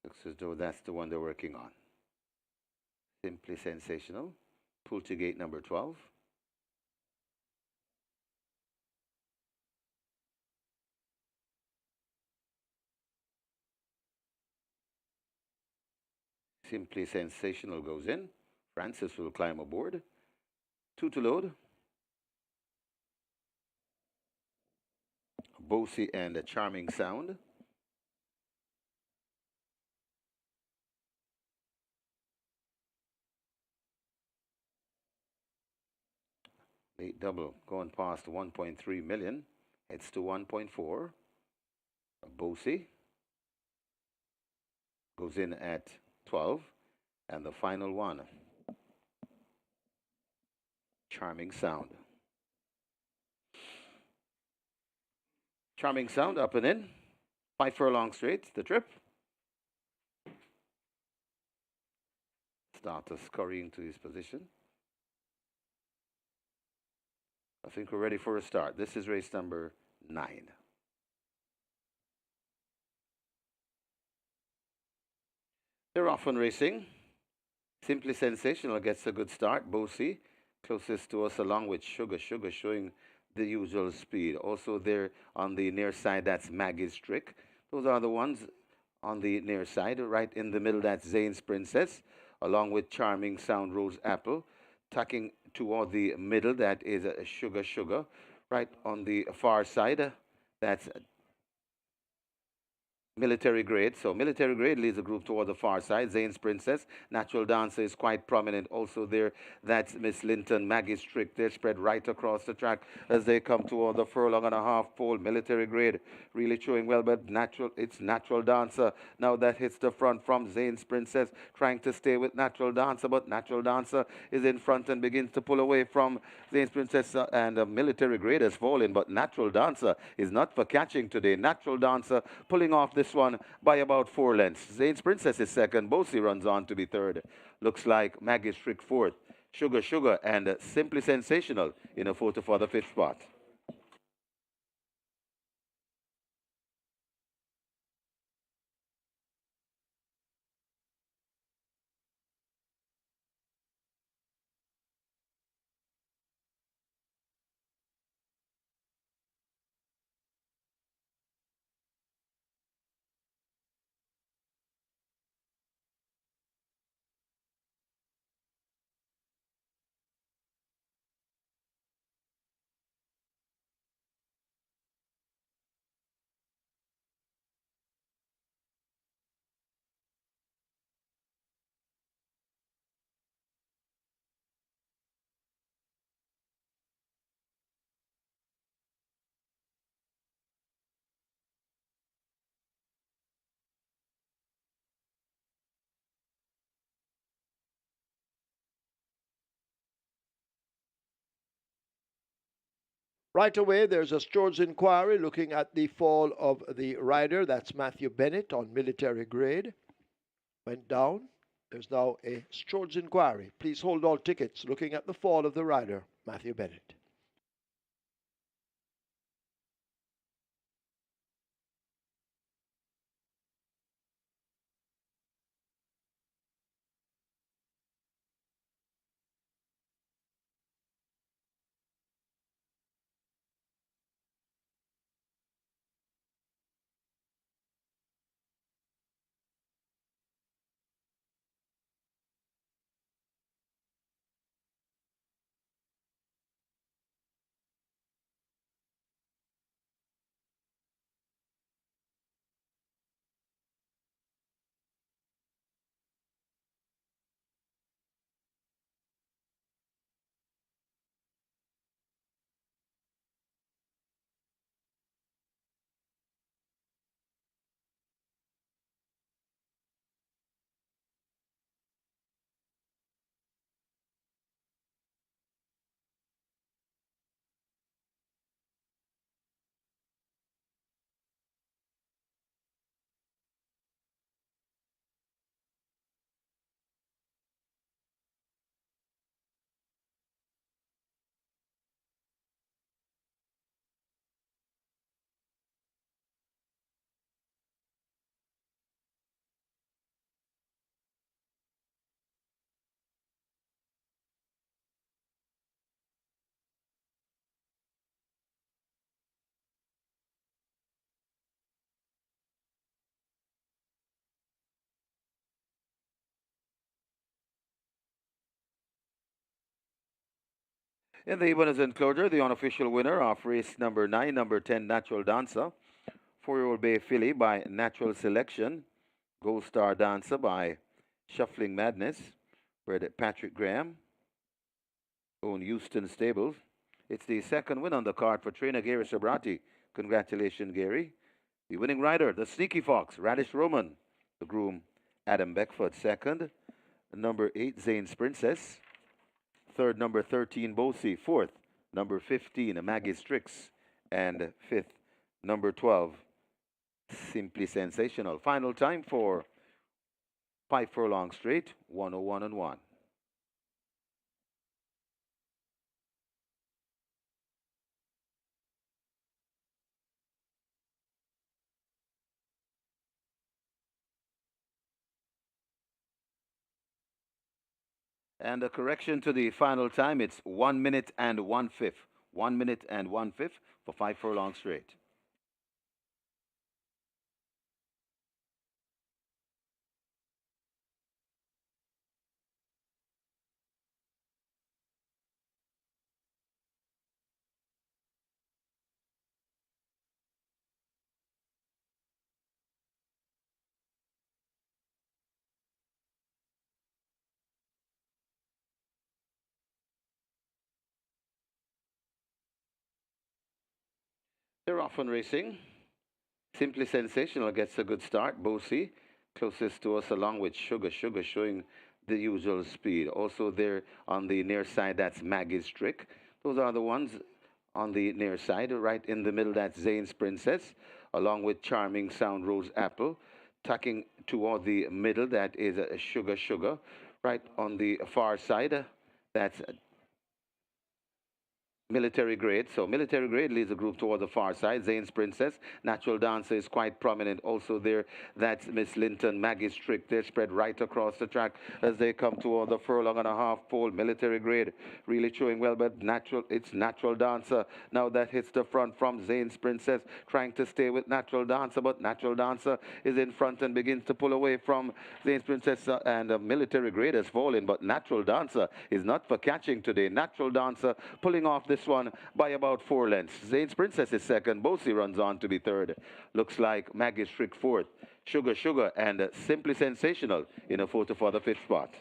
Looks as though that's the one they're working on. Simply Sensational. Pull to gate number 12. Simply Sensational goes in. Francis will climb aboard. 2 to load. Bosie and a Charming Sound. Late double going past 1.3 million. Heads to 1.4. Bosie goes in at 12. And the final one, Charming Sound. Charming Sound up and in. 5 furlong straight, the trip. Starter scurrying to his position. I think we're ready for a start. This is race number 9. They're off and racing. Simply Sensational gets a good start. Bosie, closest to us, along with Sugar. Sugar showing the usual speed. Also there on the near side, that's Maggie's Trick. Those are the ones on the near side. Right in the middle, that's Zane's Princess, along with Charming Sound Rose Apple. Tucking toward the middle, that is Sugar Sugar. Right on the far side, that's Military Grade. So Military Grade leads the group toward the far side. Zane's Princess, Natural Dancer is quite prominent. Also there, that's Miss Linton, Maggie's Trick. They're spread right across the track as they come toward the furlong and a half pole. Military Grade really showing well, but it's Natural Dancer now that hits the front from Zane's Princess, trying to stay with Natural Dancer, but Natural Dancer is in front and begins to pull away from Zane's Princess, and Military Grade has fallen, but Natural Dancer is not for catching today. Natural Dancer pulling off this one by about 4 lengths. Zane's Princess is second. Bosie runs on to be third. Looks like Maggie's Trick fourth. Sugar Sugar and Simply Sensational in a photo for the 5th spot. Right away, there's a Stewards inquiry looking at the fall of the rider. That's Matthew Bennett on Military Grade. Went down. There's now a Stewards inquiry. Please hold all tickets looking at the fall of the rider, Matthew Bennett. In the winners enclosure, the unofficial winner of race number 9, number 10, Natural Dancer. 4-year-old Bay Filly by Natural Selection. Gold Star Dancer by Shuffling Madness. Bred Patrick Graham. Own Houston Stables. It's the second win on the card for trainer Gary Sabrati. Congratulations, Gary. The winning rider, the Sneaky Fox, Radish Roman. The groom, Adam Beckford, second. Number 8, Zane's Princess. Third, number 13, Bosie. Fourth, number 15, Maggie's Tricks. And fifth, number 12, Simply Sensational. Final time for 5 furlongs straight, 101 and 1. And a correction to the final time, it's 1 minute and 1/5. 1 minute and 1/5 for 5 furlongs straight. They're off and racing. Simply Sensational gets a good start. Bosie, closest to us, along with Sugar. Sugar showing the usual speed. Also there on the near side, that's Maggie's Trick. Those are the ones on the near side. Right in the middle, that's Zane's Princess, along with Charming Sound Rose Apple. Tucking toward the middle, that is a Sugar Sugar. Right on the far side, that's Military Grade. So Military Grade leads the group toward the far side. Zane's Princess. Natural Dancer is quite prominent. Also there, that's Miss Linton. Maggie's Trick. They're spread right across the track as they come toward the furlong and a half pole. Military Grade really showing well, but it's Natural Dancer. Now that hits the front from Zane's Princess, trying to stay with Natural Dancer, but Natural Dancer is in front and begins to pull away from Zane's Princess, and Military Grade has fallen, but Natural Dancer is not for catching today. Natural Dancer pulling off this one by about 4 lengths. Zane's Princess is second. Bosie runs on to be third. Looks like Maggie's Trick fourth. Sugar Sugar and Simply Sensational in a photo for the fifth spot.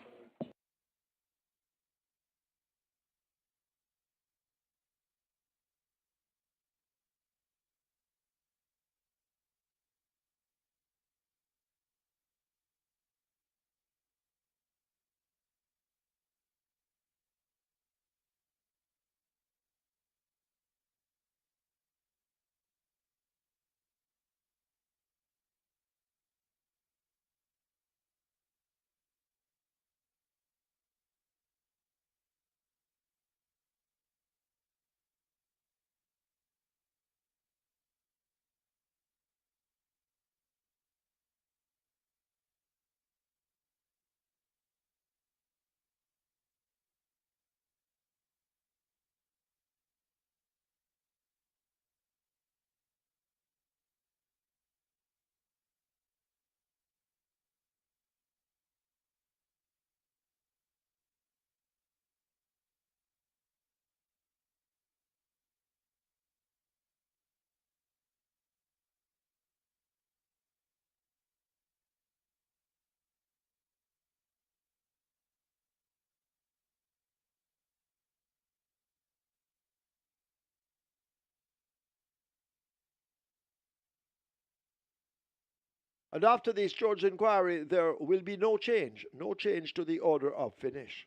And after this George inquiry, there will be no change. No change to the order of finish.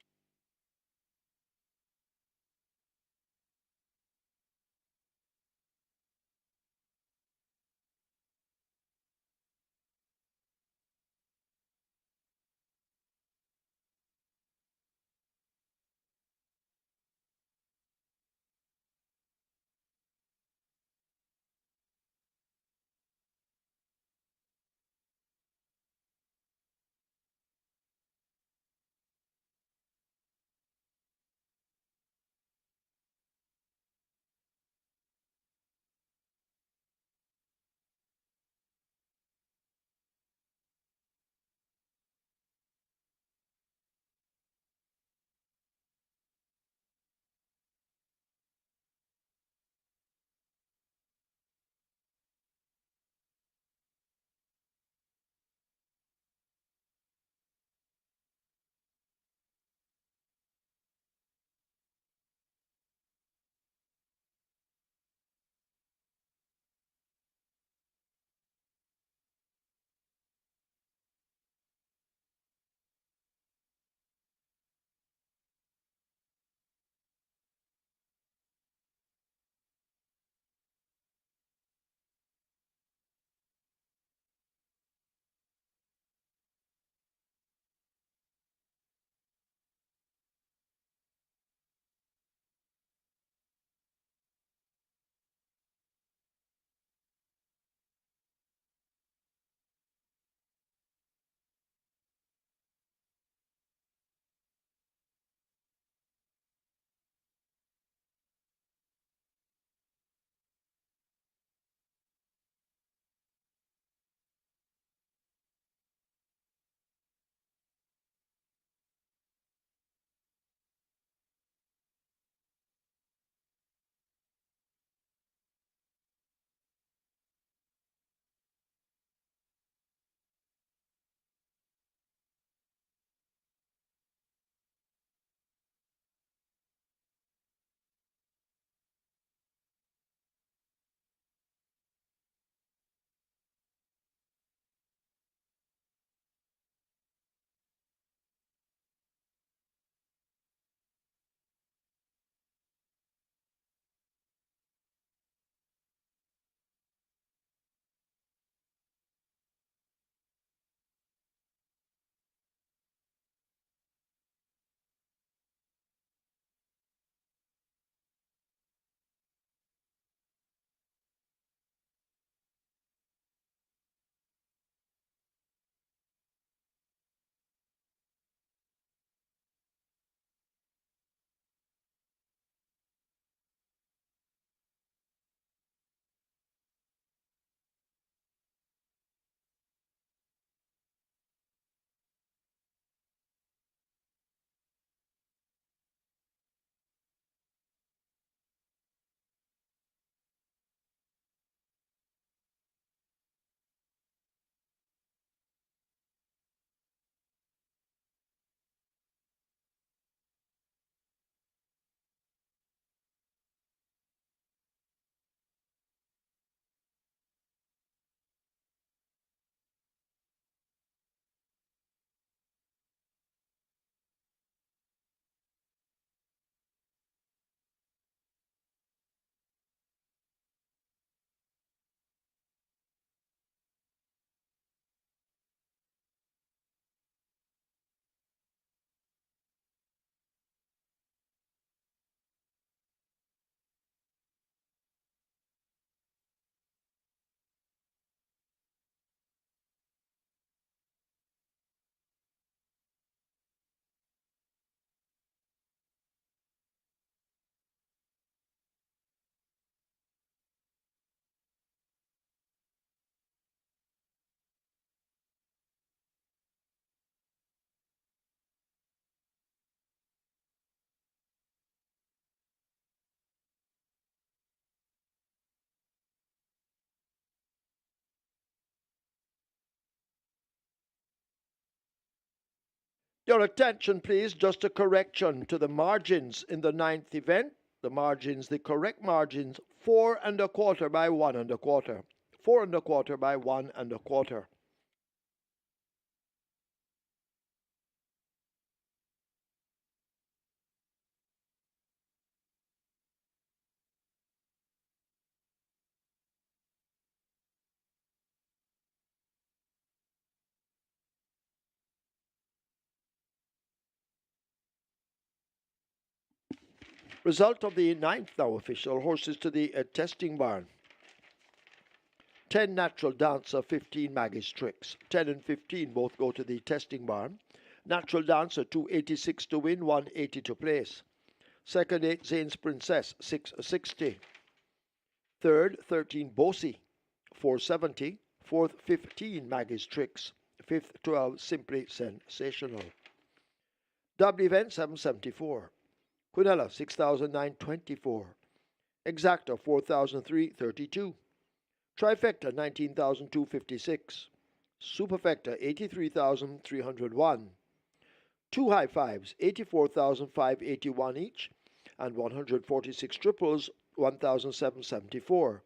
Your attention, please. Just a correction to the margins in the ninth event. The correct margins, 4¼ by 1¼ 4¼ by 1¼ Result of the ninth now official. Horses to the testing barn. 10 Natural Dancer, 15 Maggie's Tricks. 10 and 15 both go to the testing barn. Natural Dancer, 286 to win, 180 to place. Second, 8 Zane's Princess, 660. Third, 13 Bossy, 470. Fourth, 15 Maggie's Tricks. Fifth, 12 Simply Sensational. Double event, 774. Quinella, 6,924. Exacta, 4,332. Trifecta, 19,256. Superfecta, 83,301. Two high fives, 84,581 each, and 146 triples, 1,774.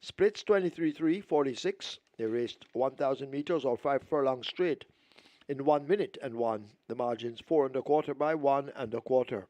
Splits, 23,346. They raced 1,000 meters or 5 furlongs straight in 1 minute and won. The margins 4¼ by 1¼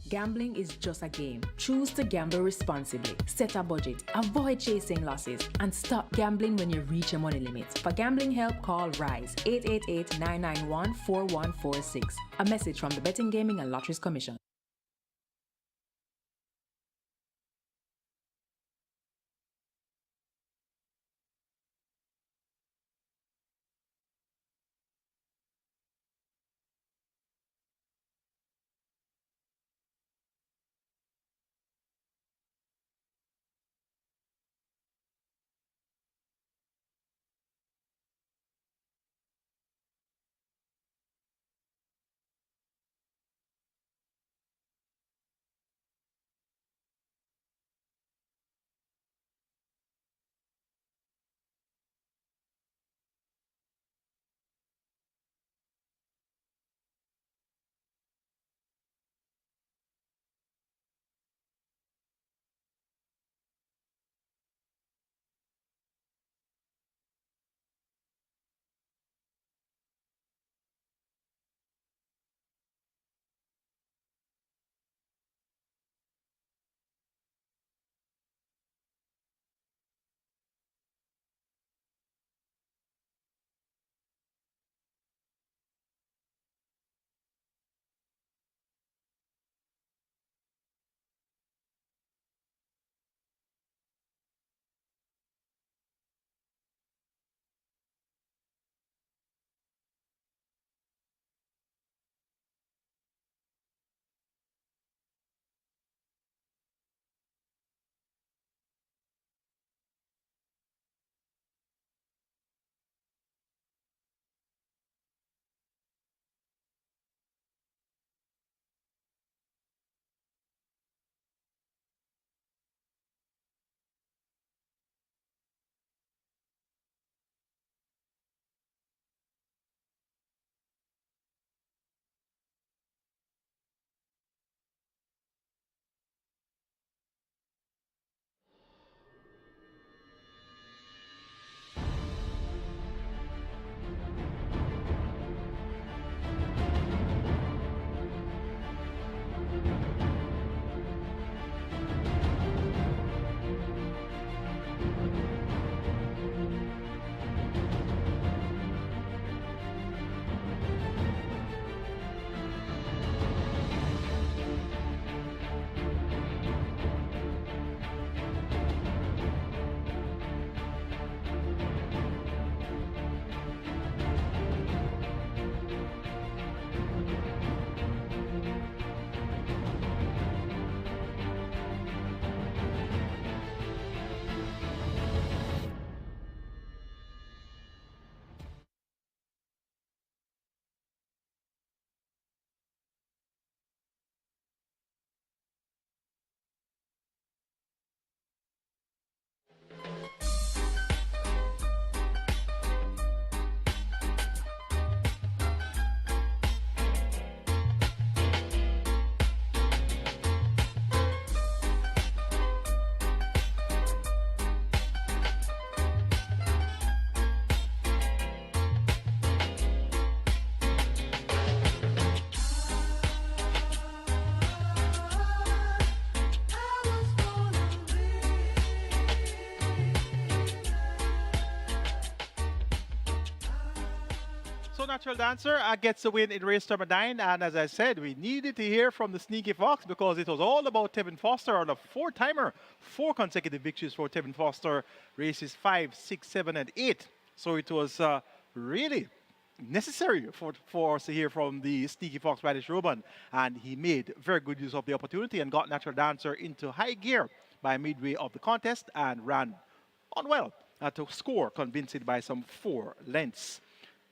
Gambling is just a game. Choose to gamble responsibly. Set a budget, avoid chasing losses, and stop gambling when you reach your money limit. For gambling help, call RISE 888-991-4146. A message from the Betting, Gaming and Lotteries Commission. So Natural Dancer gets the win in race number 9. And as I said, we needed to hear from the Sneaky Fox because it was all about Tevin Foster on a four-timer. 4 consecutive victories for Tevin Foster. Races 5, 6, 7, and 8. So it was really necessary for us to hear from the Sneaky Fox Radish Roban. And he made very good use of the opportunity and got Natural Dancer into high gear by midway of the contest and ran on well to score convincing by some 4 lengths.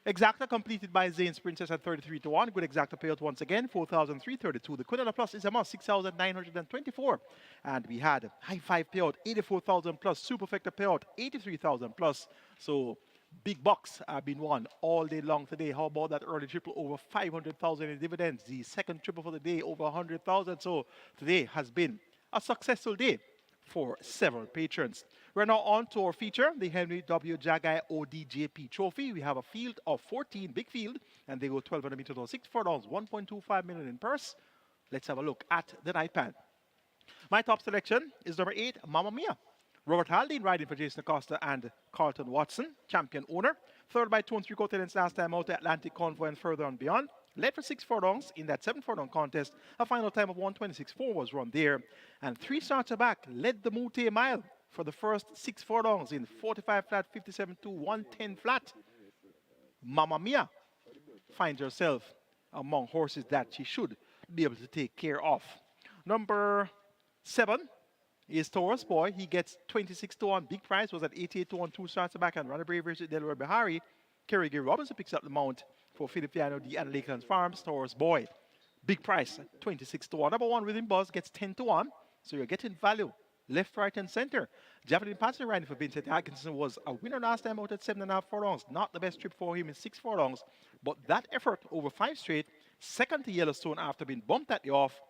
Exacta completed by Zane's Princess at 33 to 1. Good exacta payout once again, 4,332. The Quinella Plus is a must, 6,924. And we had high 5 payout, 84,000 plus, Superfecta payout, 83,000 plus. So big bucks have been won all day long today. How about that early triple over 500,000 in dividends? The second triple for the day over 100,000. So today has been a successful day for several patrons. We're now on to our feature, the Henry W. JAGHAI ODJP Trophy. We have a field of 14, big field, and they go 1,200 meters or 64 dollars, 1.25 million in purse. Let's have a look at the night pan. My top selection is number 8, Mamma Mia. Robert Haldane riding for Jason Acosta and Carlton Watson, champion owner. Third by 2 3/4 lengths last time out, Atlantic Convoy and further on beyond. Led for 6 furlongs in that 7 furlong contest. A final time of 1:26.4 was run there. And 3 starts back led the Mute Mile for the first 6 furlongs in 45 flat, 57 to 110 flat. Mamma Mia finds herself among horses that she should be able to take care of. Number 7 is Taurus Boy. He gets 26 to 1. Big price was at 88 to 1. 2 starts back and Runner Brave versus Delaware Bahari. Kerry Gary Robinson picks up the mount for Philippiano D and Lakeland Farms. Taurus Boy. Big price at 26 to 1. Number 1 Within Buzz gets 10 to 1. So you're getting value left, right, and center. Javelin Passenger riding for Vincent Atkinson was a winner last time out at 7.5 furlongs. Not the best trip for him in 6 furlongs. But that effort over 5 straight, second to Yellowstone after being bumped at the off.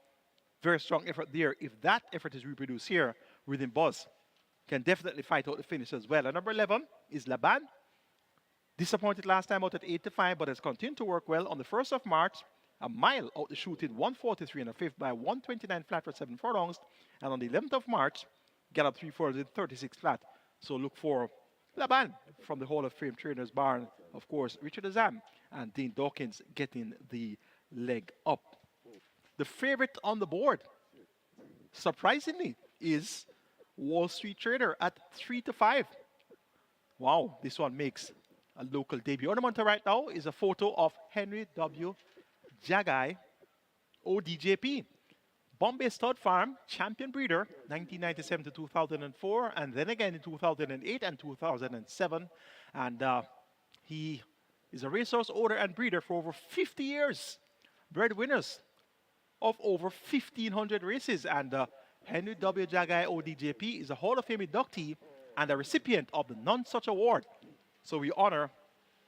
Very strong effort there. If that effort is reproduced here, Within Buzz can definitely fight out the finish as well. And number 11 is Laban. Disappointed last time out at 8 to 5, but has continued to work well. On the 1st of March, a mile out the shoot in 143 and a fifth by 129 flat for 7 furlongs. And on the 11th of March, got up 3 furlongs in 36 flat. So look for Laban from the Hall of Fame Trainers Barn. Of course, Richard Azam and Dean Dawkins getting the leg up. The favorite on the board, surprisingly, is Wall Street Trader at 3 to 5. Wow, this one makes a local debut. On the monitor right now is a photo of Henry W. JAGHAI ODJP. Bombay Stud Farm, champion breeder, 1997 to 2004, and then again in 2008 and 2007. And he is a racehorse owner and breeder for over 50 years. Bred winners of over 1,500 races. And Henry W. JAGHAI ODJP is a Hall of Fame inductee and a recipient of the None Such Award. So we honor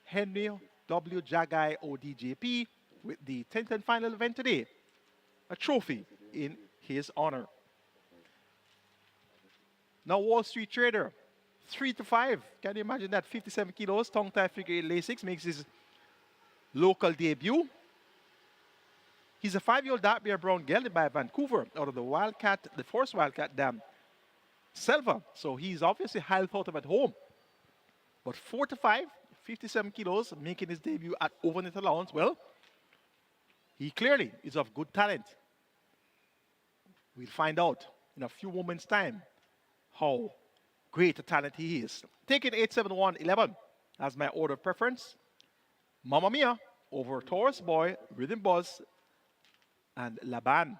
Henry W. JAGHAI ODJP with the 10th and final event today, a trophy in his honor. Now Wall Street Trader, 3 to 5. Can you imagine that? 57 kilos, tongue-tie figure 8 Lasix, makes his local debut. He's a 5-year-old dark bear brown gelded by Vancouver out of the Wildcat, the Forest Wildcat Dam, Selva. So he's obviously highly thought of at home. But 4 to 5, 57 kilos, making his debut at overnet allowance. Well, he clearly is of good talent. We'll find out in a few moments' time how great a talent he is. Take it 87111 as my order of preference. Mamma Mia over Taurus Boy, Rhythm Buzz, and Laban.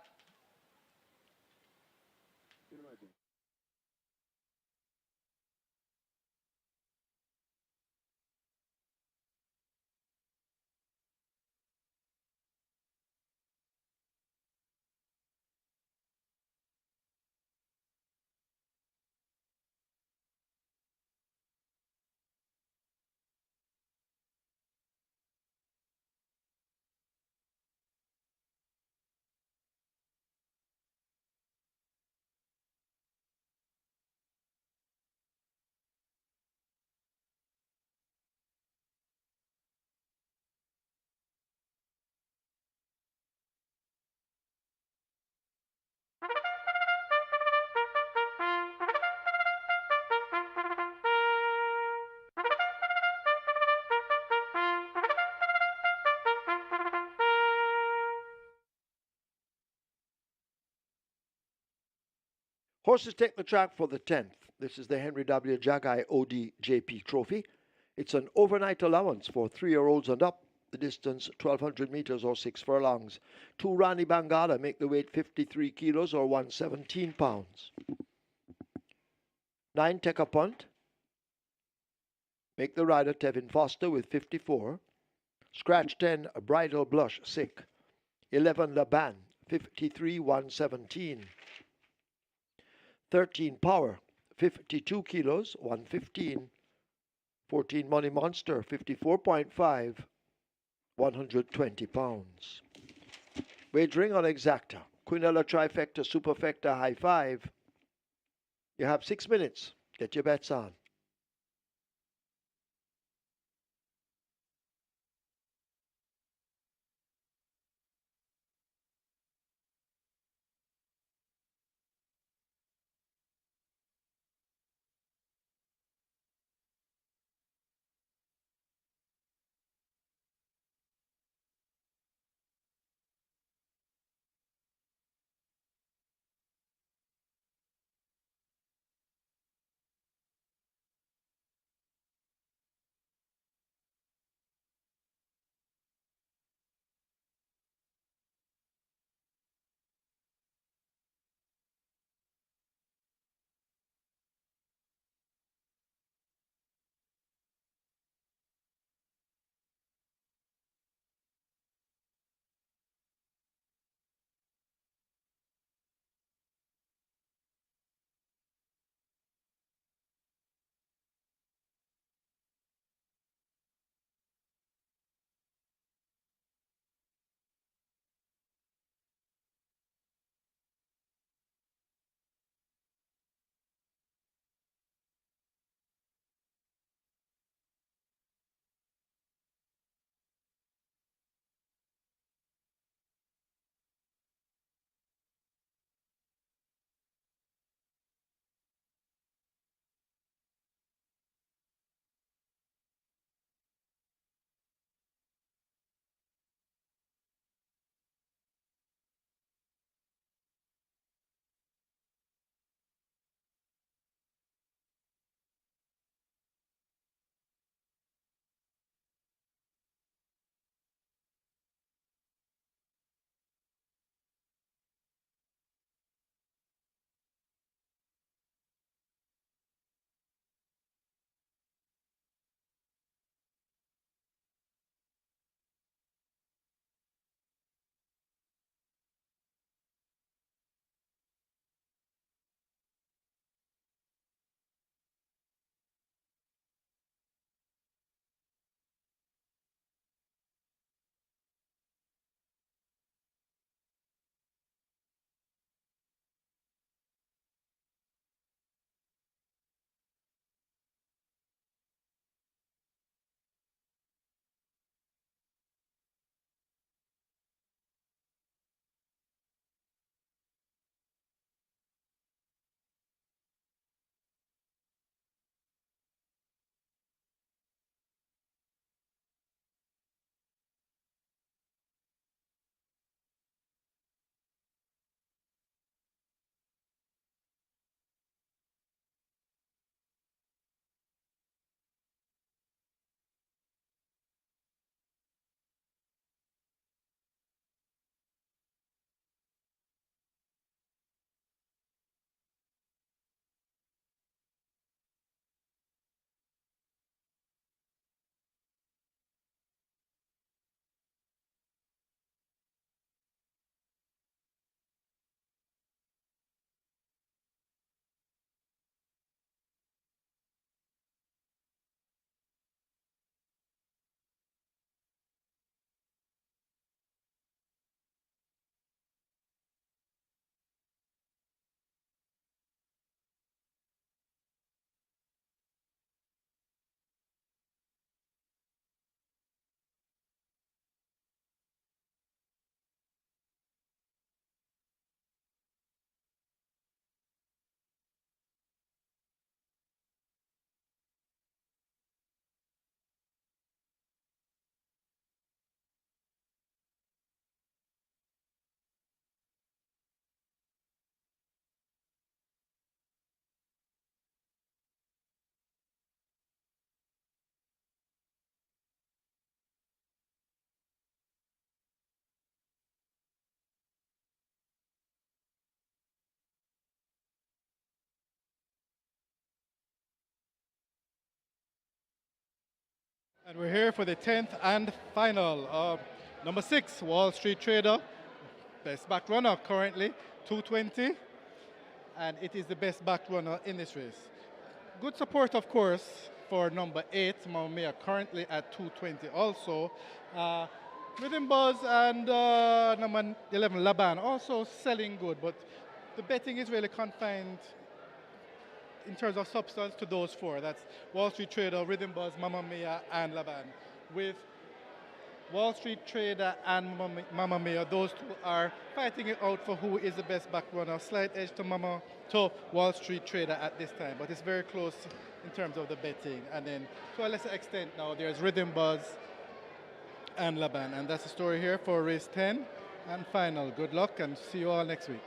Horses take the track for the 10th. This is the Henry W. JAGHAI ODJP Trophy. It's an overnight allowance for 3-year-olds and up. The distance 1,200 meters or 6 furlongs. 2 Rani Bangala make the weight 53 kilos or 117 pounds. 9 Take a Punt. Make the rider Tevin Foster with 54. Scratch 10 Bridal Blush Sick. 11 Laban 53 117. 13 Power 52 kilos 115. 14 Money Monster 54.5 120 pounds. Wagering on Exacta. Quinella Trifecta Superfecta High 5. You have 6 minutes. Get your bets on. And we're here for the 10th and final. Number 6, Wall Street Trader, best back runner currently, 220. And it is the best back runner in this race. Good support, of course, for number 8, Mamma Mia, currently at 220 also. Uh, Rhythm Buzz and number 11, Laban, also selling good, but the betting is really confined in terms of substance to those four. That's Wall Street Trader, Rhythm Buzz, Mamma Mia, and Laban. With Wall Street Trader and Mamma Mia, those two are fighting it out for who is the best back runner. Slight edge to Wall Street Trader at this time, but it's very close in terms of the betting. And then to a lesser extent now, there's Rhythm Buzz and Laban. And that's the story here for race 10 and final. Good luck and see you all next week.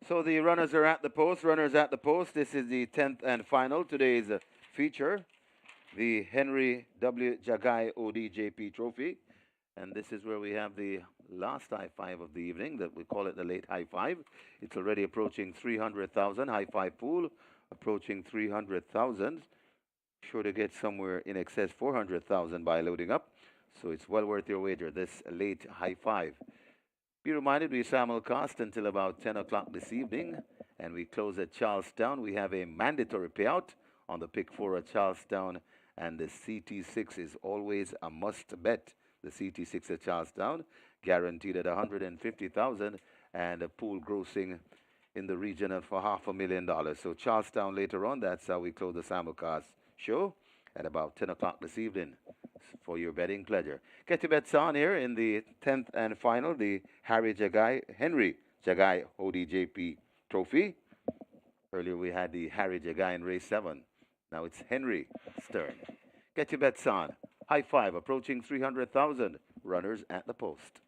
So the runners are at the post. Runners at the post. This is the 10th and final. Today's feature, the Henry W. JAGHAI ODJP Trophy. And this is where we have the last high five of the evening, that we call it the late high five. It's already approaching 300,000. High five pool approaching 300,000. Sure to get somewhere in excess 400,000 by loading up. So it's well worth your wager, this late high five. Be reminded we simulcast until about 10 o'clock this evening, and we close at Charlestown. We have a mandatory payout on the pick 4 at Charlestown, and the CT6 is always a must bet. The CT6 at Charlestown, guaranteed at 150,000, and a pool grossing in the region of for $500,000. So Charlestown later on, that's how we close the simulcast show at about 10 o'clock this evening for your betting pleasure. Get your bets on here in the 10th and final, the Henry JAGHAI ODJP Trophy. Earlier we had the Harry JAGHAI in race 7. Now it's Henry Stern. Get your bets on. High five approaching 300,000. Runners at the post.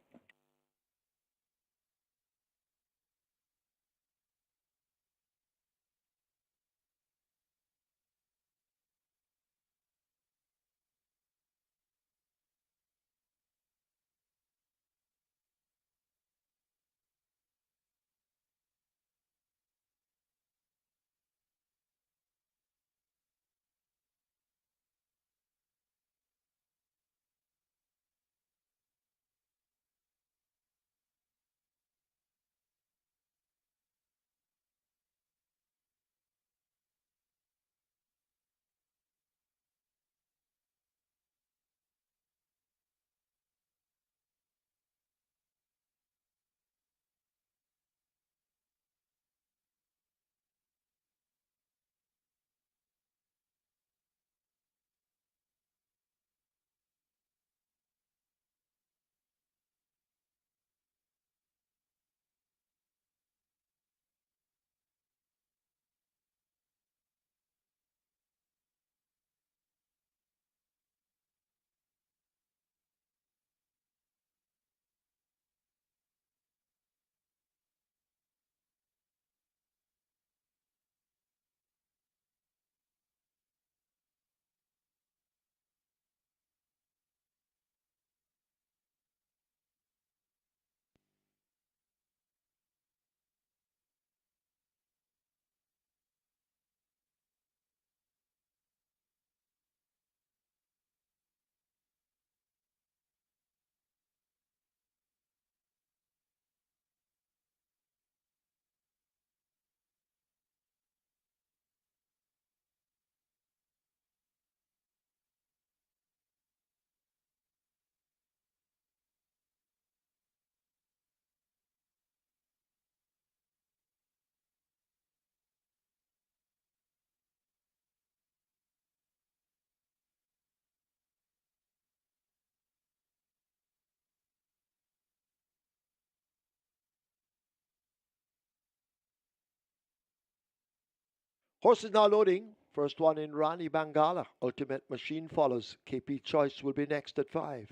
Horses now loading. First one in Rani Bangala. Ultimate Machine follows. KP Choice will be next at 5.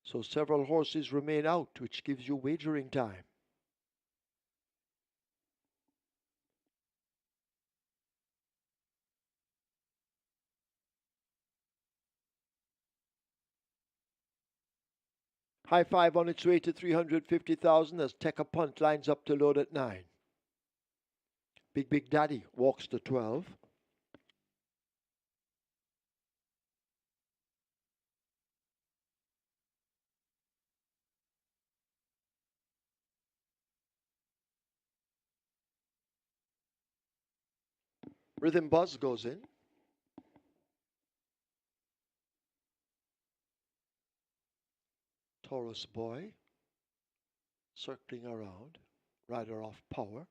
So several horses remain out, which gives you wagering time. High Five on its way to 350,000 as Take a Punt lines up to load at 9. Big Daddy walks to 12. Rhythm Buzz goes in. Taurus Boy circling around. Rider off Power.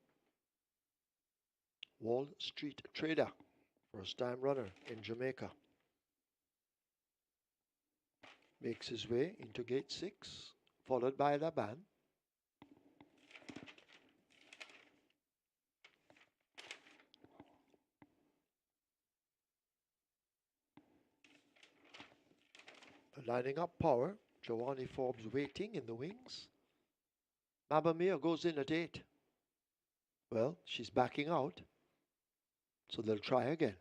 Wall Street Trader, first time runner in Jamaica. Makes his way into gate 6, followed by Laban. Lining up Power. Joanie Forbes waiting in the wings. Mamma Mia goes in at 8. Well, she's backing out, so they'll try again.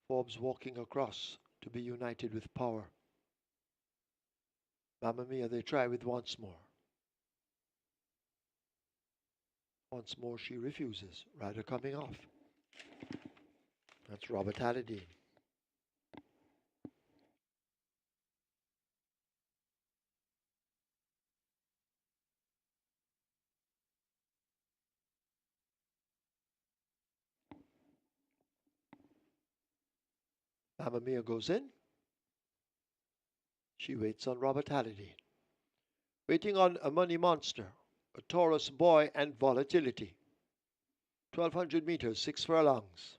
Forbes walking across to be united with Power. Mamma Mia, they try with once more. Once more she refuses. Rider coming off. That's Robert Hallidine. Mamma Mia goes in. She waits on Robert Hallidine. Waiting on a Money Monster, a Taurus Boy, and Volatility. 1,200 meters, 6 furlongs.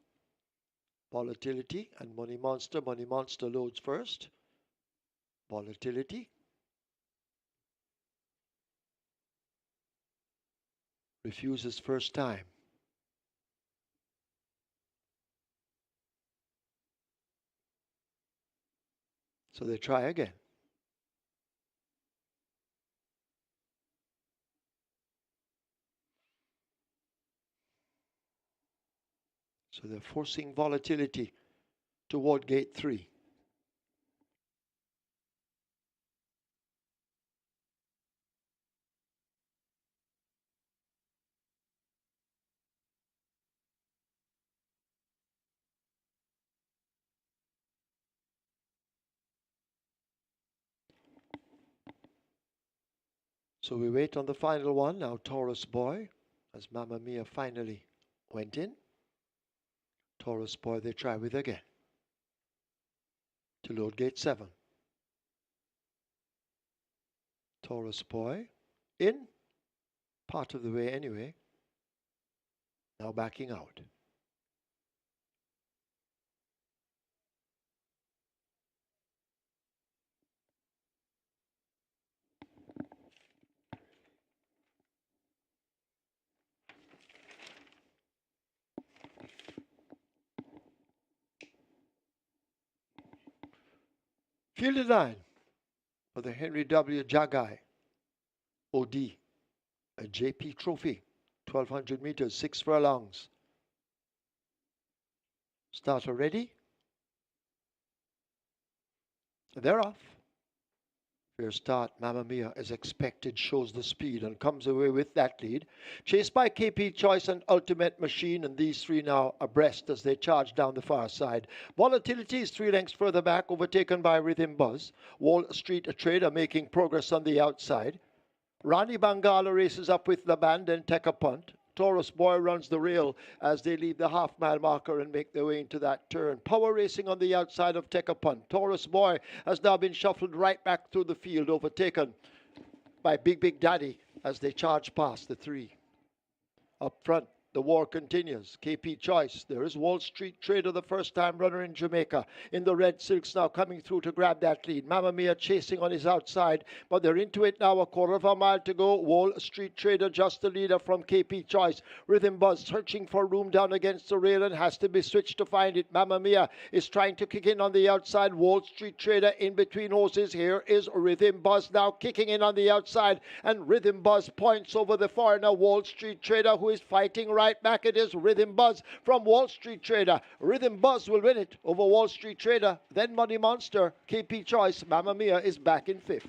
Volatility and Money Monster. Money Monster loads first. Volatility. Refuses first time. So they try again. So they're forcing Volatility toward gate 3. So we wait on the final one. Now Taurus Boy, as Mamma Mia finally went in. Taurus Boy they try with again. To load gate 7. Taurus Boy in. Part of the way anyway. Now backing out. Fielded line for the Henry W. JAGHAI OD, a JP Trophy, 1,200 meters, 6 furlongs. Starter ready. They're off. Fair start. Mamma Mia, as expected, shows the speed and comes away with that lead. Chased by KP Choice and Ultimate Machine, and these three now abreast as they charge down the far side. Volatility is 3 lengths further back, overtaken by Rhythm Buzz. Wall Street Trader making progress on the outside. Rani Bangala races up with the band and Take a Punt. Taurus Boy runs the rail as they leave the half-mile marker and make their way into that turn. Power racing on the outside of Take a Punt. Taurus Boy has now been shuffled right back through the field, overtaken by Big Daddy as they charge past the 3. Up front, The war continues. KP Choice. There is Wall Street Trader, the first time runner in Jamaica. In the red silks now coming through to grab that lead. Mamma Mia chasing on his outside, but they're into it now. A quarter of a mile to go. Wall Street Trader just the leader from KP Choice. Rhythm Buzz searching for room down against the rail and has to be switched to find it. Mamma Mia is trying to kick in on the outside. Wall Street Trader in between horses. Here is Rhythm Buzz now kicking in on the outside, and Rhythm Buzz points over the foreigner Wall Street Trader, who is fighting right back. It is Rhythm Buzz from Wall Street Trader. Rhythm Buzz will win it over Wall Street Trader. Then Money Monster, KP Choice, Mamma Mia is back in fifth.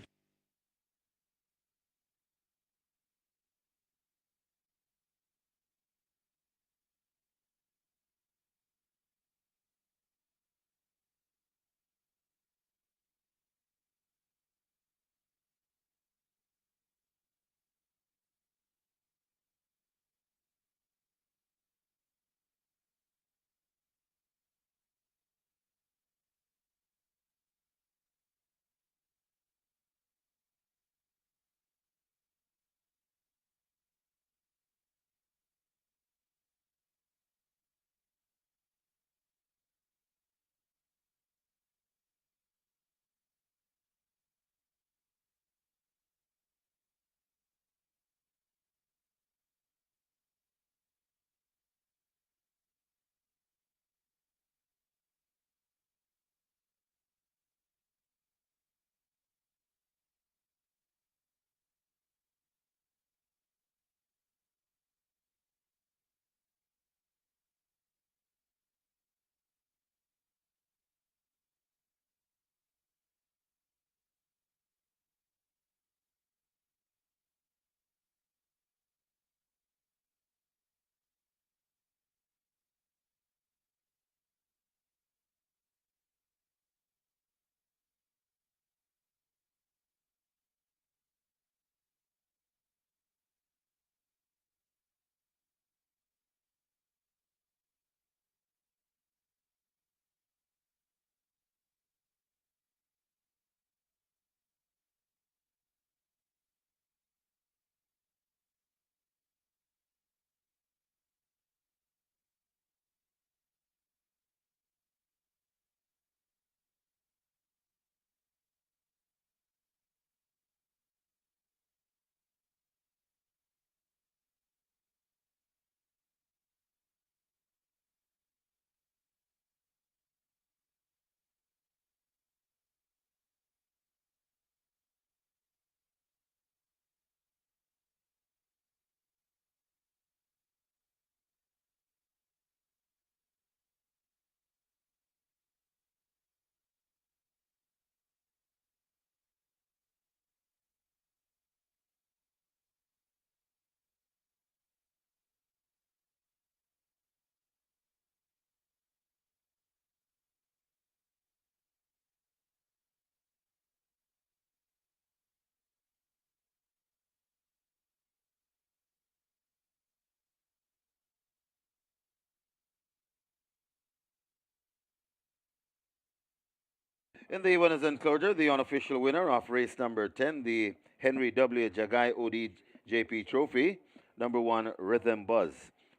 In the winners enclosure, the unofficial winner of race number 10, the Henry W. JAGHAI ODJP Trophy, number 1, Rhythm Buzz.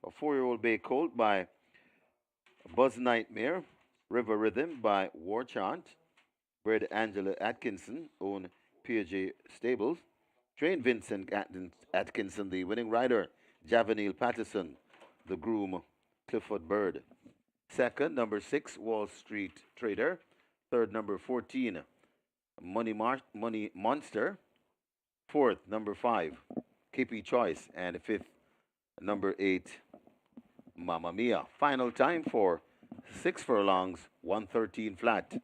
A 4-year-old bay colt by Buzz Nightmare, River Rhythm by War Chant, bred Angela Atkinson, owned Piaget Stables, trained Vincent Atkinson, the winning rider, Javanil Patterson, the groom, Clifford Bird. Second, number 6, Wall Street Trader. Third, number 14, Money Monster. Fourth, number 5, KP Choice. And fifth, number 8, Mamma Mia. Final time for 6 furlongs, 113 flat.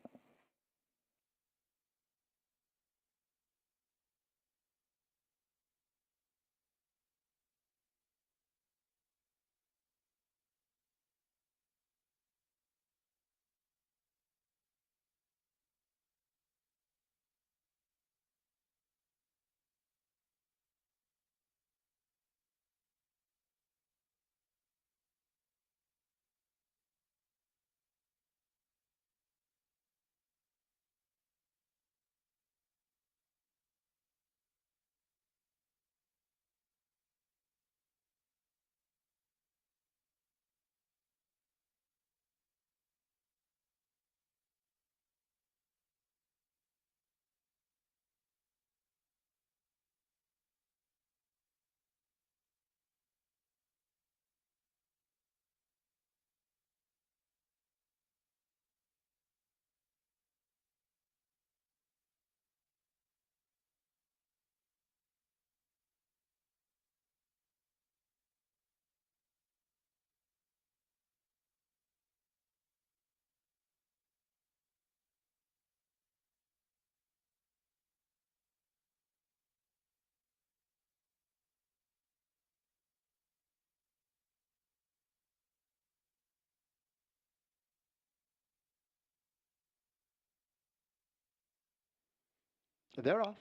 They're off.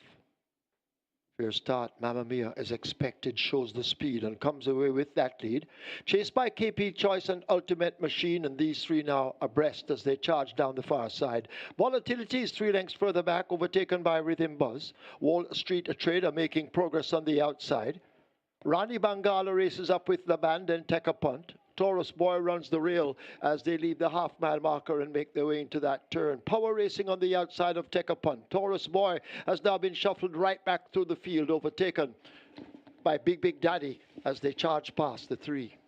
Fair start. Mamma Mia is expected, shows the speed and comes away with that lead. Chased by KP Choice and Ultimate Machine, and these three now abreast as they charge down the far side. Volatility is 3 lengths further back, overtaken by Rhythm Buzz. Wall Street Trader making progress on the outside. Rani Bangala races up with the band and take a punt. Taurus Boy runs the rail as they leave the half-mile marker and make their way into that turn. Power racing on the outside of Take a Punt. Taurus Boy has now been shuffled right back through the field, overtaken by Big Daddy as they charge past the three.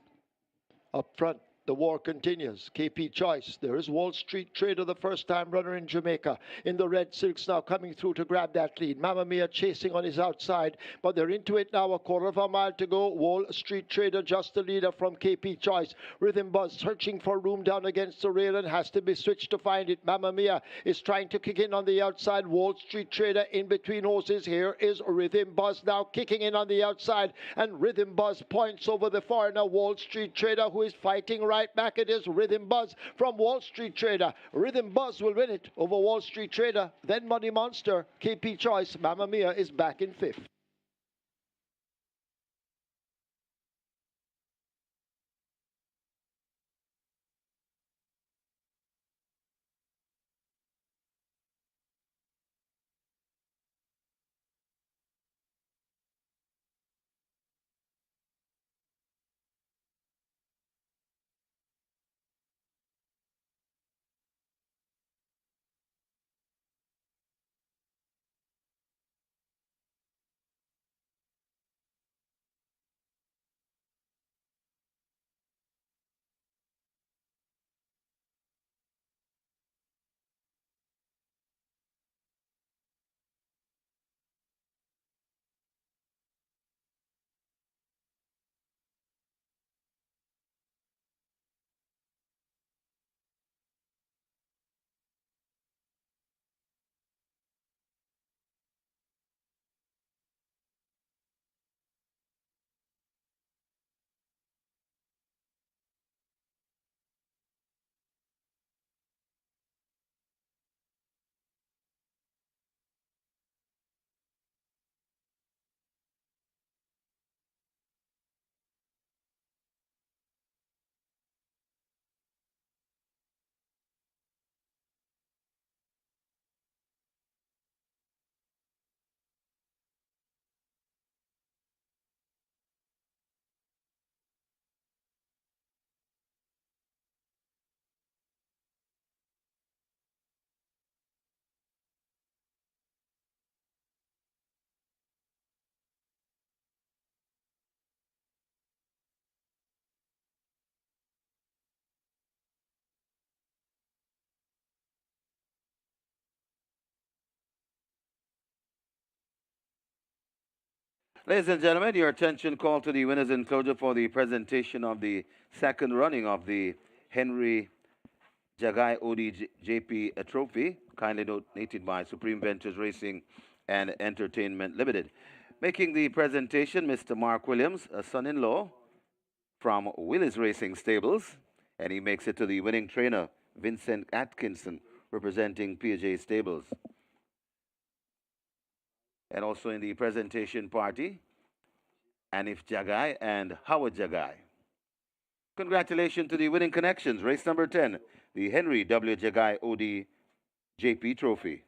Up front, the war continues. KP Choice. There is Wall Street Trader, the first-time runner in Jamaica. In the red silks now coming through to grab that lead. Mamma Mia chasing on his outside, but they're into it now. A quarter of a mile to go. Wall Street Trader just the leader from KP Choice. Rhythm Buzz searching for room down against the rail and has to be switched to find it. Mamma Mia is trying to kick in on the outside. Wall Street Trader in between horses. Here is Rhythm Buzz now kicking in on the outside, and Rhythm Buzz points over the foreigner Wall Street Trader, who is fighting right back. It is Rhythm Buzz from Wall Street Trader. Rhythm Buzz will win it over Wall Street Trader. Then Money Monster. KP Choice. Mamma Mia is back in fifth. Ladies and gentlemen, your attention called to the winners enclosure for the presentation of the second running of the Henry JAGHAI ODJP Trophy, kindly donated by Supreme Ventures Racing and Entertainment Limited. Making the presentation, Mr. Mark Williams, a son-in-law from Willis Racing Stables, and he makes it to the winning trainer, Vincent Atkinson, representing Piaget Stables. And also in the presentation party, Anif JAGHAI and Howard JAGHAI. Congratulations to the winning connections. Race number 10, the Henry W. JAGHAI OD JP Trophy.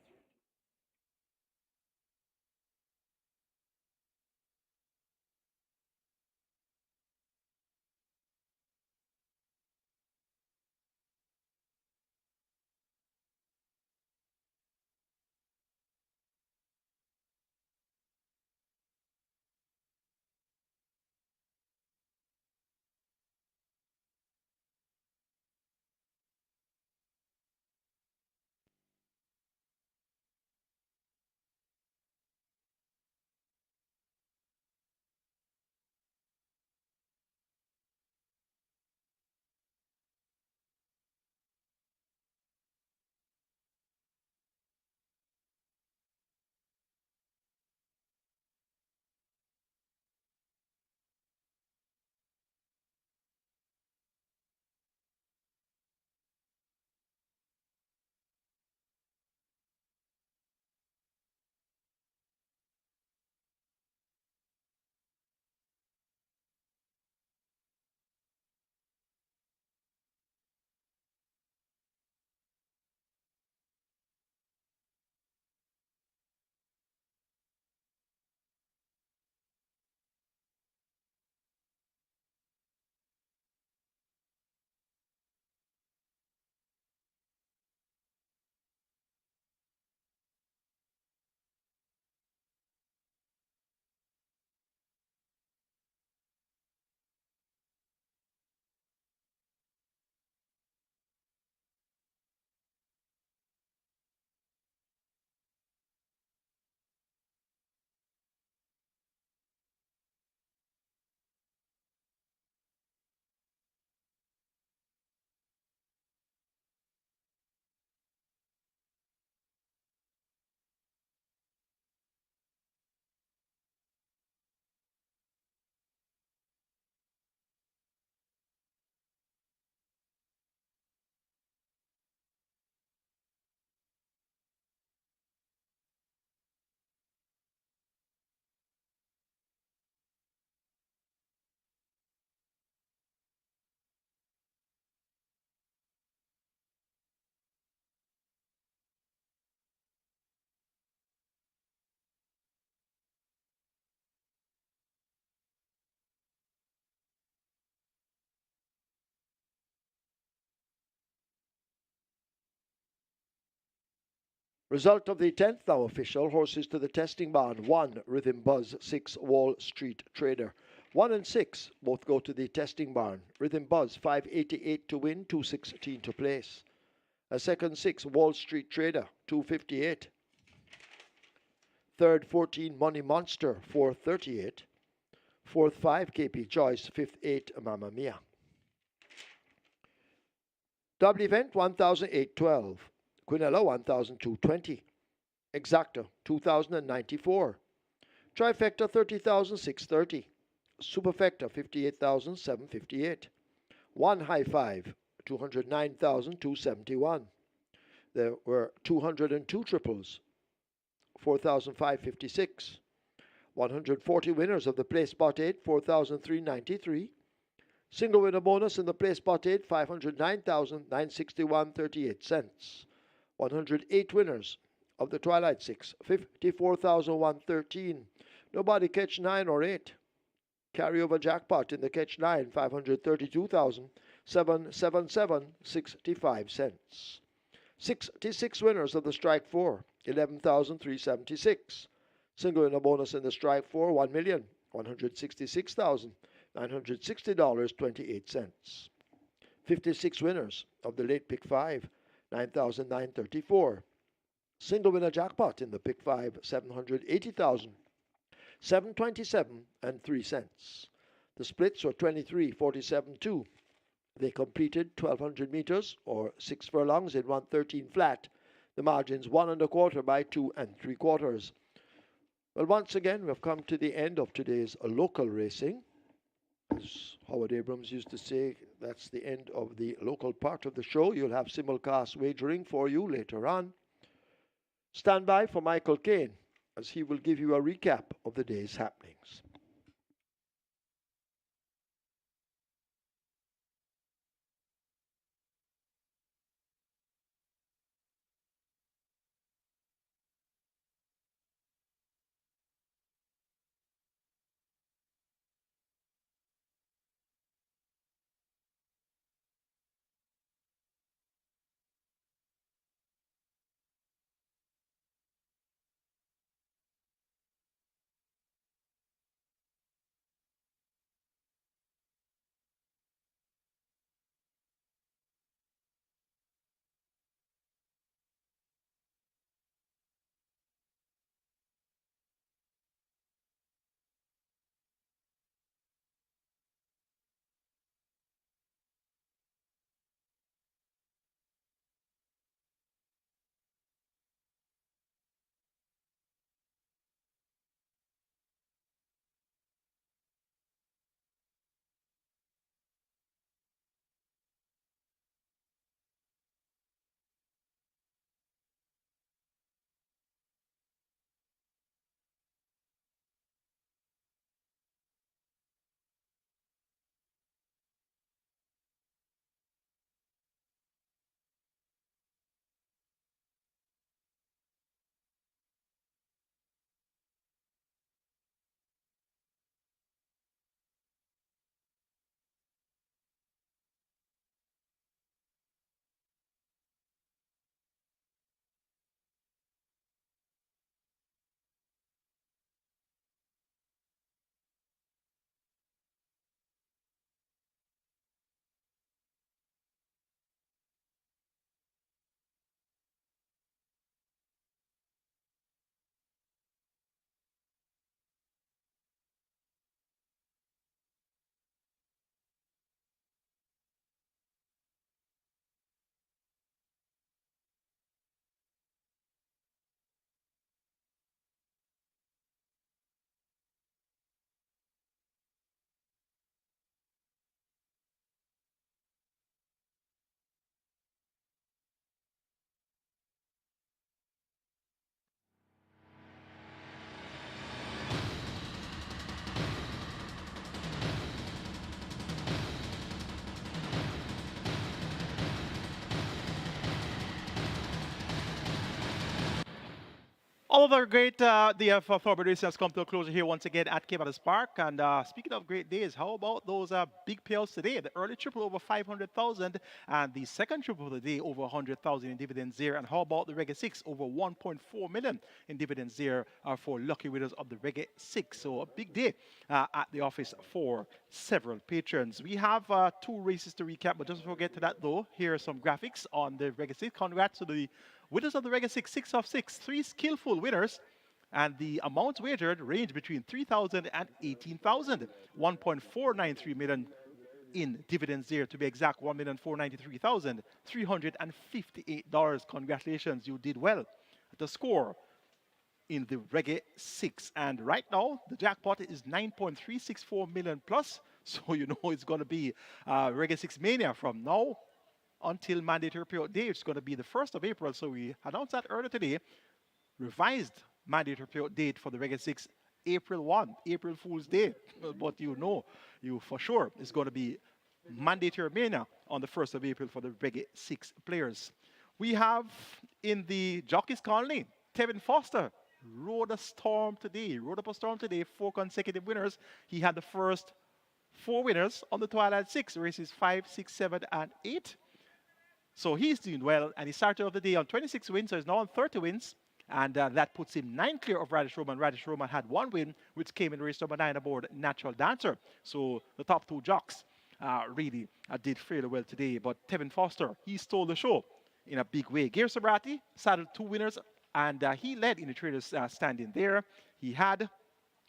Result of the 10th now official. Horses to the testing barn. 1, Rhythm Buzz. 6, Wall Street Trader. 1 and 6 both go to the testing barn. Rhythm Buzz, 588 to win, 216 to place. A second 6, Wall Street Trader, 258. Third 14, Money Monster, 438. Fourth 5, KP Choice. Fifth 8, Mamma Mia. Double event 1008-12. Quinella 1002-20. Exacta 2094. Trifecta 30,630. Superfecta 58,758. One high five 209,271. There were 202 triples, 4,556. 140 winners of the place spot 8, 4,393. Single winner bonus in the place spot 8, 509,961.38 cents. 108 winners of the Twilight 6, 54,113. Nobody catch 9 or 8. Carryover jackpot in the catch 9, 532,777.65 cents. 66 winners of the strike 4, 11,376. Single winner bonus in the strike 4, $1,166,960.28. 56 winners of the late pick 5, 9,934. Single winner jackpot in the pick 5, 780,727 and 3 cents. The splits were 23, 47, 2. They completed 1,200 meters or 6 furlongs in 113 flat. The margins 1 1/4 by 2 3/4. Well, once again, we've come to the end of today's local racing. As Howard Abrams used to say, that's the end of the local part of the show. You'll have simulcast wagering for you later on. Stand by for Michael Kane as he will give you a recap of the day's happenings. All of our great thoroughbred races has come to a closure here once again at Caymanas Park. And speaking of great days, how about those big payouts today? The early triple over 500,000 and the second triple of the day over 100,000 in dividends there. And how about the Reggae 6 over 1.4 million in dividends there for lucky winners of the Reggae 6. So a big day at the office for several patrons. We have 2 races to recap, but just before we get to that though, here are some graphics on the Reggae 6. Congrats to the winners of the Reggae 6, 6 of 6, 3 skillful winners, and the amounts wagered range between 3,000 and 18,000. 1.493 million in dividends there, to be exact, $1,493,358. Congratulations, you did well. The score in the Reggae 6, and right now the jackpot is 9.364 million plus, so you know it's going to be Reggae 6 mania from now until mandatory period day. It's going to be the 1st of April, so we announced that earlier today. Revised mandatory period date for the Reggae 6, April 1, April Fool's Day. But you know, you for sure, it's going to be mandatory mania on the 1st of April for the Reggae 6 players. We have in the Jockeys Colony, Tevin Foster rode up a storm today, 4 consecutive winners. He had the first 4 winners on the Twilight 6, races 5, 6, 7, and 8. So he's doing well, and he started off the day on 26 wins, so he's now on 30 wins, and that puts him 9 clear of Radish Roman. Radish Roman had 1 win, which came in race number 9 aboard Natural Dancer. So the top 2 jocks really did fairly well today, but Tevin Foster, he stole the show in a big way. Gear Sabrati saddled 2 winners, and he led in the traders standing there. He had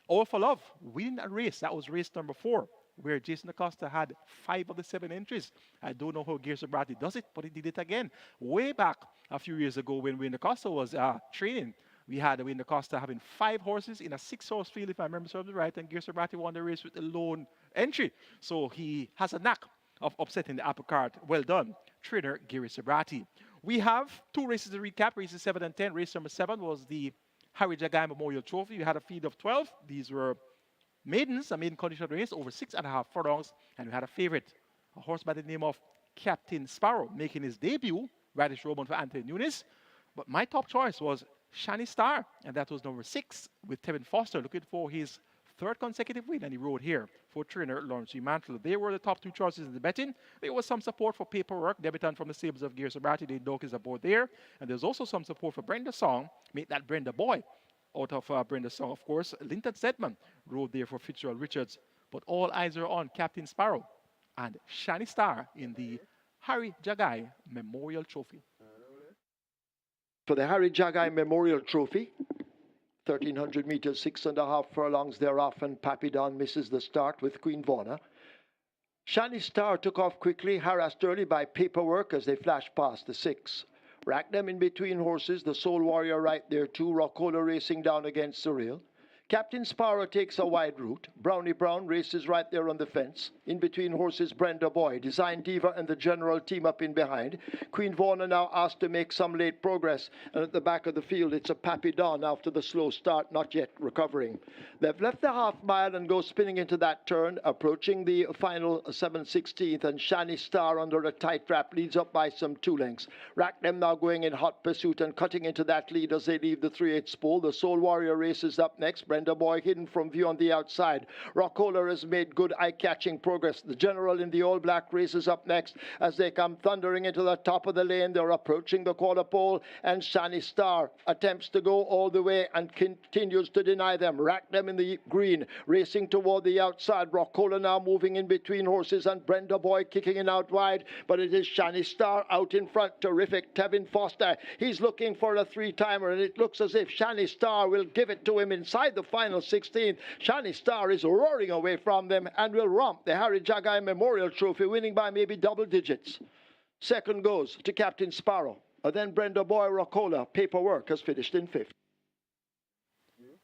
All for Love winning a race. That was race number 4. Where Jason Acosta had 5 of the 7 entries. I don't know how Gear Sabrati does it, but he did it again. Way back a few years ago when Wayne Acosta was training, we had Wayne Acosta having 5 horses in a 6-horse field, if I remember something right, and Gear Sabrati won the race with a lone entry. So he has a knack of upsetting the apple cart. Well done, trainer Gear Sabrati. We have 2 races to recap, races 7 and 10. Race number 7 was the Harry JAGHAI Memorial Trophy. We had a field of 12. These were maidens, a maiden condition race over 6.5 furlongs, and we had a favorite, a horse by the name of Captain Sparrow, making his debut, Radish Roman for Anthony Nunes. But my top choice was Shani Star, and that was number 6 with Tevin Foster, looking for his 3rd consecutive win, and he rode here for trainer Lawrence G. Mantle. They were the top 2 choices in the betting. There was some support for Paperwork, debutant from the stables of Gear Sabrati. They dog is aboard there, and there's also some support for Brenda Song, make that Brenda Boy. Out of Brenda's song, of course, Linton Sedman rode there for Fitzgerald Richards. But all eyes are on Captain Sparrow and Shani Star in the Harry JAGHAI Memorial Trophy. For the Harry JAGHAI Memorial Trophy, 1,300 meters, 6.5 furlongs thereof, and Papidon misses the start with Queen Vaughan. Shani Star took off quickly, harassed early by Paperwork as they flashed past the 6. Racked them in between horses, the Soul Warrior right there too, Rockola racing down against the rail. Captain Sparrow takes a wide route. Brownie Brown races right there on the fence. In between horses, Brenda Boy. Design Diva and the general team up in behind. Queen Vaughan now asked to make some late progress. And at the back of the field, it's a Papidon after the slow start, not yet recovering. They've left the half mile and go spinning into that turn, approaching the final 7/16th. And Shani Star under a tight wrap leads up by some 2 lengths. Rack them now going in hot pursuit and cutting into that lead as they leave the 3/8 pole. The Soul Warrior races up next. Brenda Boy hidden from view on the outside. Rockola has made good eye-catching progress. The general in the all-black races up next as they come thundering into the top of the lane. They're approaching the quarter pole, and Shani Star attempts to go all the way and continues to deny them. Rack them in the green, racing toward the outside. Rockola now moving in between horses, and Brenda Boy kicking in out wide, but it is Shani Star out in front. Terrific. Tevin Foster, he's looking for a 3-timer, and it looks as if Shani Star will give it to him inside the final 16th. Shani Star is roaring away from them and will romp the Harry JAGHAI Memorial Trophy, winning by maybe double digits. Second goes to Captain Sparrow. Then Brenda Boy, Rockola. Paperwork has finished in 5th.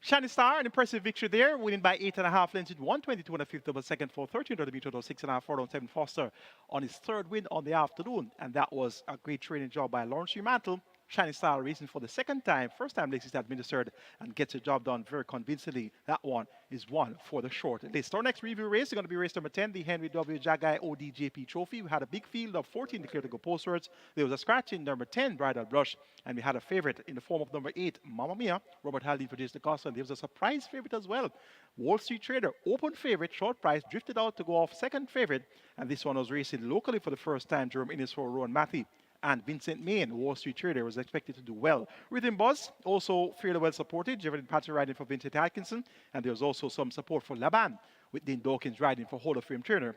Shani Star, an impressive victory there, winning by 8.5 lengths with 122 and a fifth of a second for 1,300 meters or 6.5 furlong. Tevin Foster on his 3rd win on the afternoon, and that was a great training job by Lawrence Mantle Shining Star racing for the second time. First time Lacey's administered and gets the job done very convincingly. That one is one for the short list. Our next review race is going to be race number 10, the Henry W. JAGHAI ODJP Trophy. We had a big field of 14 declared to go postwards. There was a scratch in number 10, Bridal Blush, and we had a favorite in the form of number 8, Mamma Mia, Robert Haldane for Jason DeCosta, and there was a surprise favorite as well. Wall Street Trader, open favorite, short price, drifted out to go off second favorite, and this one was racing locally for the first time. Jerome Innes for Rowan Matthew and Vincent Main, Wall Street Trader, was expected to do well. Rhythm Buzz, also fairly well supported. Jevon Patton riding for Vincent Atkinson, and there's also some support for Laban, with Dean Dawkins riding for Hall of Fame trainer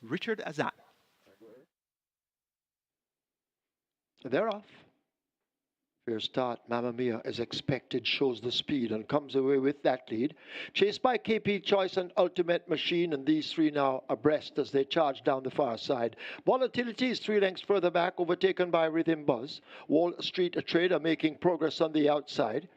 Richard Azan. They're off. Fair start, Mamma Mia is expected, shows the speed and comes away with that lead. Chased by KP Choice and Ultimate Machine, and these three now abreast as they charge down the far side. Volatility is 3 lengths further back, overtaken by Rhythm Buzz. Wall Street Trader making progress on the outside.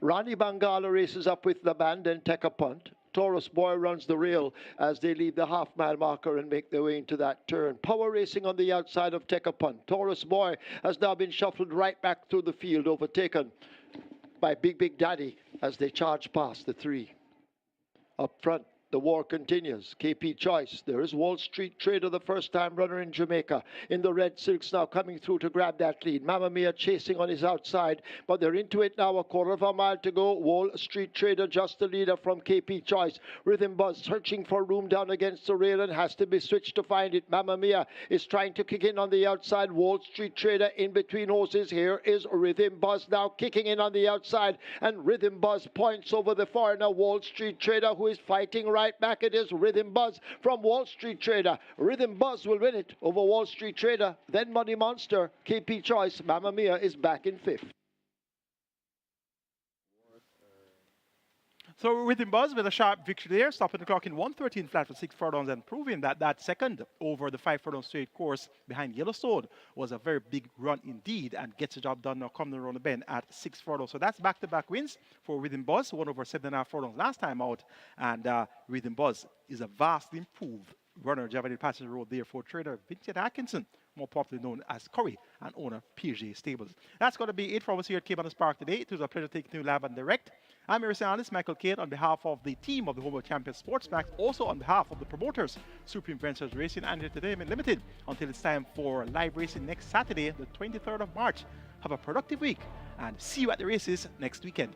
Rani Bangala races up with Laban, then take a punt. Taurus Boy runs the rail as they leave the half-mile marker and make their way into that turn. Power racing on the outside of Take a Punt. Taurus Boy has now been shuffled right back through the field, overtaken by Big Daddy as they charge past the three. Up front, the war continues. KP Choice. There is Wall Street Trader, the first-time runner in Jamaica, in the red silks now coming through to grab that lead. Mamma Mia chasing on his outside, but they're into it now. A quarter of a mile to go. Wall Street Trader just the leader from KP Choice. Rhythm Buzz searching for room down against the rail and has to be switched to find it. Mamma Mia is trying to kick in on the outside. Wall Street Trader in between horses. Here is Rhythm Buzz now kicking in on the outside, and Rhythm Buzz points over the foreigner Wall Street Trader, who is fighting right back. It is Rhythm Buzz from Wall Street Trader. Rhythm Buzz will win it over Wall Street Trader. Then Money Monster, KP Choice. Mamma Mia is back in 5th. So Rhythm Buzz with a sharp victory there, stopping the clock in 1:13 flat for 6 furlongs and proving that that second over the 5 furlong straight course behind Yellowstone was a very big run indeed and gets the job done now coming around the bend at 6 furlongs. So that's back-to-back wins for Rhythm Buzz, one over 7.5 furlongs last time out, and Rhythm Buzz is a vastly improved runner. Javelin Passenger Road there for trader Vincent Atkinson, more popularly known as Curry, and owner Piaget Stables. That's going to be it from us here at Caymanas Park today. It was a pleasure taking you live and direct. I'm your analyst, Michael Cade, on behalf of the team of the Homeworld Champion Sports Max, also on behalf of the promoters, Supreme Ventures Racing and Entertainment Limited, until it's time for live racing next Saturday, the 23rd of March. Have a productive week and see you at the races next weekend.